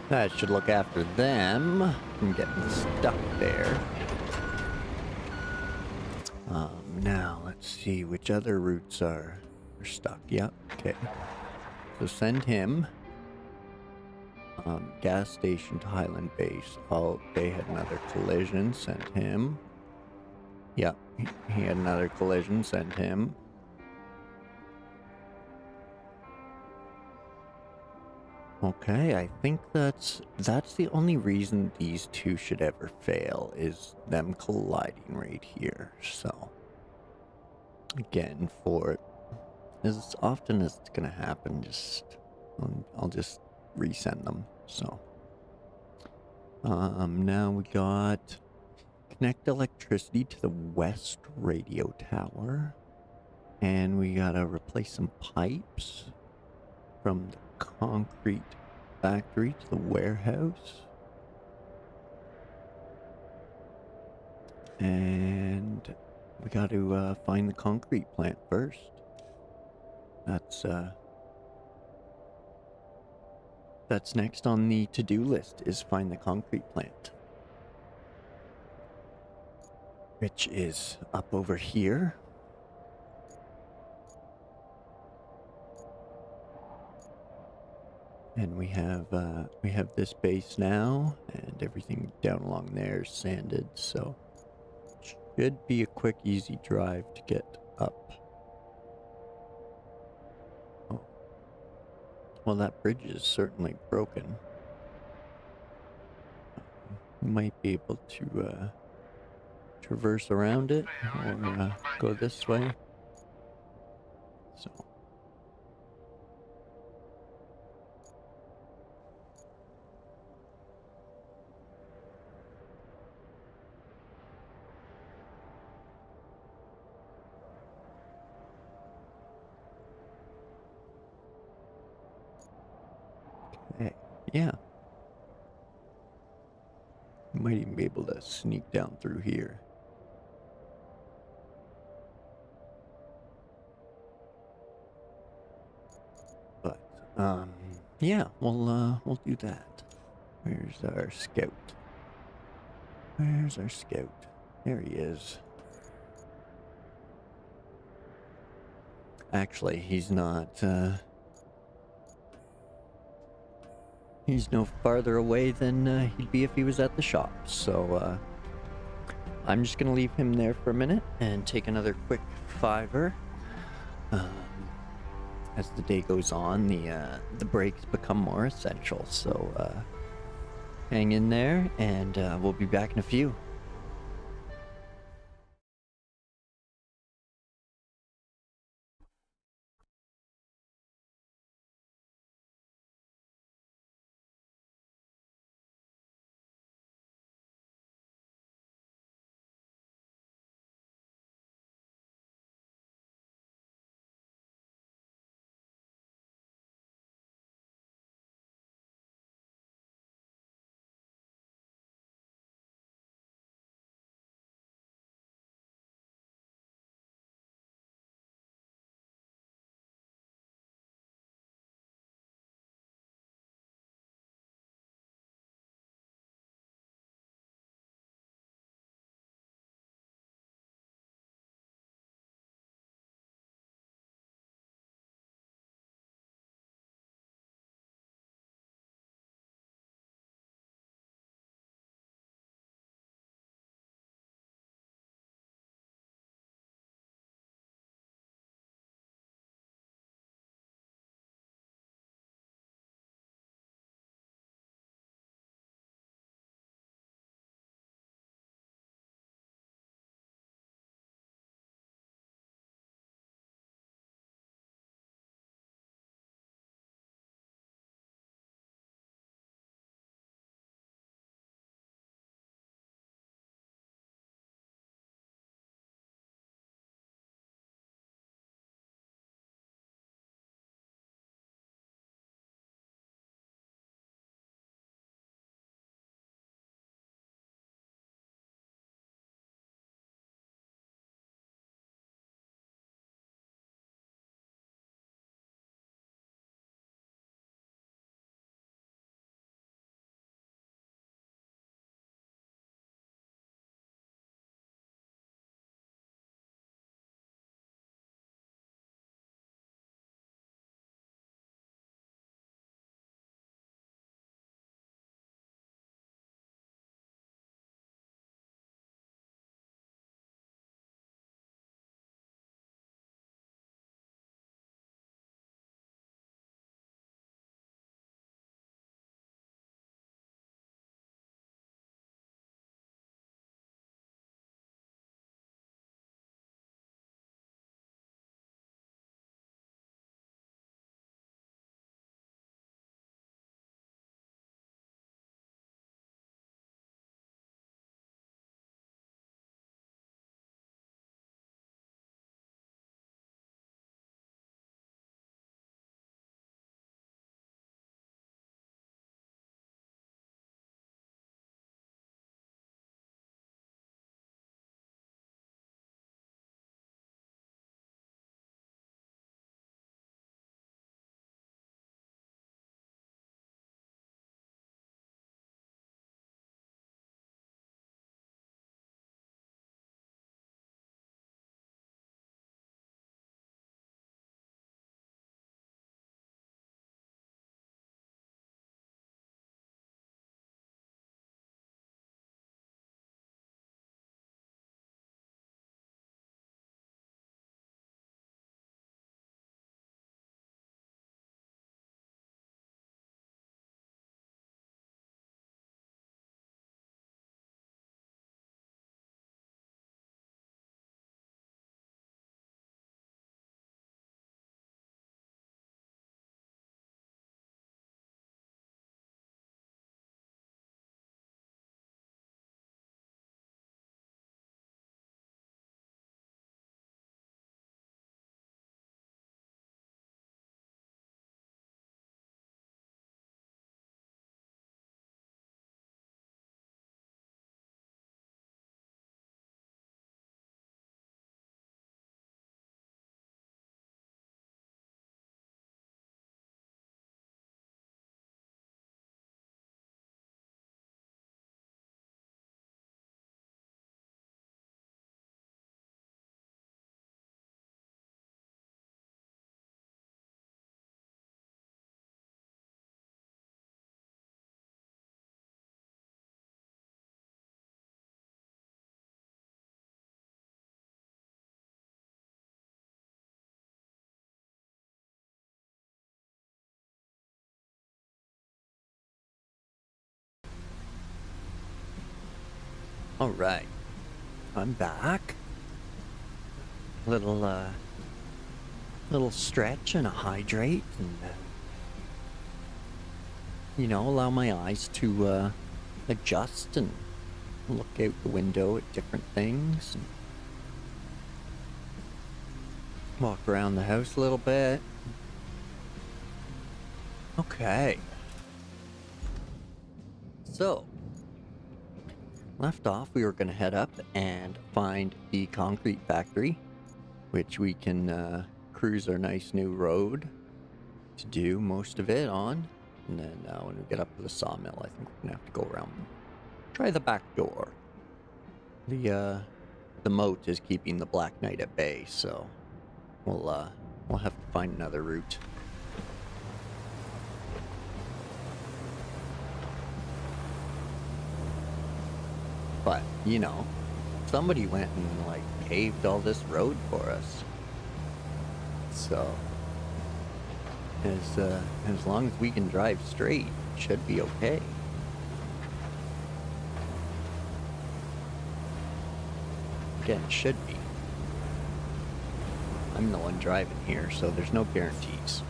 That should look after them from getting stuck there. Now let's see which other routes are stuck. Yep, okay. So send him. Gas station to Highland Base. Oh, they had another collision. Send him. Yep, he had another collision. Send him. Okay, I think that's the only reason these two should ever fail, is them colliding right here. So, again, for as often as it's gonna happen, I'll just resend them. So, now we got connect electricity to the west radio tower, and we gotta replace some pipes from the concrete factory to the warehouse. And we got to find the concrete plant first. That's next on the to-do list, is find the concrete plant, which is up over here. And we have this base now, and everything down along there is sanded, so should be a quick, easy drive to get up. Oh. Well, that bridge is certainly broken. We might be able to traverse around it, or go this way. So. Yeah. Might even be able to sneak down through here. But, yeah, we'll do that. Where's our scout? Where's our scout? There he is. Actually, he's not, he's no farther away than he'd be if he was at the shop. So I'm just gonna leave him there for a minute and take another quick fiver. As the day goes on, the breaks become more essential. So hang in there, and we'll be back in a few. Alright, I'm back. Little stretch and a hydrate, and allow my eyes to adjust and look out the window at different things and walk around the house a little bit. Okay, so left off, we were going to head up and find the concrete factory, which we can cruise our nice new road to do most of it on. And then when we get up to the sawmill, I think we're going to have to go around, try the back door. The moat is keeping the Black Knight at bay, so we'll have to find another route. But, somebody went and, paved all this road for us. So, as long as we can drive straight, it should be okay. Again, it should be. I'm the one driving here, so there's no guarantees.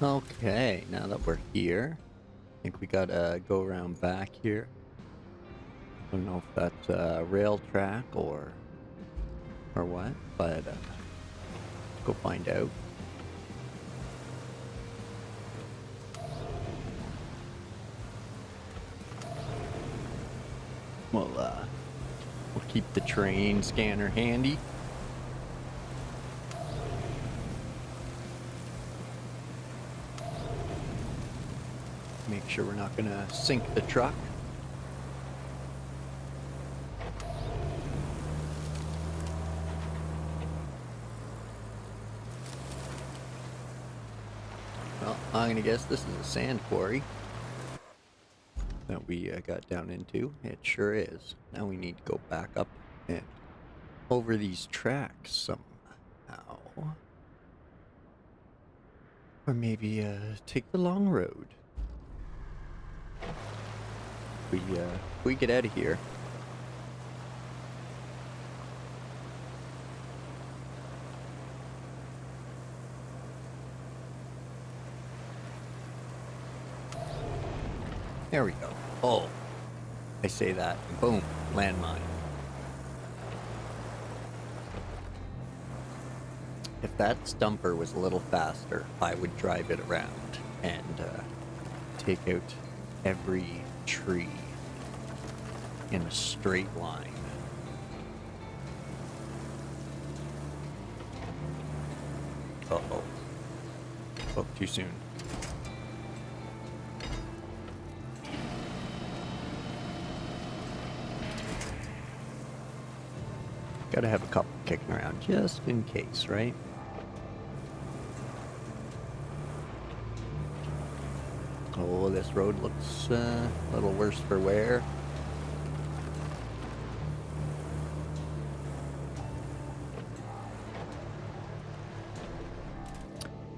Okay, now that we're here, I think we gotta go around back here. I don't know if that's a rail track or what, but go find out. We'll keep the terrain scanner handy. Make sure we're not gonna sink the truck. Well, I'm gonna guess this is a sand quarry that we got down into. It sure is. Now we need to go back up and over these tracks somehow. Or maybe take the long road. We get out of here. There we go. Oh, I say that. Boom, landmine. If that stumper was a little faster, I would drive it around and take out every tree in a straight line. Uh-oh. Spoke too soon. Gotta have a couple kicking around just in case, right? Oh, this road looks a little worse for wear.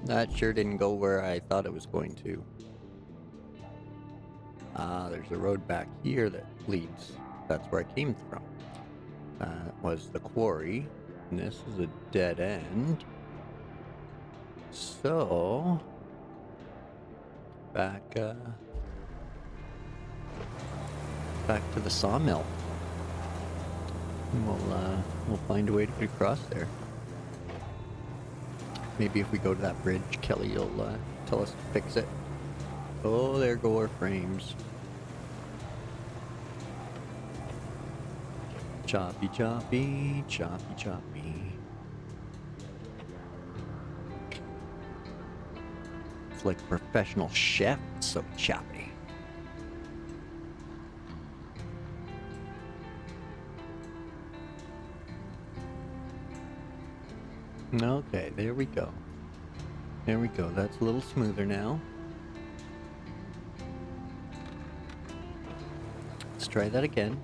That sure didn't go where I thought it was going to. There's a road back here that leads. That's where I came from. That was the quarry, and this is a dead end. So back to the sawmill. And we'll find a way to get across there. Maybe if we go to that bridge, Kelly will tell us to fix it. Oh, there go our frames. Choppy, choppy, choppy, choppy. It's like a professional chef, so choppy. Okay, there we go. There we go. That's a little smoother now. Let's try that again.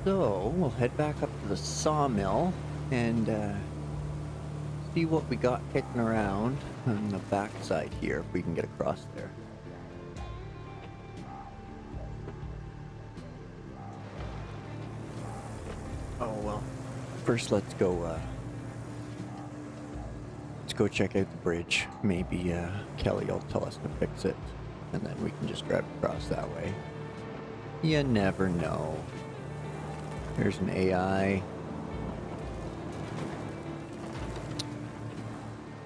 So, we'll head back up to the sawmill and see what we got kicking around on the backside here, if we can get across there. Oh well. First, let's go check out the bridge. Maybe Kelly will tell us to fix it, and then we can just drive across that way. You never know. There's an AI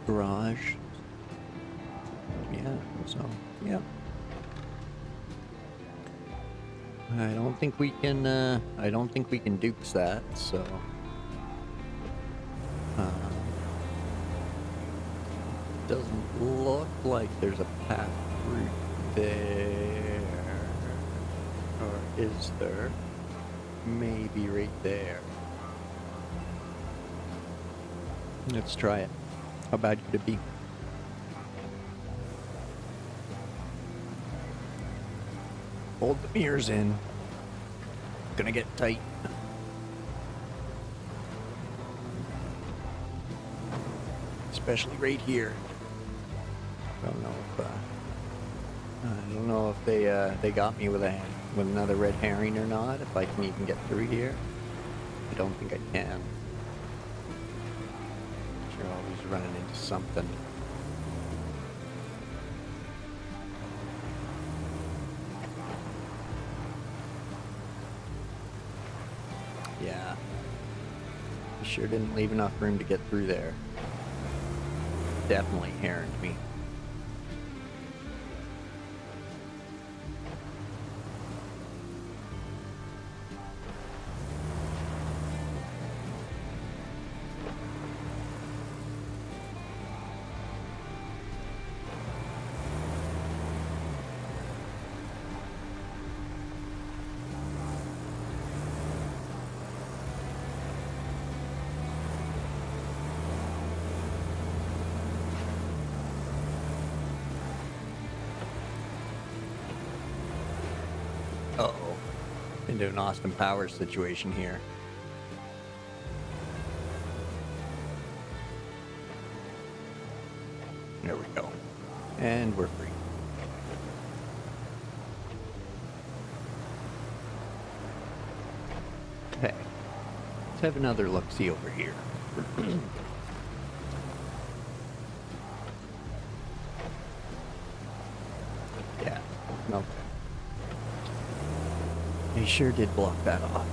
garage. Yeah, so yeah. I don't think we can dukes that, so doesn't look like there's a path through there. Or is there? Maybe right there. Let's try it. How bad could it be? Hold the mirrors in. Gonna get tight. Especially right here. I don't know if they got me with another red herring or not. If I can even get through here. I don't think I can. You're always running into something. Yeah. You sure didn't leave enough room to get through there. Definitely herringed me. Uh-oh. Into an Austin Powers situation here. There we go. And we're free. Okay. Let's have another look-see over here. Yeah. Okay. They sure did block that off.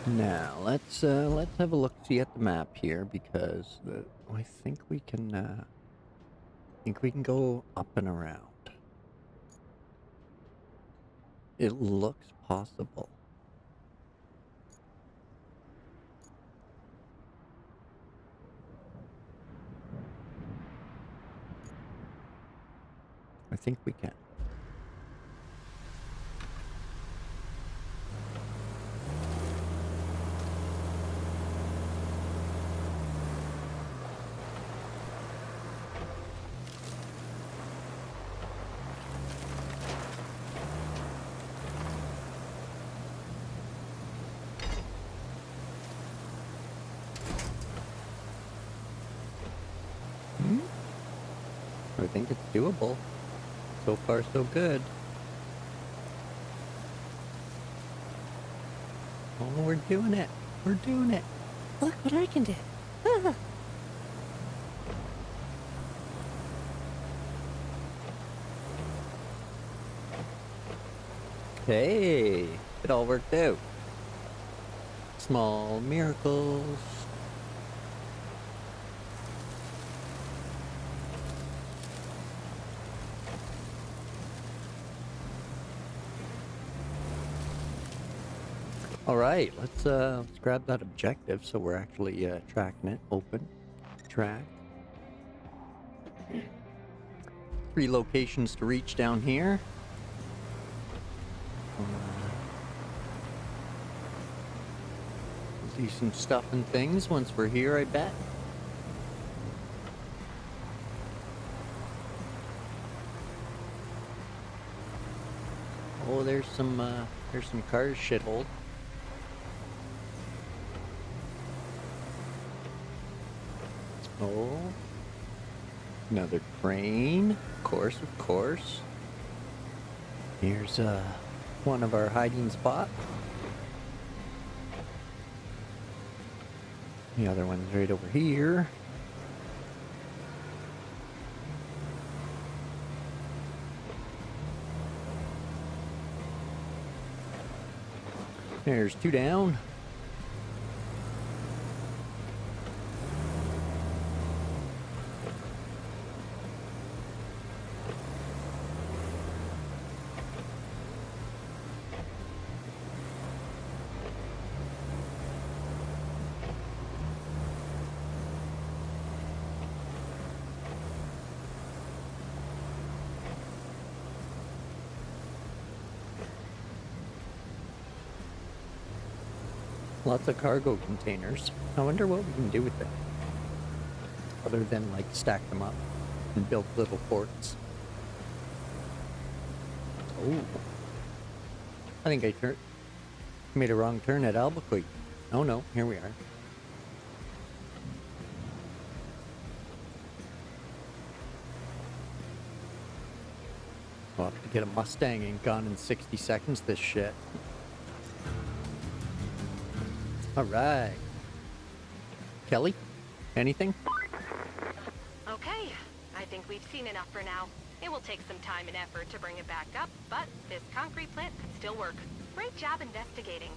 Now let's have a look see at the map here, because I think we can go up and around. It looks possible. I think we can. I think it's doable. So far, so good. Oh, we're doing it. We're doing it. Look what I can do. Ah. Hey, it all worked out. Small miracles. All right, let's grab that objective so we're actually tracking it. Open, track. 3 locations to reach down here. Do some stuff and things once we're here, I bet. Oh, there's some cars shithole. Oh, another crane. Of course. Here's one of our hiding spots. The other one's right over here. There's 2 down. Lots of cargo containers. I wonder what we can do with them. Other than like stack them up and build little forts. Oh. I think I made a wrong turn at Albuquerque. Oh no, here we are. We'll have to get a Mustang and gone in 60 seconds this shit. Alright. Kelly? Anything? Okay, I think we've seen enough for now. It will take some time and effort to bring it back up, but this concrete plant could still work. Great job investigating.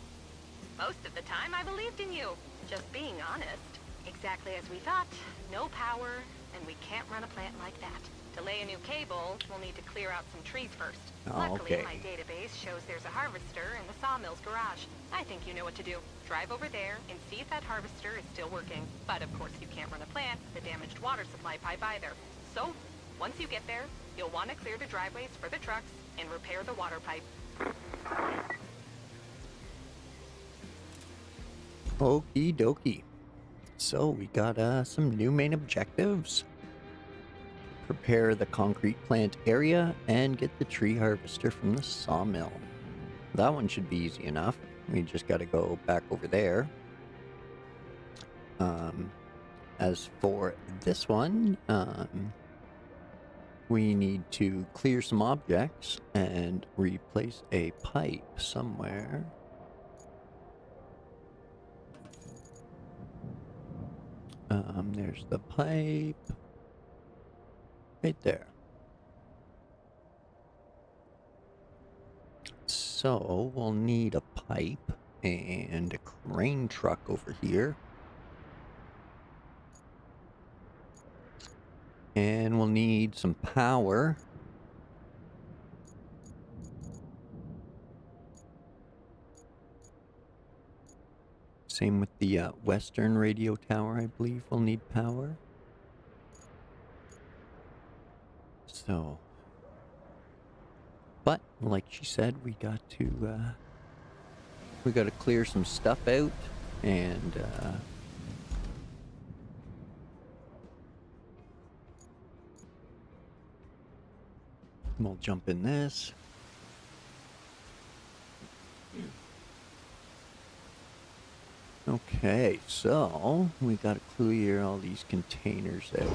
Most of the time, I believed in you. Just being honest. Exactly as we thought. No power, and we can't run a plant like that. To lay a new cable, we'll need to clear out some trees first. Oh, Luckily, okay. my database shows there's a harvester in the sawmill's garage. I think you know what to do. Drive over there and see if that harvester is still working. But of course, you can't run a plant with a damaged water supply pipe either. So, once you get there, you'll want to clear the driveways for the trucks and repair the water pipe. Okie dokie. So we got some new main objectives. Prepare the concrete plant area and get the tree harvester from the sawmill. That one should be easy enough. We just got to go back over there. As for this one, we need to clear some objects and replace a pipe somewhere. There's the pipe. Right there. So we'll need a pipe and a crane truck over here. And we'll need some power. Same with the western radio tower, I believe we'll need power. So, but like she said, we got to clear some stuff out, and we'll jump in this. Okay, so we got to clear all these containers out.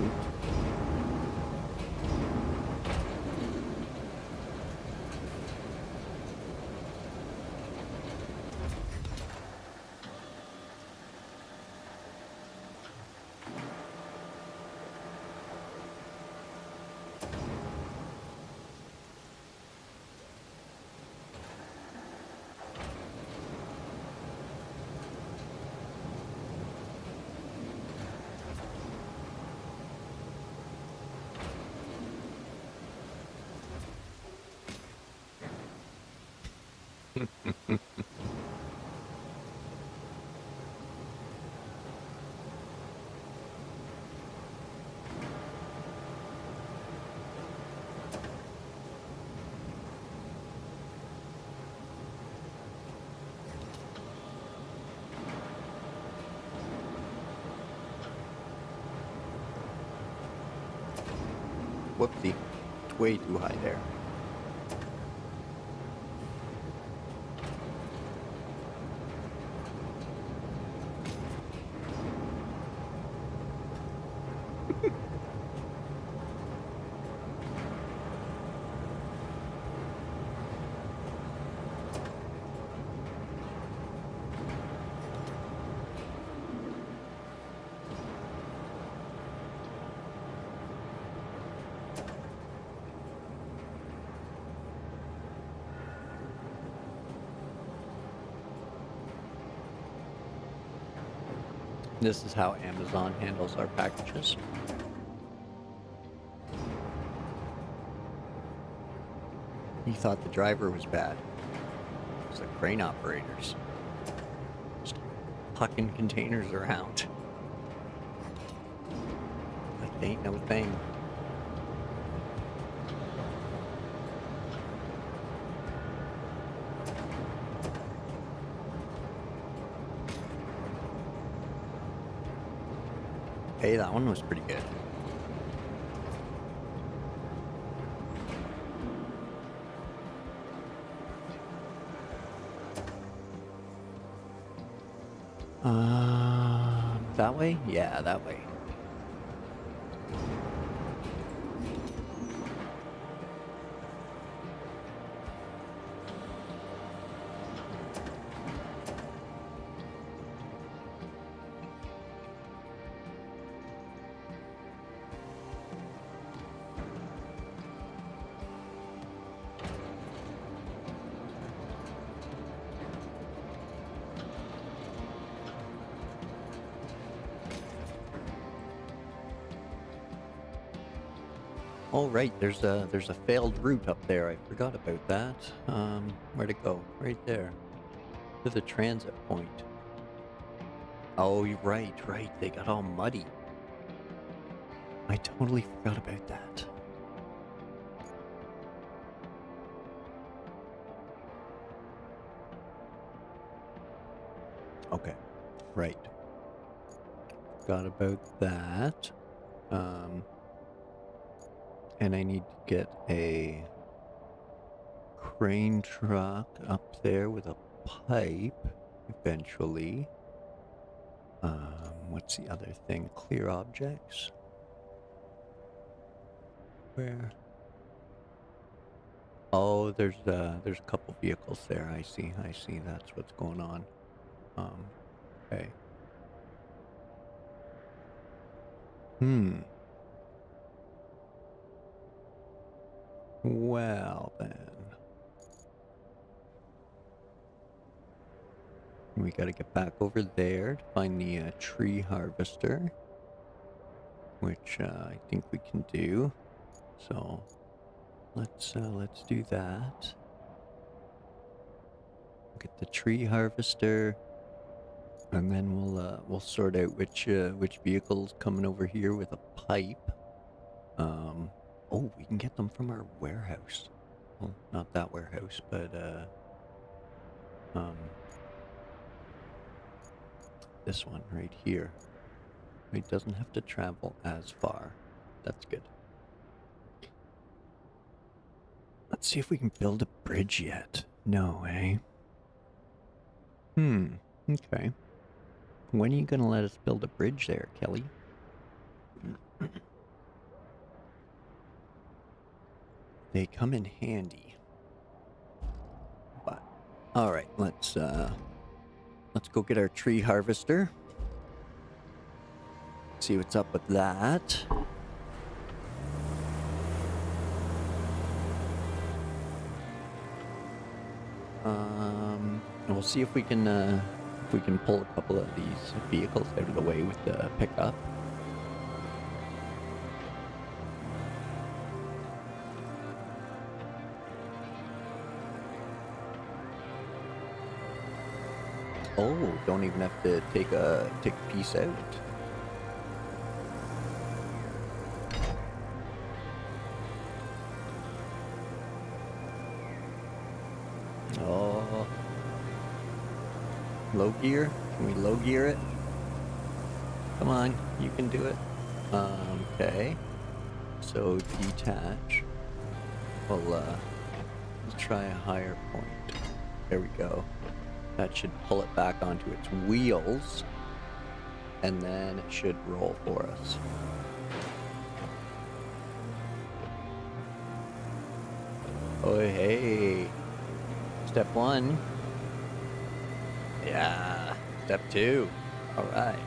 Whoopsie. It's way too high there. This is how Amazon handles our packages. He thought the driver was bad. It's the crane operators. Just hucking containers around. Like they ain't no thing. Hey, that one was pretty good. That way? Yeah, that way. Oh right, there's a failed route up there. I forgot about that. Where'd it go? Right there. To the transit point. Oh, you're right. They got all muddy. I totally forgot about that. Okay, right. Forgot about that. And I need to get a crane truck up there with a pipe eventually. What's the other thing? Clear objects? Where? Oh, there's a couple vehicles there. I see. That's what's going on. Okay. Well then. We gotta get back over there to find the tree harvester, which I think we can do. So let's do that. Get the tree harvester, and then we'll sort out which vehicle's coming over here with a pipe. Oh, we can get them from our warehouse. Well, not that warehouse, but this one right here. It doesn't have to travel as far. That's good. Let's see if we can build a bridge yet. No, eh? Okay. When are you gonna let us build a bridge there, Kelly? They come in handy. But alright, let's go get our tree harvester. See what's up with that. And we'll see if we can pull a couple of these vehicles out of the way with the pickup. Oh, don't even have to take a piece out. Oh, low gear? Can we low gear it? Come on, you can do it. Okay. So detach. Well, let's try a higher point. There we go. That should pull it back onto its wheels, and then it should roll for us. Oh, hey. Step 1. Yeah. Step 2. All right.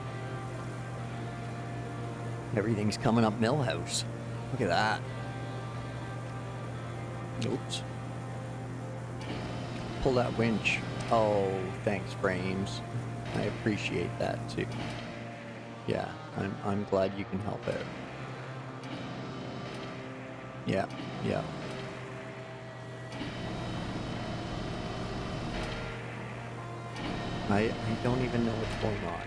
Everything's coming up Millhouse. Look at that. Oops. Pull that winch. Oh, thanks, Frames. I appreciate that too. Yeah, I'm glad you can help out. Yeah, yeah. I don't even know what's going on.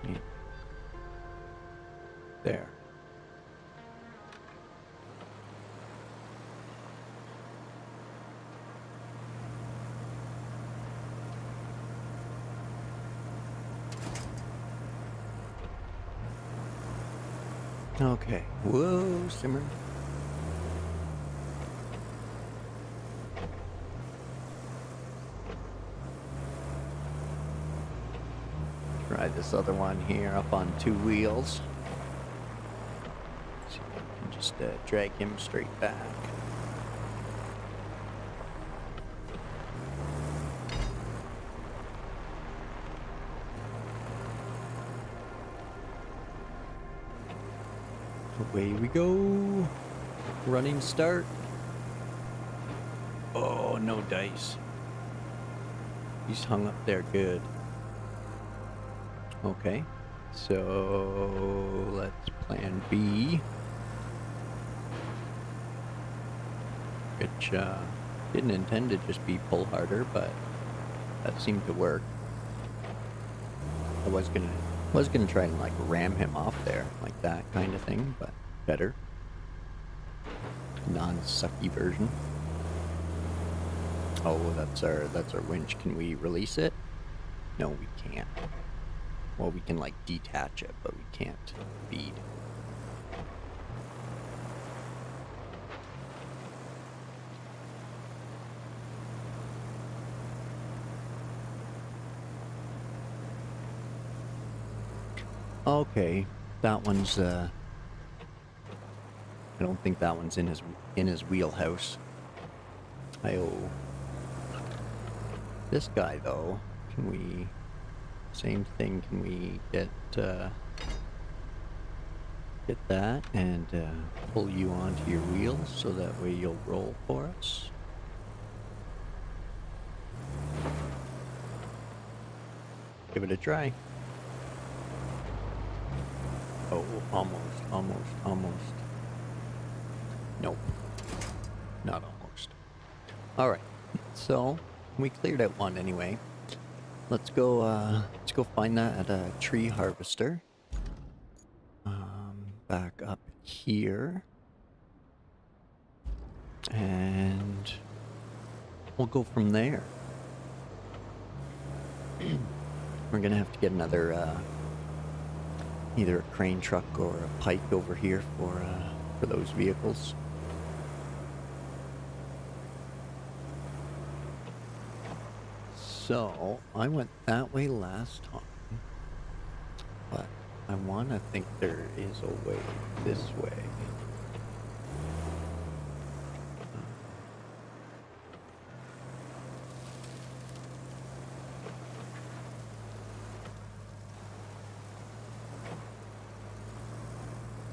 Yeah. There. Okay. Whoa, simmer. Try this other one here up on 2 wheels. See if I can just drag him straight back. Away we go. Running start. Oh, no dice. He's hung up there good. Okay, so let's plan B. Which didn't intend to just be pull harder, but that seemed to work. I was gonna try and like ram him off there, like that kind of thing, but better. Non-sucky version. Oh, that's our winch. Can we release it? No, we can't. Well, we can like detach it, but we can't feed. Okay, that one's I don't think that one's in his wheelhouse. This guy though, can we same thing, can we get that and pull you onto your wheels so that way you'll roll for us? Give it a try. Oh, almost. Nope. Not almost. Alright, so we cleared out one anyway. Let's go find that at a tree harvester. Back up here. And we'll go from there. We're gonna have to get another either a crane truck or a pike over here for those vehicles. So I went that way last time, but I want to think there is a way this way.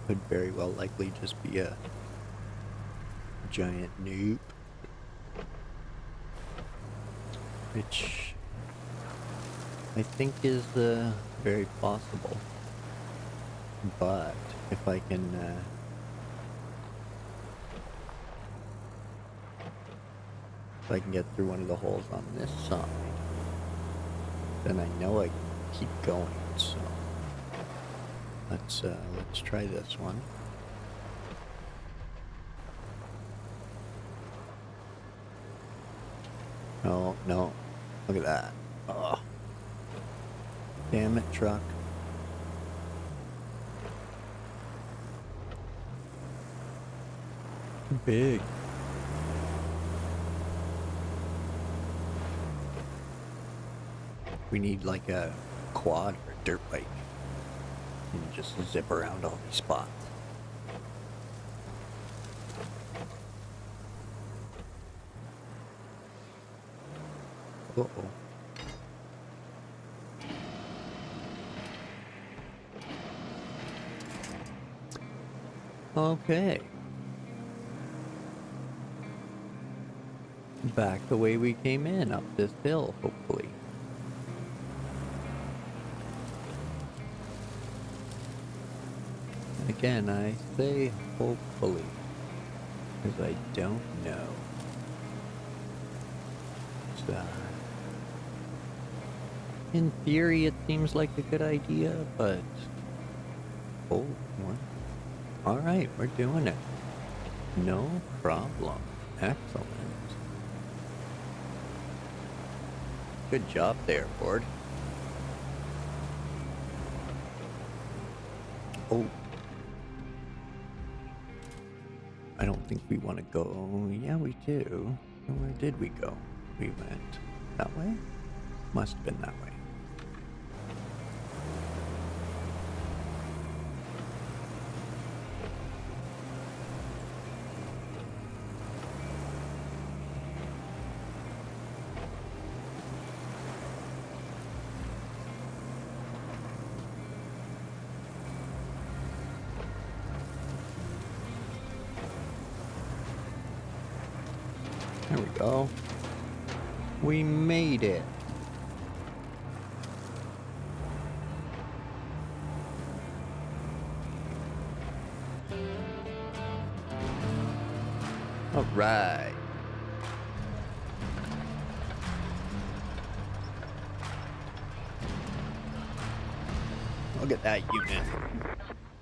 Could very well likely just be a giant noob, which I think is very possible. But if I can If I can get through one of the holes on this side, then I know I can keep going. So let's try this one. Oh no! Look at that! Oh, damn it, truck! Too big. We need like a quad or a dirt bike and just zip around all these spots. Uh-oh. Okay. Back the way we came in, up this hill, hopefully. Again, I say hopefully, because I don't know. So, in theory, it seems like a good idea, but... Oh, what? Alright, we're doing it. No problem. Excellent. Good job there, Ford. Oh. I don't think we want to go. Yeah, we do. Where did we go? We went that way? Must have been that way. There we go. We made it. All right. Look at that unit.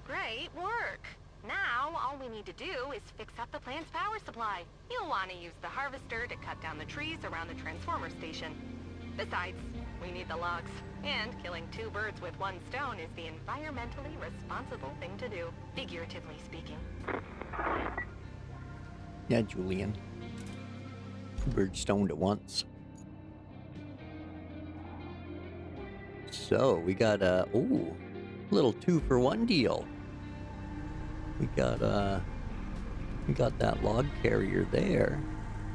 Great work. Now, all we need to do is fix up the plant's power supply. You'll want to use the harvester to cut down the trees around the transformer station. Besides, we need the logs, and killing two birds with one stone is the environmentally responsible thing to do, figuratively speaking. Yeah, Julian. Two birds stoned at once. So, we got a, ooh, little 2-for-1 deal. We got that log carrier there,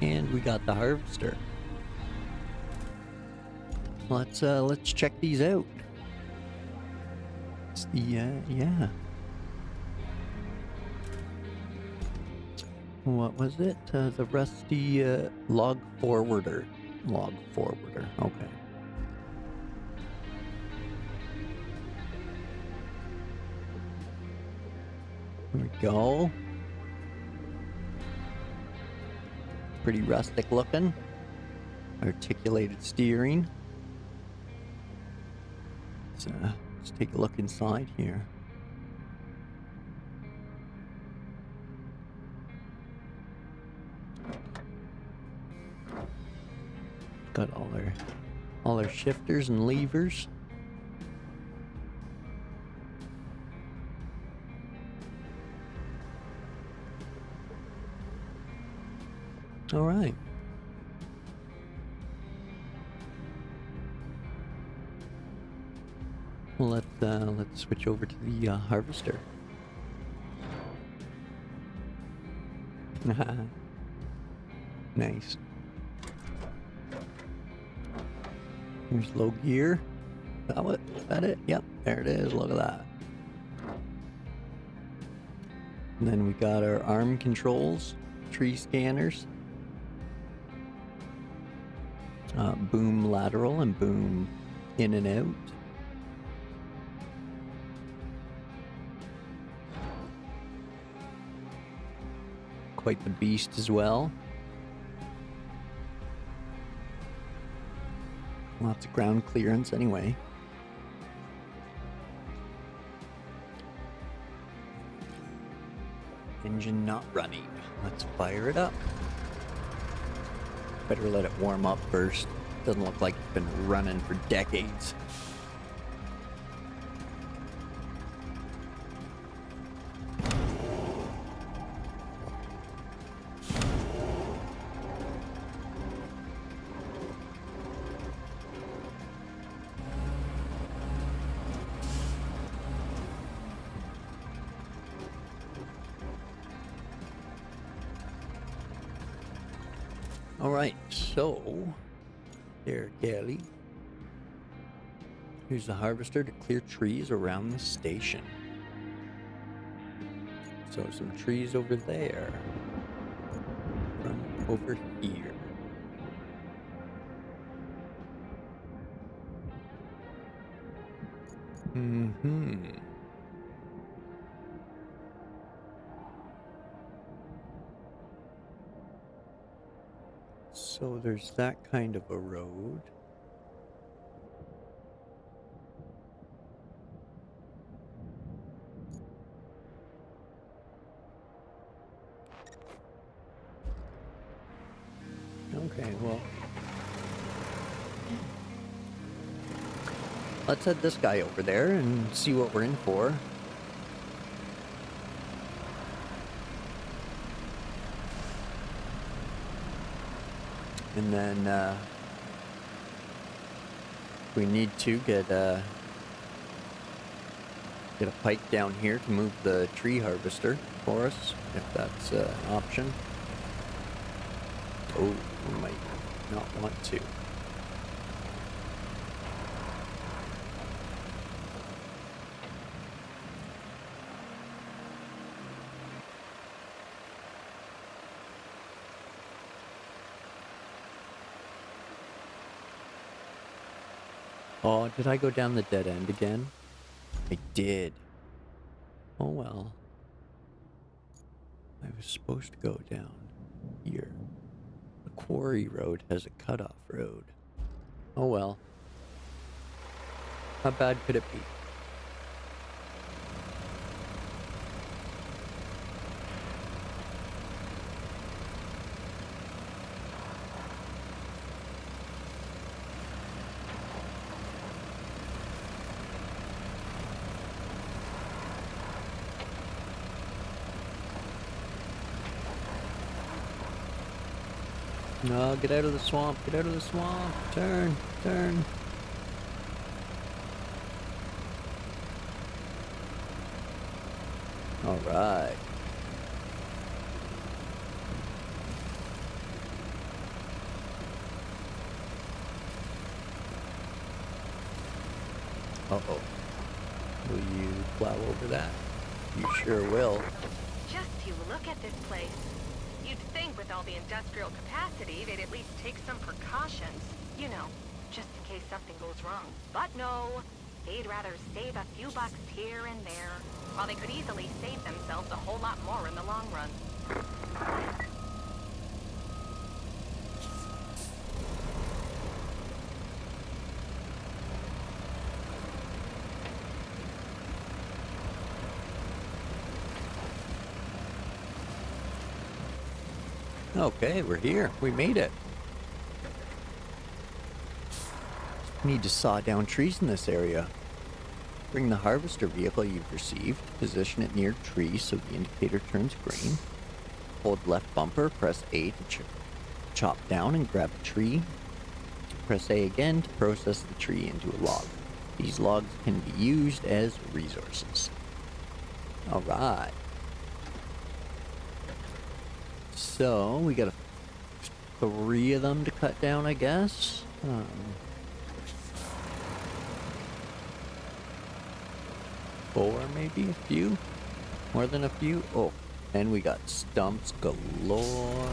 and we got the harvester. Let's check these out. It's the yeah. What was it? The rusty log forwarder. Log forwarder. Okay. Here we go. Pretty rustic looking. Articulated steering. Let's take a look inside here. Got all their shifters and levers. All right. Well, let's switch over to the harvester. Nice. Here's low gear. Is that it? Yep, there it is. Look at that. And then we got our arm controls, tree scanners, boom lateral and boom in and out. Quite the beast as well. Lots of ground clearance anyway. Engine not running. Let's fire it up. Better let it warm up first. Doesn't look like it's been running for decades. Alright, so there, Gally. Here's the harvester to clear trees around the station. So some trees over there. From over here. So there's that kind of a road. Okay, well, let's head this guy over there and see what we're in for. And then we need to get a pipe down here to move the tree harvester for us, if that's an option. Oh, we might not want to. Oh, did I go down the dead end again? I did. Oh well. I was supposed to go down here. The quarry road has a cutoff road. Oh well. How bad could it be? No, get out of the swamp, get out of the swamp. Turn, turn. All right. Uh-oh. Will you plow over that? You sure will. Just you look at this place. You'd think with all the industrial capacity, they'd at least take some precautions. You know, just in case something goes wrong. But no, they'd rather save a few bucks here and there, while they could easily save themselves a whole lot more in the long run. Okay, we're here. We made it. Need to saw down trees in this area. Bring the harvester vehicle you've received, position it near a tree so the indicator turns green. Hold left bumper, press A to chop down and grab a tree. Press A again to process the tree into a log. These logs can be used as resources. Alright. So, we got 3 of them to cut down, I guess. 4 maybe? A few? More than a few? Oh, and we got stumps galore.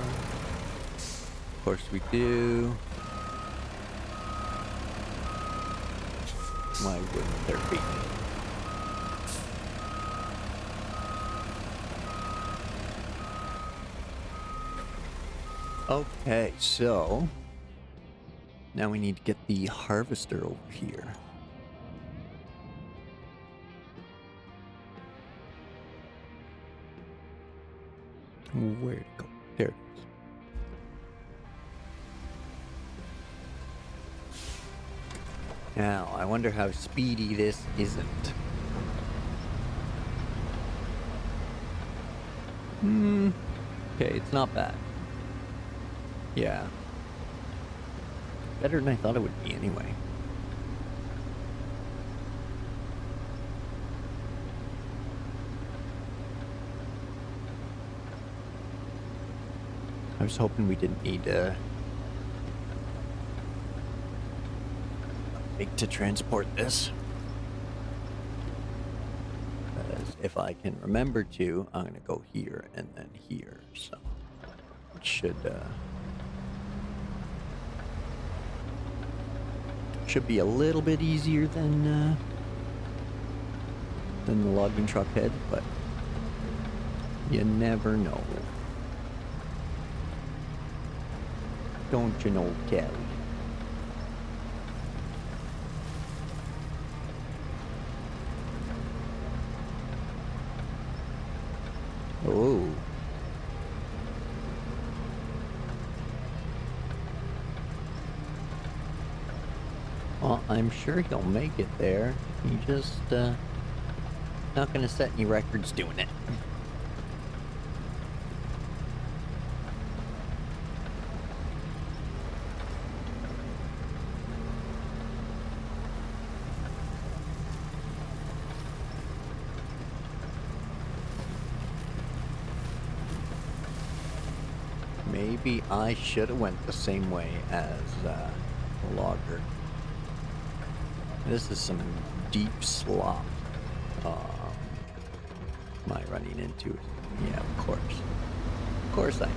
Of course we do. Why wouldn't there be? Okay, so Now we need to get the harvester over here. Where'd it go? There it is. Now, I wonder how speedy this isn't. Okay, it's not bad. Yeah. Better than I thought it would be anyway. I was hoping we didn't need to transport this. Because if I can remember to, I'm gonna go here and then here, so it should be a little bit easier than the logging truck head, but you never know. Don't you know, Kelly? Oh. Well, I'm sure he'll make it there. He just, not gonna set any records doing it. Maybe I should have went the same way as the logger. This is some deep slop. Am I running into it? Yeah, of course. Of course I am.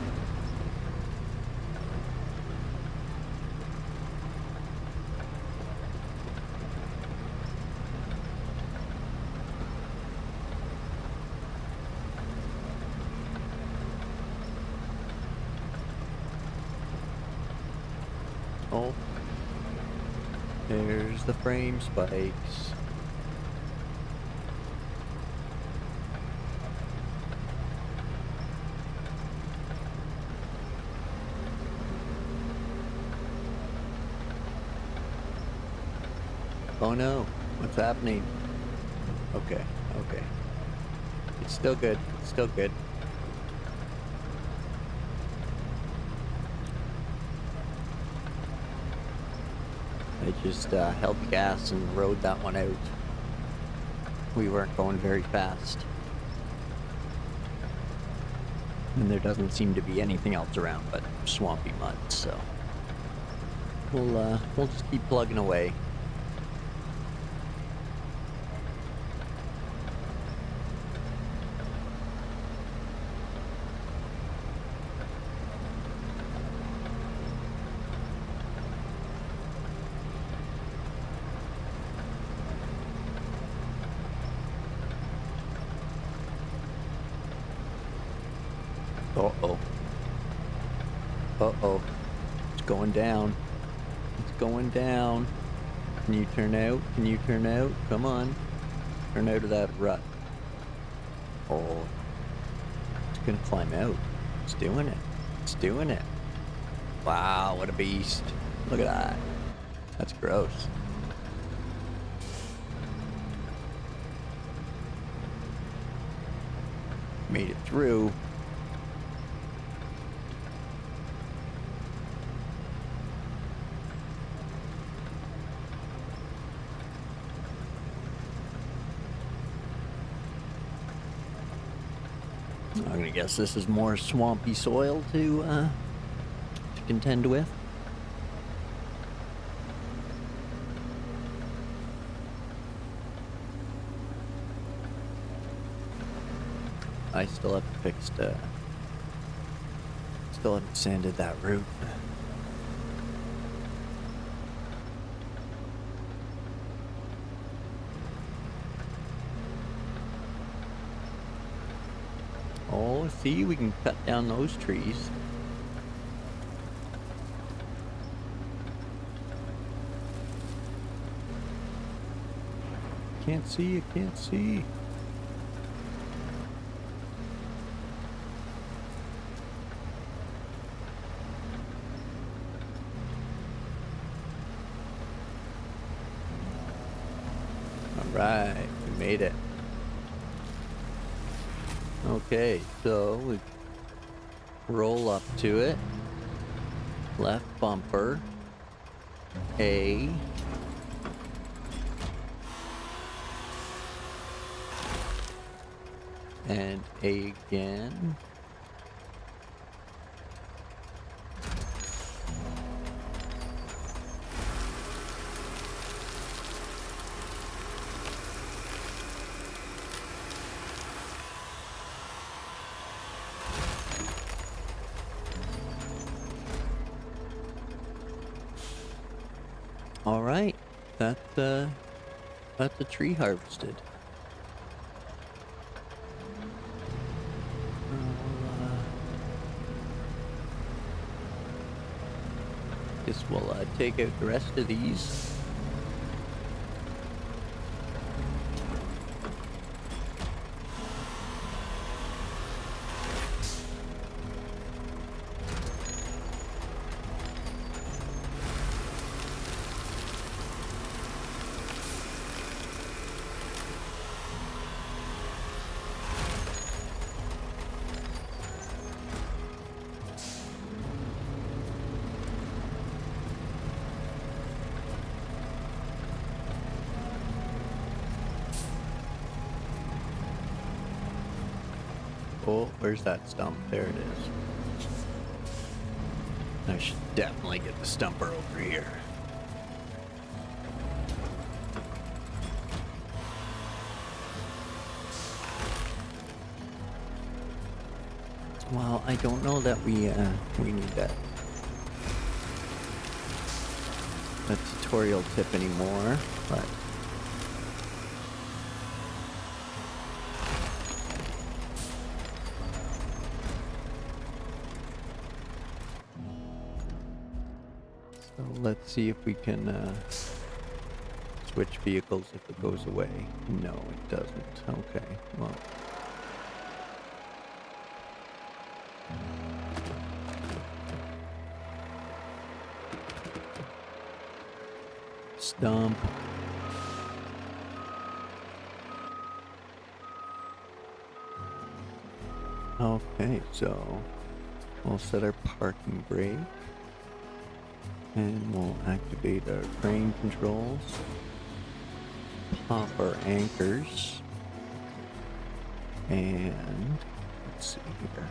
Oh, there's the frame spikes. Oh no, what's happening? Okay, okay. It's still good, it's still good. I just held the gas and rode that one out. We weren't going very fast. And there doesn't seem to be anything else around but swampy mud, so we'll just keep plugging away. Uh-oh. Uh-oh. It's going down. It's going down. Can you turn out? Can you turn out? Come on. Turn out of that rut. Oh. It's gonna climb out. It's doing it. It's doing it. Wow, what a beast. Look at that. That's gross. Made it through. I'm gonna guess this is more swampy soil to contend with. I still haven't fixed, still haven't sanded that route. Oh, see, we can cut down those trees. can't see, I can't see. Alright, we made it. Okay, so we roll up to it. Left bumper. A. And A again. All right, that's a tree harvested. Guess we'll take out the rest of these. Oh, where's that stump? There it is. I should definitely get the stumper over here. Well, I don't know that we need that tutorial tip anymore, but so let's see if we can switch vehicles if it goes away. No, it doesn't. Okay, well. Stump. Okay, so we'll set our parking brake and we'll activate our crane controls, pop our anchors, and let's see here.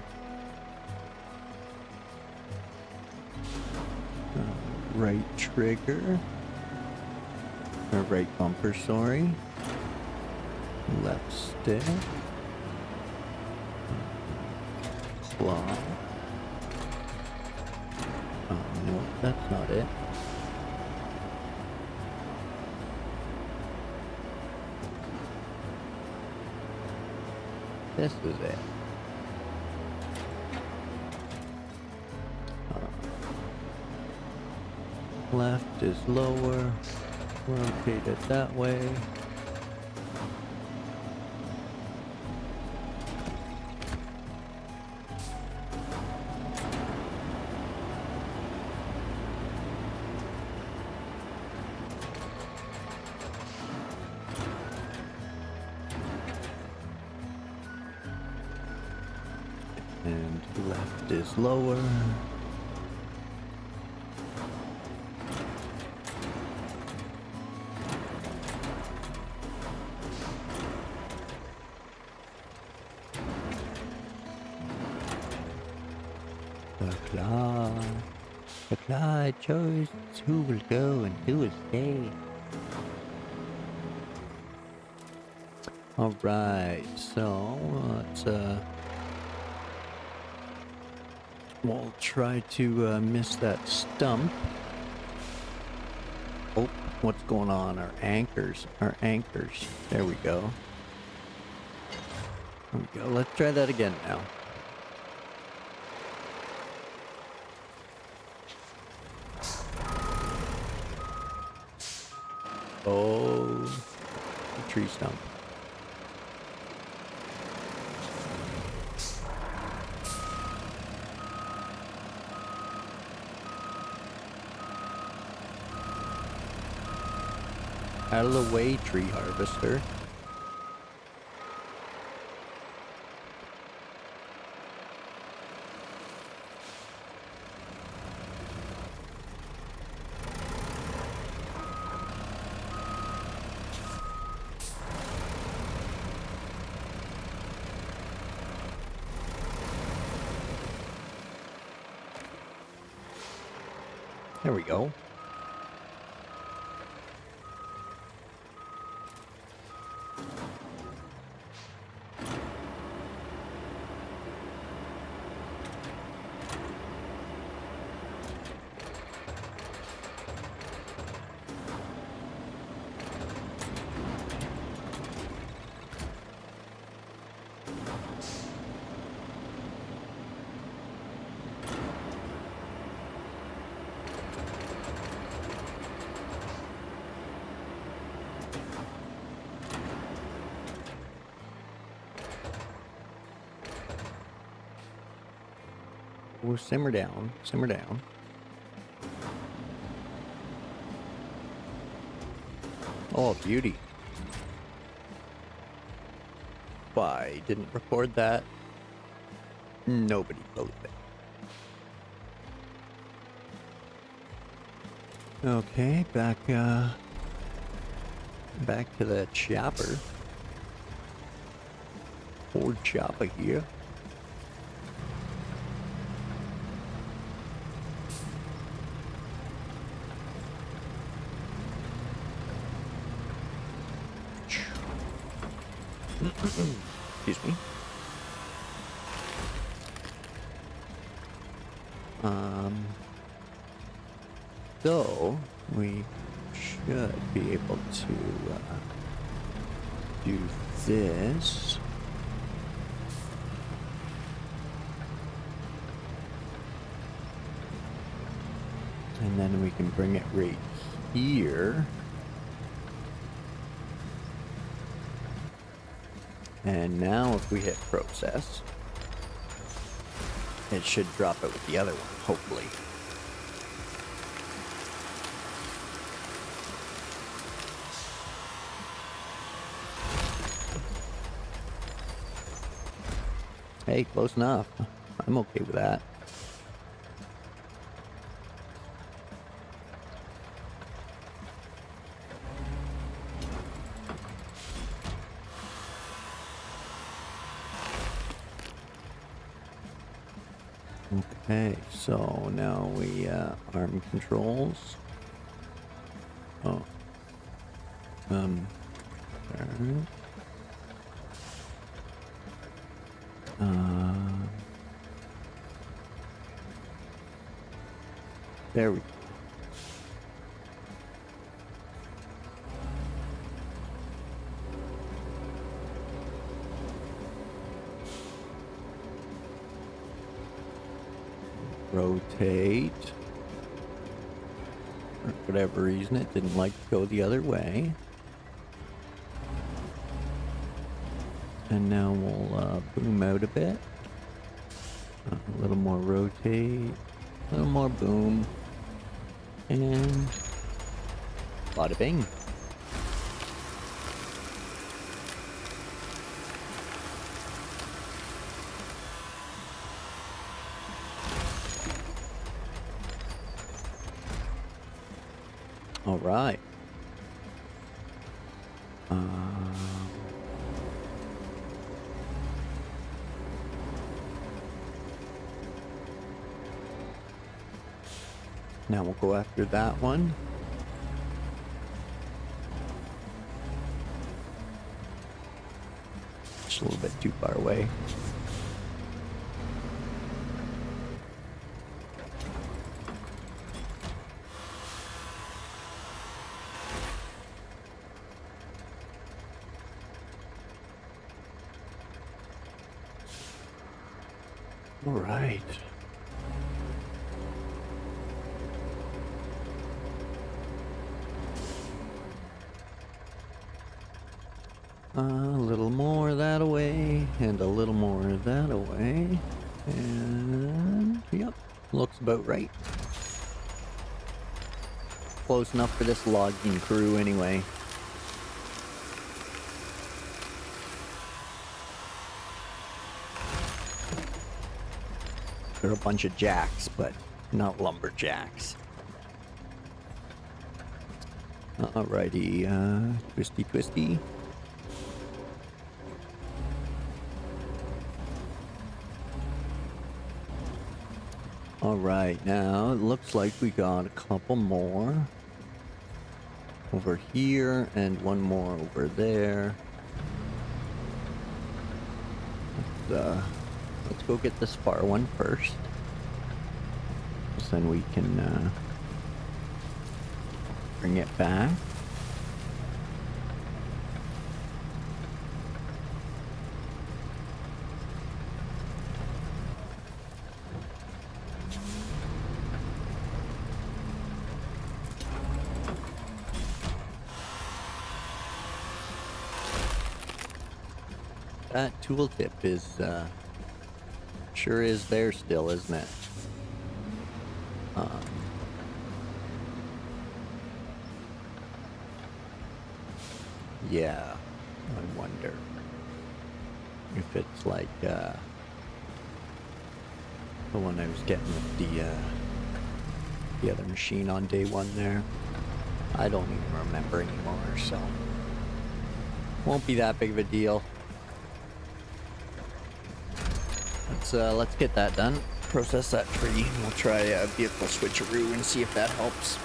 Right trigger. Or right bumper, sorry. Left stick. Claw. Oh no, that's not it. This is it. Left is lower. Rotate it that way. And left is lower. The claw chose who will go and who will stay. Alright, so let's we'll try to miss that stump. Oh, what's going on? Our anchors. There we go. There we go. Let's try that again now. Oh, a tree stump. Out of the way, tree harvester. There we go. Oh, simmer down, simmer down. Oh, beauty. Why didn't record that? Nobody believed it. Okay, back to the chopper. Ford chopper here. Excuse me. So we should be able to do this. And then we can bring it right here. And now if we hit process, it should drop it with the other one, hopefully. Hey, close enough. I'm okay with that. Okay, so now we arm controls. Oh. Turn. There we go. Rotate. For whatever reason, it didn't like to go the other way. And now we'll boom out a bit. A little more rotate. A little more boom. And bada bing. All right. Now we'll go after that one. Just a little bit too far away. All right. that away. And yep, looks about right. Close enough for this logging crew anyway. They're a bunch of jacks, but not lumberjacks. Alrighty, twisty twisty. Alright, now it looks like we got a couple more over here and one more over there. Let's go get this far one first. So then we can bring it back. That tooltip is, sure is there still, isn't it? Yeah, I wonder if it's like, the one I was getting with the other machine on day one there. I don't even remember anymore, so won't be that big of a deal. Let's get that done. Process that tree. We'll try a vehicle switcheroo and see if that helps.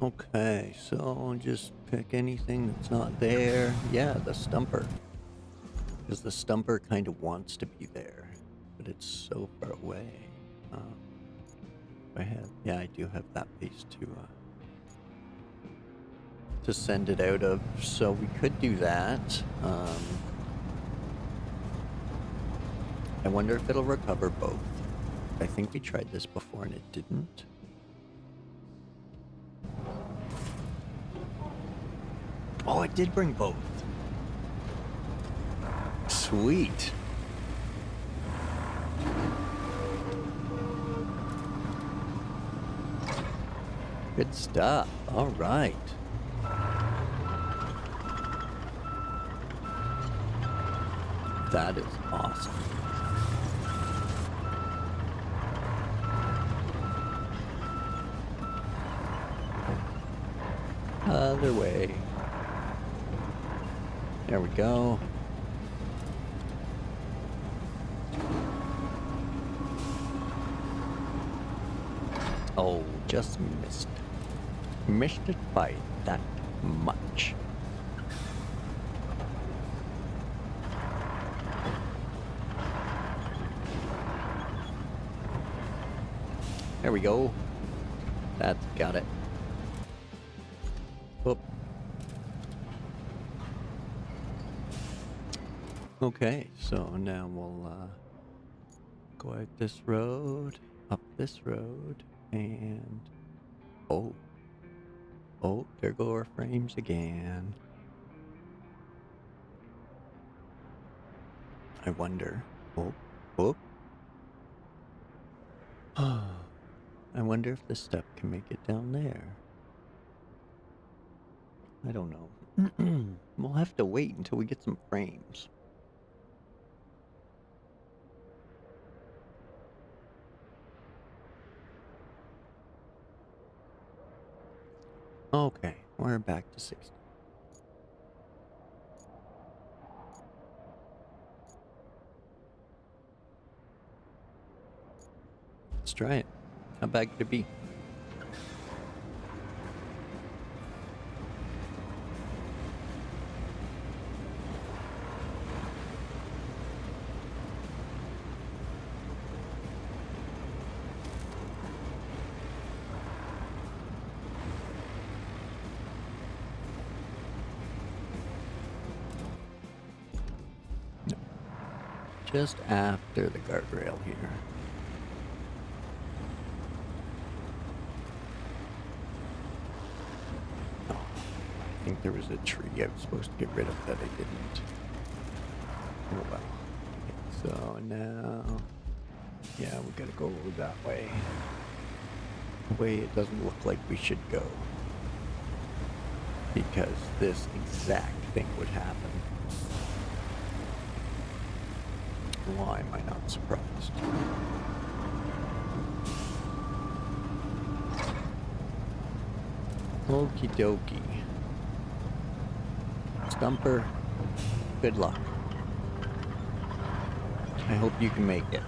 Okay, so just pick anything that's not there. Yeah, the stumper. Because the stumper kind of wants to be there, but it's so far away. Yeah, I do have that base to send it out of, so we could do that. I wonder if it'll recover both. I think we tried this before and it didn't. Oh, it did bring both. Sweet. Good stuff. All right. That is awesome. Other way. There we go. Oh, just missed. Missed it by that much. There we go. That's got it. Whoop. Okay, so now we'll go out this road, up this road, and oh, there go our frames again. I wonder. I wonder if this step can make it down there. I don't know. We'll have to wait until we get some frames. Okay, we're back to 60. Let's try it. How bad could it be? No. Just after the guardrail here. think there was a tree I was supposed to get rid of that I didn't. Oh well. Okay, so now, yeah, we gotta go that way. The way it doesn't look like we should go. Because this exact thing would happen. Why am I not surprised? Okie dokie. Stumper, good luck. I hope you can make it.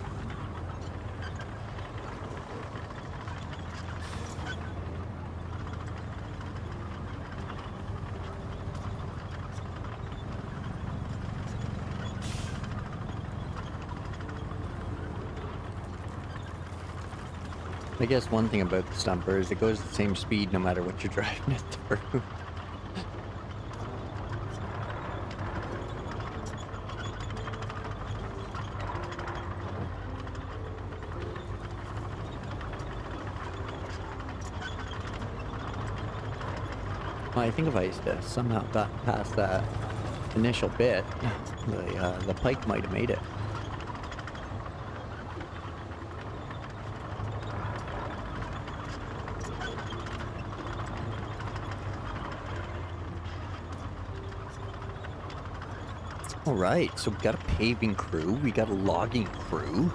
I guess one thing about the Stumper is it goes the same speed no matter what you're driving it through. Well, I think if I somehow got past that initial bit, the pike might have made it. All right, so we got a paving crew, we got a logging crew.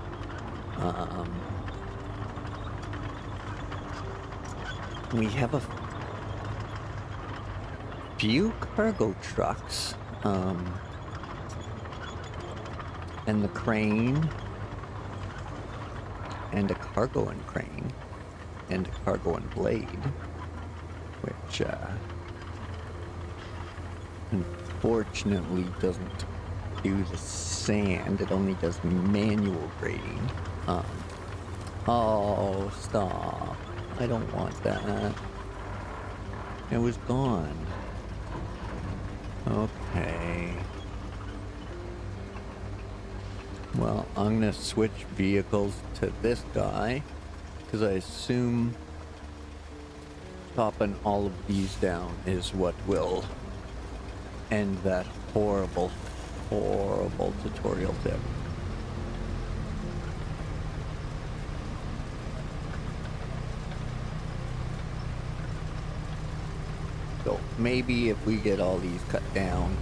We have a few cargo trucks, and the crane, and a cargo and crane, and a cargo and blade, which unfortunately doesn't do the sand, it only does manual grading. Oh, stop. I don't want that. It was gone. Okay. Well, I'm gonna switch vehicles to this guy, because I assume chopping all of these down is what will end that horrible, horrible tutorial tip. So maybe if we get all these cut down,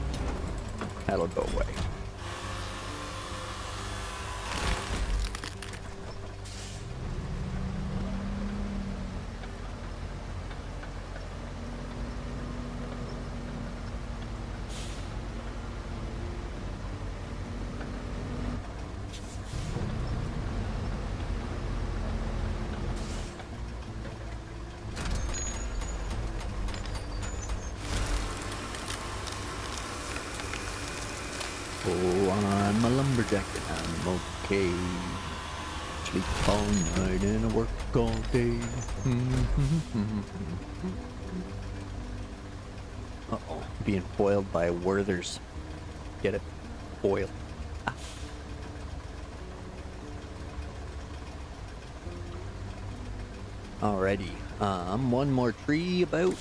that'll go away. Oh, I'm a lumberjack and I'm okay. Sleep all night and I work all day. Uh-oh, being foiled by Werthers. Get it? Foiled. Ah. Alrighty, one more tree about.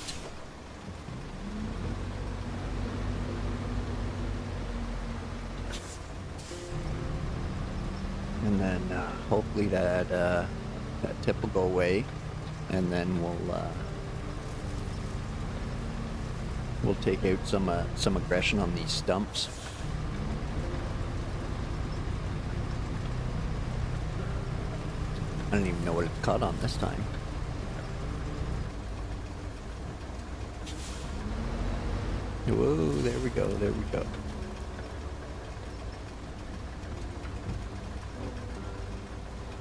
And then hopefully that tip will go away, and then we'll take out some aggression on these stumps. I don't even know what it caught on this time. Whoa, there we go, there we go.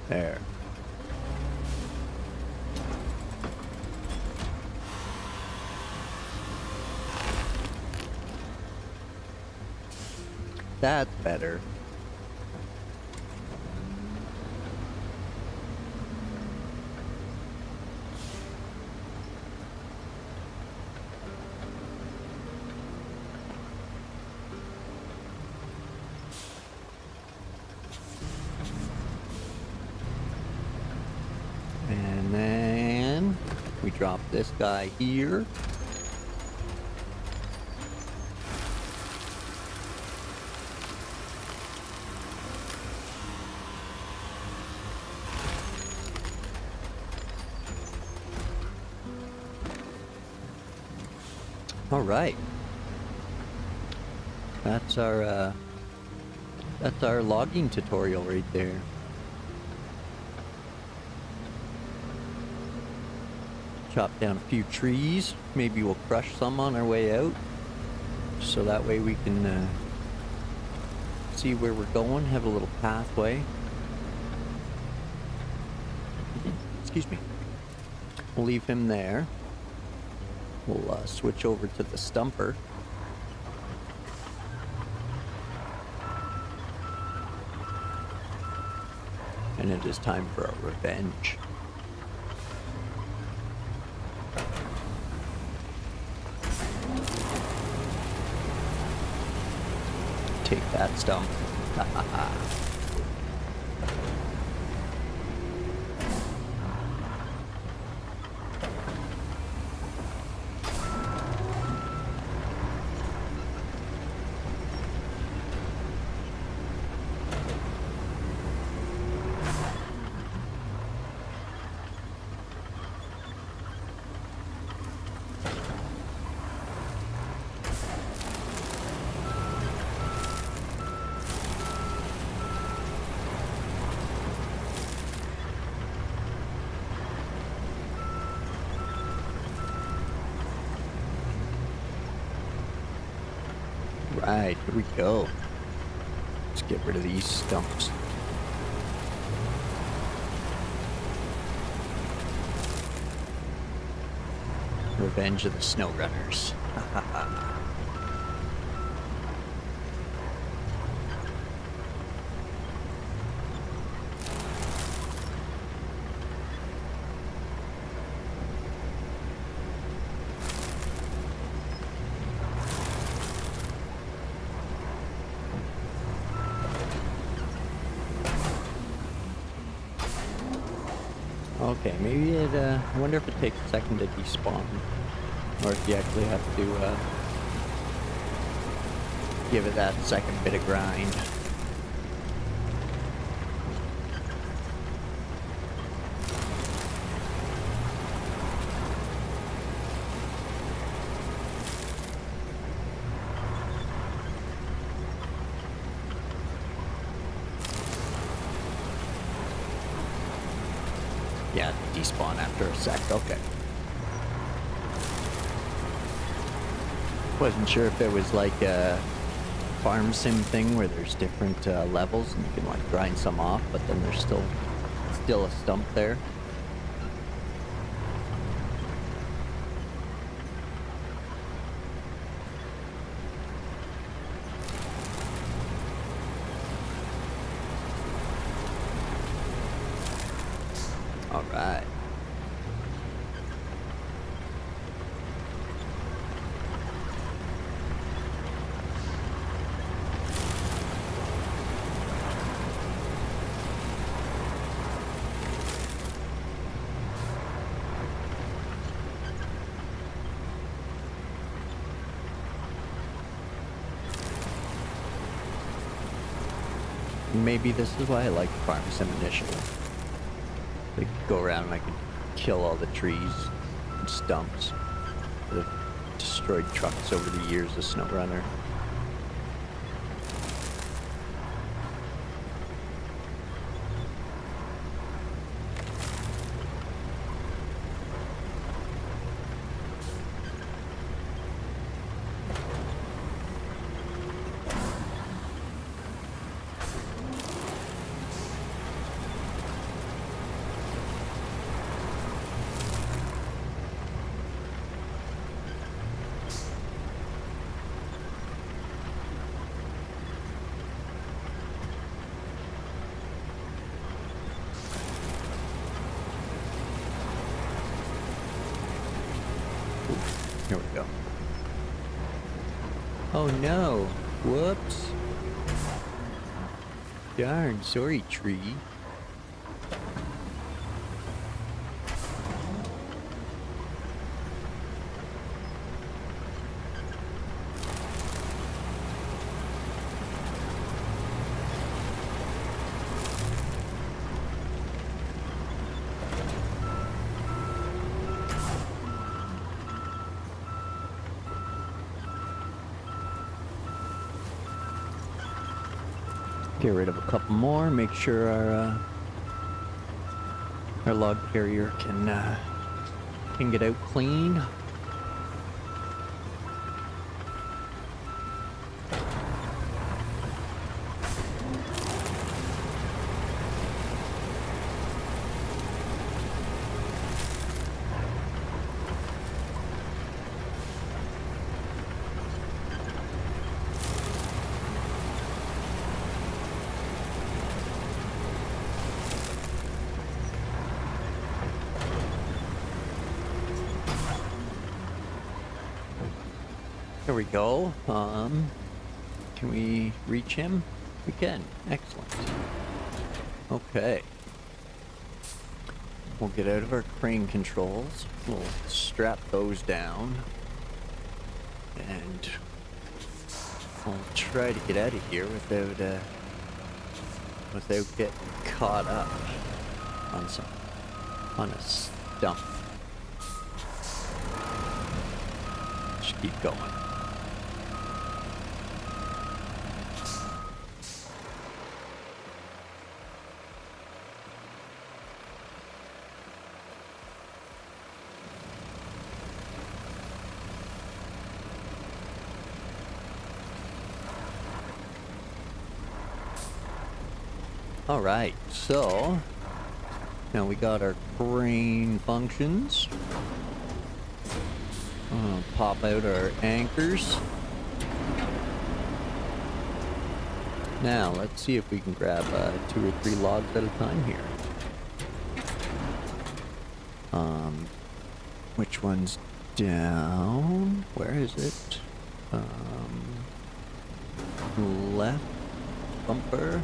There. That's better. And then we drop this guy here. All right. That's our logging tutorial right there. Chop down a few trees. Maybe we'll crush some on our way out, so that way we can see where we're going. Have a little pathway. Excuse me. We'll leave him there. We'll switch over to the stumper. And it is time for our revenge. Take that stump. Right, here we go. Let's get rid of these stumps. Revenge of the snow runners. Okay, maybe it, I wonder if it takes a second to despawn. Or if you actually have to, give it that second bit of grind. Yeah, despawn after a sec, okay. Wasn't sure if it was like a farm sim thing where there's different levels and you can like grind some off, but then there's still a stump there. All right. Maybe this is why I like farm sim initially. I could go around and I could kill all the trees and stumps that have destroyed trucks over the years of SnowRunner. Here we go. Oh no! Whoops! Darn, sorry, tree. Get rid of a couple more. Make sure our log carrier can get out clean. There we go. Can we reach him? We can. Excellent. Okay. We'll get out of our crane controls. We'll strap those down. And I'll try to get out of here without getting caught up on a stump. Just keep going. All right, so now we got our crane functions. Pop out our anchors. Now let's see if we can grab 2 or 3 logs at a time here. Which one's down? Where is it? Left bumper.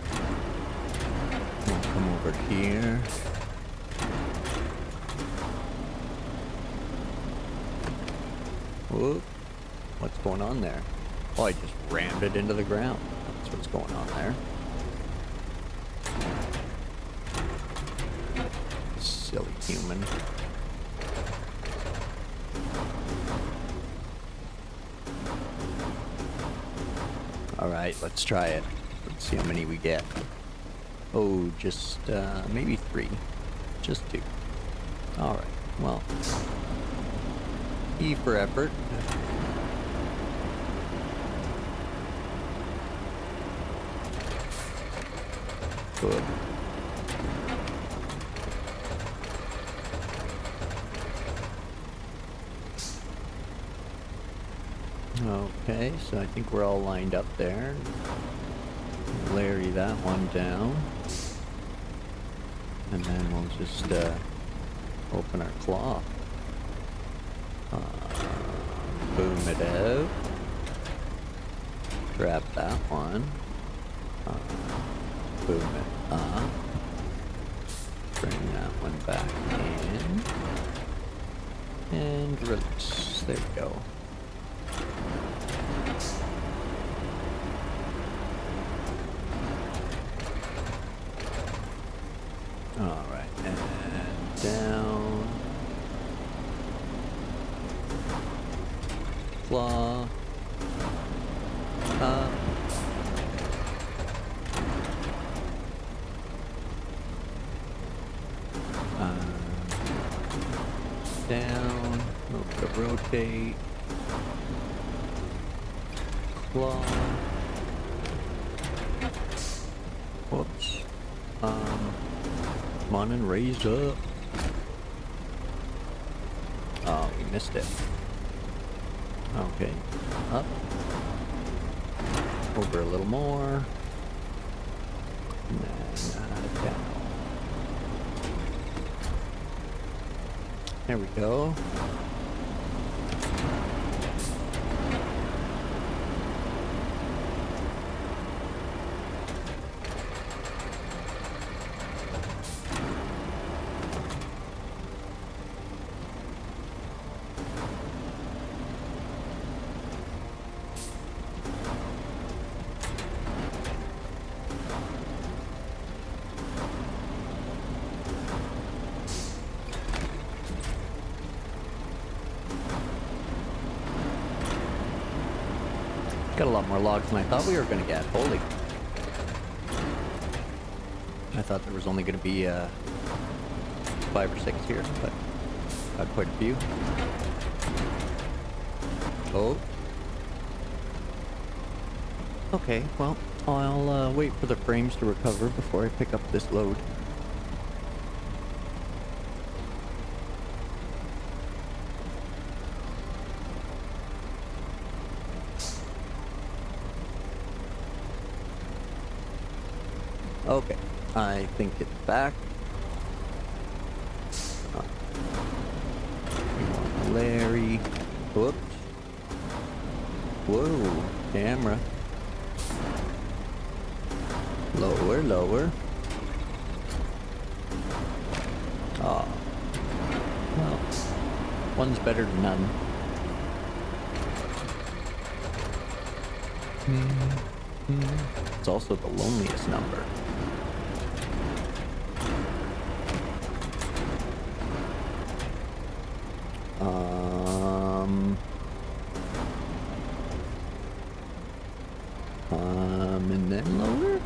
We'll come over here. Whoop. What's going on there? Oh, I just rammed it into the ground. That's what's going on there. Silly human. Alright, let's try it. Let's see how many we get. Oh, just maybe 3. Just 2. Alright, well. E for effort. Good. Okay, so I think we're all lined up there. Larry that one down. And then we'll just open our claw. Boom it out. Grab that one. Boom it up. Bring that one back in. And release. There we go. Alright, and down. Claw. Up. Down. A little bit of rotate. Claw. Whoops. Come on and raise up. Oh, we missed it. Okay. Up. Over a little more. And then down. There we go. Got a lot more logs than I thought we were going to get. Holy. I thought there was only going to be 5 or 6 here, but got quite a few. Oh. Okay, well, I'll wait for the frames to recover before I pick up this load. Okay, I think it's back. Larry. Whoops. Whoa, camera. Lower, lower. Oh. Well, one's better than none. It's also the loneliest number. And then lower.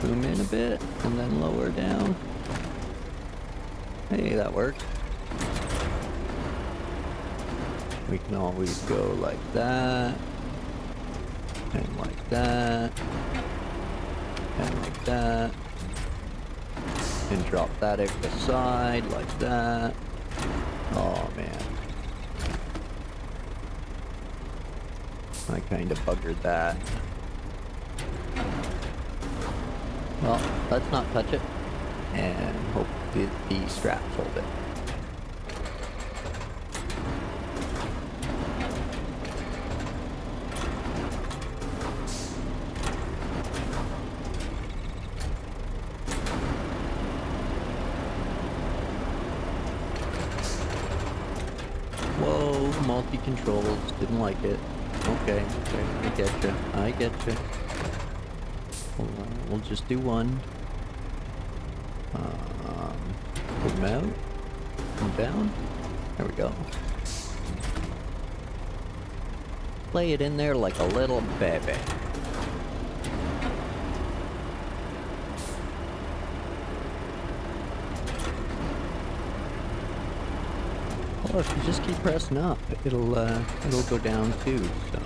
Boom in a bit, and then lower down. Hey, that worked. We can always go like that, and like that, and like that, and drop that out the side like that. Oh man. I kind of buggered that. Well, let's not touch it, and hope that the straps hold it. Whoa, multi-controls, didn't like it. Okay, I getcha, I getcha. We'll just do one. Put them out. Come down. There we go. Play it in there like a little baby. Oh, if you just keep pressing up, it'll go down too, so.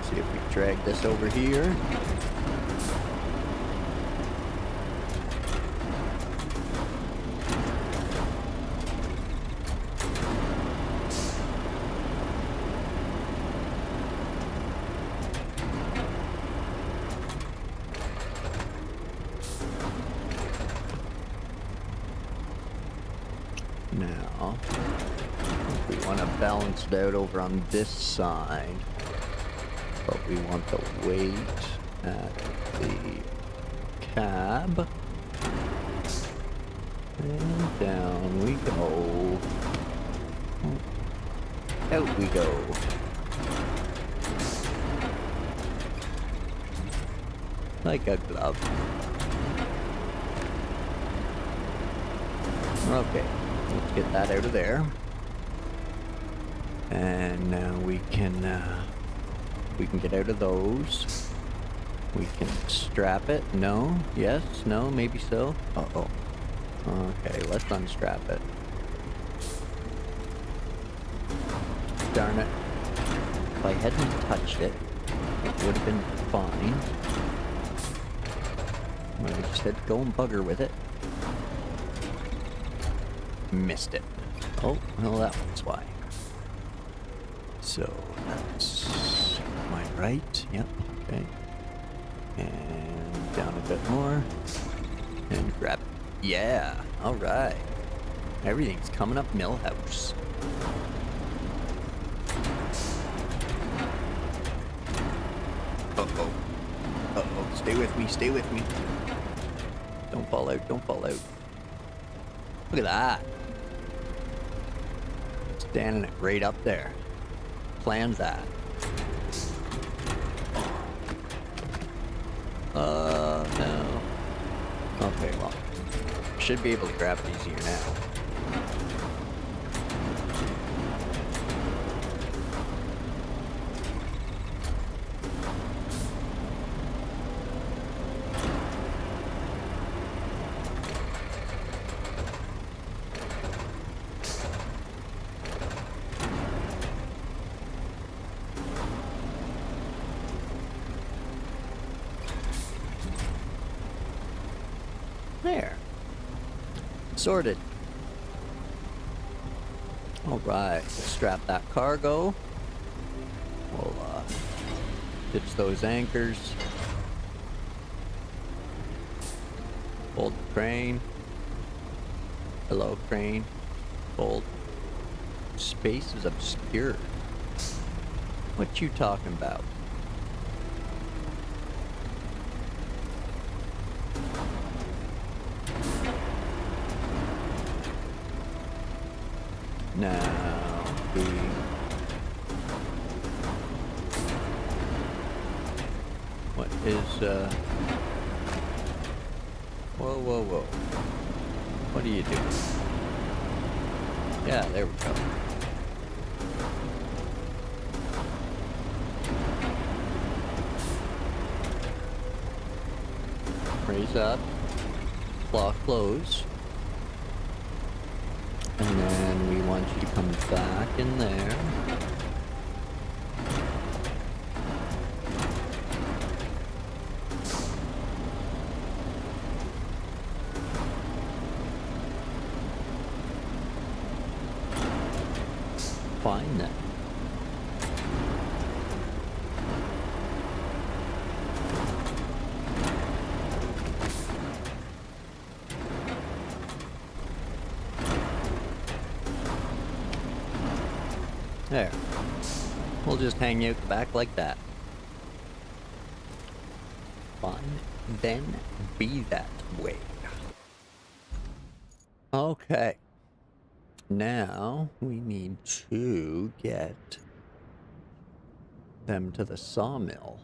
See if we can drag this over here. Now, we want to balance it out over on this side, but we want the weight at the cab, and down we go, out we go. Like a glove. Okay. Let's get that out of there. And now we can get out of those. We can strap it. No? Yes? No? Maybe so? Uh-oh. Okay, let's unstrap it. Darn it. If I hadn't touched it, it would have been fine. I just had to go and bugger with it. Missed it. Oh, well, that one's why. So that's my right. Yep. Okay. And down a bit more. And grab it. Yeah. All right. Everything's coming up Millhouse. Uh-oh. Uh-oh. Stay with me. Stay with me. Don't fall out. Don't fall out. Look at that. Standing it right up there. Plans that. No. Okay, well. Should be able to grab it easier now. Sorted. Alright, strap that cargo. We'll ditch those anchors. Fold the crane. Hello, crane. Fold. Space is obscure. What you talking about? Now we what is whoa whoa whoa. What are you doing? Yeah, there we go. Raise up, claw close, and then we want you to come back in there. Fine then. There. We'll just hang out the back like that. Fine, then be that way. Okay. Now we need to get them to the sawmill,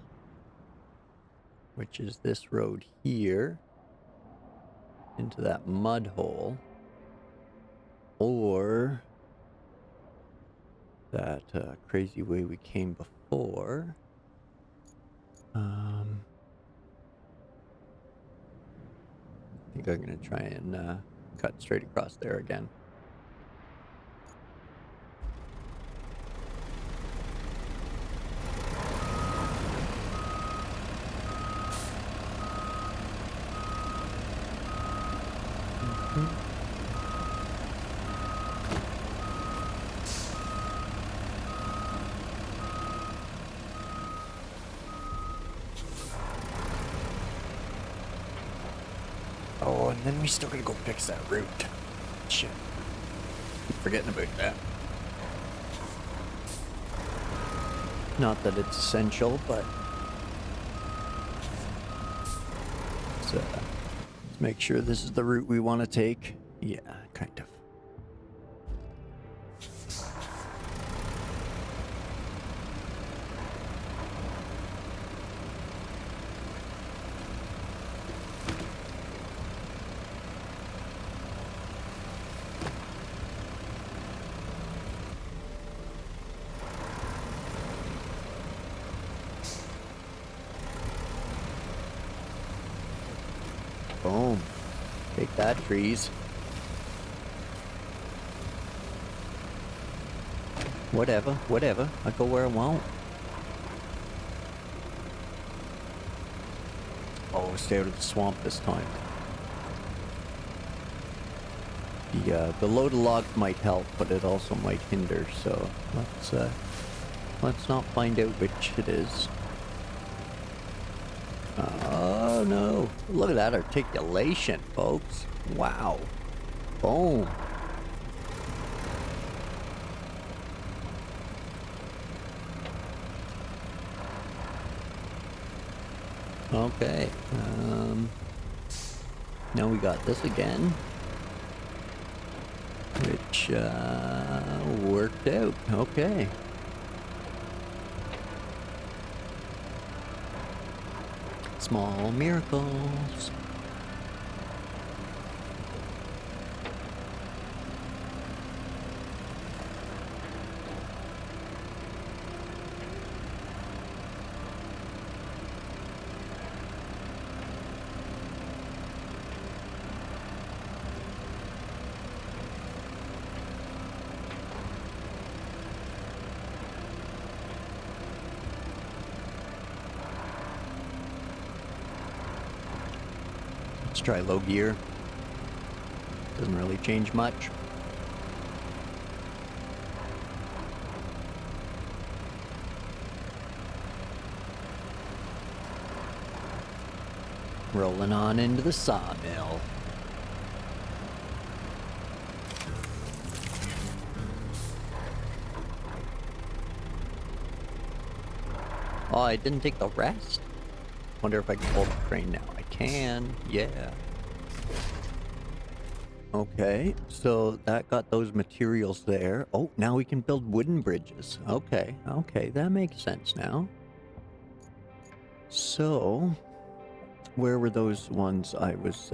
which is this road here, into that mud hole, or that crazy way we came before. I think I'm gonna try and cut straight across there again. Oh, and then we still gotta go fix that route. Shit. Keep forgetting about that. Not that it's essential, but let's make sure this is the route we want to take. Yeah, kind of. Boom. Take that, trees. Whatever, whatever. I go where I want. Oh, stay out of the swamp this time. The load of logs might help, but it also might hinder, so let's not find out which it is. Oh no, look at that articulation, folks. Wow. Boom. Okay, now we got this again, which worked out. Okay. Small miracles. Let's try low gear. Doesn't really change much. Rolling on into the sawmill. Oh, I didn't take the rest. Wonder if I can pull the crane now. I can, yeah. Okay, so that got those materials there. Oh, now we can build wooden bridges. Okay, okay, that makes sense now. So, where were those ones I was,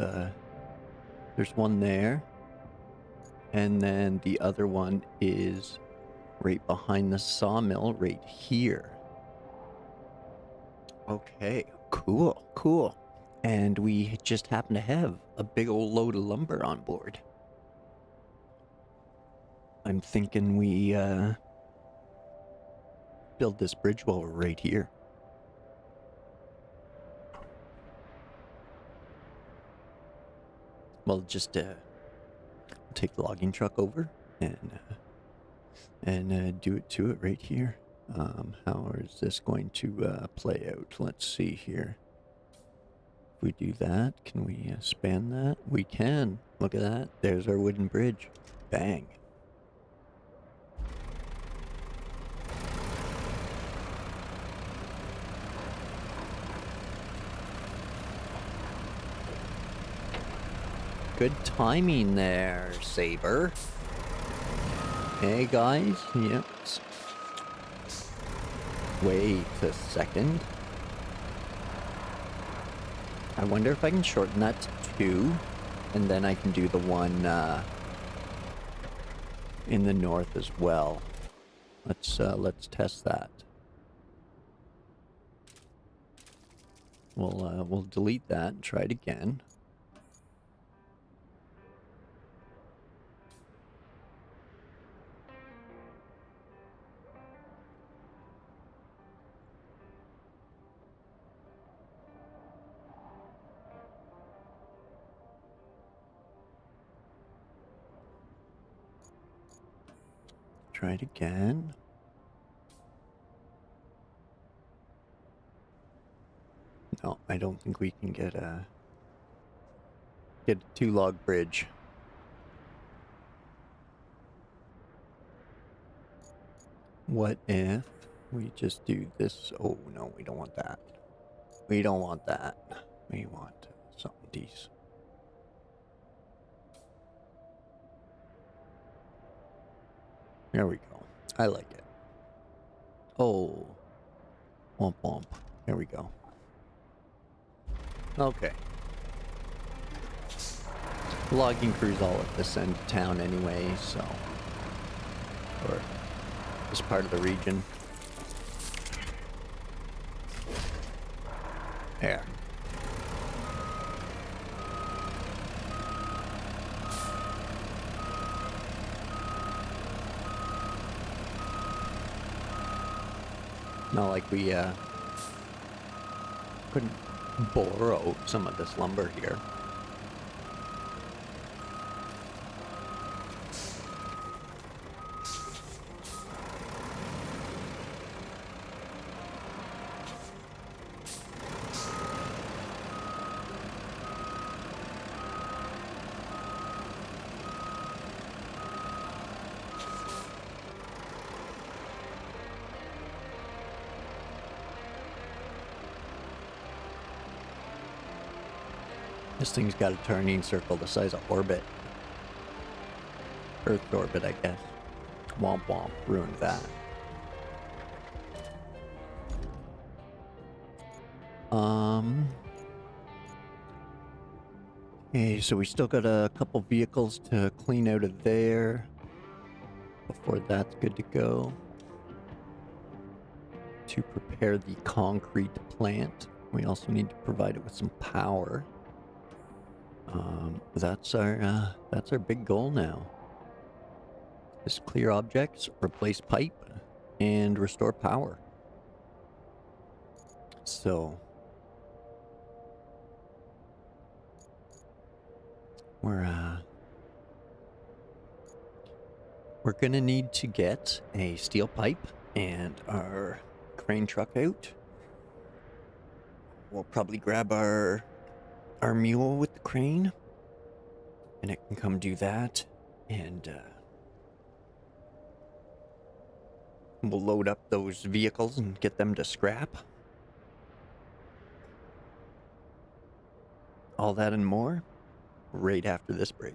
there's one there. And then the other one is right behind the sawmill right here. Okay, cool, cool. And we just happen to have a big old load of lumber on board. I'm thinking we build this bridge while we're right here. Well, just take the logging truck over and do it to it right here. How is this going to play out? Let's see here. If we do that, can we span that? We can. Look at that. There's our wooden bridge. Bang. Good timing there, Saber. Hey guys, yep. Wait a second. I wonder if I can shorten that to 2, and then I can do the one in the north as well. Let's test that. We'll delete that and try it again. Try it again. No, I don't think we can get a 2-log bridge. What if we just do this? Oh no, we don't want that. We don't want that. We want something decent. There we go. I like it. Oh. Womp womp. There we go. Okay. Logging crews all at this end of town anyway, so. Or this part of the region. There. Not like we couldn't borrow some of this lumber here. This thing's got a turning circle the size of orbit. Earth orbit, I guess. Womp womp, ruined that. Okay, so we still got a couple vehicles to clean out of there before that's good to go. To prepare the concrete plant, we also need to provide it with some power. That's our big goal now. Just clear objects, replace pipe, and restore power. So we're We're gonna need to get a steel pipe and our crane truck out. We'll probably grab our mule with the crane, and it can come do that, and we'll load up those vehicles and get them to scrap. All that and more right after this break.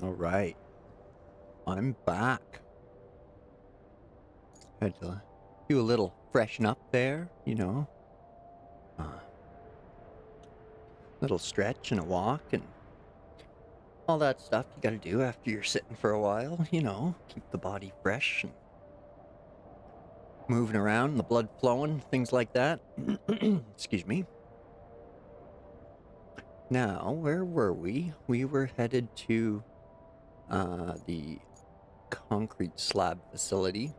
All right. I'm back. Had to do a little freshen up there, you know. Little stretch and a walk and all that stuff you gotta do after you're sitting for a while, you know. Keep the body fresh and moving around, the blood flowing, things like that. Excuse me. Now, where were we? We were headed to the concrete slab facility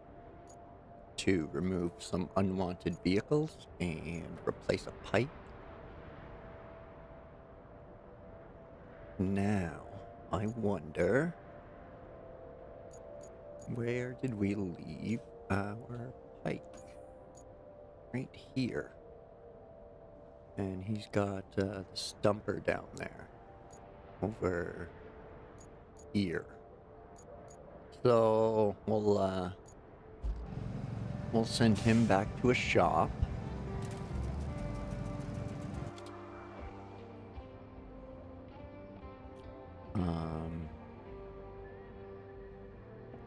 to remove some unwanted vehicles and replace a pipe. Now, I wonder, where did we leave our pipe? Right here. And he's got the stumper down there. Over here. So, we'll send him back to a shop.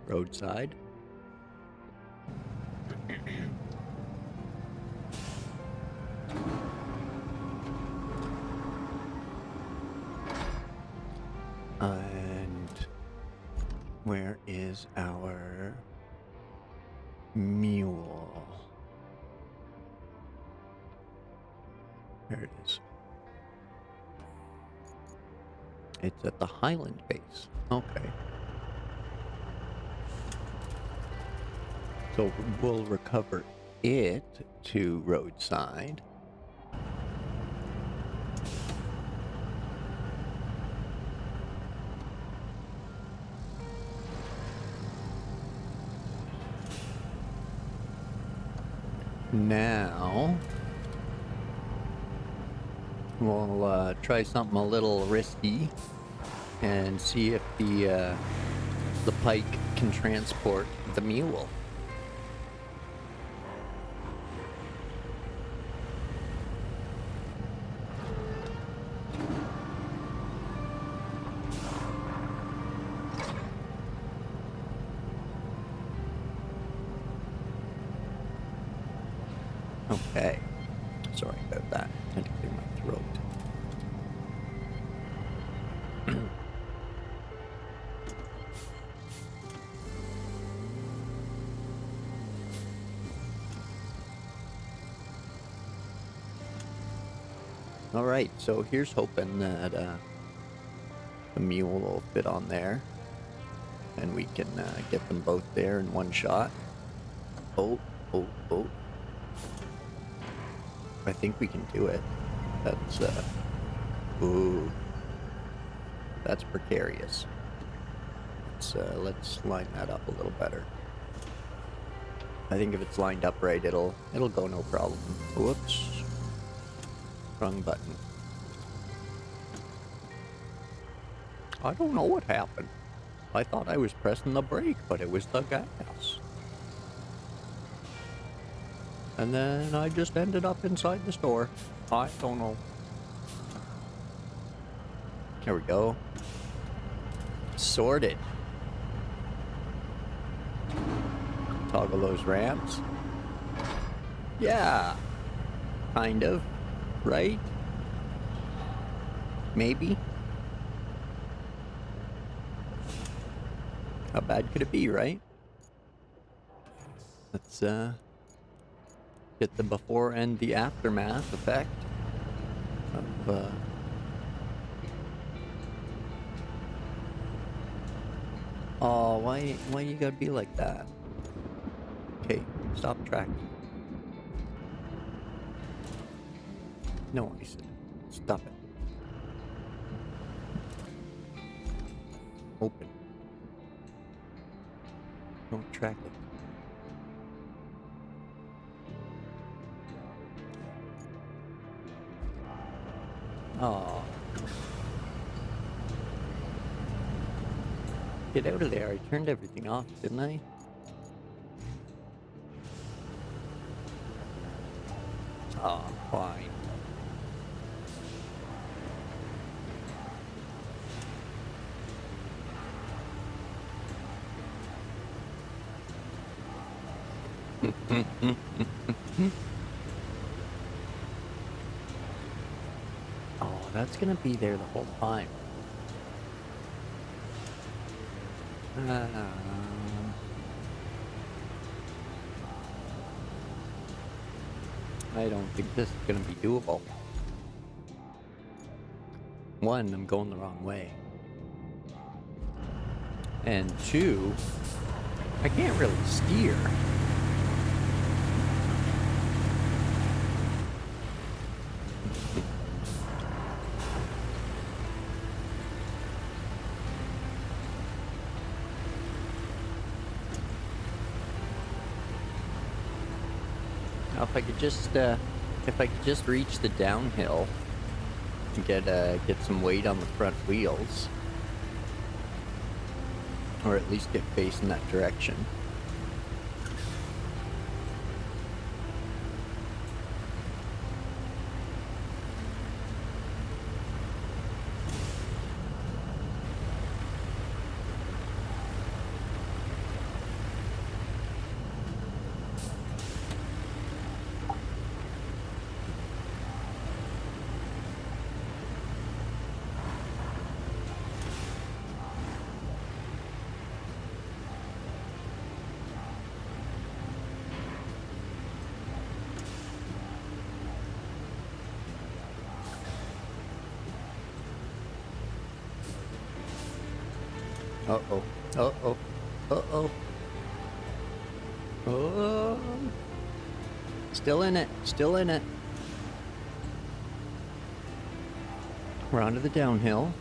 Roadside. And where is our mule? There it is. It's at the Highland base. Okay. So we'll recover it to roadside. Now, we'll try something a little risky and see if the pike can transport the mule. Okay. Sorry about that. I had to clear my throat. All right, so here's hoping that the mule will fit on there, and we can get them both there in one shot. Oh. I think we can do it. That's, ooh. That's precarious. Let's line that up a little better. I think if it's lined up right, it'll go no problem. Whoops. Wrong button. I don't know what happened. I thought I was pressing the brake, but it was the gas. And then I just ended up inside the store. I don't know. Here we go. Sorted. Toggle those ramps. Yeah. Kind of. Right? Maybe. How bad could it be, right? Let's, get the before and the aftermath effect of, oh, why you gotta be like that? Okay, stop tracking. No, I said, stop it. Open. Don't track it. Oh. Get out of there. I turned everything off, didn't I? Oh, fine. Oh, that's gonna be there the whole time. I don't think this is gonna be doable. One, I'm going the wrong way. And two, I can't really steer. Now, if I could just reach the downhill and get some weight on the front wheels, or at least get facing that direction. Uh-oh. Uh-oh. Uh-oh. Oh. Still in it. Still in it. We're onto the downhill.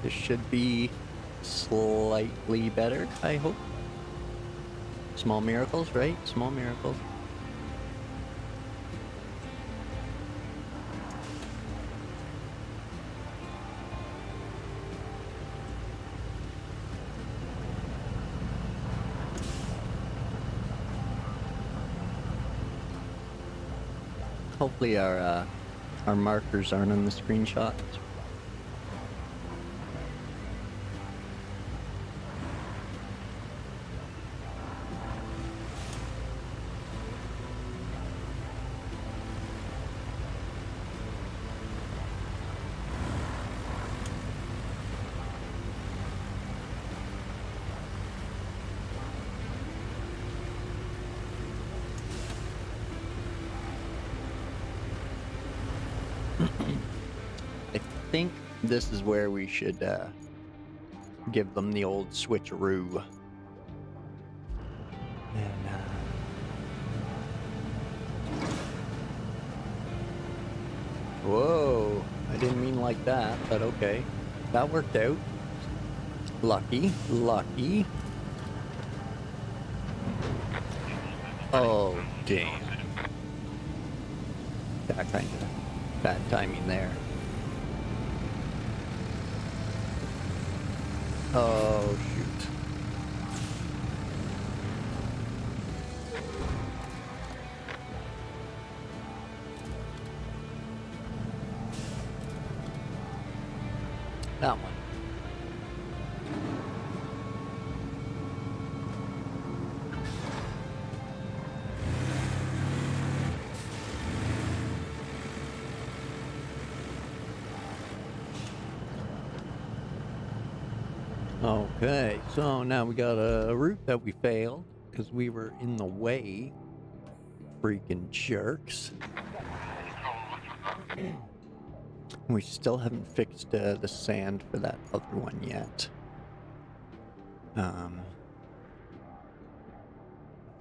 This should be slightly better, I hope. Small miracles, right? Small miracles. Hopefully our markers aren't on the screenshots. I think this is where we should give them the old switcheroo. And whoa, I didn't mean like that, but okay. That worked out. Lucky, lucky. Oh, damn. That kind of bad timing there. Oh, shoot. That one. Okay, so now we got a route that we failed because we were in the way. Freaking jerks. We still haven't fixed the sand for that other one yet.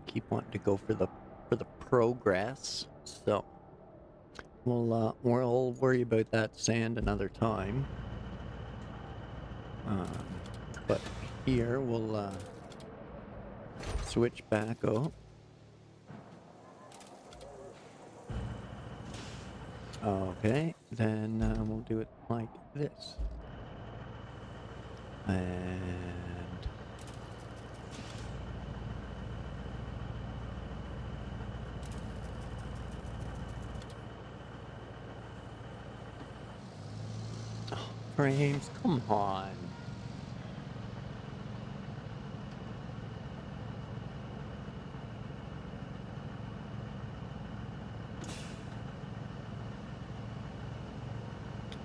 Keep wanting to go for the progress, so we'll worry about that sand another time. But here we'll switch back. Oh. Okay, then we'll do it like this. And oh, frames, come on.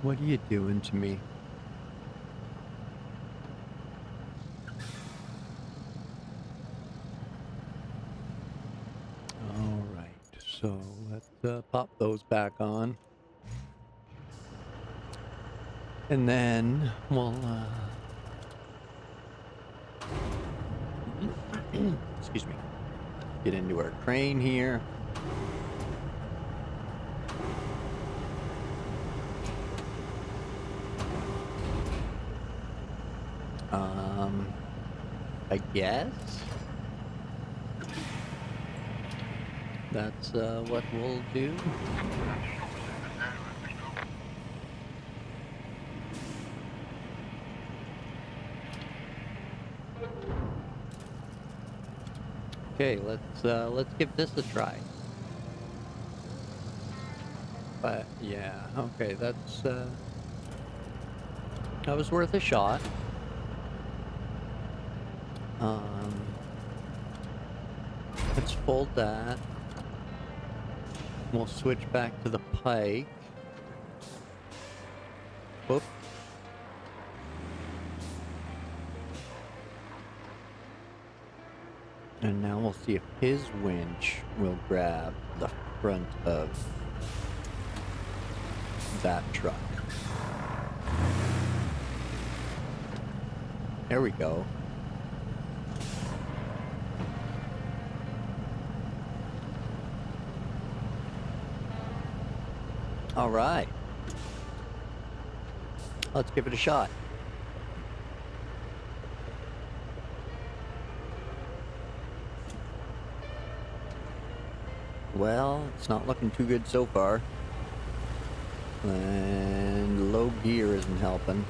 What are you doing to me? All right, so let's pop those back on. And then we'll, excuse me, get into our crane here. I guess that's what we'll do. Okay, let's give this a try. But yeah, okay, that was worth a shot. Let's fold that. We'll switch back to the pike. Whoop. And now we'll see if his winch will grab the front of that truck. There we go. All right. Let's give it a shot. Well, it's not looking too good so far. And low gear isn't helping.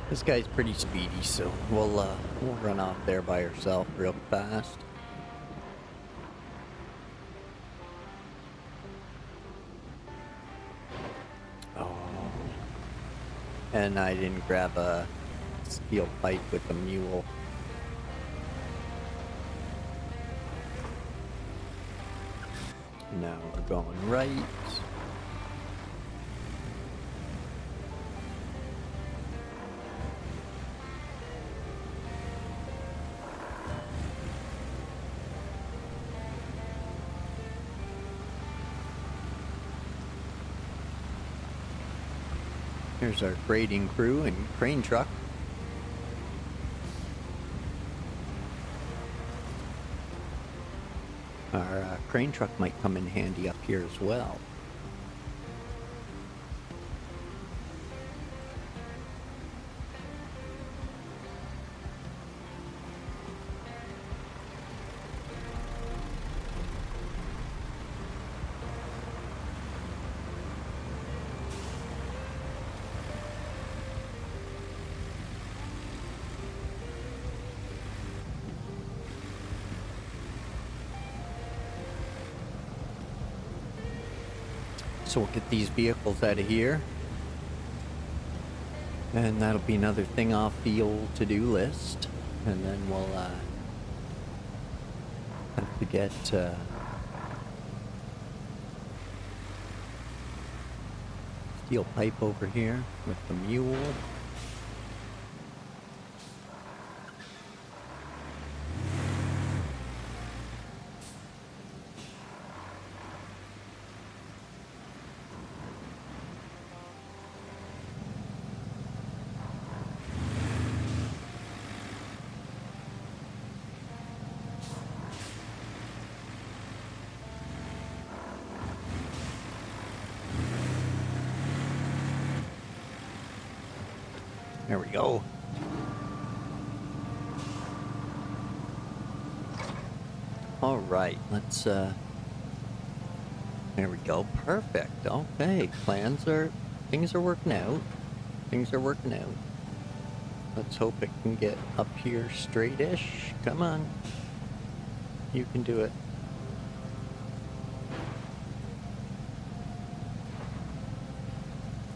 This guy's pretty speedy, so we'll run off there by ourselves real fast. Oh. And I didn't grab a steel pipe with the mule. Now we're going right. Here's our grading crew and crane truck. Our crane truck might come in handy up here as well. So we'll get these vehicles out of here. And that'll be another thing off the old to-do list. And then we'll have to get steel pipe over here with the mule. There we go. All right, let's, there we go, perfect, okay, things are working out, Let's hope it can get up here straight-ish, come on, you can do it.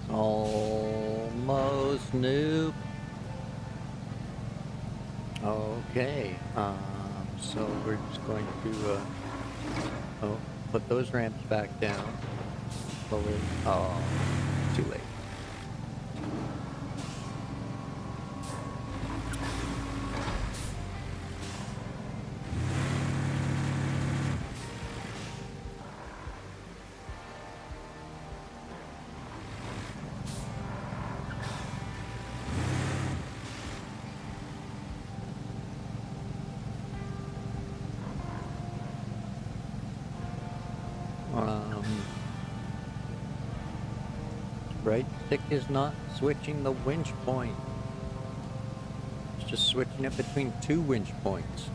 Almost, nope. Okay, So we're just going to put those ramps back down. Lower. Oh, too late. Right stick is not switching the winch point. It's just switching it between 2 winch points.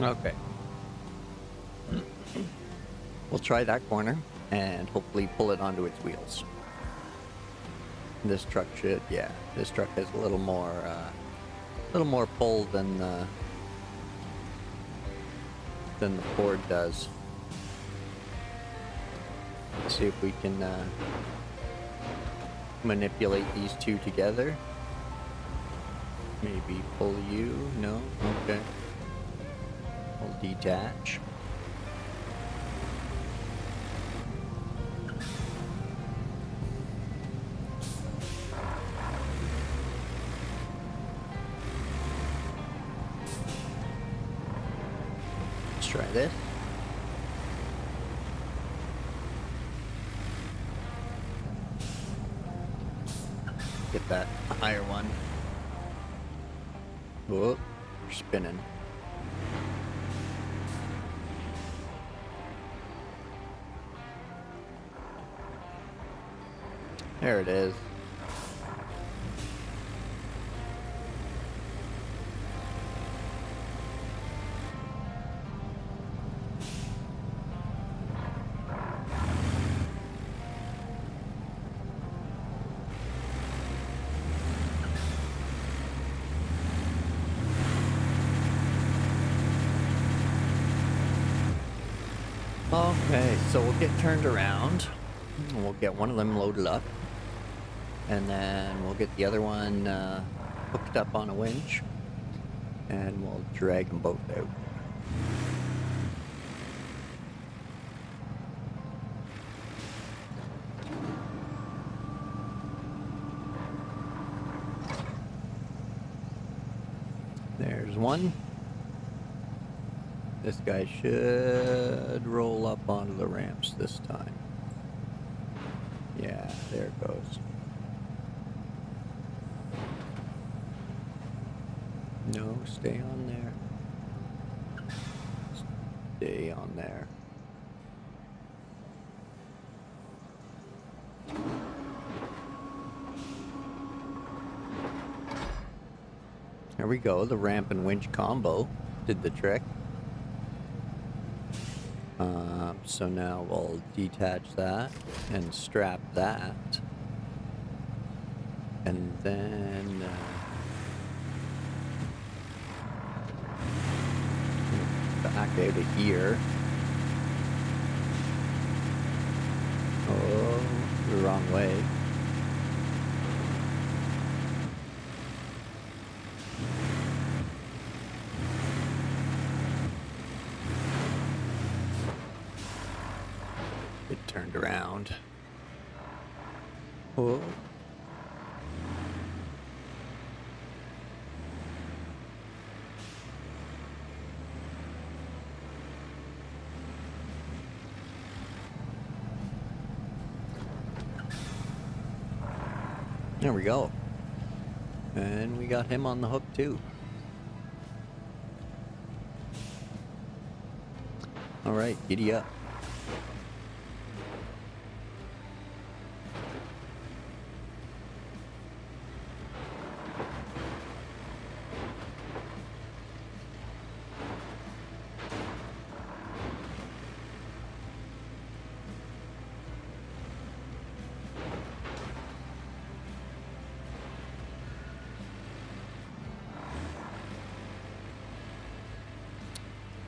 Okay. We'll try that corner and hopefully pull it onto its wheels. This truck should, yeah, this truck has a little more pull than the Ford does. Let's see if we can manipulate these two together. Maybe pull you, no, okay. We'll detach. Try this. Get that higher one. Whoop, we're spinning. There it is. Okay, so we'll get turned around. We'll get one of them loaded up. And then we'll get the other one hooked up on a winch. And we'll drag them both out. There's one. This guy should roll up onto the ramps this time. Yeah, there it goes. No, stay on there. Stay on there. There we go, the ramp and winch combo did the trick. So now we'll detach that and strap that. And then back out of here. Oh, the wrong way. It turned around. Whoa. There we go. And we got him on the hook too. All right, giddy up.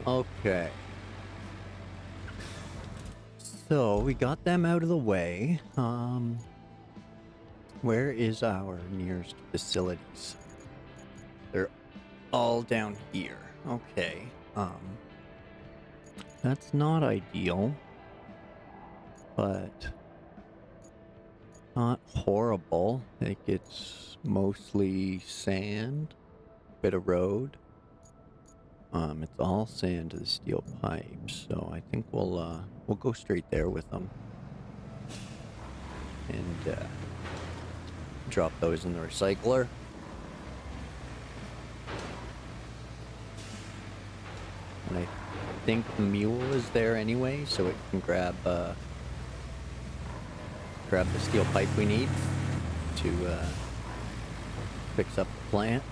Okay. So we got them out of the way. Where is our nearest facilities? They're all down here. Okay. That's not ideal, but not horrible. Like, it's mostly sand, bit of road. It's all sand to the steel pipes, so I think we'll go straight there with them and drop those in the recycler. And I think the mule is there anyway, so it can grab the steel pipe we need to fix up the plant.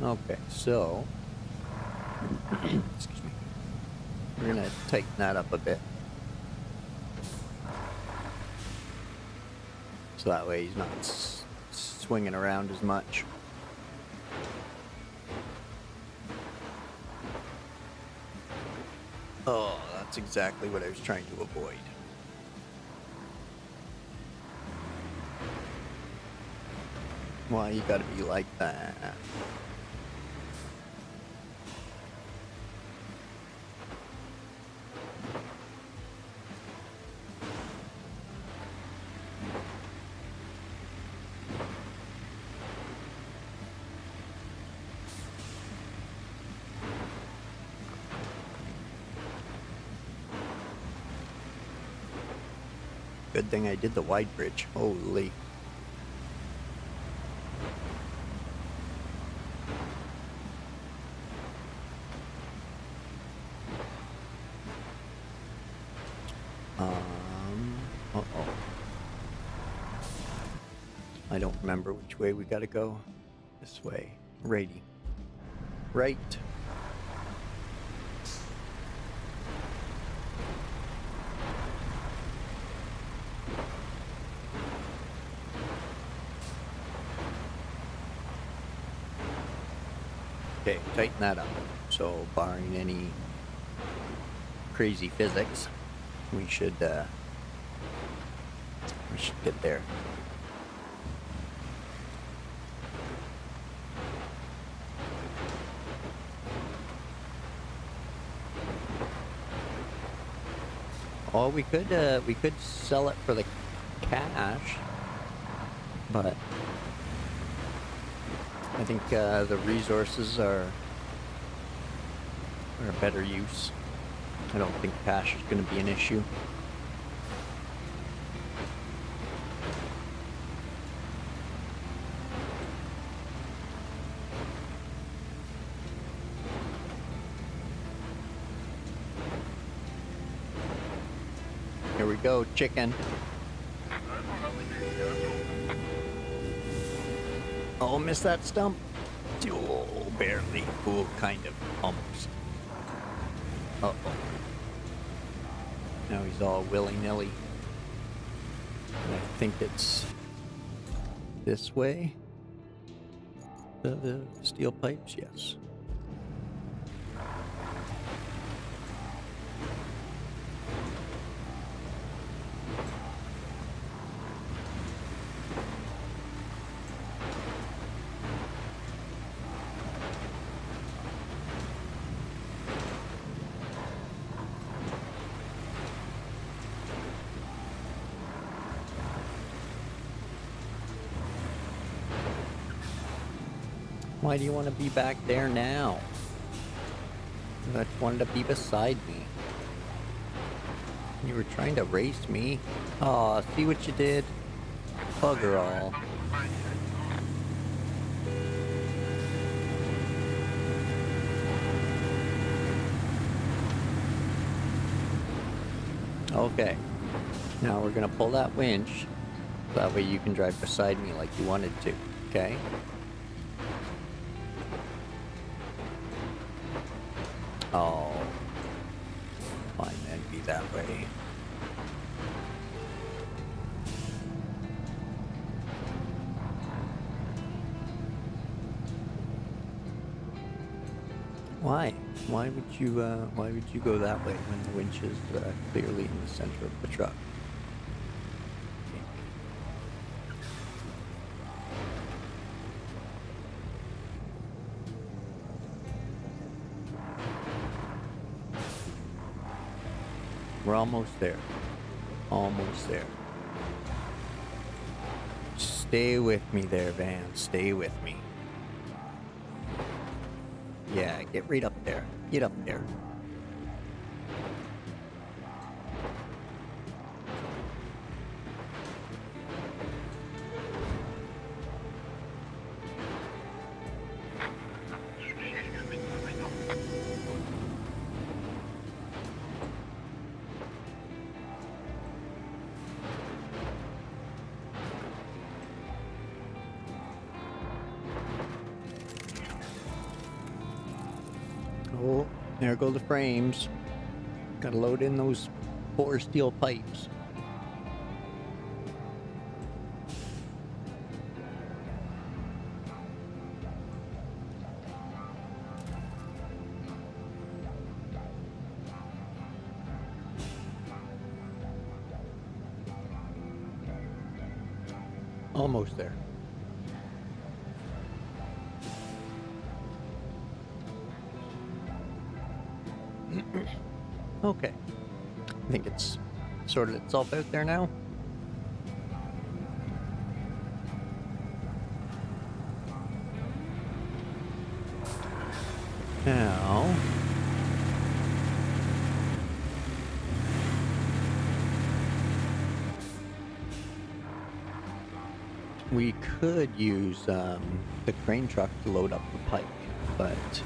Okay, so excuse me. We're gonna tighten that up a bit, so that way he's not swinging around as much. Oh, that's exactly what I was trying to avoid. Why you gotta be like that? Good thing I did the wide bridge. Holy. Uh-oh. I don't remember which way we gotta go. This way. Righty. Right. Okay, tighten that up. So, barring any crazy physics, we should get there. Oh, we could sell it for the cash, but I think the resources are a better use. I don't think cash is going to be an issue. Here we go, chicken. Oh, missed that stump. Oh, barely. Oh, kind of. Almost. Uh-oh. Now he's all willy-nilly. And I think it's this way. The steel pipes, yes. Why do you want to be back there now? I just wanted to be beside me. You were trying to race me. Aw, see what you did? Bugger all. Okay. Now we're gonna pull that winch. That way you can drive beside me like you wanted to. Okay? Oh, fine then, be that way. Why? Why would you go that way when the winch is clearly in the center of the truck? We're almost there. Almost there. Stay with me there, Van. Stay with me. Yeah, get right up there. Get up there. Oh, there go the frames. Gotta load in those 4 steel pipes. Almost there. Okay. I think it's sorted itself out there now. Now... we could use the crane truck to load up the pipe, but...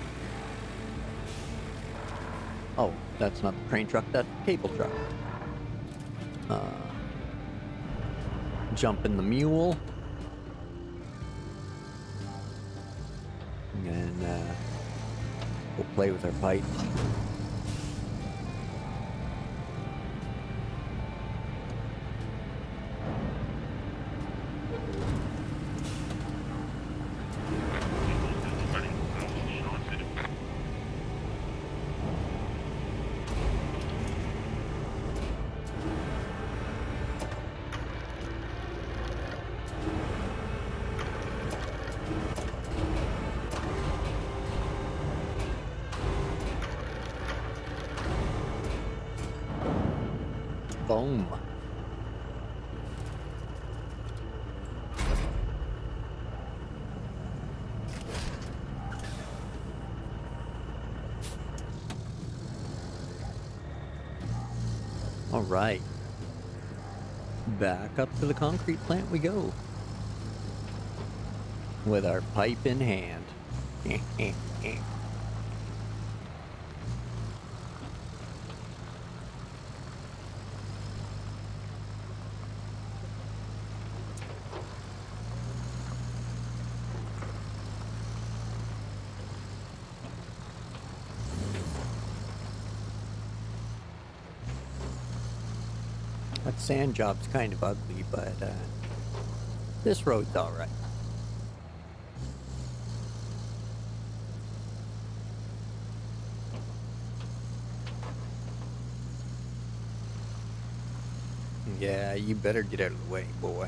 oh, that's not the crane truck, that's the cable truck. Jump in the mule. And we'll play with our pipe. Boom. All right. Back up to the concrete plant we go. With our pipe in hand. That sand job's kind of ugly, but this road's all right. Yeah, you better get out of the way, boy.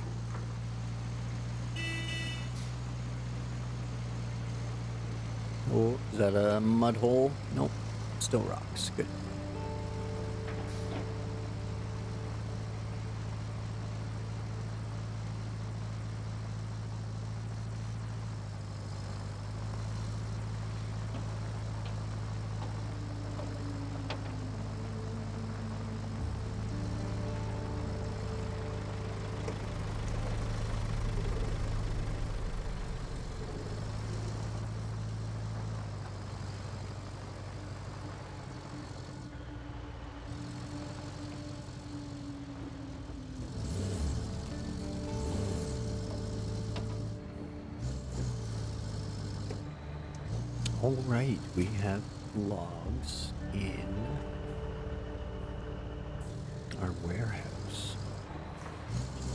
Oh, is that a mud hole? Nope, still rocks. Good. All right, we have logs in our warehouse.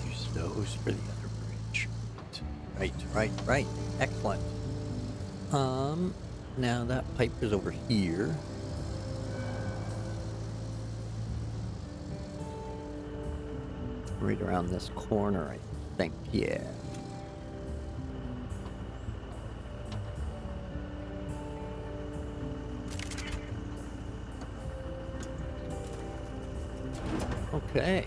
Use those for the other bridge. Right. Excellent. Now that pipe is over here. Right around this corner, I think, yeah. Okay.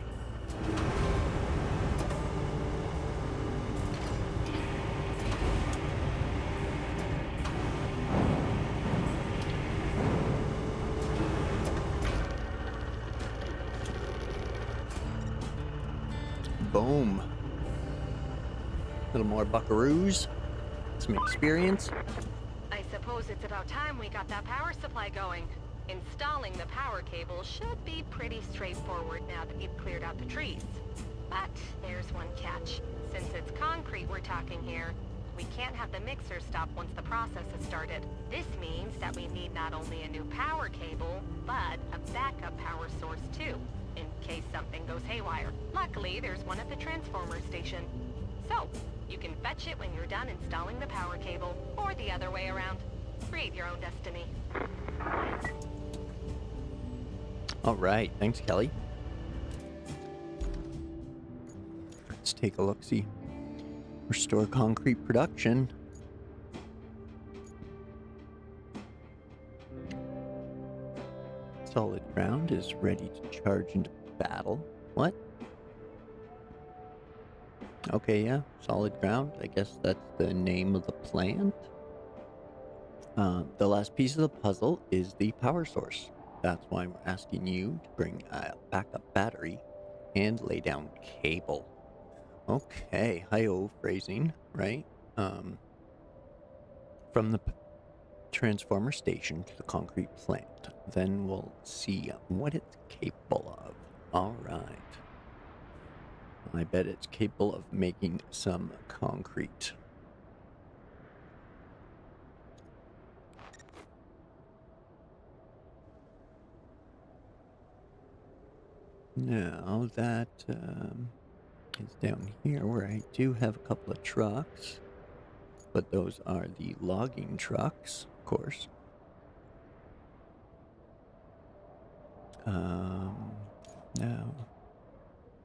Boom. A little more buckaroos. Some experience. I suppose it's about time we got that power supply going. Installing the power cable should be pretty straightforward now that you've cleared out the trees. But there's one catch. Since it's concrete we're talking here, we can't have the mixer stop once the process has started. This means that we need not only a new power cable, but a backup power source too, in case something goes haywire. Luckily, there's one at the transformer station. So, you can fetch it when you're done installing the power cable, or the other way around. Create your own destiny. All right, thanks, Kelly. Let's take a look-see. Restore concrete production. Solid ground is ready to charge into battle. What? Okay, yeah, solid ground. I guess that's the name of the plant. The last piece of the puzzle is the power source. That's why we're asking you to bring a backup battery and lay down cable. Okay, hi-oh phrasing, right? From the transformer station to the concrete plant. Then we'll see what it's capable of. All right. I bet it's capable of making some concrete. Now that is down here where I do have a couple of trucks, but those are the logging trucks, of course. Now,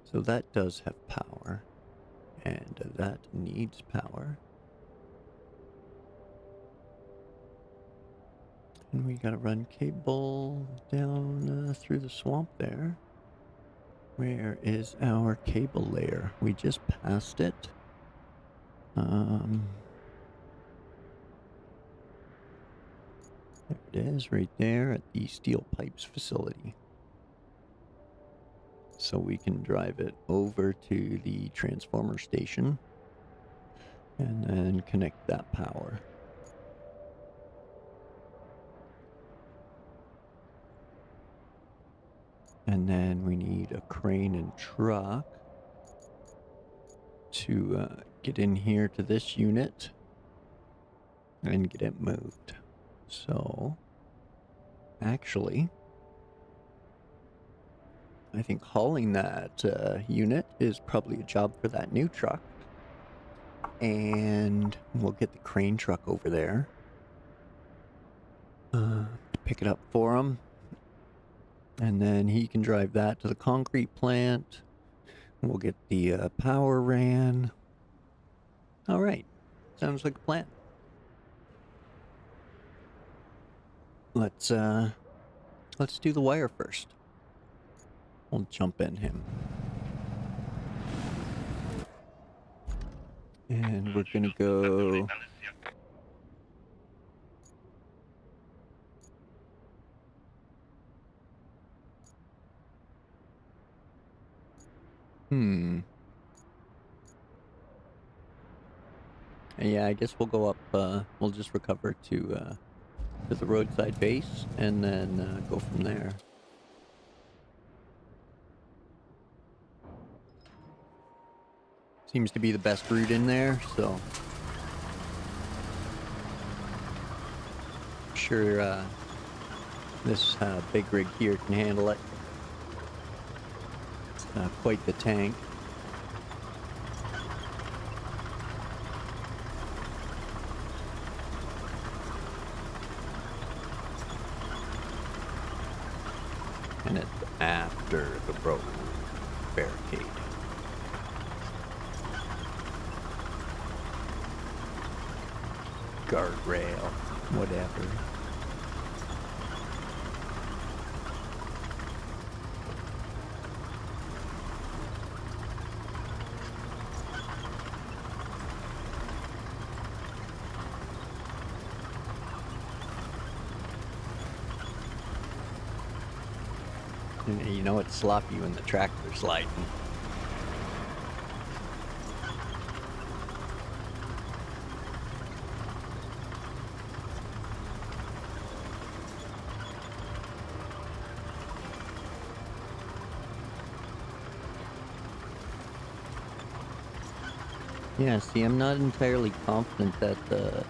so that does have power, and that needs power. And we gotta run cable down through the swamp there. Where is our cable layer? We just passed it. There it is, right there at the steel pipes facility. So we can drive it over to the transformer station and then connect that power. And then we need a crane and truck to get in here to this unit and get it moved. So, actually, I think hauling that unit is probably a job for that new truck. And we'll get the crane truck over there to pick it up for him. And then he can drive that to the concrete plant. We'll get the power ran. All right. Sounds like a plan. Let's do the wire first. We'll jump in him. And we're gonna go... Yeah, I guess we'll go up, we'll just recover to the roadside base, and then go from there. Seems to be the best route in there, so... Sure, this big rig here can handle it. quite the tank. And it's after the road barricade. Guardrail, whatever. And you know it's sloppy when the tractor's sliding. Yeah, see, I'm not entirely confident that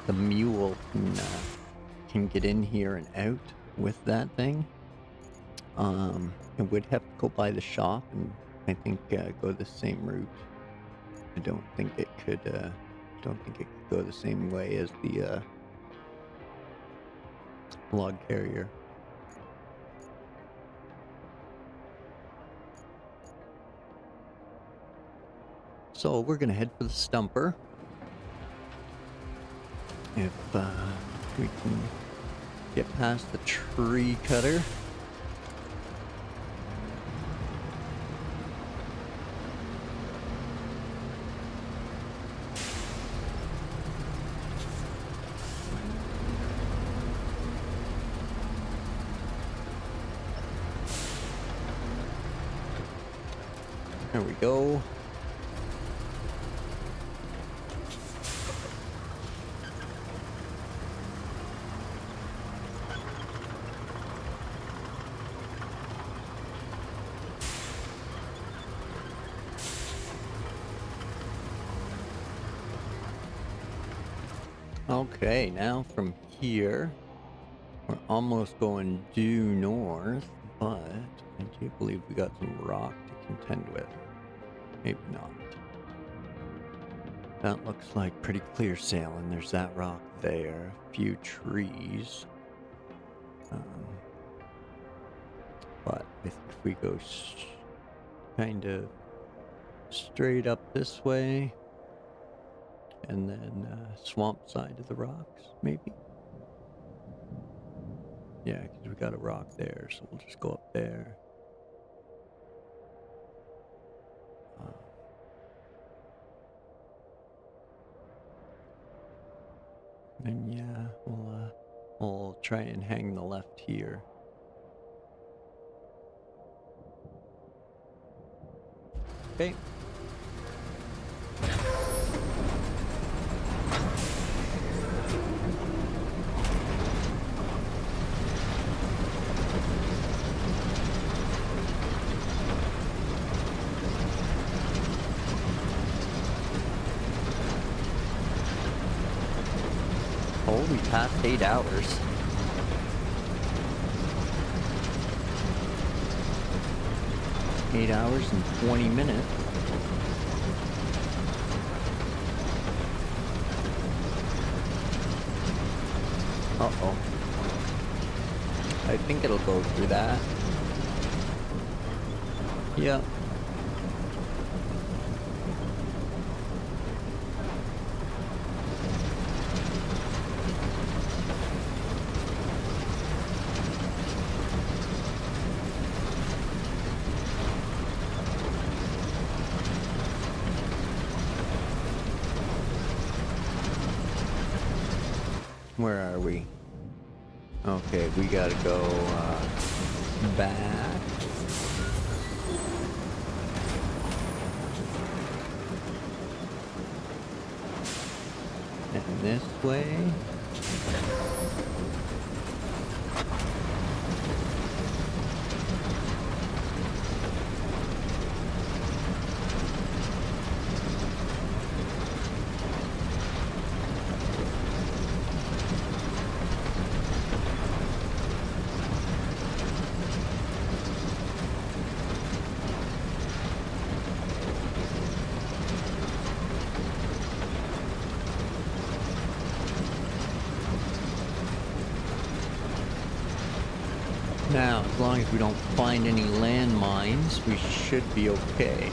the mule can get in here and out with that thing. It would have to go by the shop and I think go the same route. I don't think it could. Don't think it could go the same way as the log carrier. So we're gonna head for the stumper. If we can get past the tree cutter. There we go. Okay, now from here, we're almost going due north, but I do believe we got some rock to contend with. Maybe not. That looks like pretty clear sailing. There's that rock there, a few trees. But I think if we go kind of straight up this way, and then swamp side of the rocks, maybe? Yeah, because we got a rock there, so we'll just go up there. And yeah, we'll try and hang the left here. Okay. Oh, we passed 8 hours. Eight hours and 20 minutes. Uh-oh. I think it'll go through that. Yep. Where are we? Okay, we gotta go back. And this way. Now, as long as we don't find any landmines, we should be okay.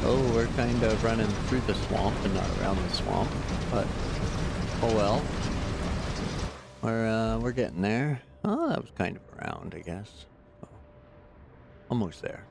Oh, we're kind of running through the swamp and not around the swamp, but oh well. We're getting there. Oh, that was kind of around, I guess. So, almost there.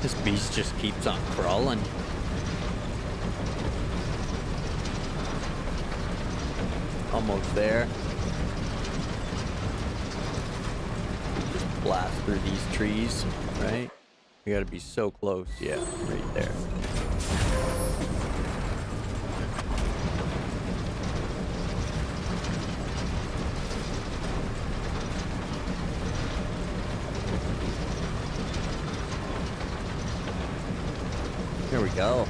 This beast just keeps on crawling. Almost there. Just blast through these trees, right? We gotta be so close. Yeah, right there. Here we go.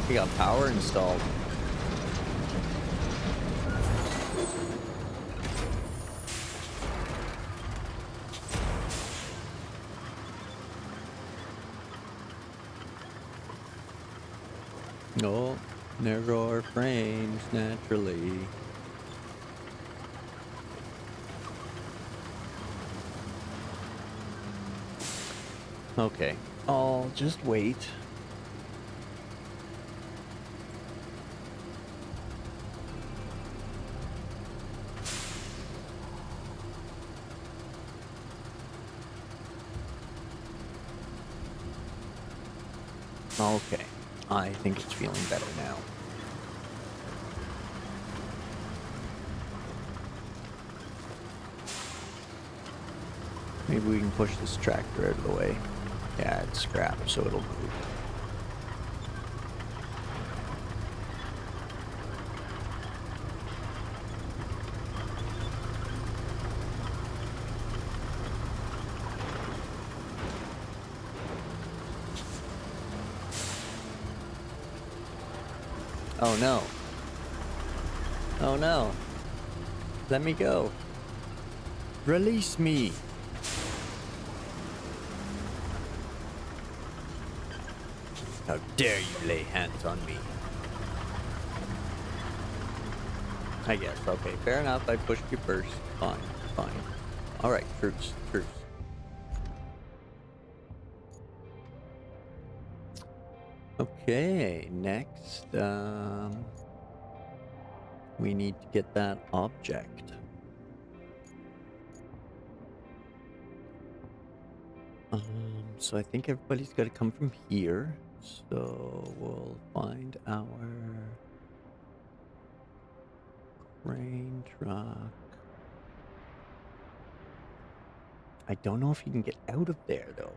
We got power installed. Oh, there go our frames naturally. Okay, I'll just wait. Okay, I think it's feeling better now. Maybe we can push this tractor out of the way. Yeah, it's scrap, so it'll move. Oh no. Oh no. Let me go. Release me. How dare you lay hands on me? I guess. Okay, fair enough. I pushed you first. Fine, fine. Alright, truce, truce. Okay, next, we need to get that object. So I think everybody's got to come from here. So we'll find our crane truck. I don't know if you can get out of there though.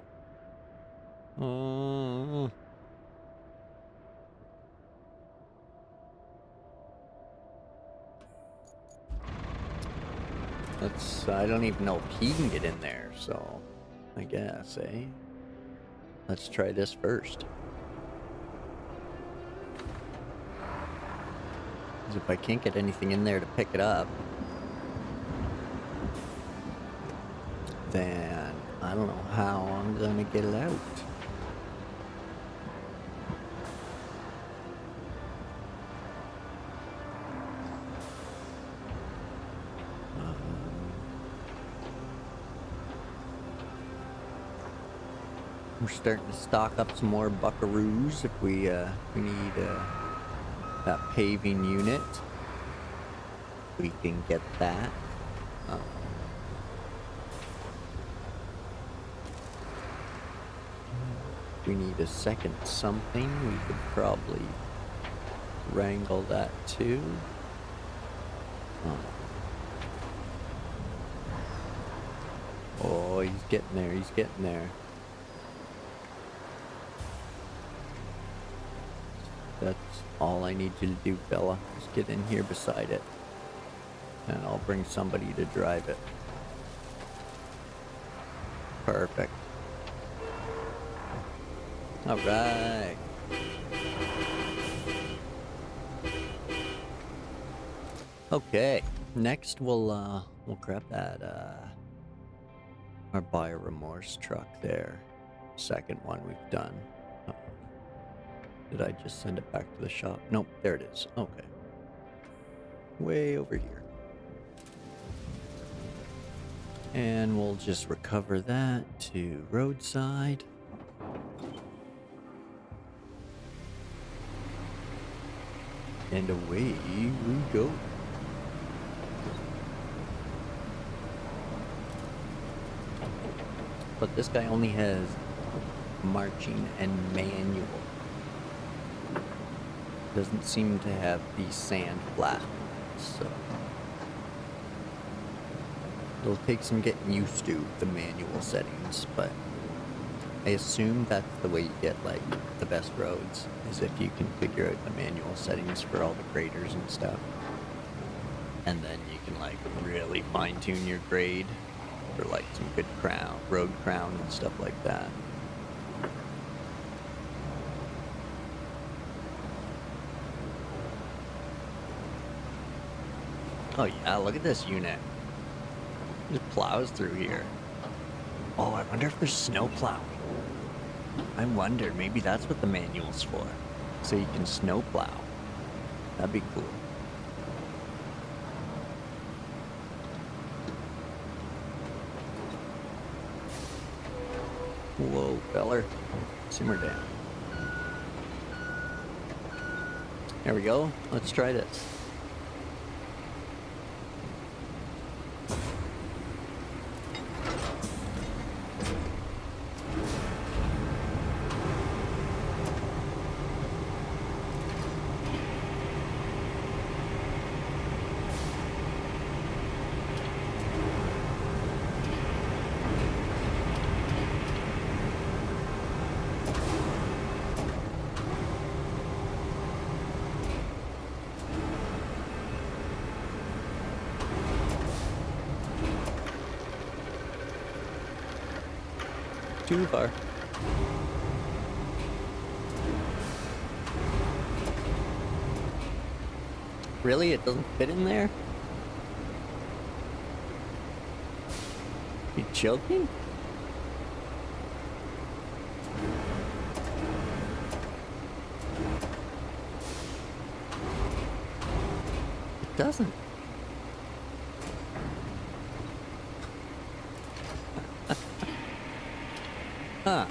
I don't even know if he can get in there, so I guess, eh? Let's try this first. Because if I can't get anything in there to pick it up, then I don't know how I'm gonna get it out. We're starting to stock up some more buckaroos if we need that paving unit. We can get that. We need a second something. We could probably wrangle that too. Oh, he's getting there. He's getting there. That's all I need you to do, fella. Just get in here beside it. And I'll bring somebody to drive it. Perfect. Alright. Okay. Next we'll grab that our buyer remorse truck there. Second one we've done. Did I just send it back to the shop? Nope, there it is. Okay. Way over here. And we'll just recover that to roadside. And away we go. But this guy only has marching and manual. Doesn't seem to have the sand flat, so it'll take some getting used to the manual settings, but I assume that's the way you get like the best roads, is if you can figure out the manual settings for all the graders and stuff, and then you can like really fine-tune your grade for like some good road crown and stuff like that. Oh yeah, look at this unit. It just plows through here. Oh, I wonder if there's snow plowing. I wonder, maybe that's what the manual's for. So you can snow plow. That'd be cool. Whoa, feller. Simmer down. There we go. Let's try this. Too far. Really? It doesn't fit in there? You joking? It doesn't. Huh.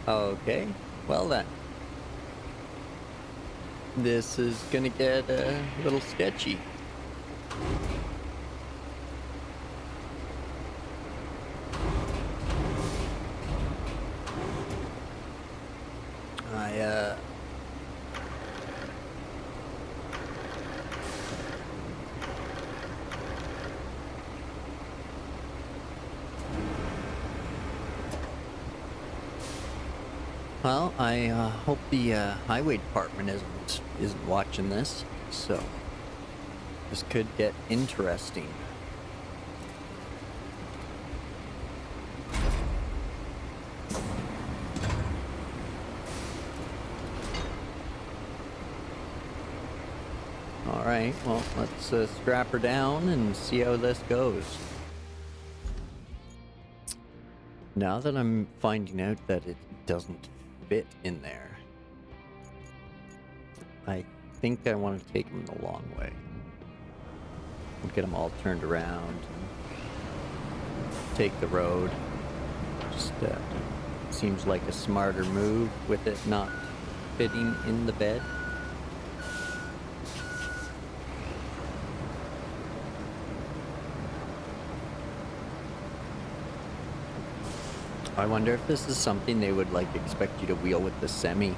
Okay, well then. This is gonna get a little sketchy. Well, I hope the highway department isn't watching this, so this could get interesting. well, let's strap her down and see how this goes. Now that I'm finding out that it doesn't fit in there, I think I want to take them the long way. We'll get them all turned around and take the road. Just seems like a smarter move with it not fitting in the bed. I wonder if this is something they would like expect you to wheel with the semi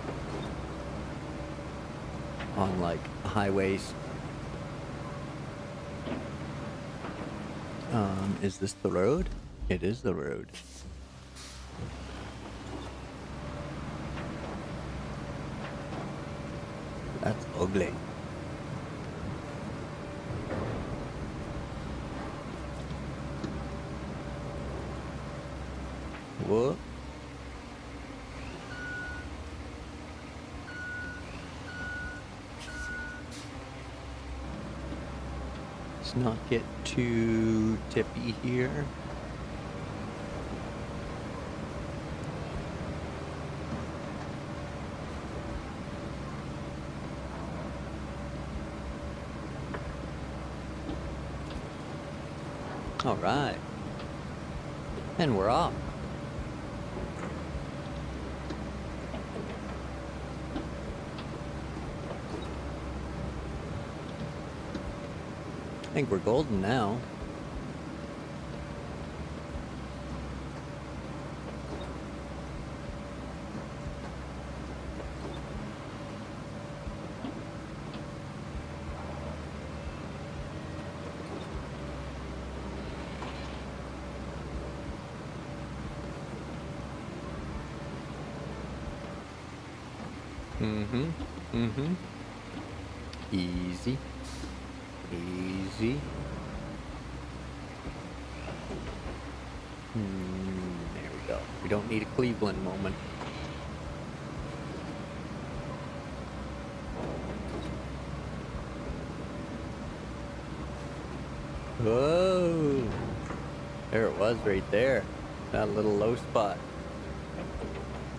on like highways. Is this the road? It is the road. That's ugly. What? Let's not get too tippy here. All right. And we're off. I think we're golden now. Easy. Easy. There we go. We don't need a Cleveland moment. Whoa! There it was right there. That little low spot.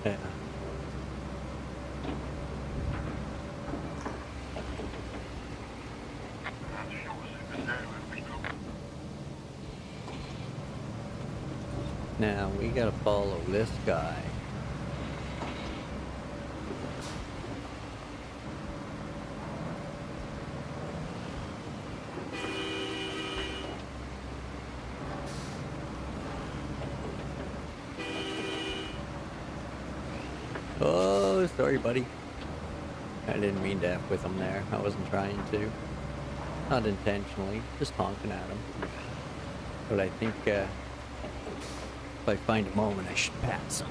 Yeah. Now we gotta follow this guy. Oh, sorry, buddy. I didn't mean to F with him there. I wasn't trying to. Not intentionally, just honking at him. But I think, if I find a moment, I should pass him.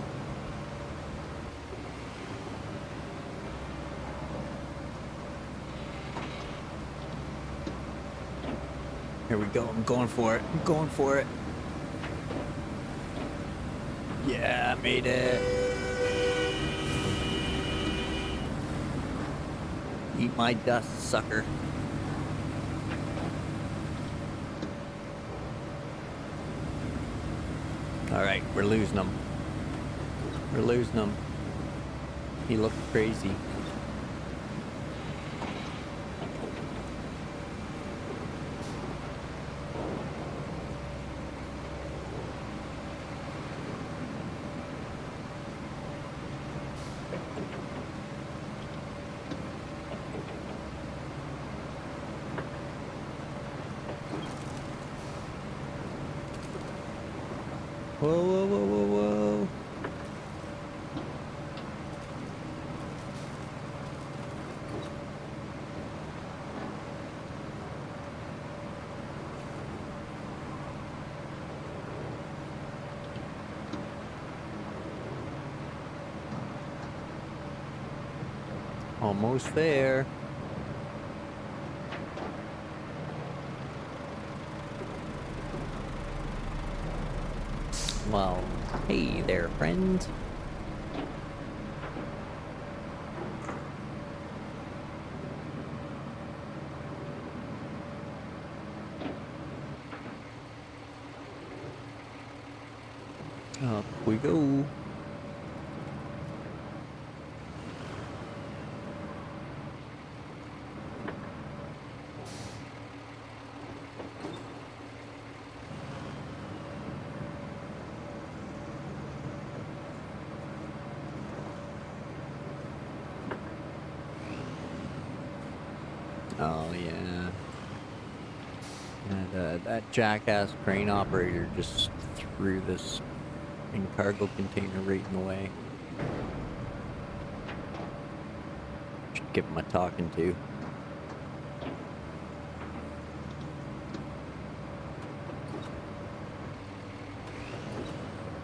Here we go. I'm going for it. I'm going for it. Yeah, I made it. Eat my dust, sucker. Alright, we're losing him. We're losing him. He looked crazy. Whoa, whoa, whoa, whoa, whoa. Almost there. Well, hey there, friend. Up we go. Oh yeah. And that jackass crane operator just threw this cargo container right in the way. Should give him a talking to.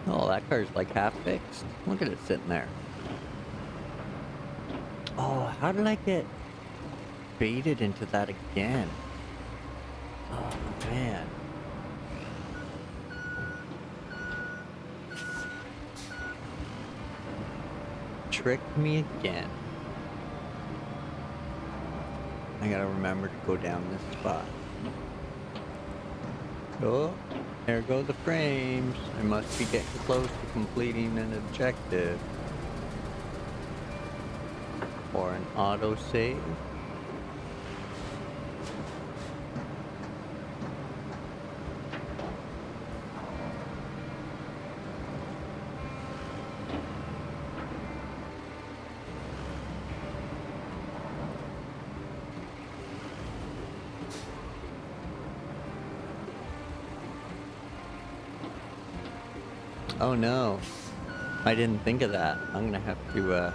Oh, that car's like half fixed. Look at it sitting there. Oh, how did I get baited into that again? Oh, man. Tricked me again. I gotta remember to go down this spot. Oh, there go the frames. I must be getting close to completing an objective. Or an autosave. Oh no, I didn't think of that. I'm gonna have to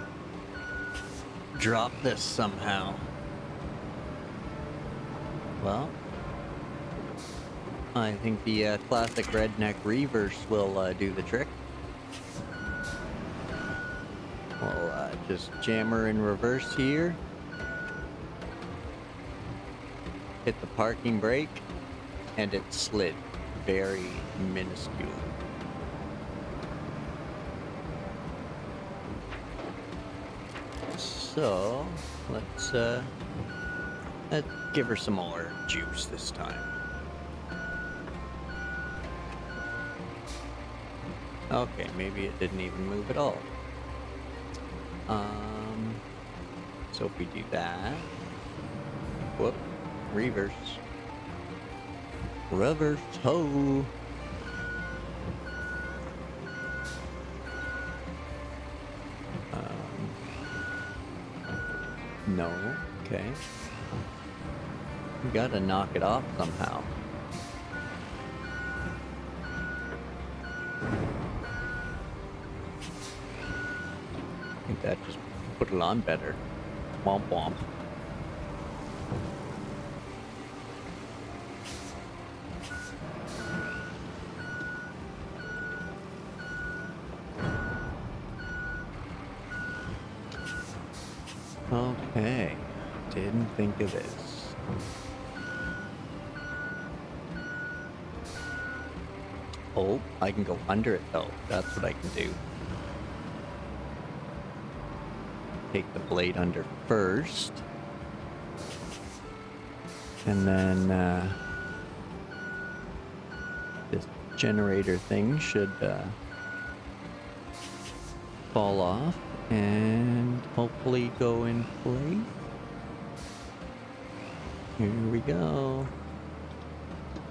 drop this somehow. Well, I think the classic redneck reverse will do the trick. We'll just jam her in reverse here. Hit the parking brake, and it slid. Very minuscule. So, let's give her some more juice this time. Okay, maybe it didn't even move at all. So if we do that, whoop, reverse, reverse, ho. No, okay. We gotta knock it off somehow. I think that just put it on better. Womp womp. Okay, didn't think of this. Oh, I can go under it though. That's what I can do. Take the blade under first. And then this generator thing should fall off and hopefully go in place. Here we go.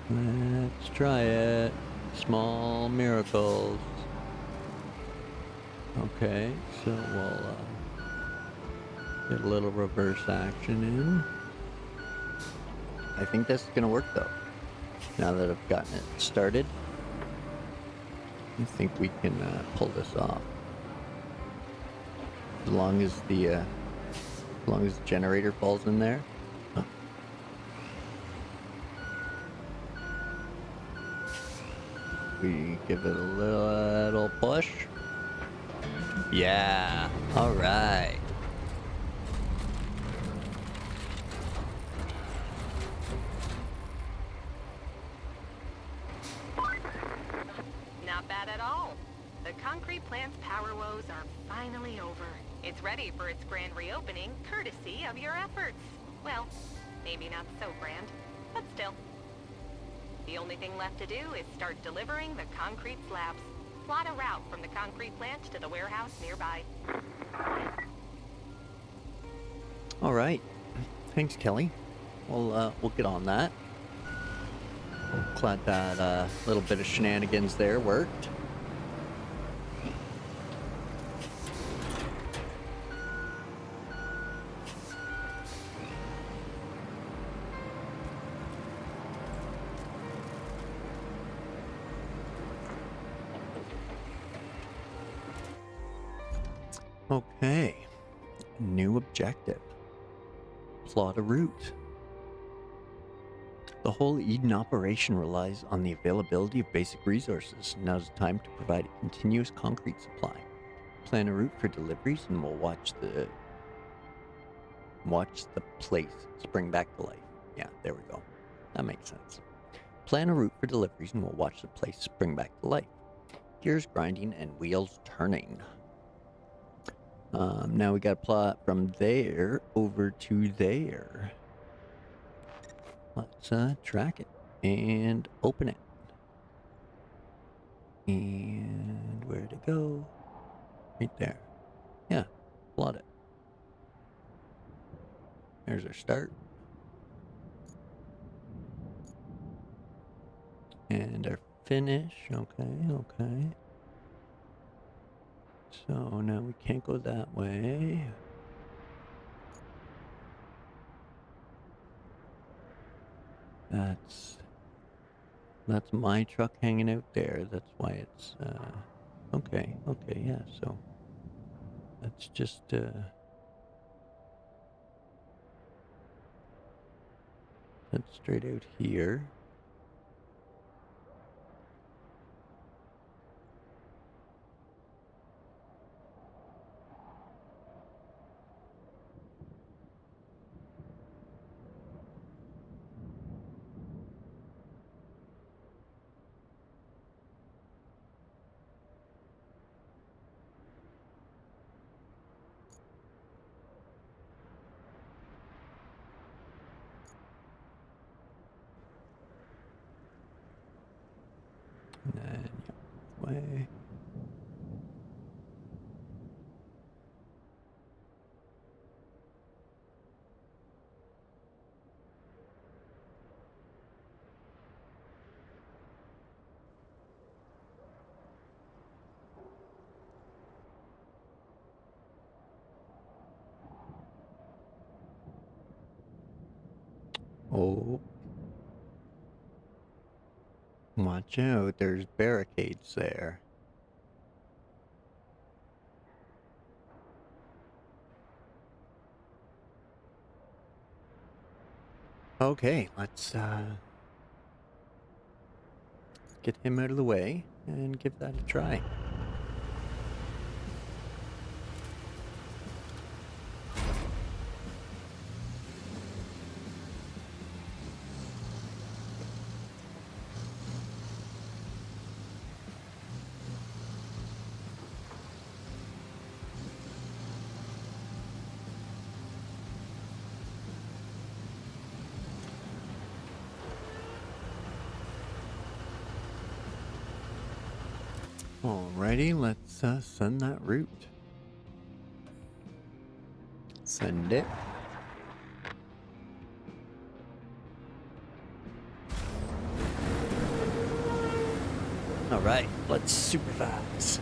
Let's try it. Small miracles. Okay, so we'll get a little reverse action in. I think this is gonna work though. Now that I've gotten it started, I think we can pull this off. As long as the generator falls in there. Huh. We give it a little push. Yeah. All right. Not bad at all. The concrete plant's power woes are finally over. It's ready for its grand reopening, courtesy of your efforts. Well, maybe not so grand, but still. The only thing left to do is start delivering the concrete slabs. Plot a route from the concrete plant to the warehouse nearby. All right. Thanks, Kelly. We'll get on that. Glad that little bit of shenanigans there worked. Okay. New objective. Plot a route. The whole Eden operation relies on the availability of basic resources. Now's the time to provide a continuous concrete supply. Plan a route for deliveries and we'll watch the place spring back to life. Yeah, there we go. That makes sense. Plan a route for deliveries and we'll watch the place spring back to life. Gears grinding and wheels turning. Now we got to plot from there over to there. Let's track it and open it. And where to go? Right there. Yeah, plot it. There's our start. And our finish. Okay. So now we can't go that way. That's my truck hanging out there. That's why it's okay, yeah, so let's just head straight out here. And then way. Oh. Watch out, there's barricades there. Okay, let's get him out of the way and give that a try. Alrighty, let's send that route. Send it. Alright, let's supervise.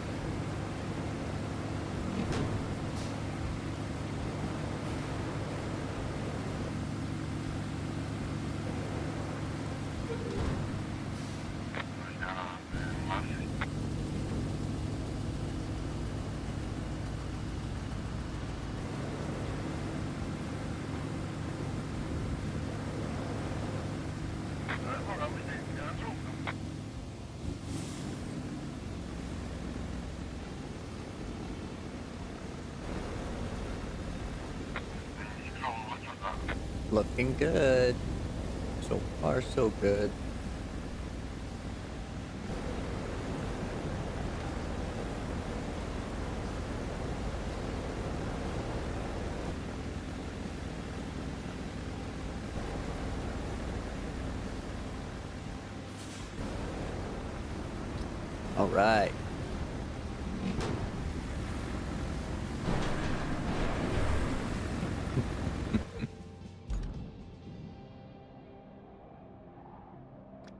Looking good. So far, so good. All right.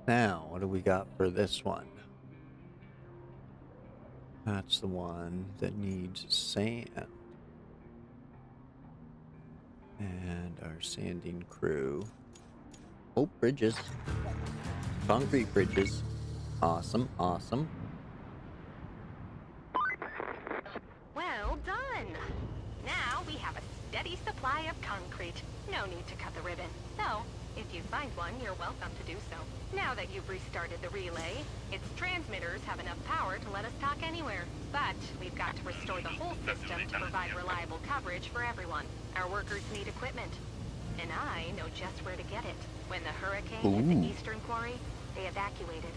Now, what do we got for this one? That's the one that needs sand. And our sanding crew. Oh, bridges. Concrete bridges. Awesome, awesome. Well done! Now we have a steady supply of concrete. No need to cut the ribbon. Though, if you find one, you're welcome to do so. Now that you've restarted the relay, its transmitters have enough power to let us talk anywhere. But we've got to restore the whole system to provide reliable coverage for everyone. Our workers need equipment. And I know just where to get it. When the hurricane hit the eastern quarry, they evacuated,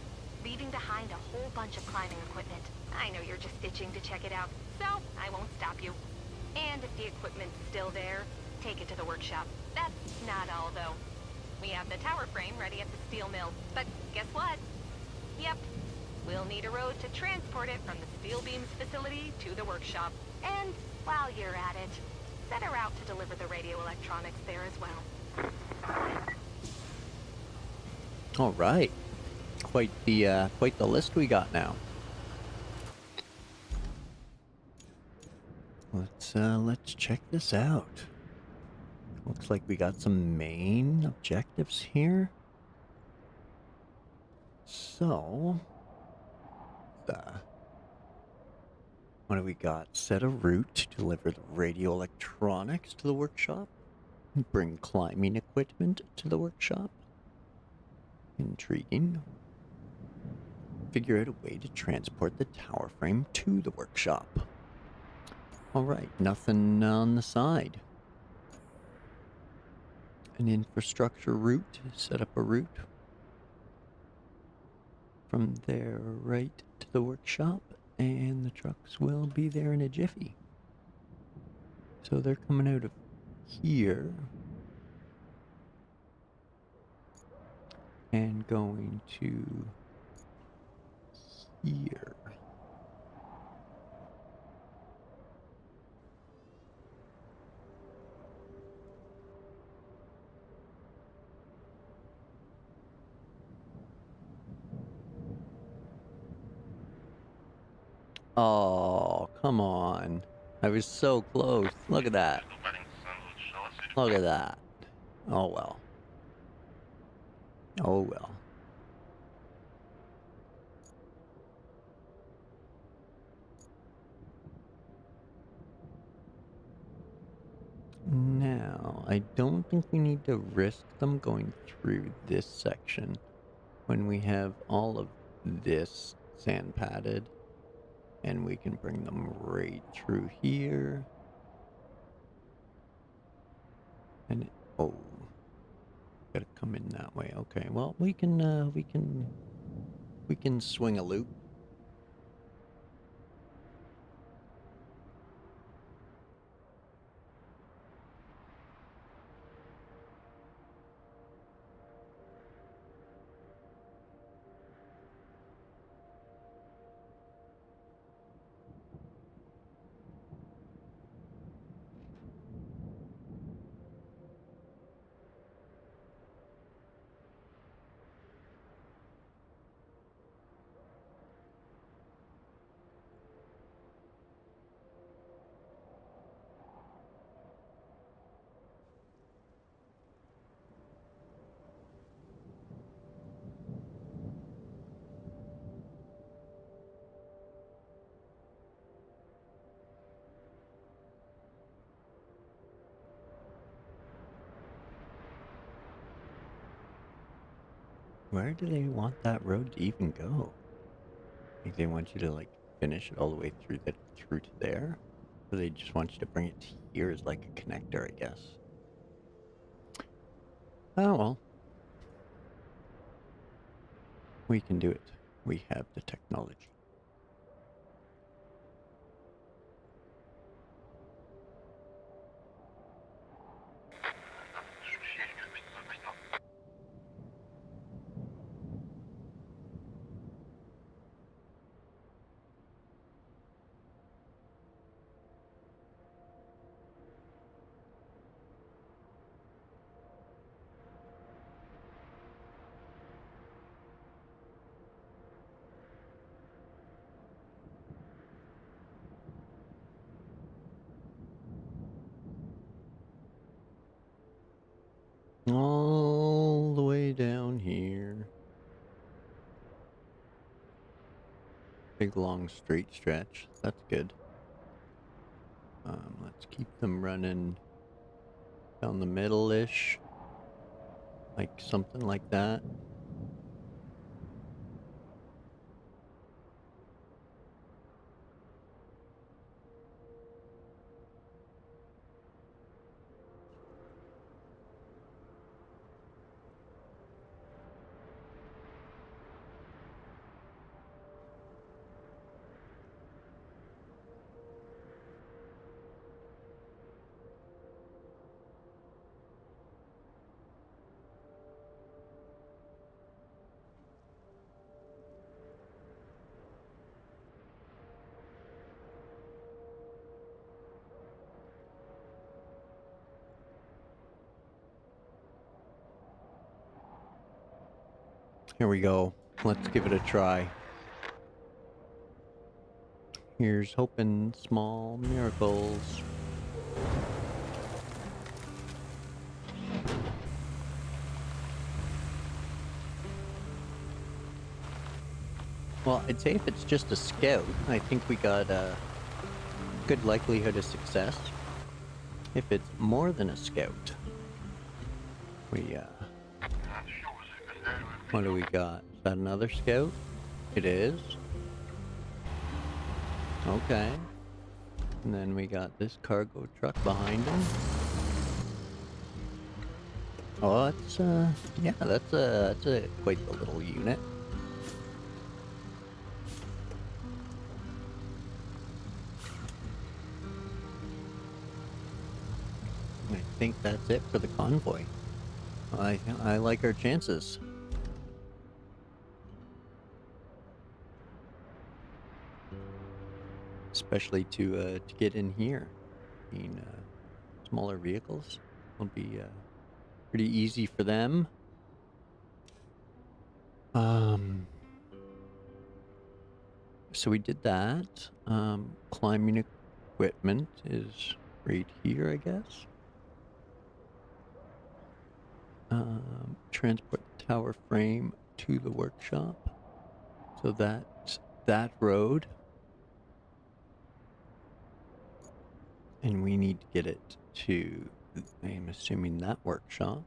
leaving behind a whole bunch of climbing equipment. I know you're just itching to check it out, so I won't stop you. And if the equipment's still there, take it to the workshop. That's not all, though. We have the tower frame ready at the steel mill, but guess what? Yep, we'll need a road to transport it from the steel beams facility to the workshop. And while you're at it, set a route to deliver the radio electronics there as well. All right. Quite the list we got now. Let's check this out. Looks like we got some main objectives here. So, what do we got? Set a route to deliver the radio electronics to the workshop. Bring climbing equipment to the workshop. Intriguing. Figure out a way to transport the tower frame to the workshop. Alright, nothing on the side. An infrastructure route. Set up a route. From there right to the workshop. And the trucks will be there in a jiffy. So they're coming out of here. And going to here. Oh, come on. I was so close. Look at that. Look at that. Oh well. Oh well. Now, I don't think we need to risk them going through this section when we have all of this sand padded, and we can bring them right through here. And oh, gotta come in that way. Okay, well we can swing a loop. Where do they want that road to even go? Like they want you to like finish it all the way through to there? Or they just want you to bring it to here as like a connector, I guess. Oh well. We can do it. We have the technology. All the way down here. Big long straight stretch. That's good. Let's keep them running down the middle-ish. Like something like that. Here we go. Let's give it a try. Here's hoping small miracles. Well, I'd say if it's just a scout, I think we got a good likelihood of success. If it's more than a scout, we, what do we got? Is that another scout? It is. Okay. And then we got this cargo truck behind him. Oh, that's, yeah, that's a quite the little unit. I think that's it for the convoy. I like our chances. Especially to get in here. I mean, smaller vehicles will be pretty easy for them. So we did that. Climbing equipment is right here, I guess. Transport the tower frame to the workshop. So that's that road. And we need to get it to, I'm assuming, that workshop.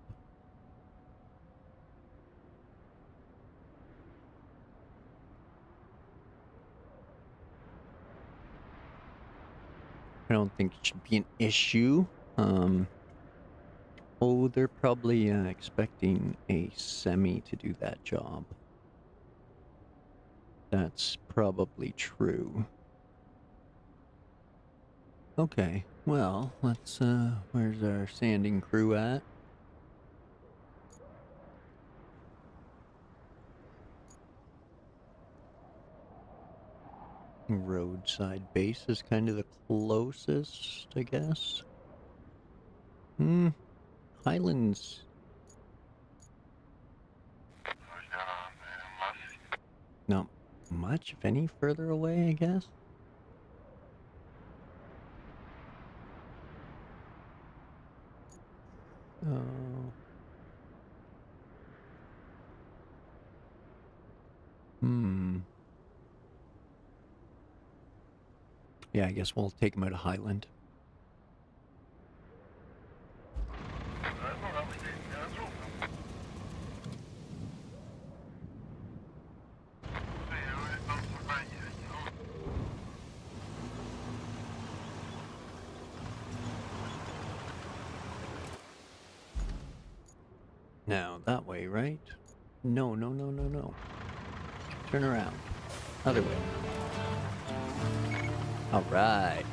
I don't think it should be an issue. Oh, they're probably expecting a semi to do that job. That's probably true. Okay, well, let's, where's our sanding crew at? Roadside base is kind of the closest, I guess. Highlands. Not much, if any, further away, I guess. Oh. Yeah, I guess we'll take him out of Highland. Now, that way, right? No, no, no, no, no. Turn around. Other way. Alright.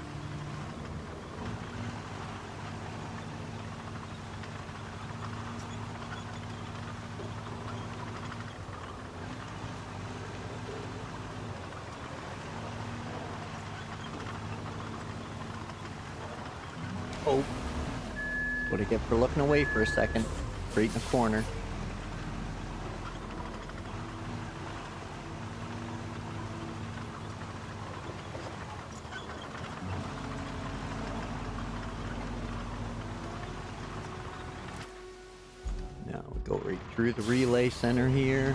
Oh. What I get for looking away for a second. Right in the corner. through the relay center here.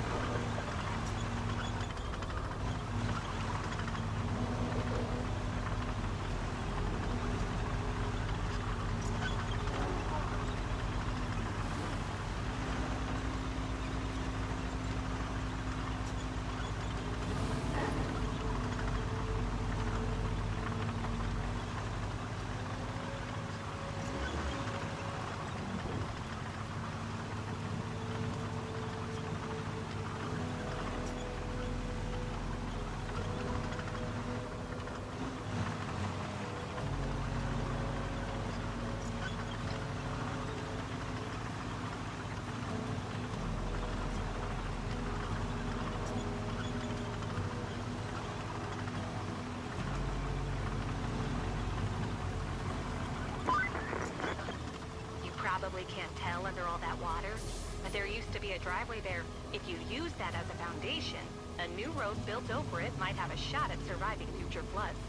Probably can't tell under all that water, but there used to be a driveway there. If you use that as a foundation, a new road built over it might have a shot at surviving future floods.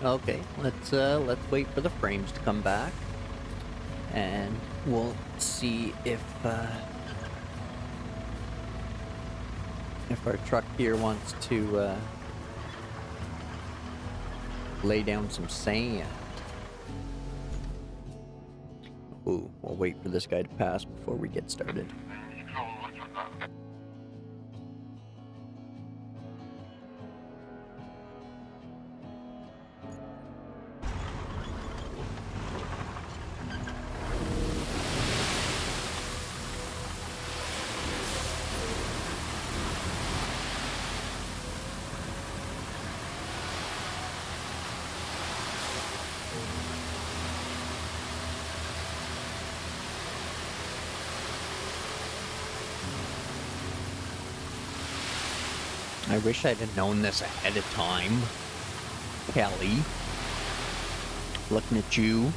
Okay, let's wait for the frames to come back, and we'll see if our truck here wants to lay down some sand. Ooh, we'll wait for this guy to pass before we get started. I wish I'd have known this ahead of time. Kelly. Looking at you.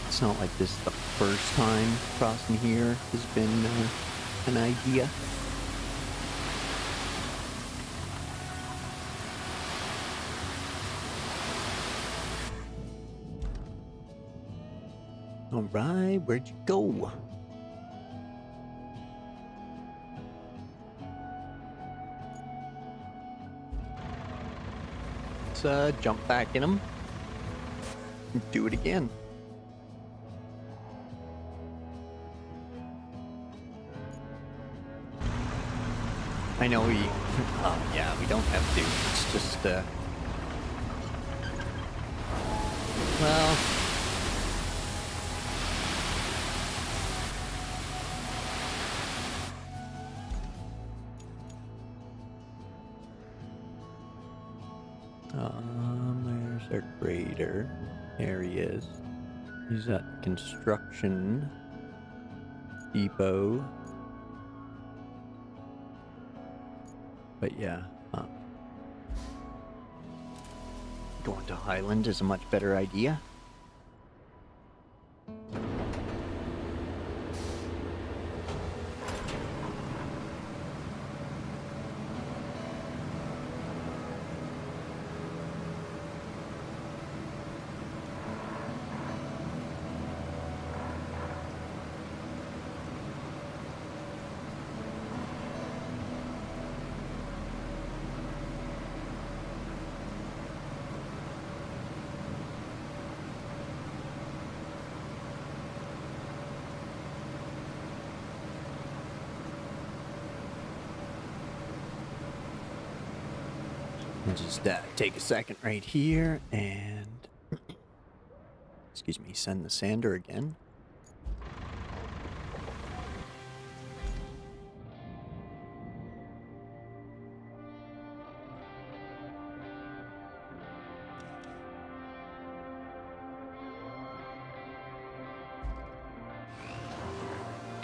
It's not like this is the first time crossing here has been an idea. Alright, where'd you go? Let's jump back in them. Do it again. I know we... Oh, yeah, we don't have to. It's just, well... There's our grader. There he is. He's at construction depot. But yeah, going to Highland is a much better idea. I'll just take a second right here and, excuse me, send the sander again.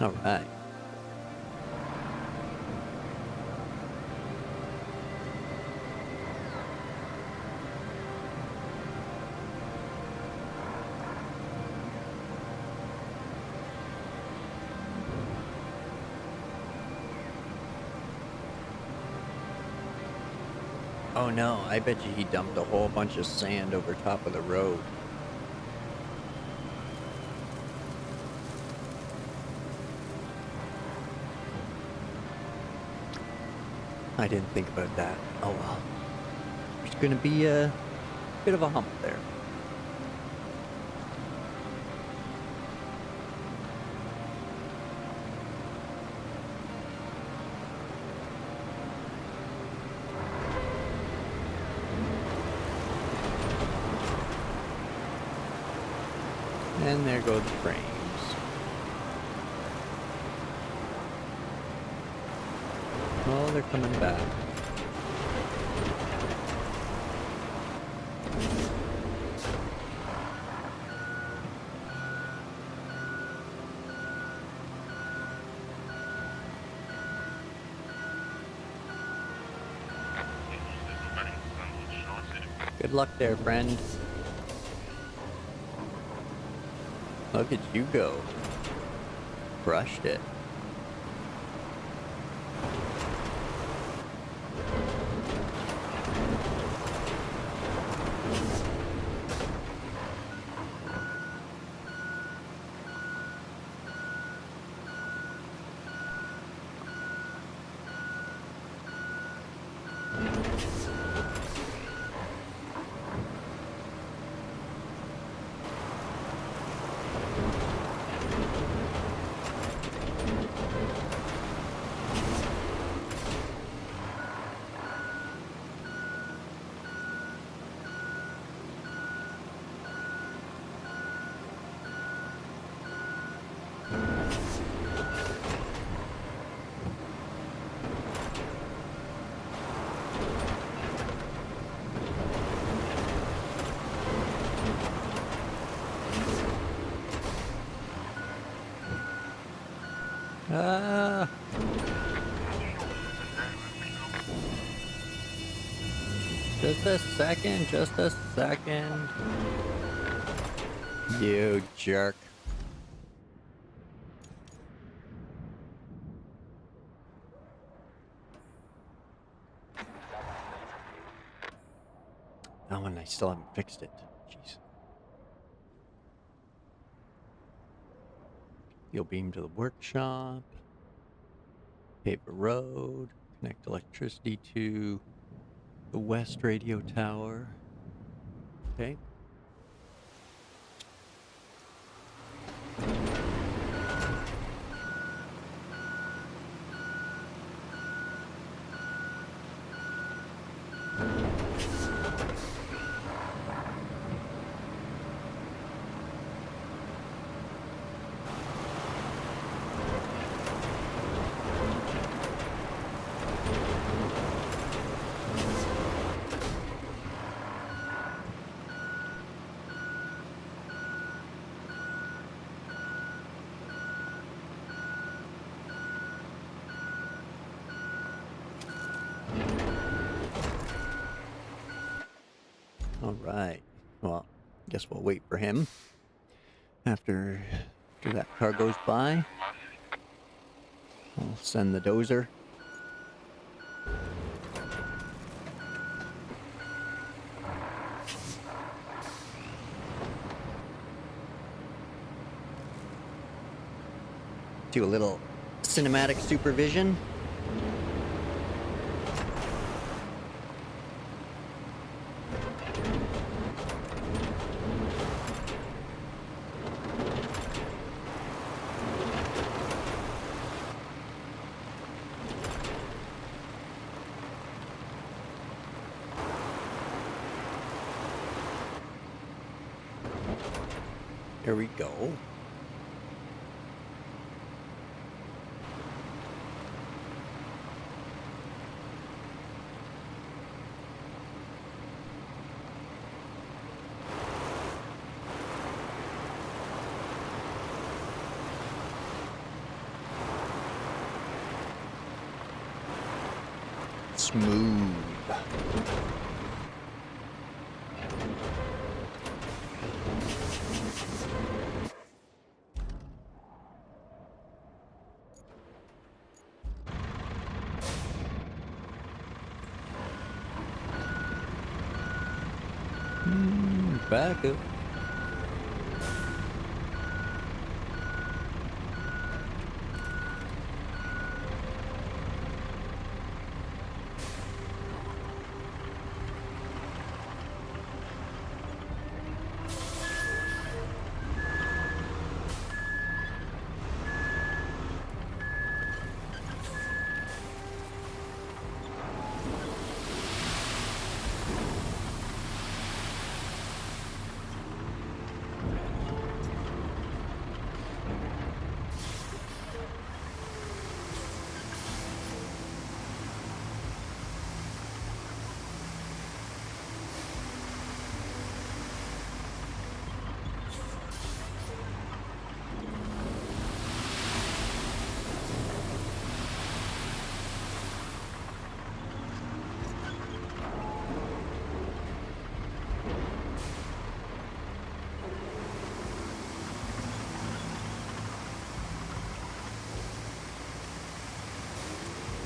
All right. Oh no, I bet you he dumped a whole bunch of sand over top of the road. I didn't think about that. Oh well. There's gonna be a bit of a hump there. And there go the frames. Oh, they're coming back. Good luck there, friend. Look at you go. Crushed it. Ah. Just a second, just a second. You jerk. That one I still haven't fixed it. Jeez. Steel beam to the workshop. Pave a road. Connect electricity to the west radio tower. Okay. All right. Well, guess we'll wait for him. After that car goes by, we'll send the dozer. Do a little cinematic supervision. There we go. Smooth. back up.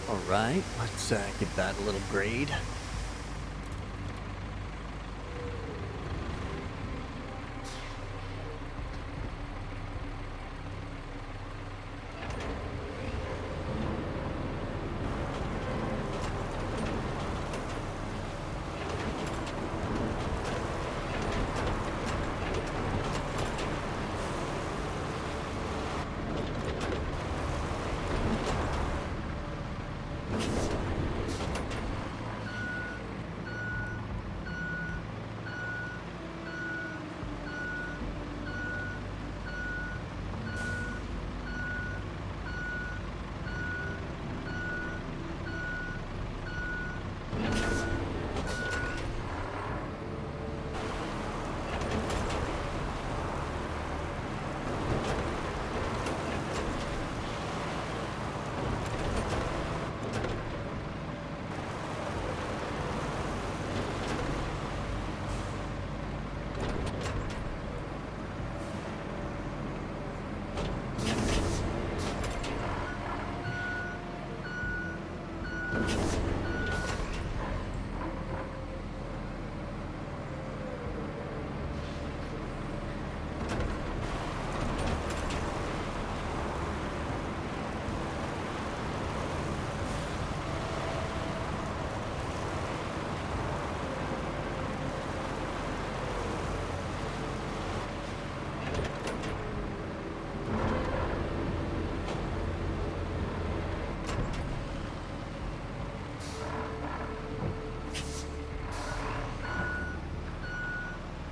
All right, let's give that a little grade.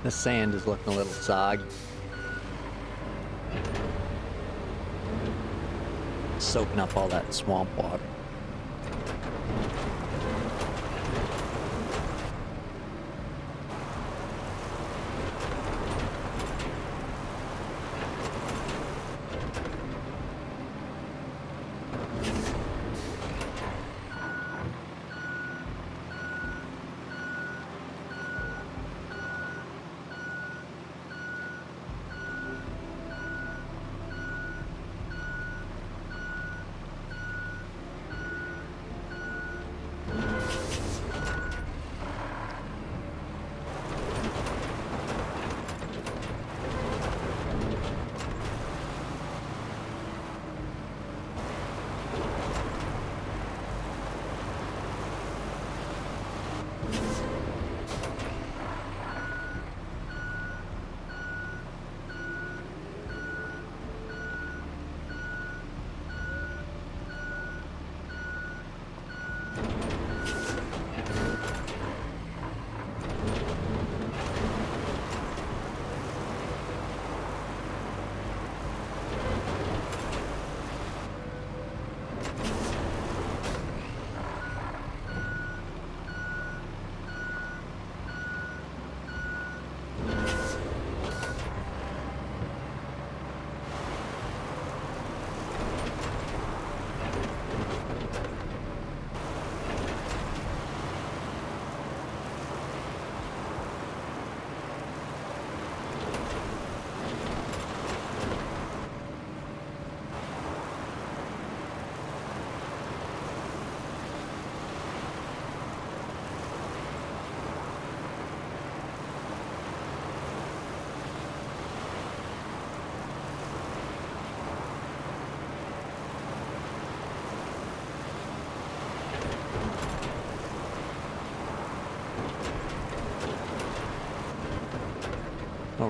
The sand is looking a little soggy. Soaking up all that swamp water.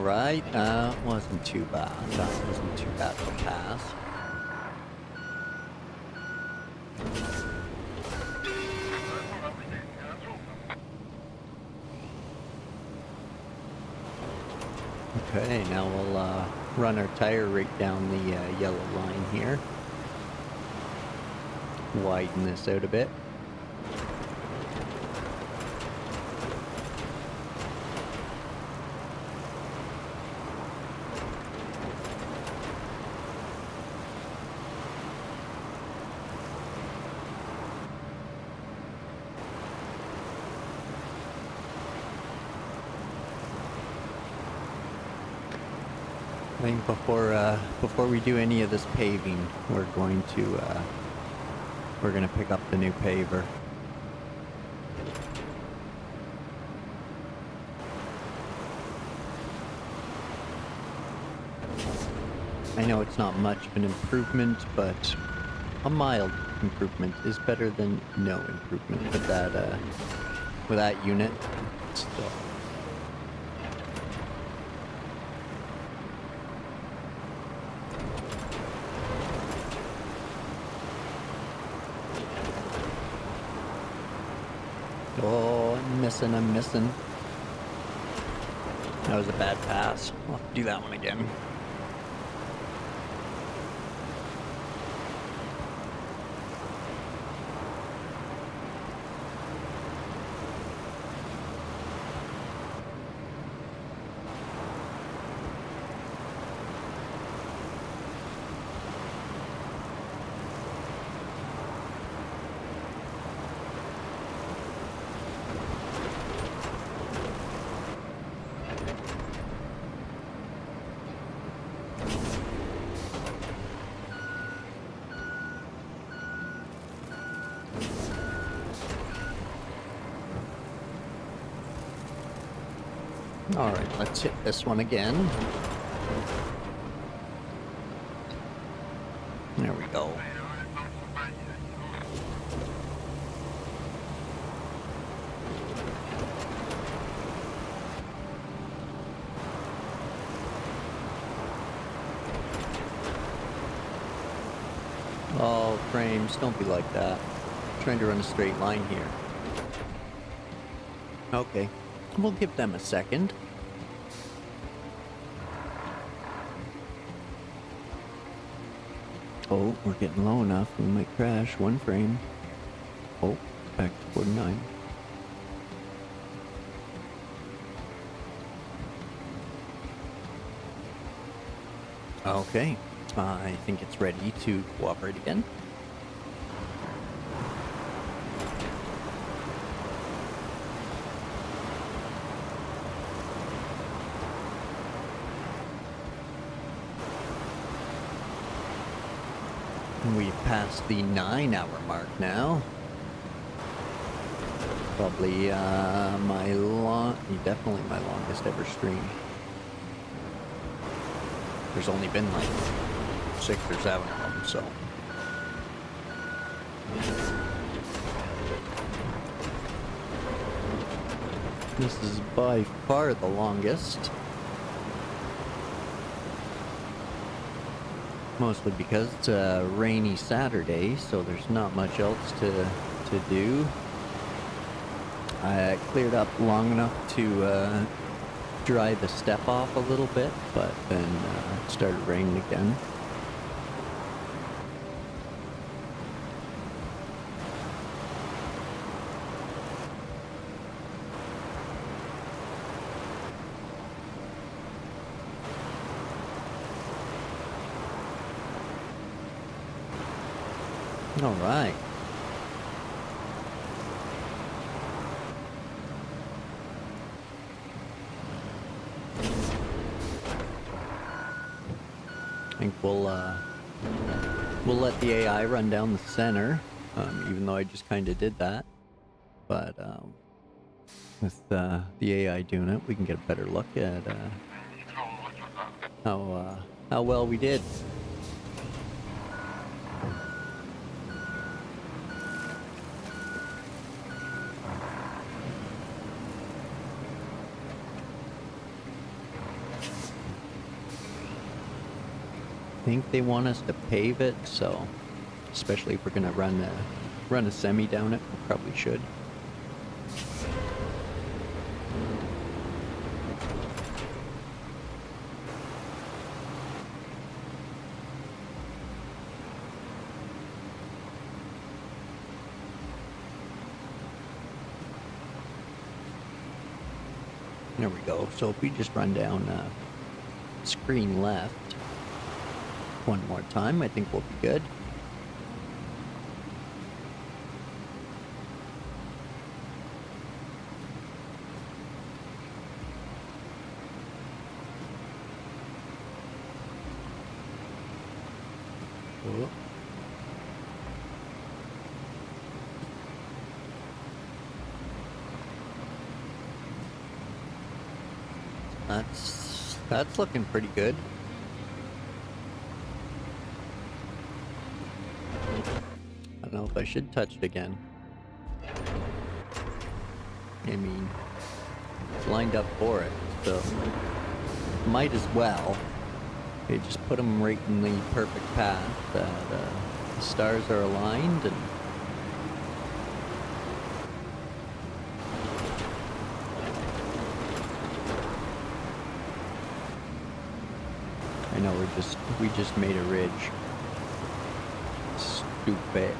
Alright, wasn't too bad. That wasn't too bad of a pass. Okay, now we'll run our tire right down the yellow line here. Widen this out a bit. I think before we do any of this paving, we're gonna pick up the new paver. I know it's not much of an improvement, but a mild improvement is better than no improvement with that unit. Still. Oh, I'm missing. That was a bad pass. I'll have to do that one again. Alright, let's hit this one again. There we go. Oh, frames, don't be like that. I'm trying to run a straight line here. Okay, we'll give them a second. Oh, we're getting low enough. We might crash. One frame. Oh, back to 49. Okay, I think it's ready to cooperate again. We've passed the 9-hour mark now. Probably definitely my longest ever stream. There's only been like 6 or 7 of them, so. This is by far the longest. Mostly because it's a rainy Saturday, so there's not much else to do. I cleared up long enough to dry the step off a little bit, but then it started raining again. All right. I think we'll let the AI run down the center, even though I just kind of did that. But with the AI doing it, we can get a better look at how well we did. think they want us to pave it, so especially if we're gonna run a semi down it, we probably should. There we go. So if we just run down screen left one more time, I think we'll be good. Oh. That's looking pretty good. I don't know if I should touch it again. I mean, it's lined up for it, so might as well. Okay, just put them right in the perfect path that the stars are aligned and I know we just made a ridge. Stupid.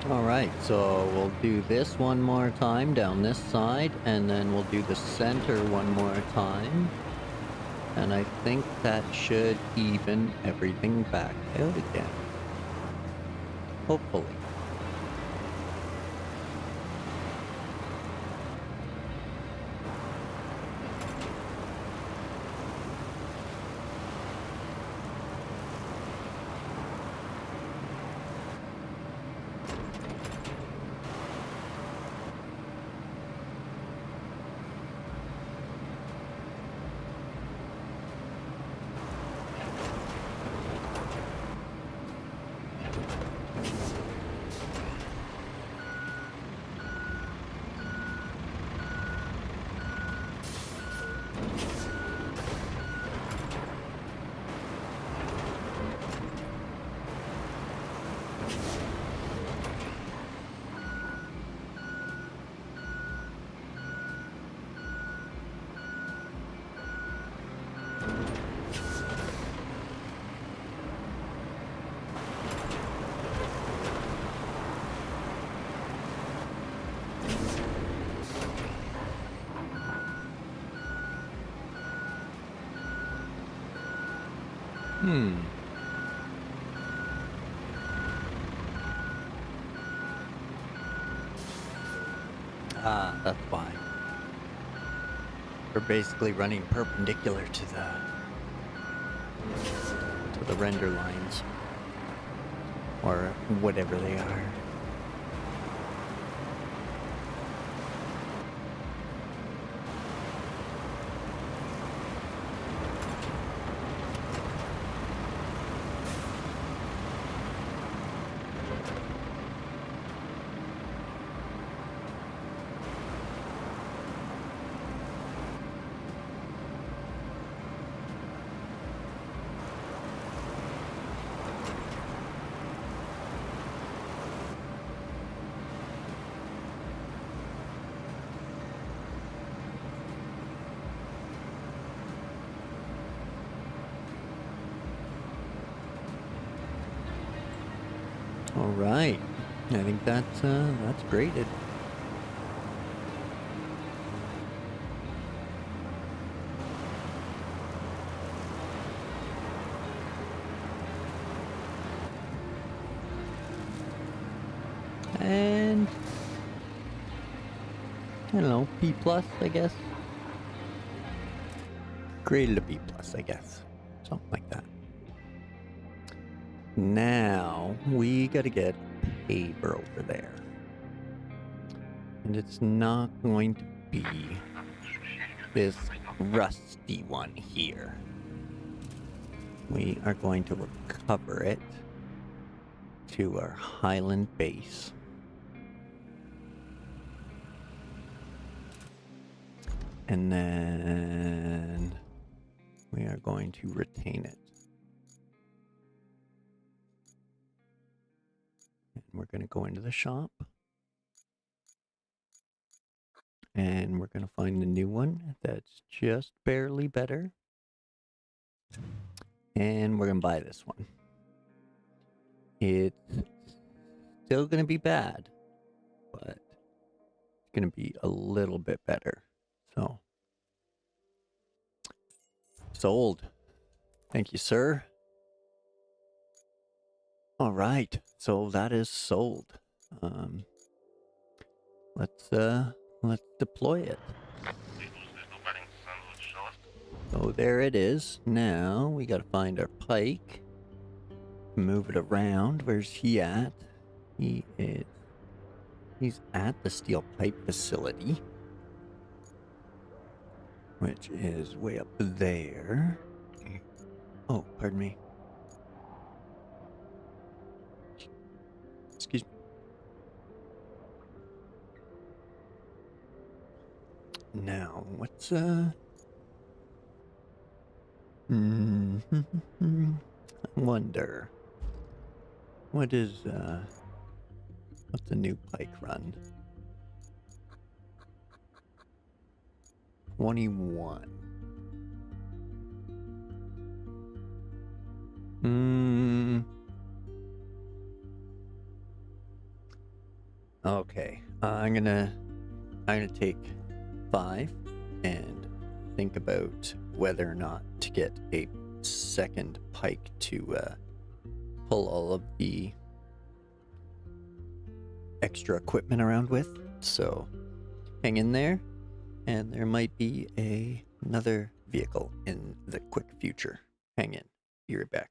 Alright, so we'll do this one more time down this side, and then we'll do the center one more time. And I think that should even everything back out again. Hopefully. That's why. We're basically running perpendicular to the render lines. Or whatever they are. All right, I think that's graded. And don't know, B plus, I guess. Graded a B plus, I guess. Something like that. Now, we gotta get a paver over there. And it's not going to be this rusty one here. We are going to recover it to our Highland base. And then we are going to retain it. And we're going to go into the shop. And we're going to find a new one that's just barely better. And we're going to buy this one. It's still going to be bad, but it's going to be a little bit better. So, sold. Thank you, sir. All right, so that is sold. Let's deploy it. So there it is. Now we gotta find our pike. Move it around. Where's he at? He's at the steel pipe facility, which is way up there. Oh, pardon me. Excuse me. Now, what's I wonder. What is what's the new pike run? 21. Okay. I'm gonna take 5 and think about whether or not to get a second pike to pull all of the extra equipment around with. So hang in there, and there might be another vehicle in the quick future. Hang in. Be right back.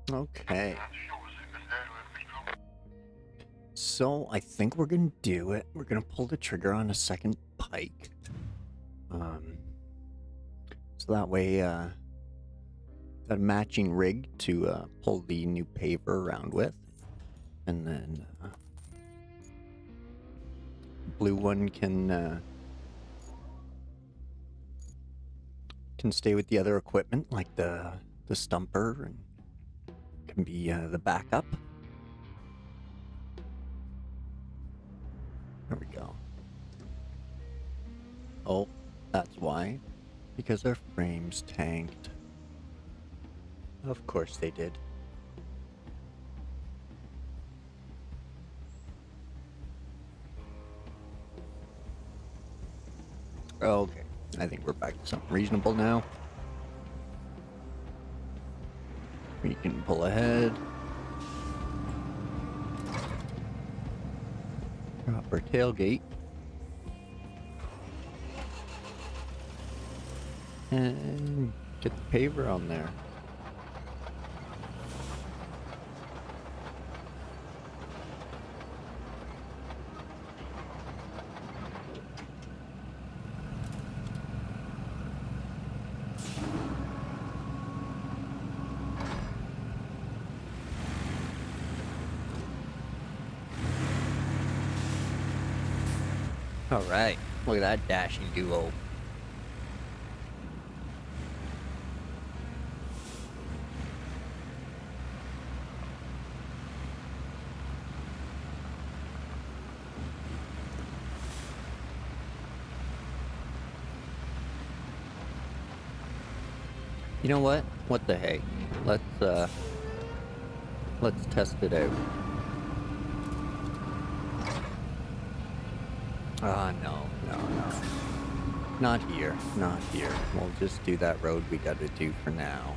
Okay. So I think we're gonna do it. We're gonna pull the trigger on a second pike. So that way, got a matching rig to pull the new paver around with, and then blue one can stay with the other equipment, like the stumper, and can be the backup. There we go. Oh, that's why. Because our frames tanked. Of course they did. Okay, I think we're back to something reasonable now. We can pull ahead. Drop our tailgate. And get the paver on there. Alright, look at that dashing duo. You know what? What the heck? Let's test it out. No. Not here. We'll just do that road we gotta do for now.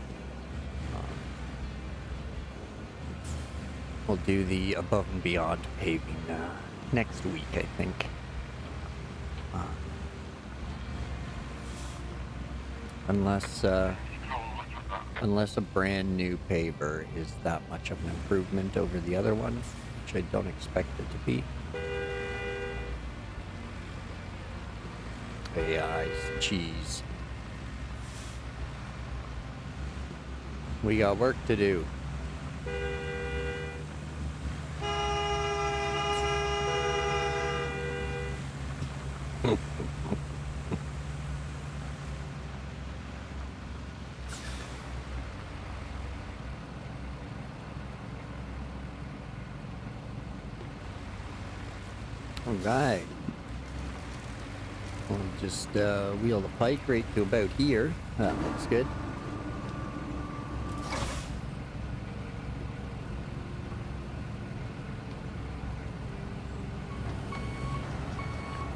We'll do the above and beyond paving next week, I think. Unless a brand new paver is that much of an improvement over the other one, which I don't expect it to be. AI's cheese. We got work to do. Alright. We'll just wheel the pike right to about here. That looks good.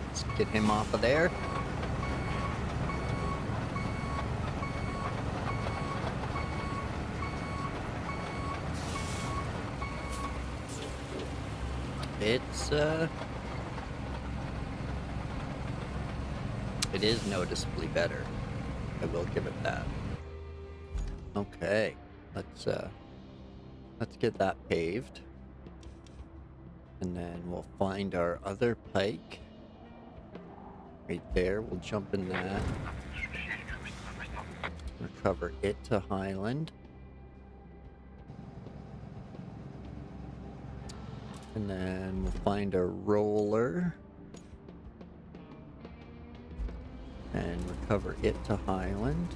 Let's get him off of there. It is noticeably better. I will give it that. Okay, let's get that paved, and then we'll find our other pike right there. We'll jump in that, recover it to Highland, and then we'll find our roller and recover it to Highland.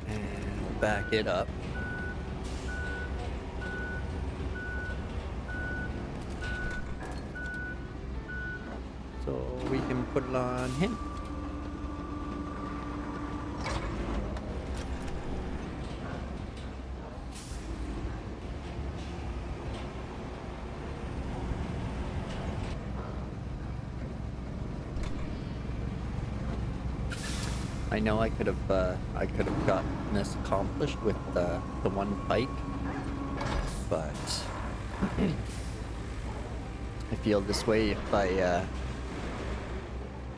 And we'll back it up. So we can put it on him. I know I could have gotten this accomplished with the one pike, but I feel this way if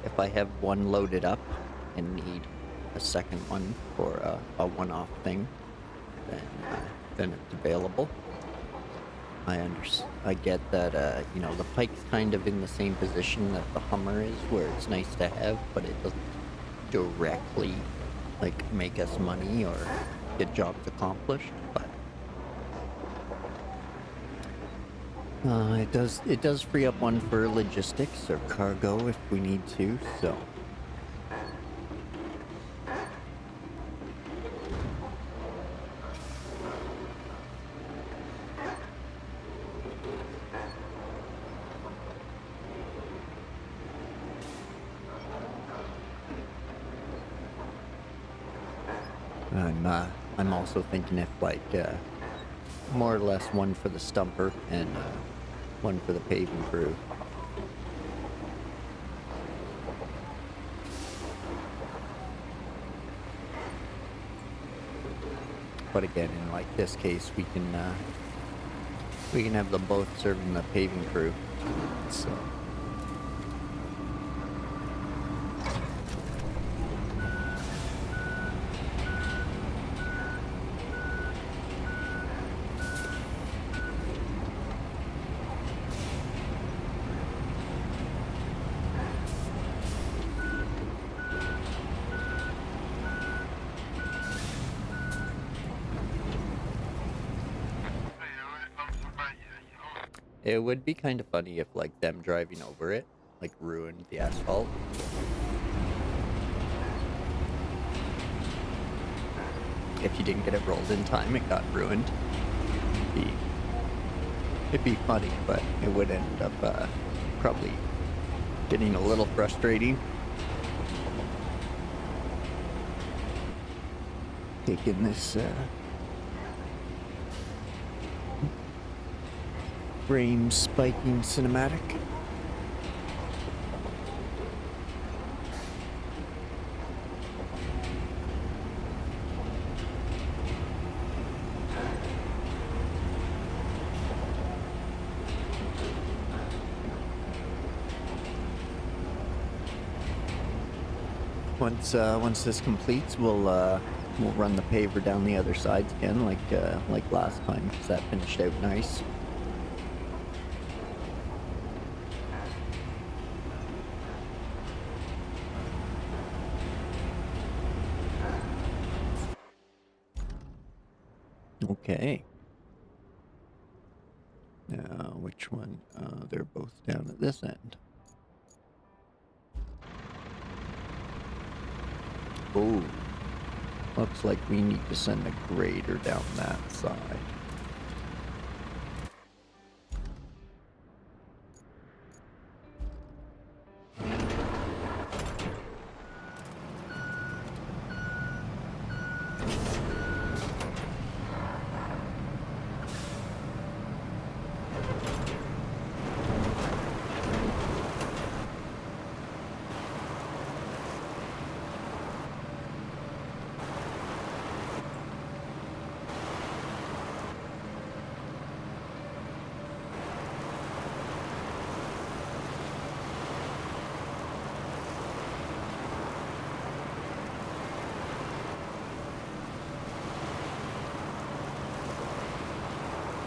if I have one loaded up and need a second one for a one-off thing, then it's available. I get that, you know, the Pike's kind of in the same position that the Hummer is, where it's nice to have, but it doesn't directly, like, make us money or get jobs accomplished, but it does free up one for logistics or cargo if we need to, so. I'm also thinking if, like, more or less one for the stumper and one for the paving crew. But again, in like this case, we can have them both serving the paving crew. So. It would be kind of funny if, like, them driving over it, like, ruined the asphalt. If you didn't get it rolled in time, it got ruined. It'd be funny, but it would end up probably getting a little frustrating. Taking this frame spiking cinematic. Once this completes, we'll run the paver down the other sides again, like last time, because that finished out nice. Okay. Now, which one? They're both down at this end. Oh, looks like we need to send a grader down that side.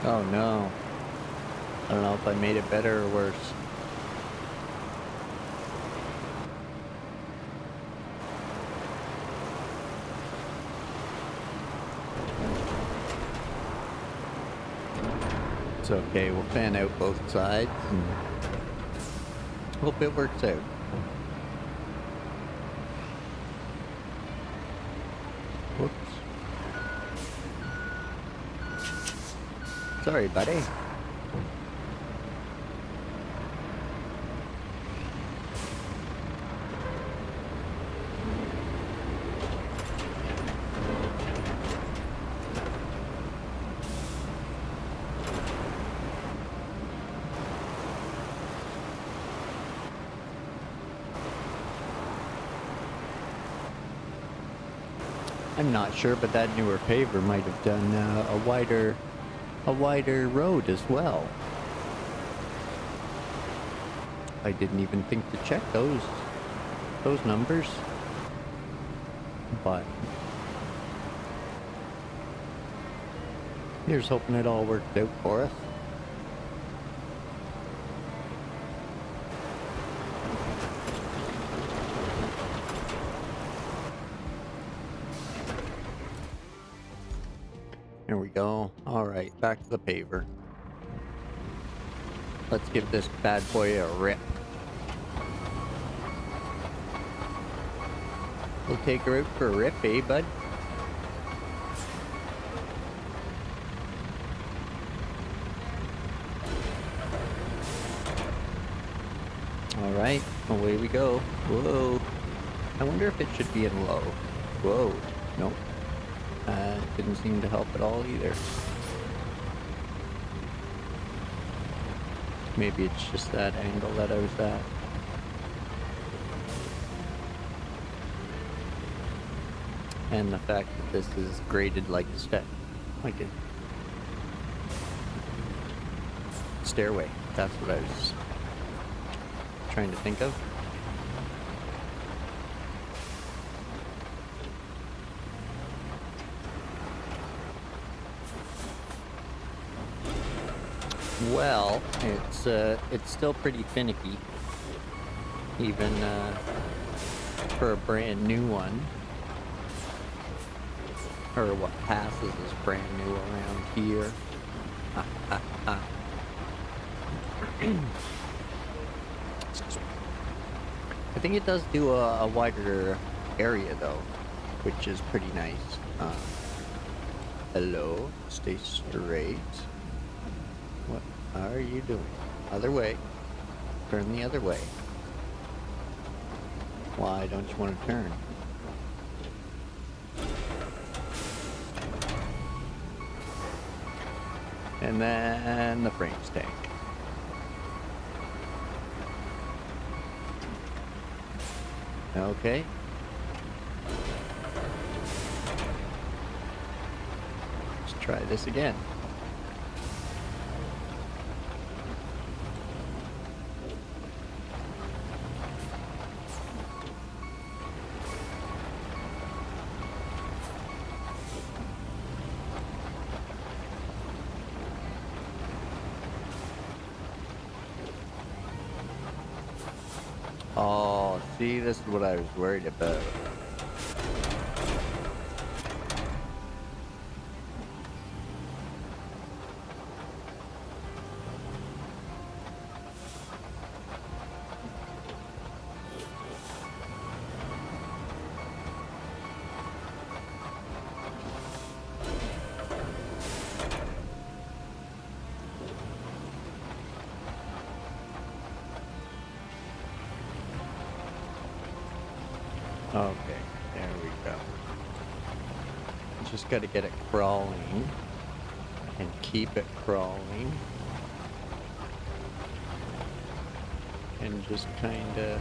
Oh no. I don't know if I made it better or worse. It's okay, we'll fan out both sides and hope it works out. Whoops. Sorry, buddy. I'm not sure, but that newer paver might have done a wider road as well. I didn't even think to check those. those numbers, but here's hoping it all worked out for us. Here we go. All right, back to the paver. Let's give this bad boy a rip. We'll take her out for a rip, eh, bud? All right, away we go. Whoa. I wonder if it should be in low. Whoa. Nope. Didn't seem to help at all either. Maybe it's just that angle that I was at. And the fact that this is graded like a step, like a stairway. That's what I was trying to think of. Well, it's still pretty finicky, even for a brand new one, or what passes as brand new around here. I think it does do a wider area though, which is pretty nice. Hello, stay straight. What are you doing? Other way. Turn the other way. Why don't you want to turn? And then the frames tank. Okay. Let's try this again. Oh, see, this is what I was worried about. Okay, there we go. Just gotta get it crawling and keep it crawling and just kinda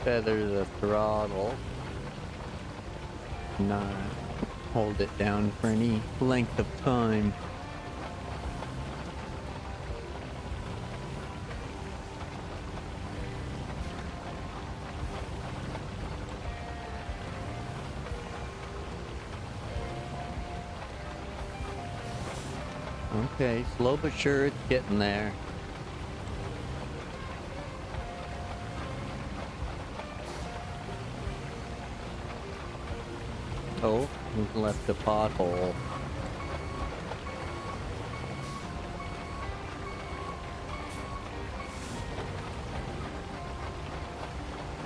feather the throttle, not hold it down for any length of time. Okay, slow but sure it's getting there. Oh, we've left a pothole.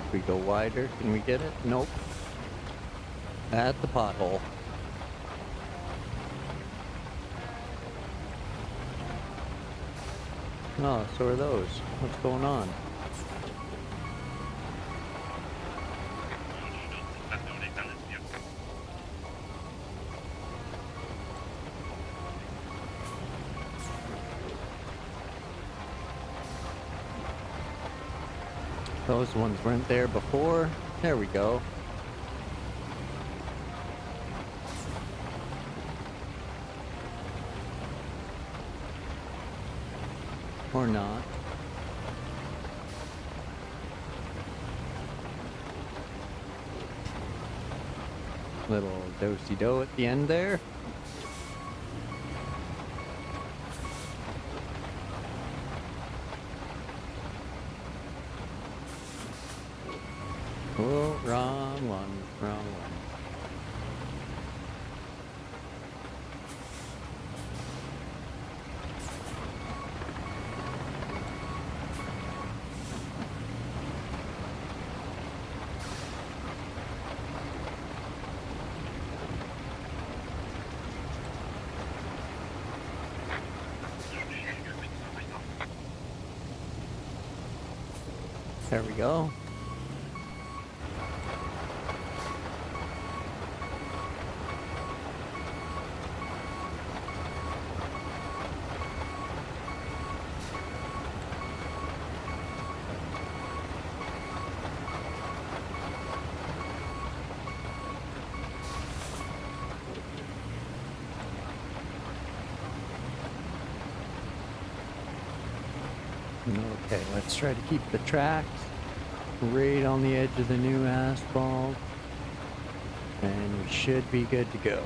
If we go wider, can we get it? Nope. At the pothole. Oh, so are those. What's going on? Those ones weren't there before. There we go. Or not. Little do-si-do at the end there. Oh, wrong one, wrong one. There we go. Okay, let's try to keep the tracks right on the edge of the new asphalt, and we should be good to go.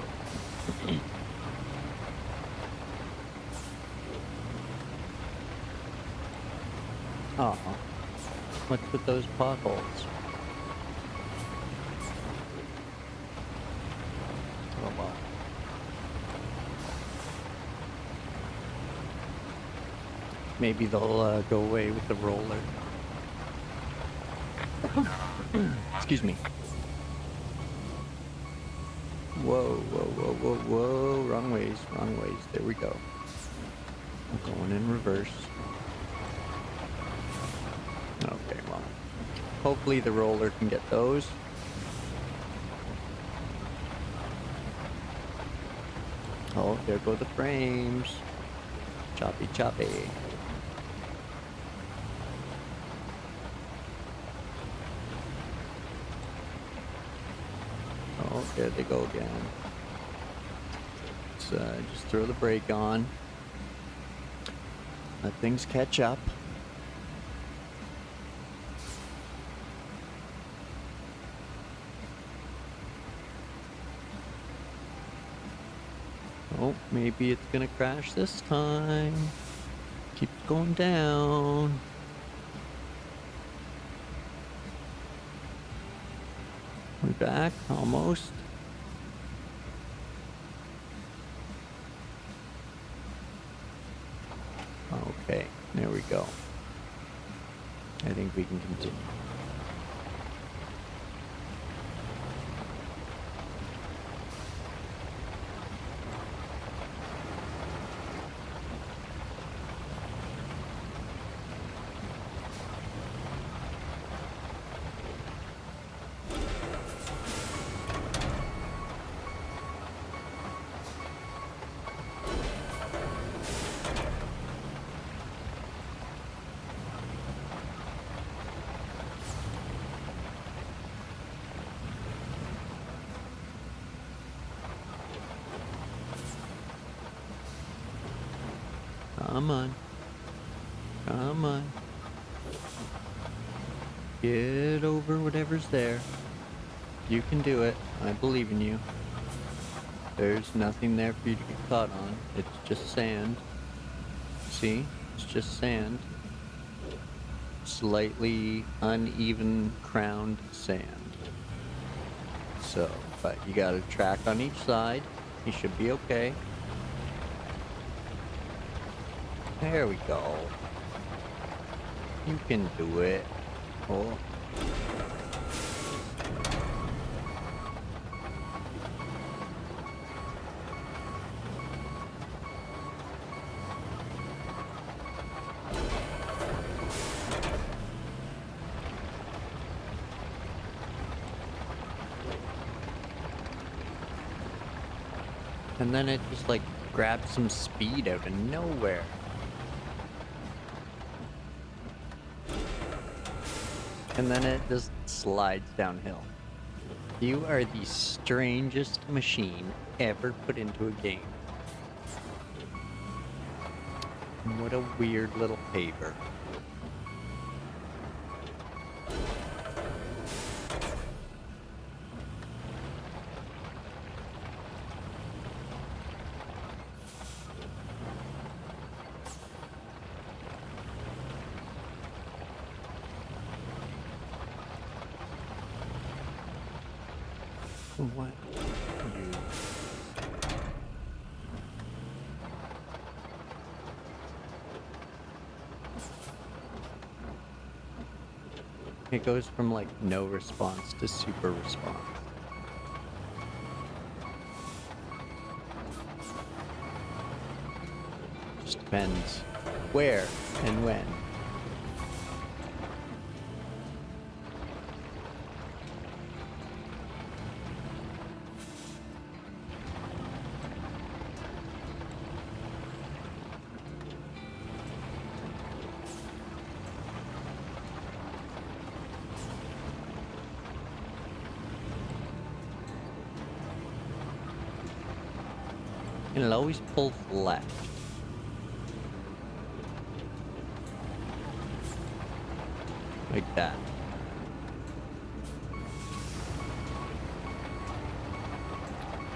Oh, what's with those potholes? Oh well. Maybe they'll go away with the roller. Excuse me. Whoa, whoa, whoa, whoa, whoa. Wrong ways, wrong ways. There we go. I'm going in reverse. Okay, well. Hopefully the roller can get those. Oh, there go the frames. Choppy, choppy. Oh, there they go again. Let's just throw the brake on. Let things catch up. Oh, maybe it's gonna crash this time. Keep going down. We're back, almost. Okay, there we go. I think we can continue. Come on. Come on. Get over whatever's there. You can do it. I believe in you. There's nothing there for you to get caught on. It's just sand. See? It's just sand. Slightly uneven crowned sand. So, but you got a track on each side. You should be okay. There we go. You can do it. Oh. And then it just like grabbed some speed out of nowhere. And then it just slides downhill. You are the strangest machine ever put into a game. What a weird little paver. What? You... It goes from like no response to super response. Just depends where and when. And it always pulls left. Like that.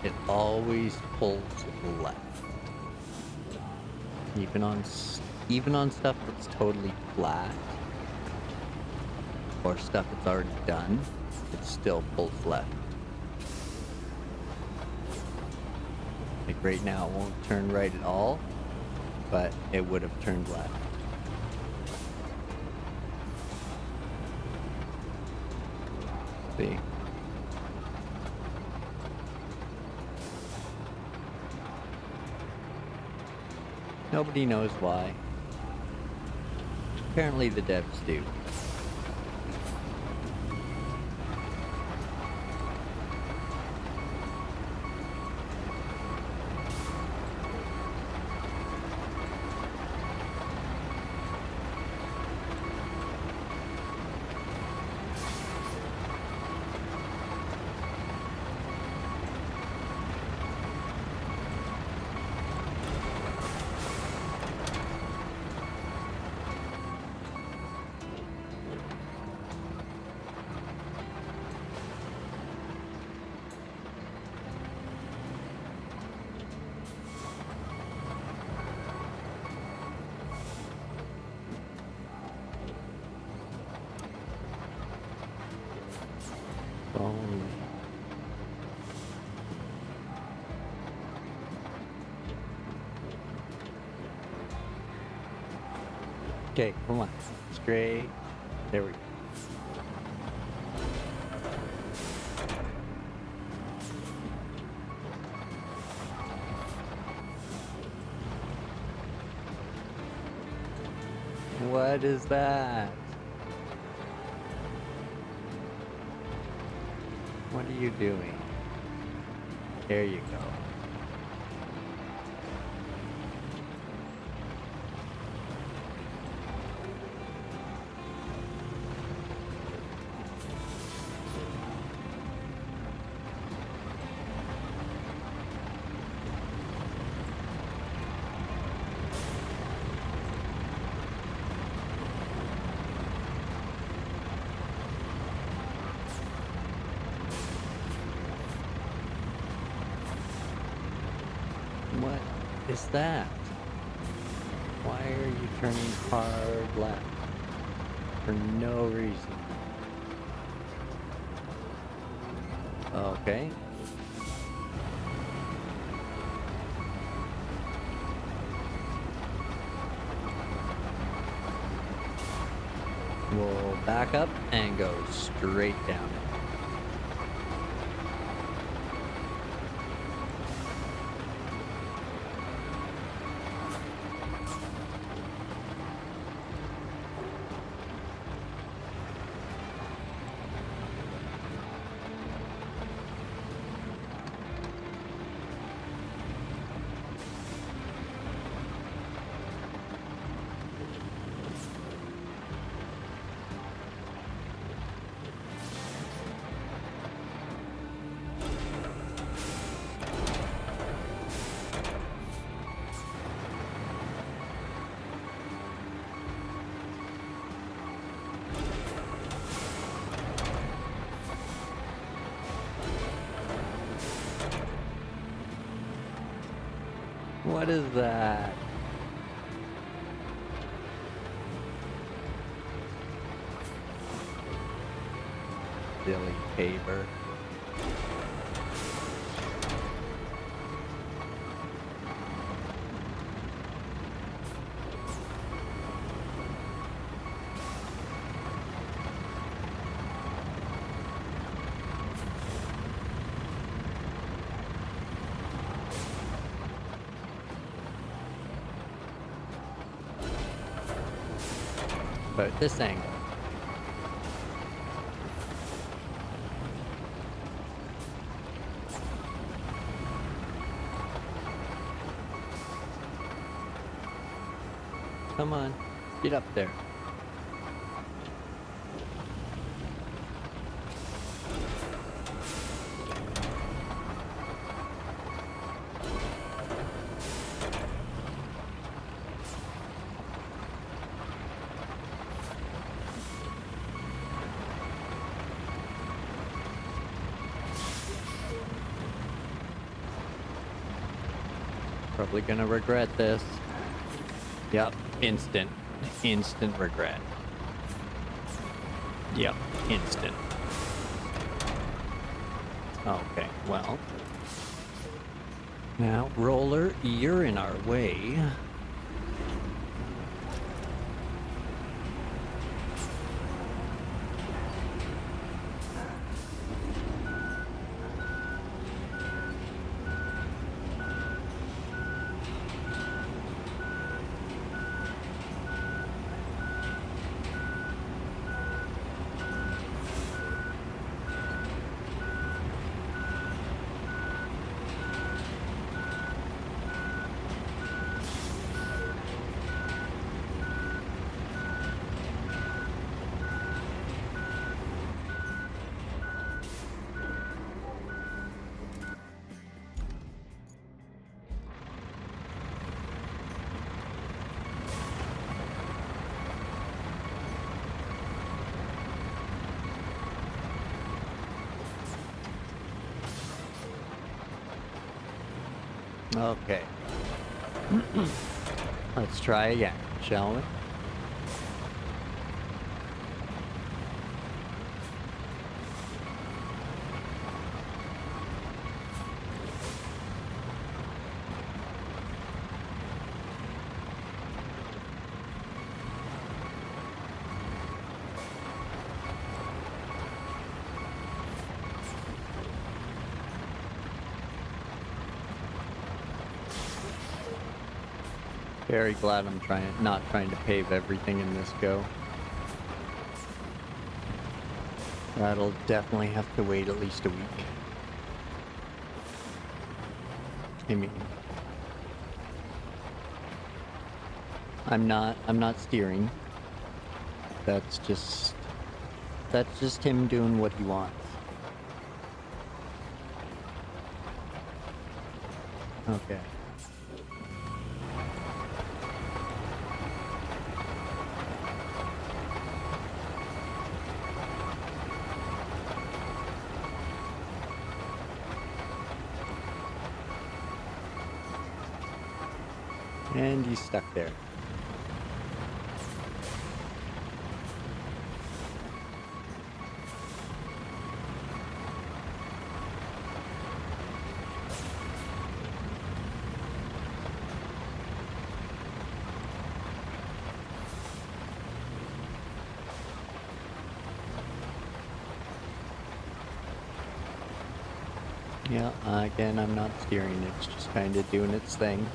It always pulls left. Even on stuff that's totally flat or stuff that's already done, it still pulls left. Like right now it won't turn right at all, but it would have turned left. See? Nobody knows why. Apparently the devs do. Okay, come on. Straight. There we go. What is that? What are you doing? There you go. What is that? Why are you turning hard left? For no reason. Okay. We'll back up and go straight down it. What is that? Silly paper. about this angle? Come on, get up there. Probably gonna regret this. Yep, instant regret. Yep, instant. Okay, well. Now, roller, you're in our way. Okay. Let's try again, shall we? Very glad I'm not trying to pave everything in this go. That'll definitely have to wait at least a week. I mean, I'm not steering. That's just him doing what he wants. Okay. And he's stuck there. Yeah, again, I'm not steering. It's just kind of doing its thing.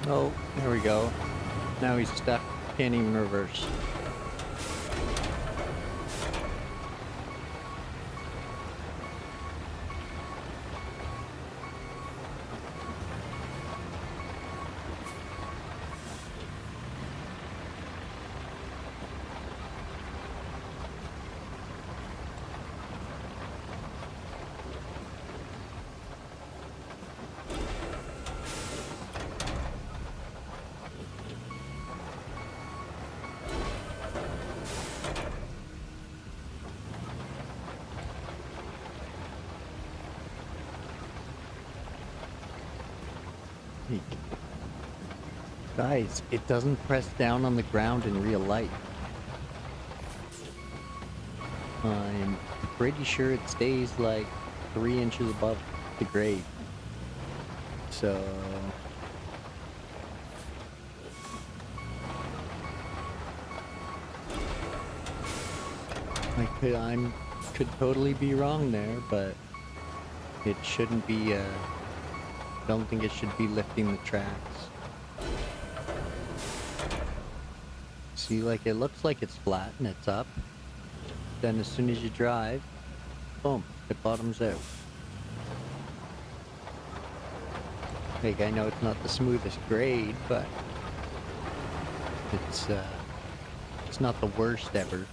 Oh, there we go. Now he's stuck. Can't even reverse. Guys, it doesn't press down on the ground in real life. I'm pretty sure it stays like 3 inches above the grade. So could totally be wrong there, but it shouldn't be don't think it should be lifting the tracks. See, like, it looks like it's flat and it's up. Then as soon as you drive, boom, it bottoms out. Like, I know it's not the smoothest grade, but it's not the worst ever.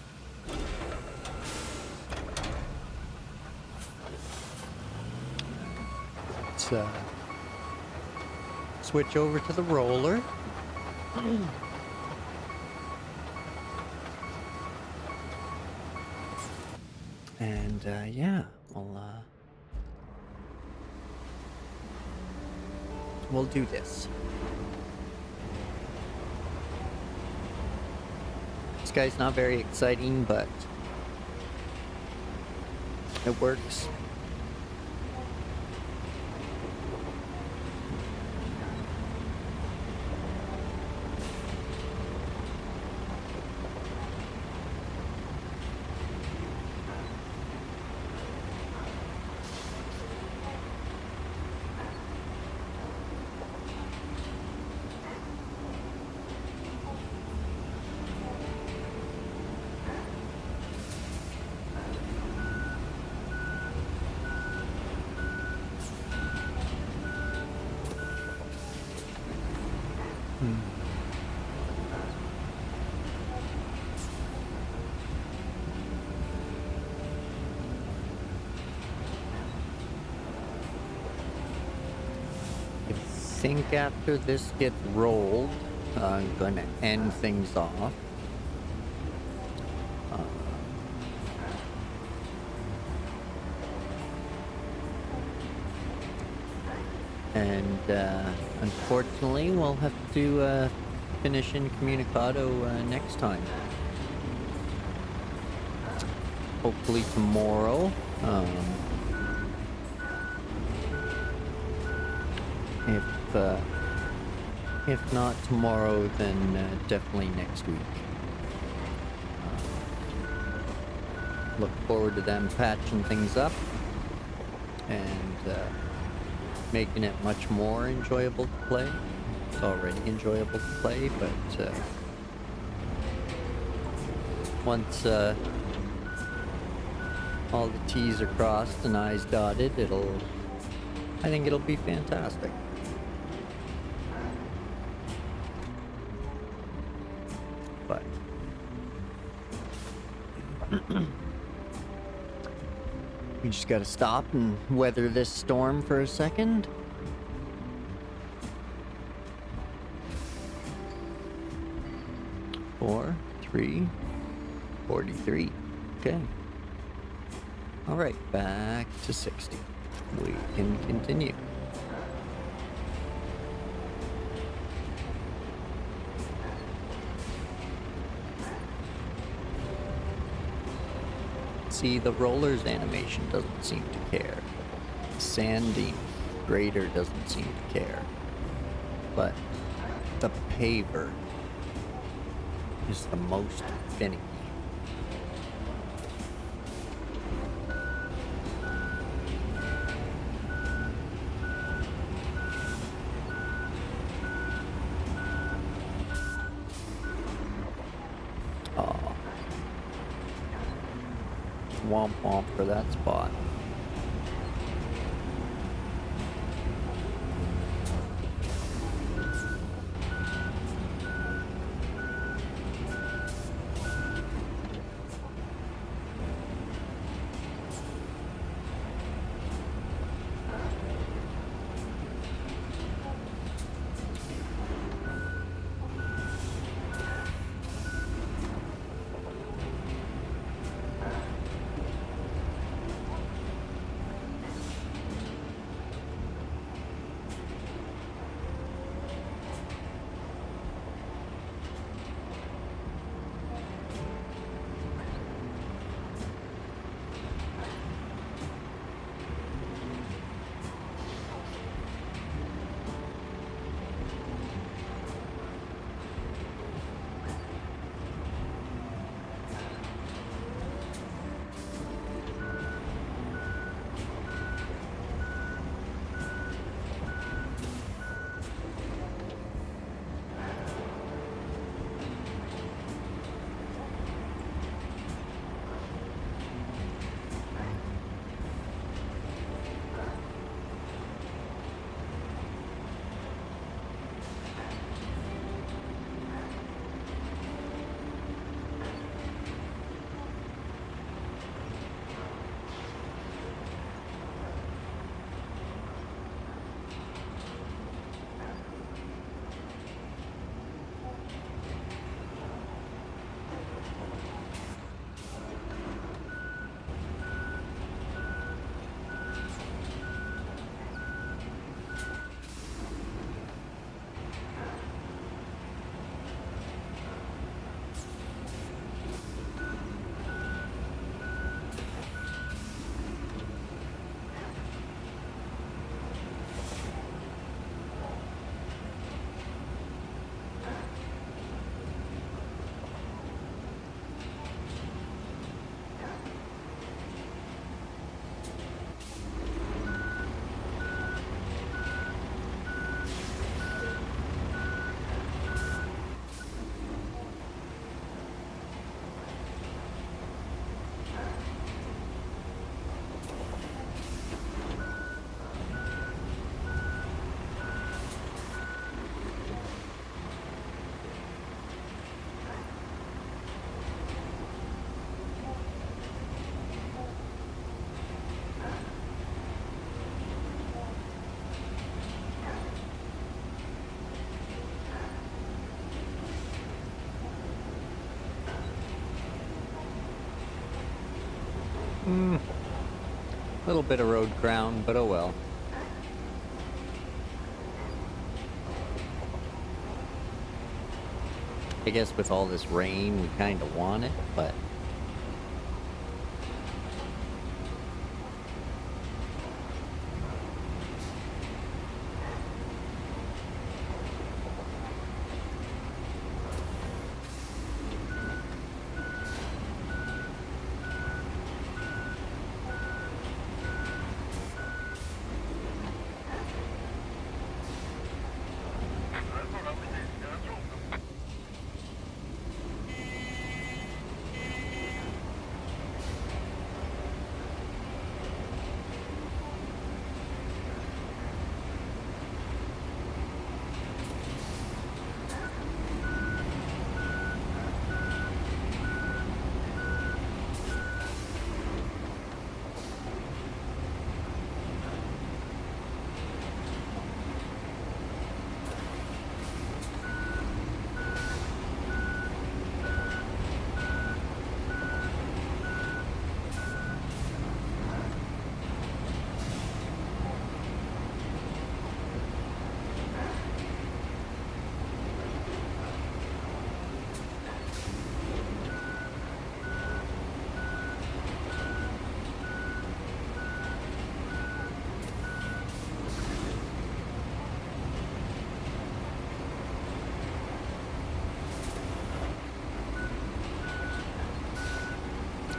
Let's switch over to the roller. And yeah, we'll do this. This guy's not very exciting, but it works. I think after this gets rolled, I'm gonna end things off. And unfortunately, we'll have to finish Incommunicado next time. Hopefully tomorrow. If not tomorrow, then definitely next week. Look forward to them patching things up and making it much more enjoyable to play. It's already enjoyable to play, but once all the T's are crossed and I's dotted, I think it'll be fantastic. But we just gotta stop and weather this storm for a second. Four, 3, 43. Okay. All right, back to 60. We can continue. See, the roller's animation doesn't seem to care. The sanding grader doesn't seem to care. But the paver is the most finicky. Womp womp for that spot. Little bit of road ground, but oh well. I guess with all this rain, we kind of want it, but...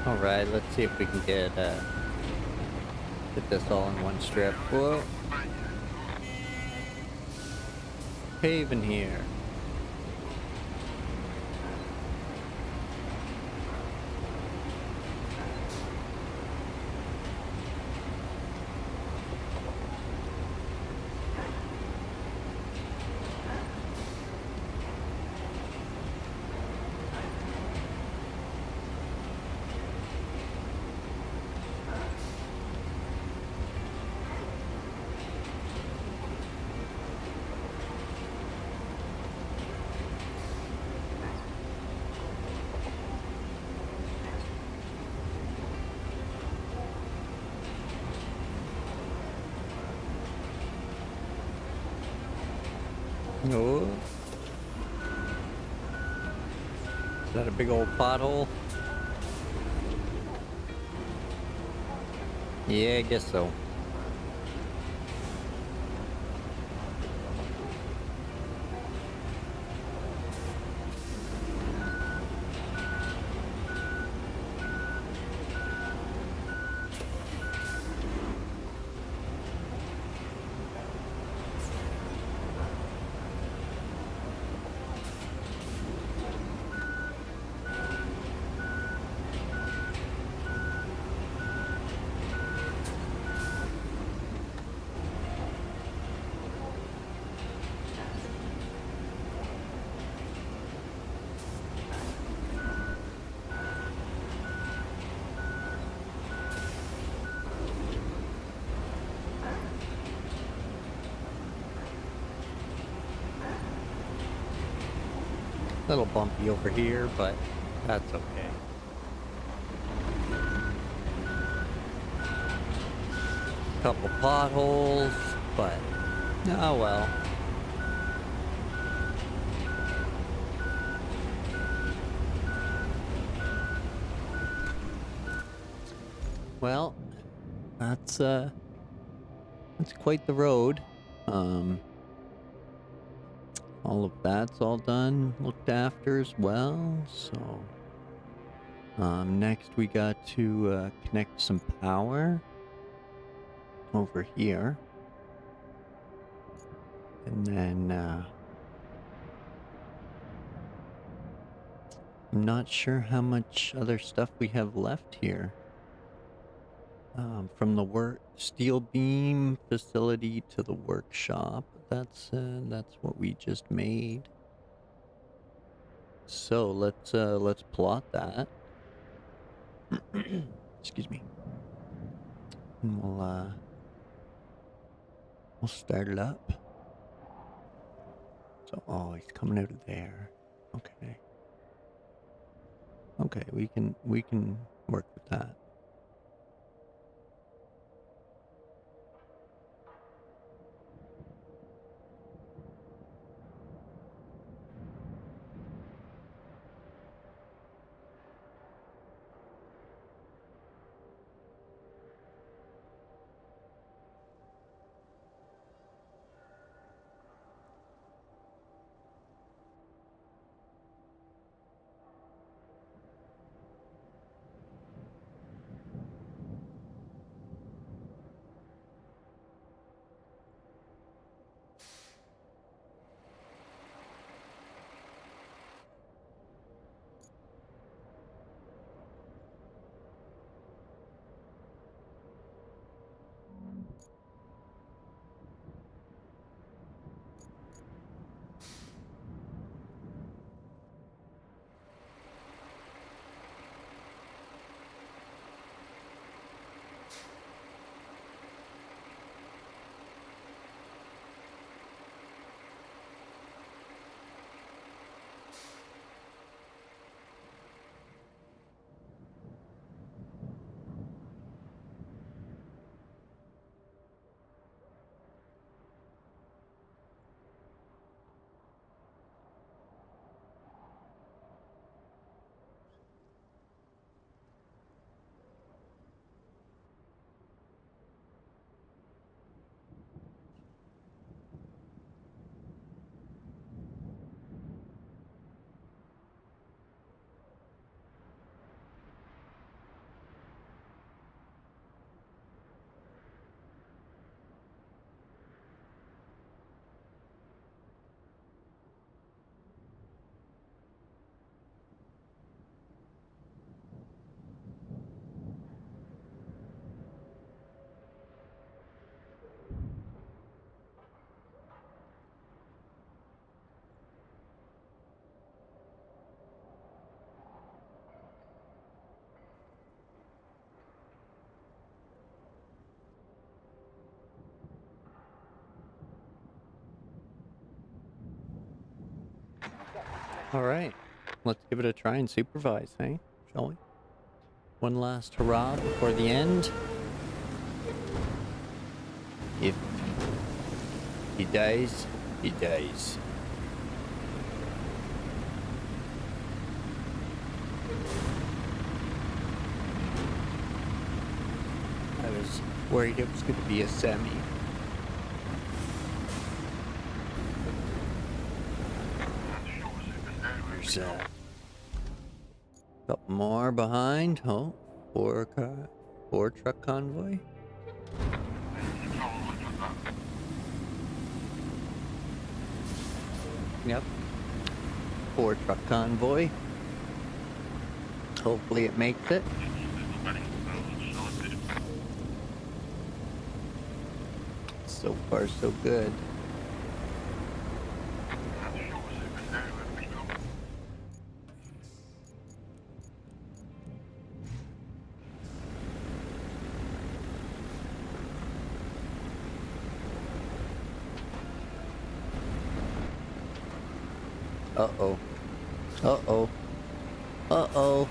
Alright, let's see if we can get this all in one strip. Whoa. Paving here. Oh. Is that a big old pothole? Yeah, I guess so. A little bumpy over here, but that's okay. Couple potholes, but oh well. Well, that's quite the road. All of that's all done, looked after as well. So, next we got to connect some power over here, and then I'm not sure how much other stuff we have left here. From the steel beam facility to the workshop. That's what we just made. So let's plot that. Excuse me. And we'll start it up. So he's coming out of there. Okay, we can work with that. All right, let's give it a try and supervise, hey? Shall we? One last hurrah before the end. If he dies, he dies. I was worried it was going to be a semi. There's a couple more behind. Oh, four truck convoy. Yep. 4 truck convoy. Hopefully it makes it. So far, so good. Uh-oh. Uh-oh. Uh-oh.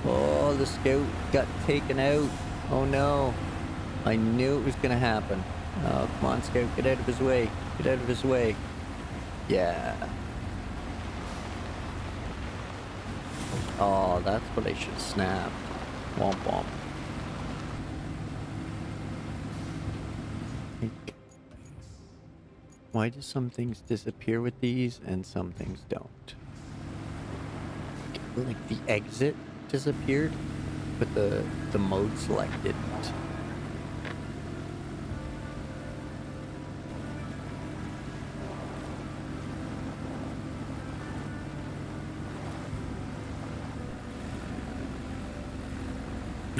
Oh, the scout got taken out. Oh no. I knew it was gonna happen. Oh, come on, scout, get out of his way. Get out of his way. Yeah. Oh, that's what I should have snapped. Womp womp. Why do some things disappear with these and some things don't? Like the exit disappeared, but the mode select didn't.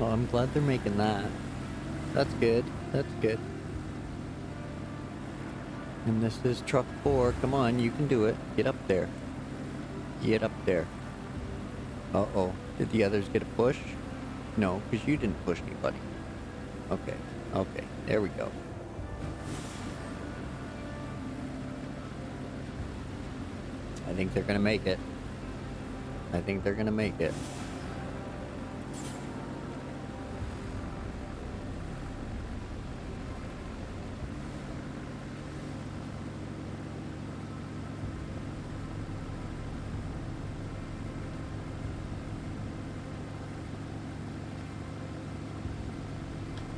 Oh, I'm glad they're making that. That's good. That's good. And this is truck 4. Come on, you can do it. Get up there. Get up there. Uh-oh. Did the others get a push? No, because you didn't push anybody. Okay. Okay. There we go. I think they're going to make it. I think they're going to make it.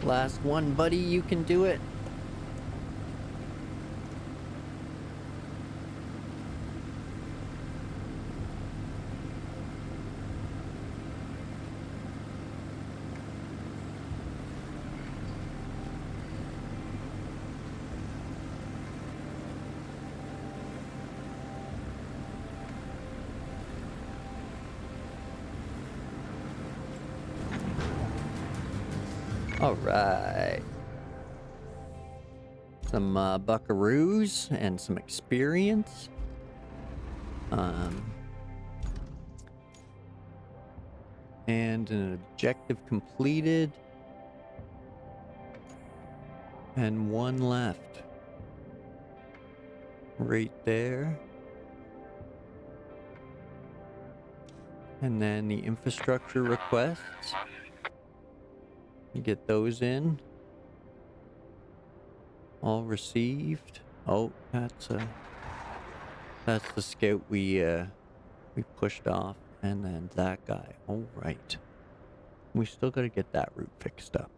Last one, buddy. You can do it. All right. Some buckaroos and some experience. And an objective completed. And one left. Right there. And then the infrastructure requests. You get those in. All received. Oh, that's the scout we pushed off, and then that guy. All right. We still got to get that route fixed up.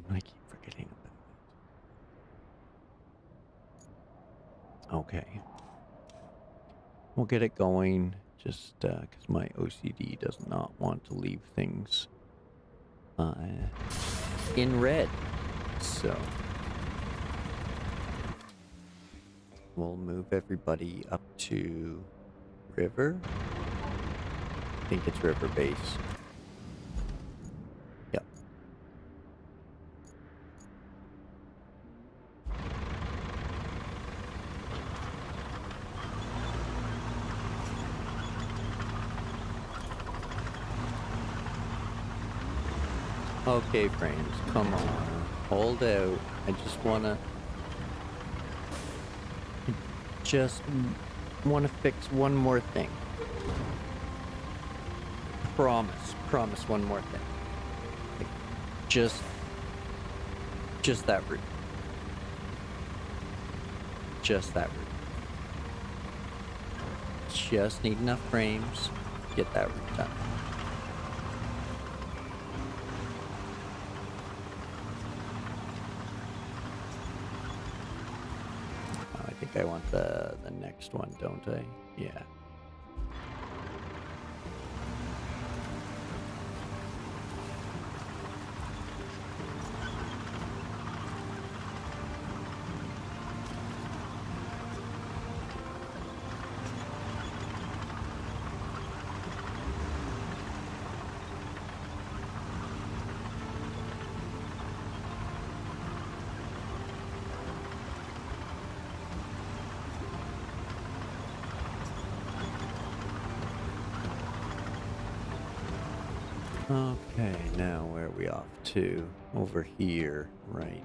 I keep forgetting about it. Okay. We'll get it going, just because my OCD does not want to leave things in red. So we'll move everybody up to River. I think it's River Base. Yep. Okay, frames, come on. Hold out. I just wanna fix one more thing. Promise one more thing. Like, just that route. Just that route. Just need enough frames. Get that route done. I think I want the next one, don't I? Yeah. Okay, now where are we off to? Over here. Right.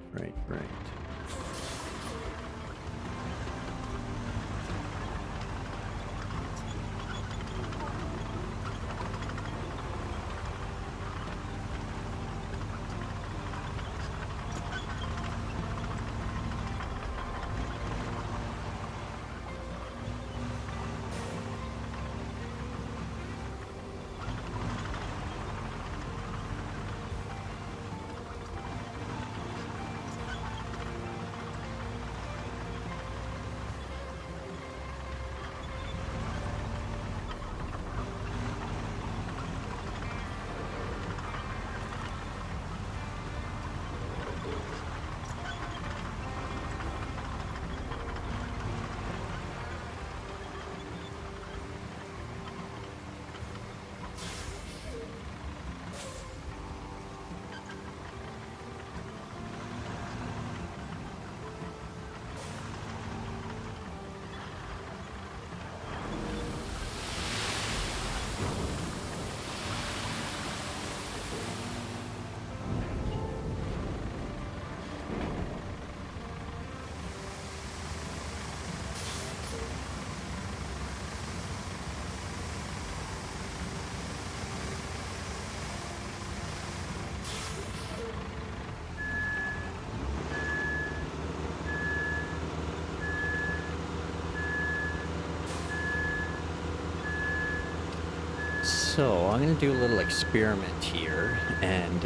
So I'm gonna do a little experiment here, and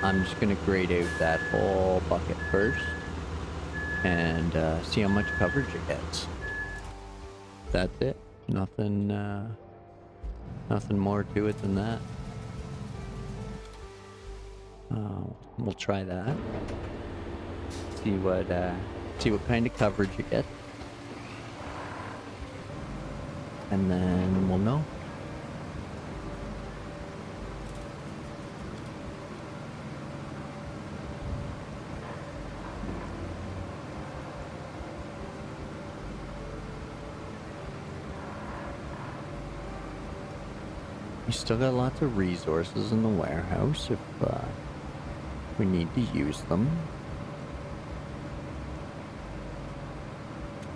I'm just gonna grade out that whole bucket first, and see how much coverage it gets. That's it. Nothing more to it than that. We'll try that. See what kind of coverage you get, and then we'll know. We still got lots of resources in the warehouse if we need to use them.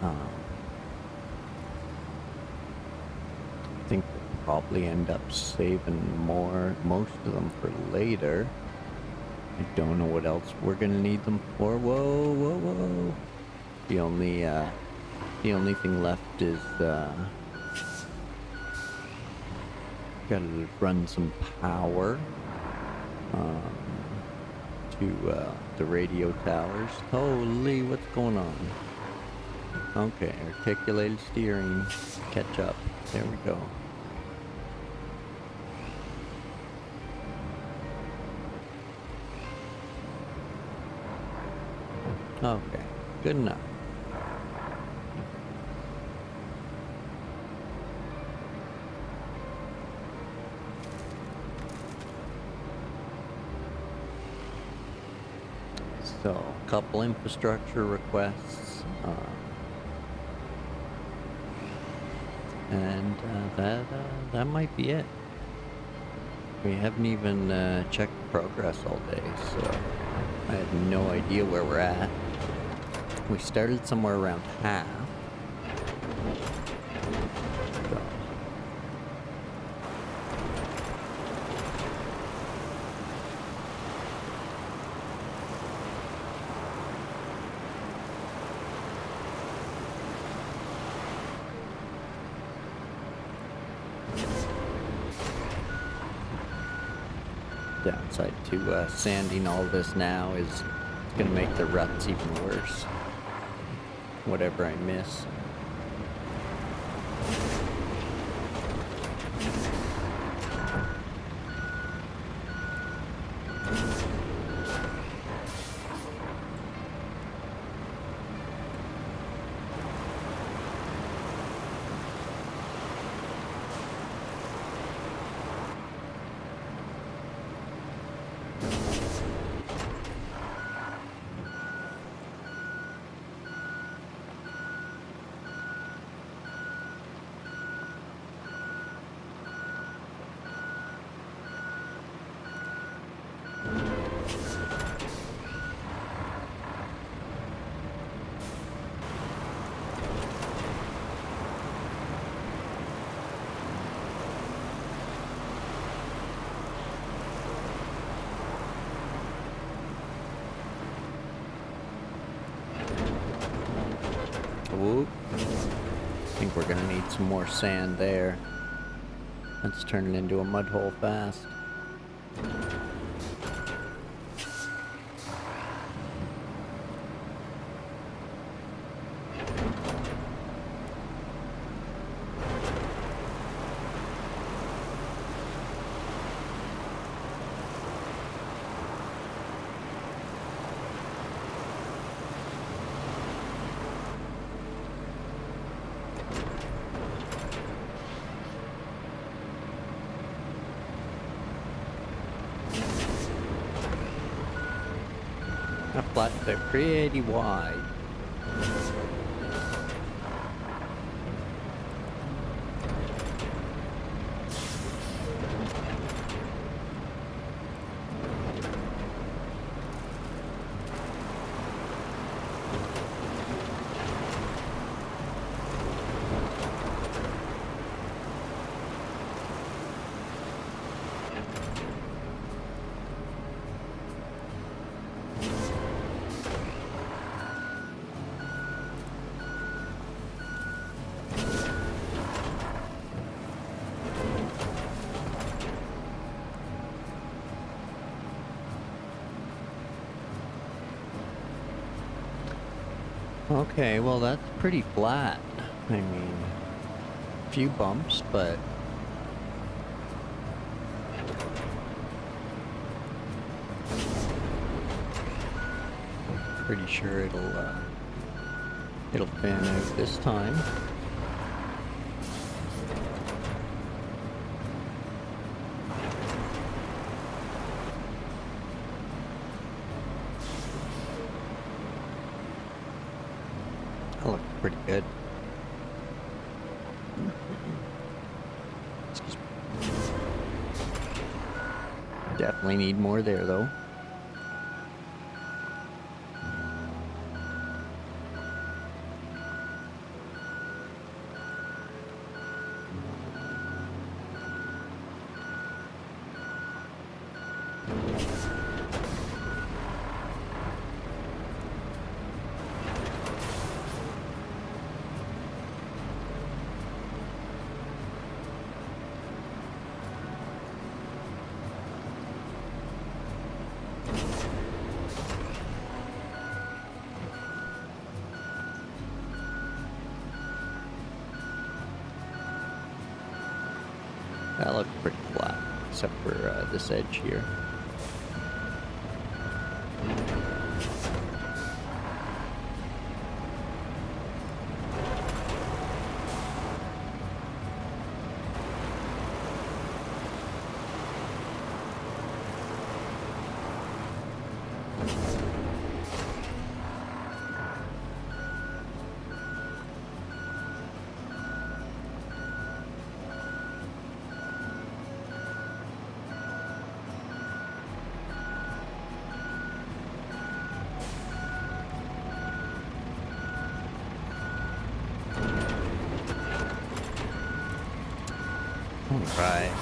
I think we'll probably end up saving most of them for later. I don't know what else we're gonna need them for. Whoa. The only thing left is gotta run some power to the radio towers. Holy, what's going on? Okay, articulated steering. Catch up. There we go. Okay, good enough. So, a couple infrastructure requests, and that might be it. We haven't even checked progress all day, so I have no idea where we're at. We started somewhere around half. So. Downside to sanding all this now is it's going to make the ruts even worse. Whatever I miss. Whoop. I think we're gonna need some more sand there. That's turning into a mud hole fast. That flats are pretty wide. Okay, well that's pretty flat. I mean, a few bumps, but pretty sure it'll fan out this time. That looks pretty good. Excuse me. Definitely need more there though. That looks pretty flat, except for this edge here. All right.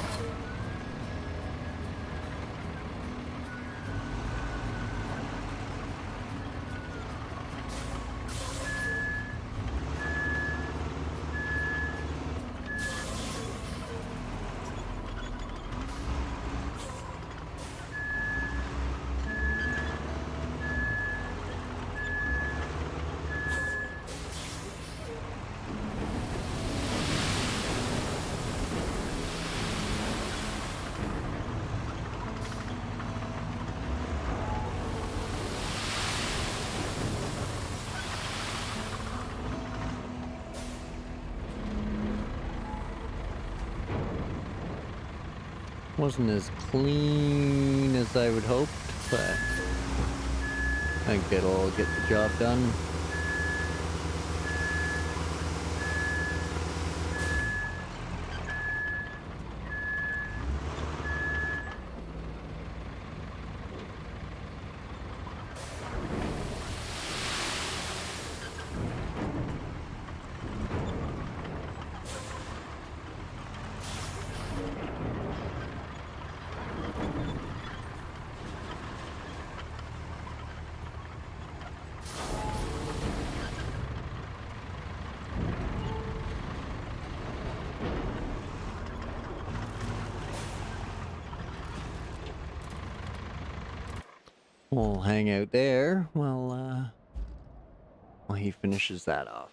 Wasn't as clean as I would hope, but I think it'll get the job done. We'll hang out there while he finishes that off.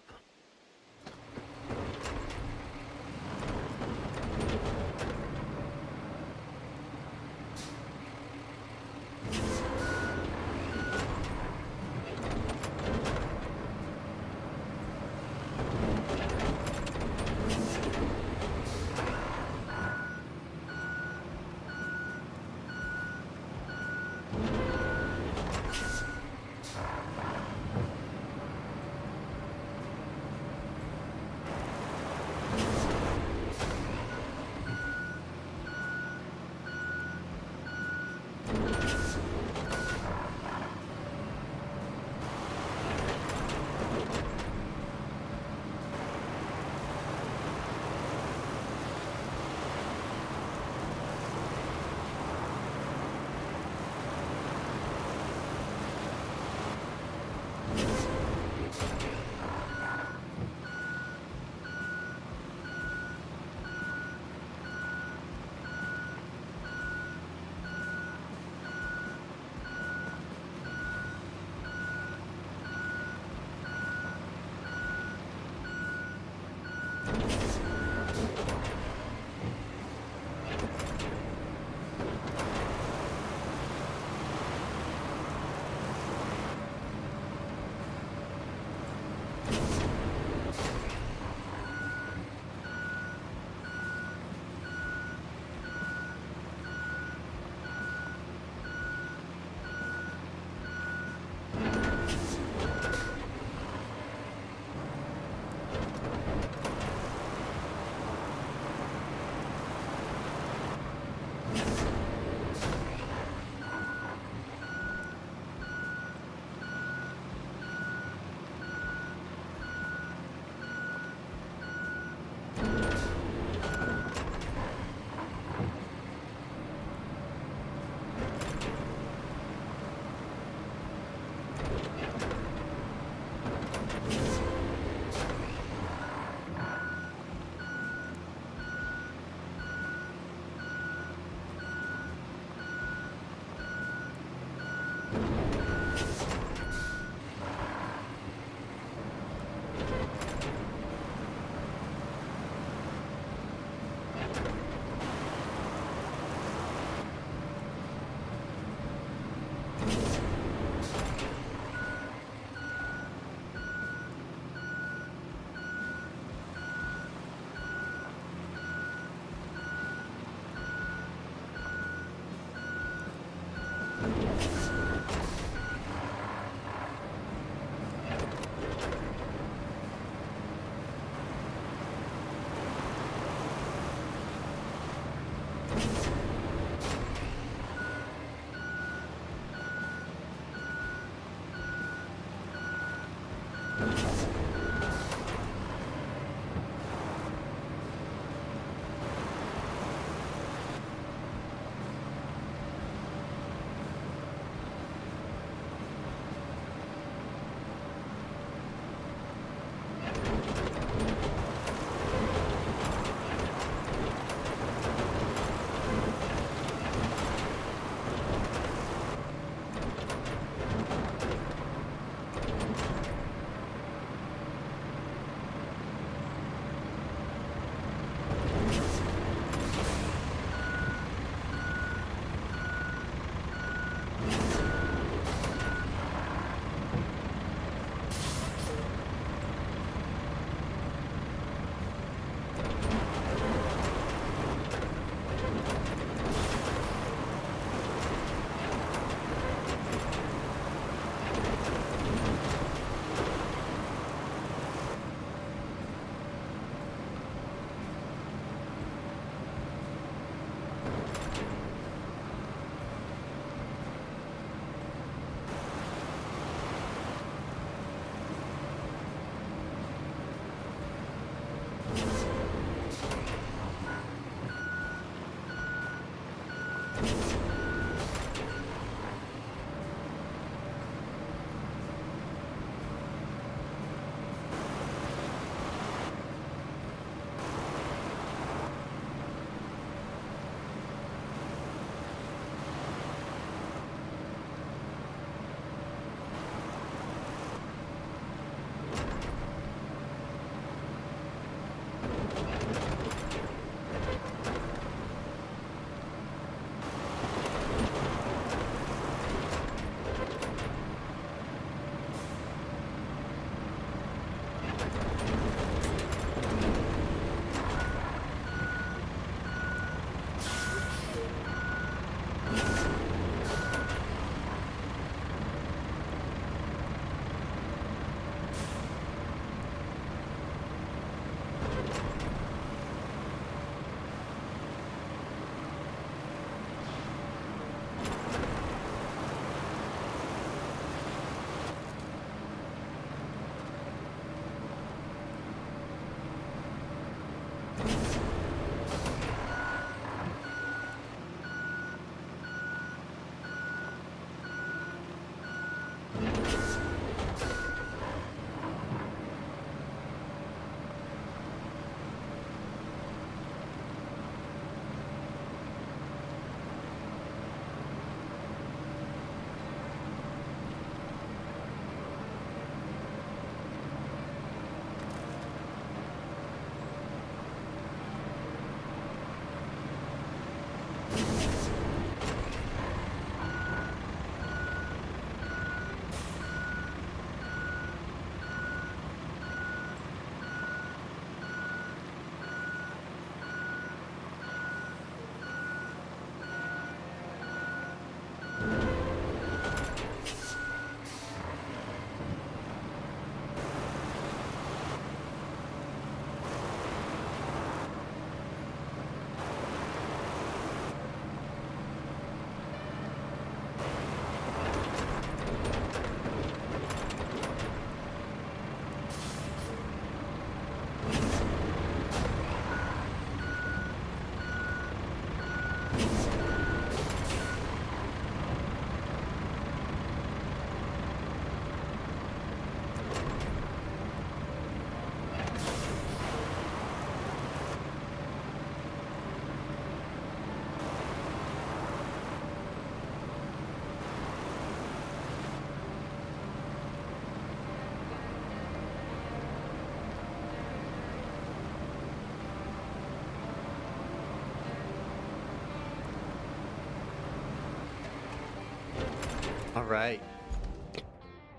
All right.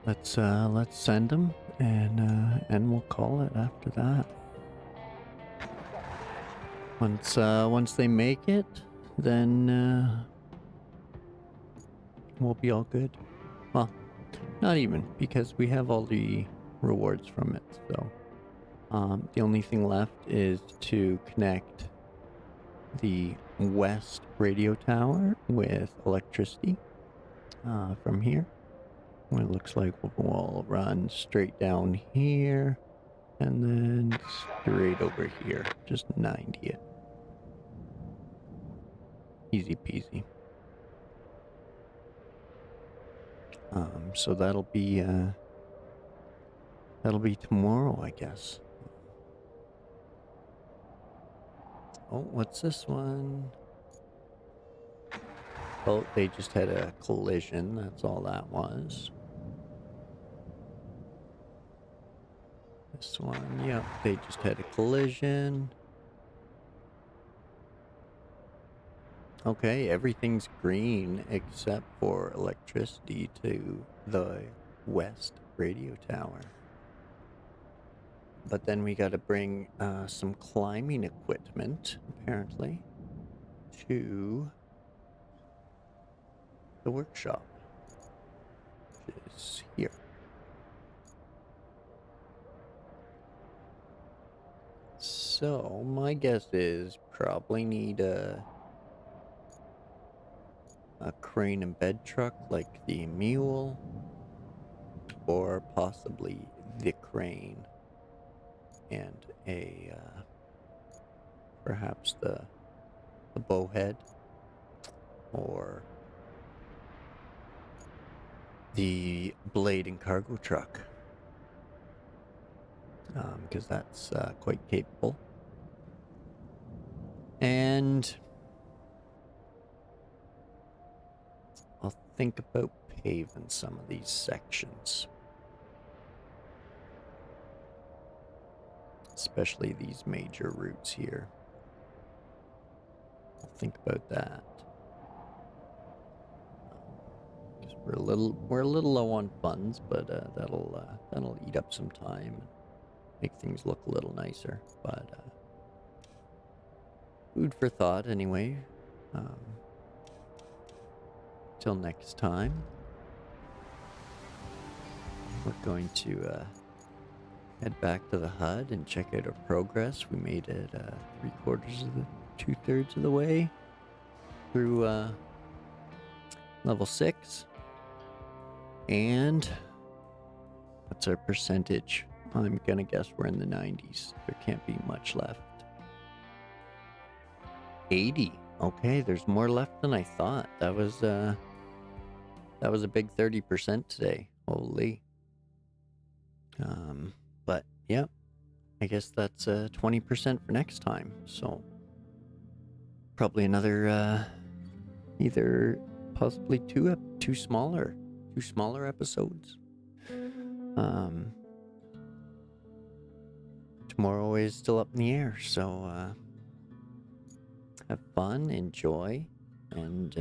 Let's send them and we'll call it after that. Once they make it, then we'll be all good. Well, not even, because we have all the rewards from it. So the only thing left is to connect the west radio tower with electricity from here. It looks like we'll run straight down here and then straight over here. Just 90 it. Easy peasy. So that'll be tomorrow, I guess. Oh, what's this one? Oh, they just had a collision. That's all that was. This one, yep, they just had a collision. Okay, everything's green except for electricity to the west radio tower. But then we gotta bring some climbing equipment, apparently, to the workshop, which is here. So my guess is probably need a a crane and bed truck like the mule, or possibly the crane and a perhaps the bowhead, or the blade and cargo truck, because that's quite capable. And I'll think about paving some of these sections, especially these major routes here. I'll think about that. We're a little low on funds, but that'll eat up some time and make things look a little nicer. But food for thought, anyway. Till next time, we're going to head back to the HUD and check out our progress. We made it 2/3 of the way through level 6. And what's our percentage? I'm gonna guess we're in the 90s. There can't be much left. 80. Okay, there's more left than I thought. That was a big 30% today. Holy. But yeah, I guess that's 20% for next time. So probably another either possibly two smaller episodes. Tomorrow is still up in the air, so have fun, enjoy, and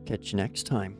catch you next time.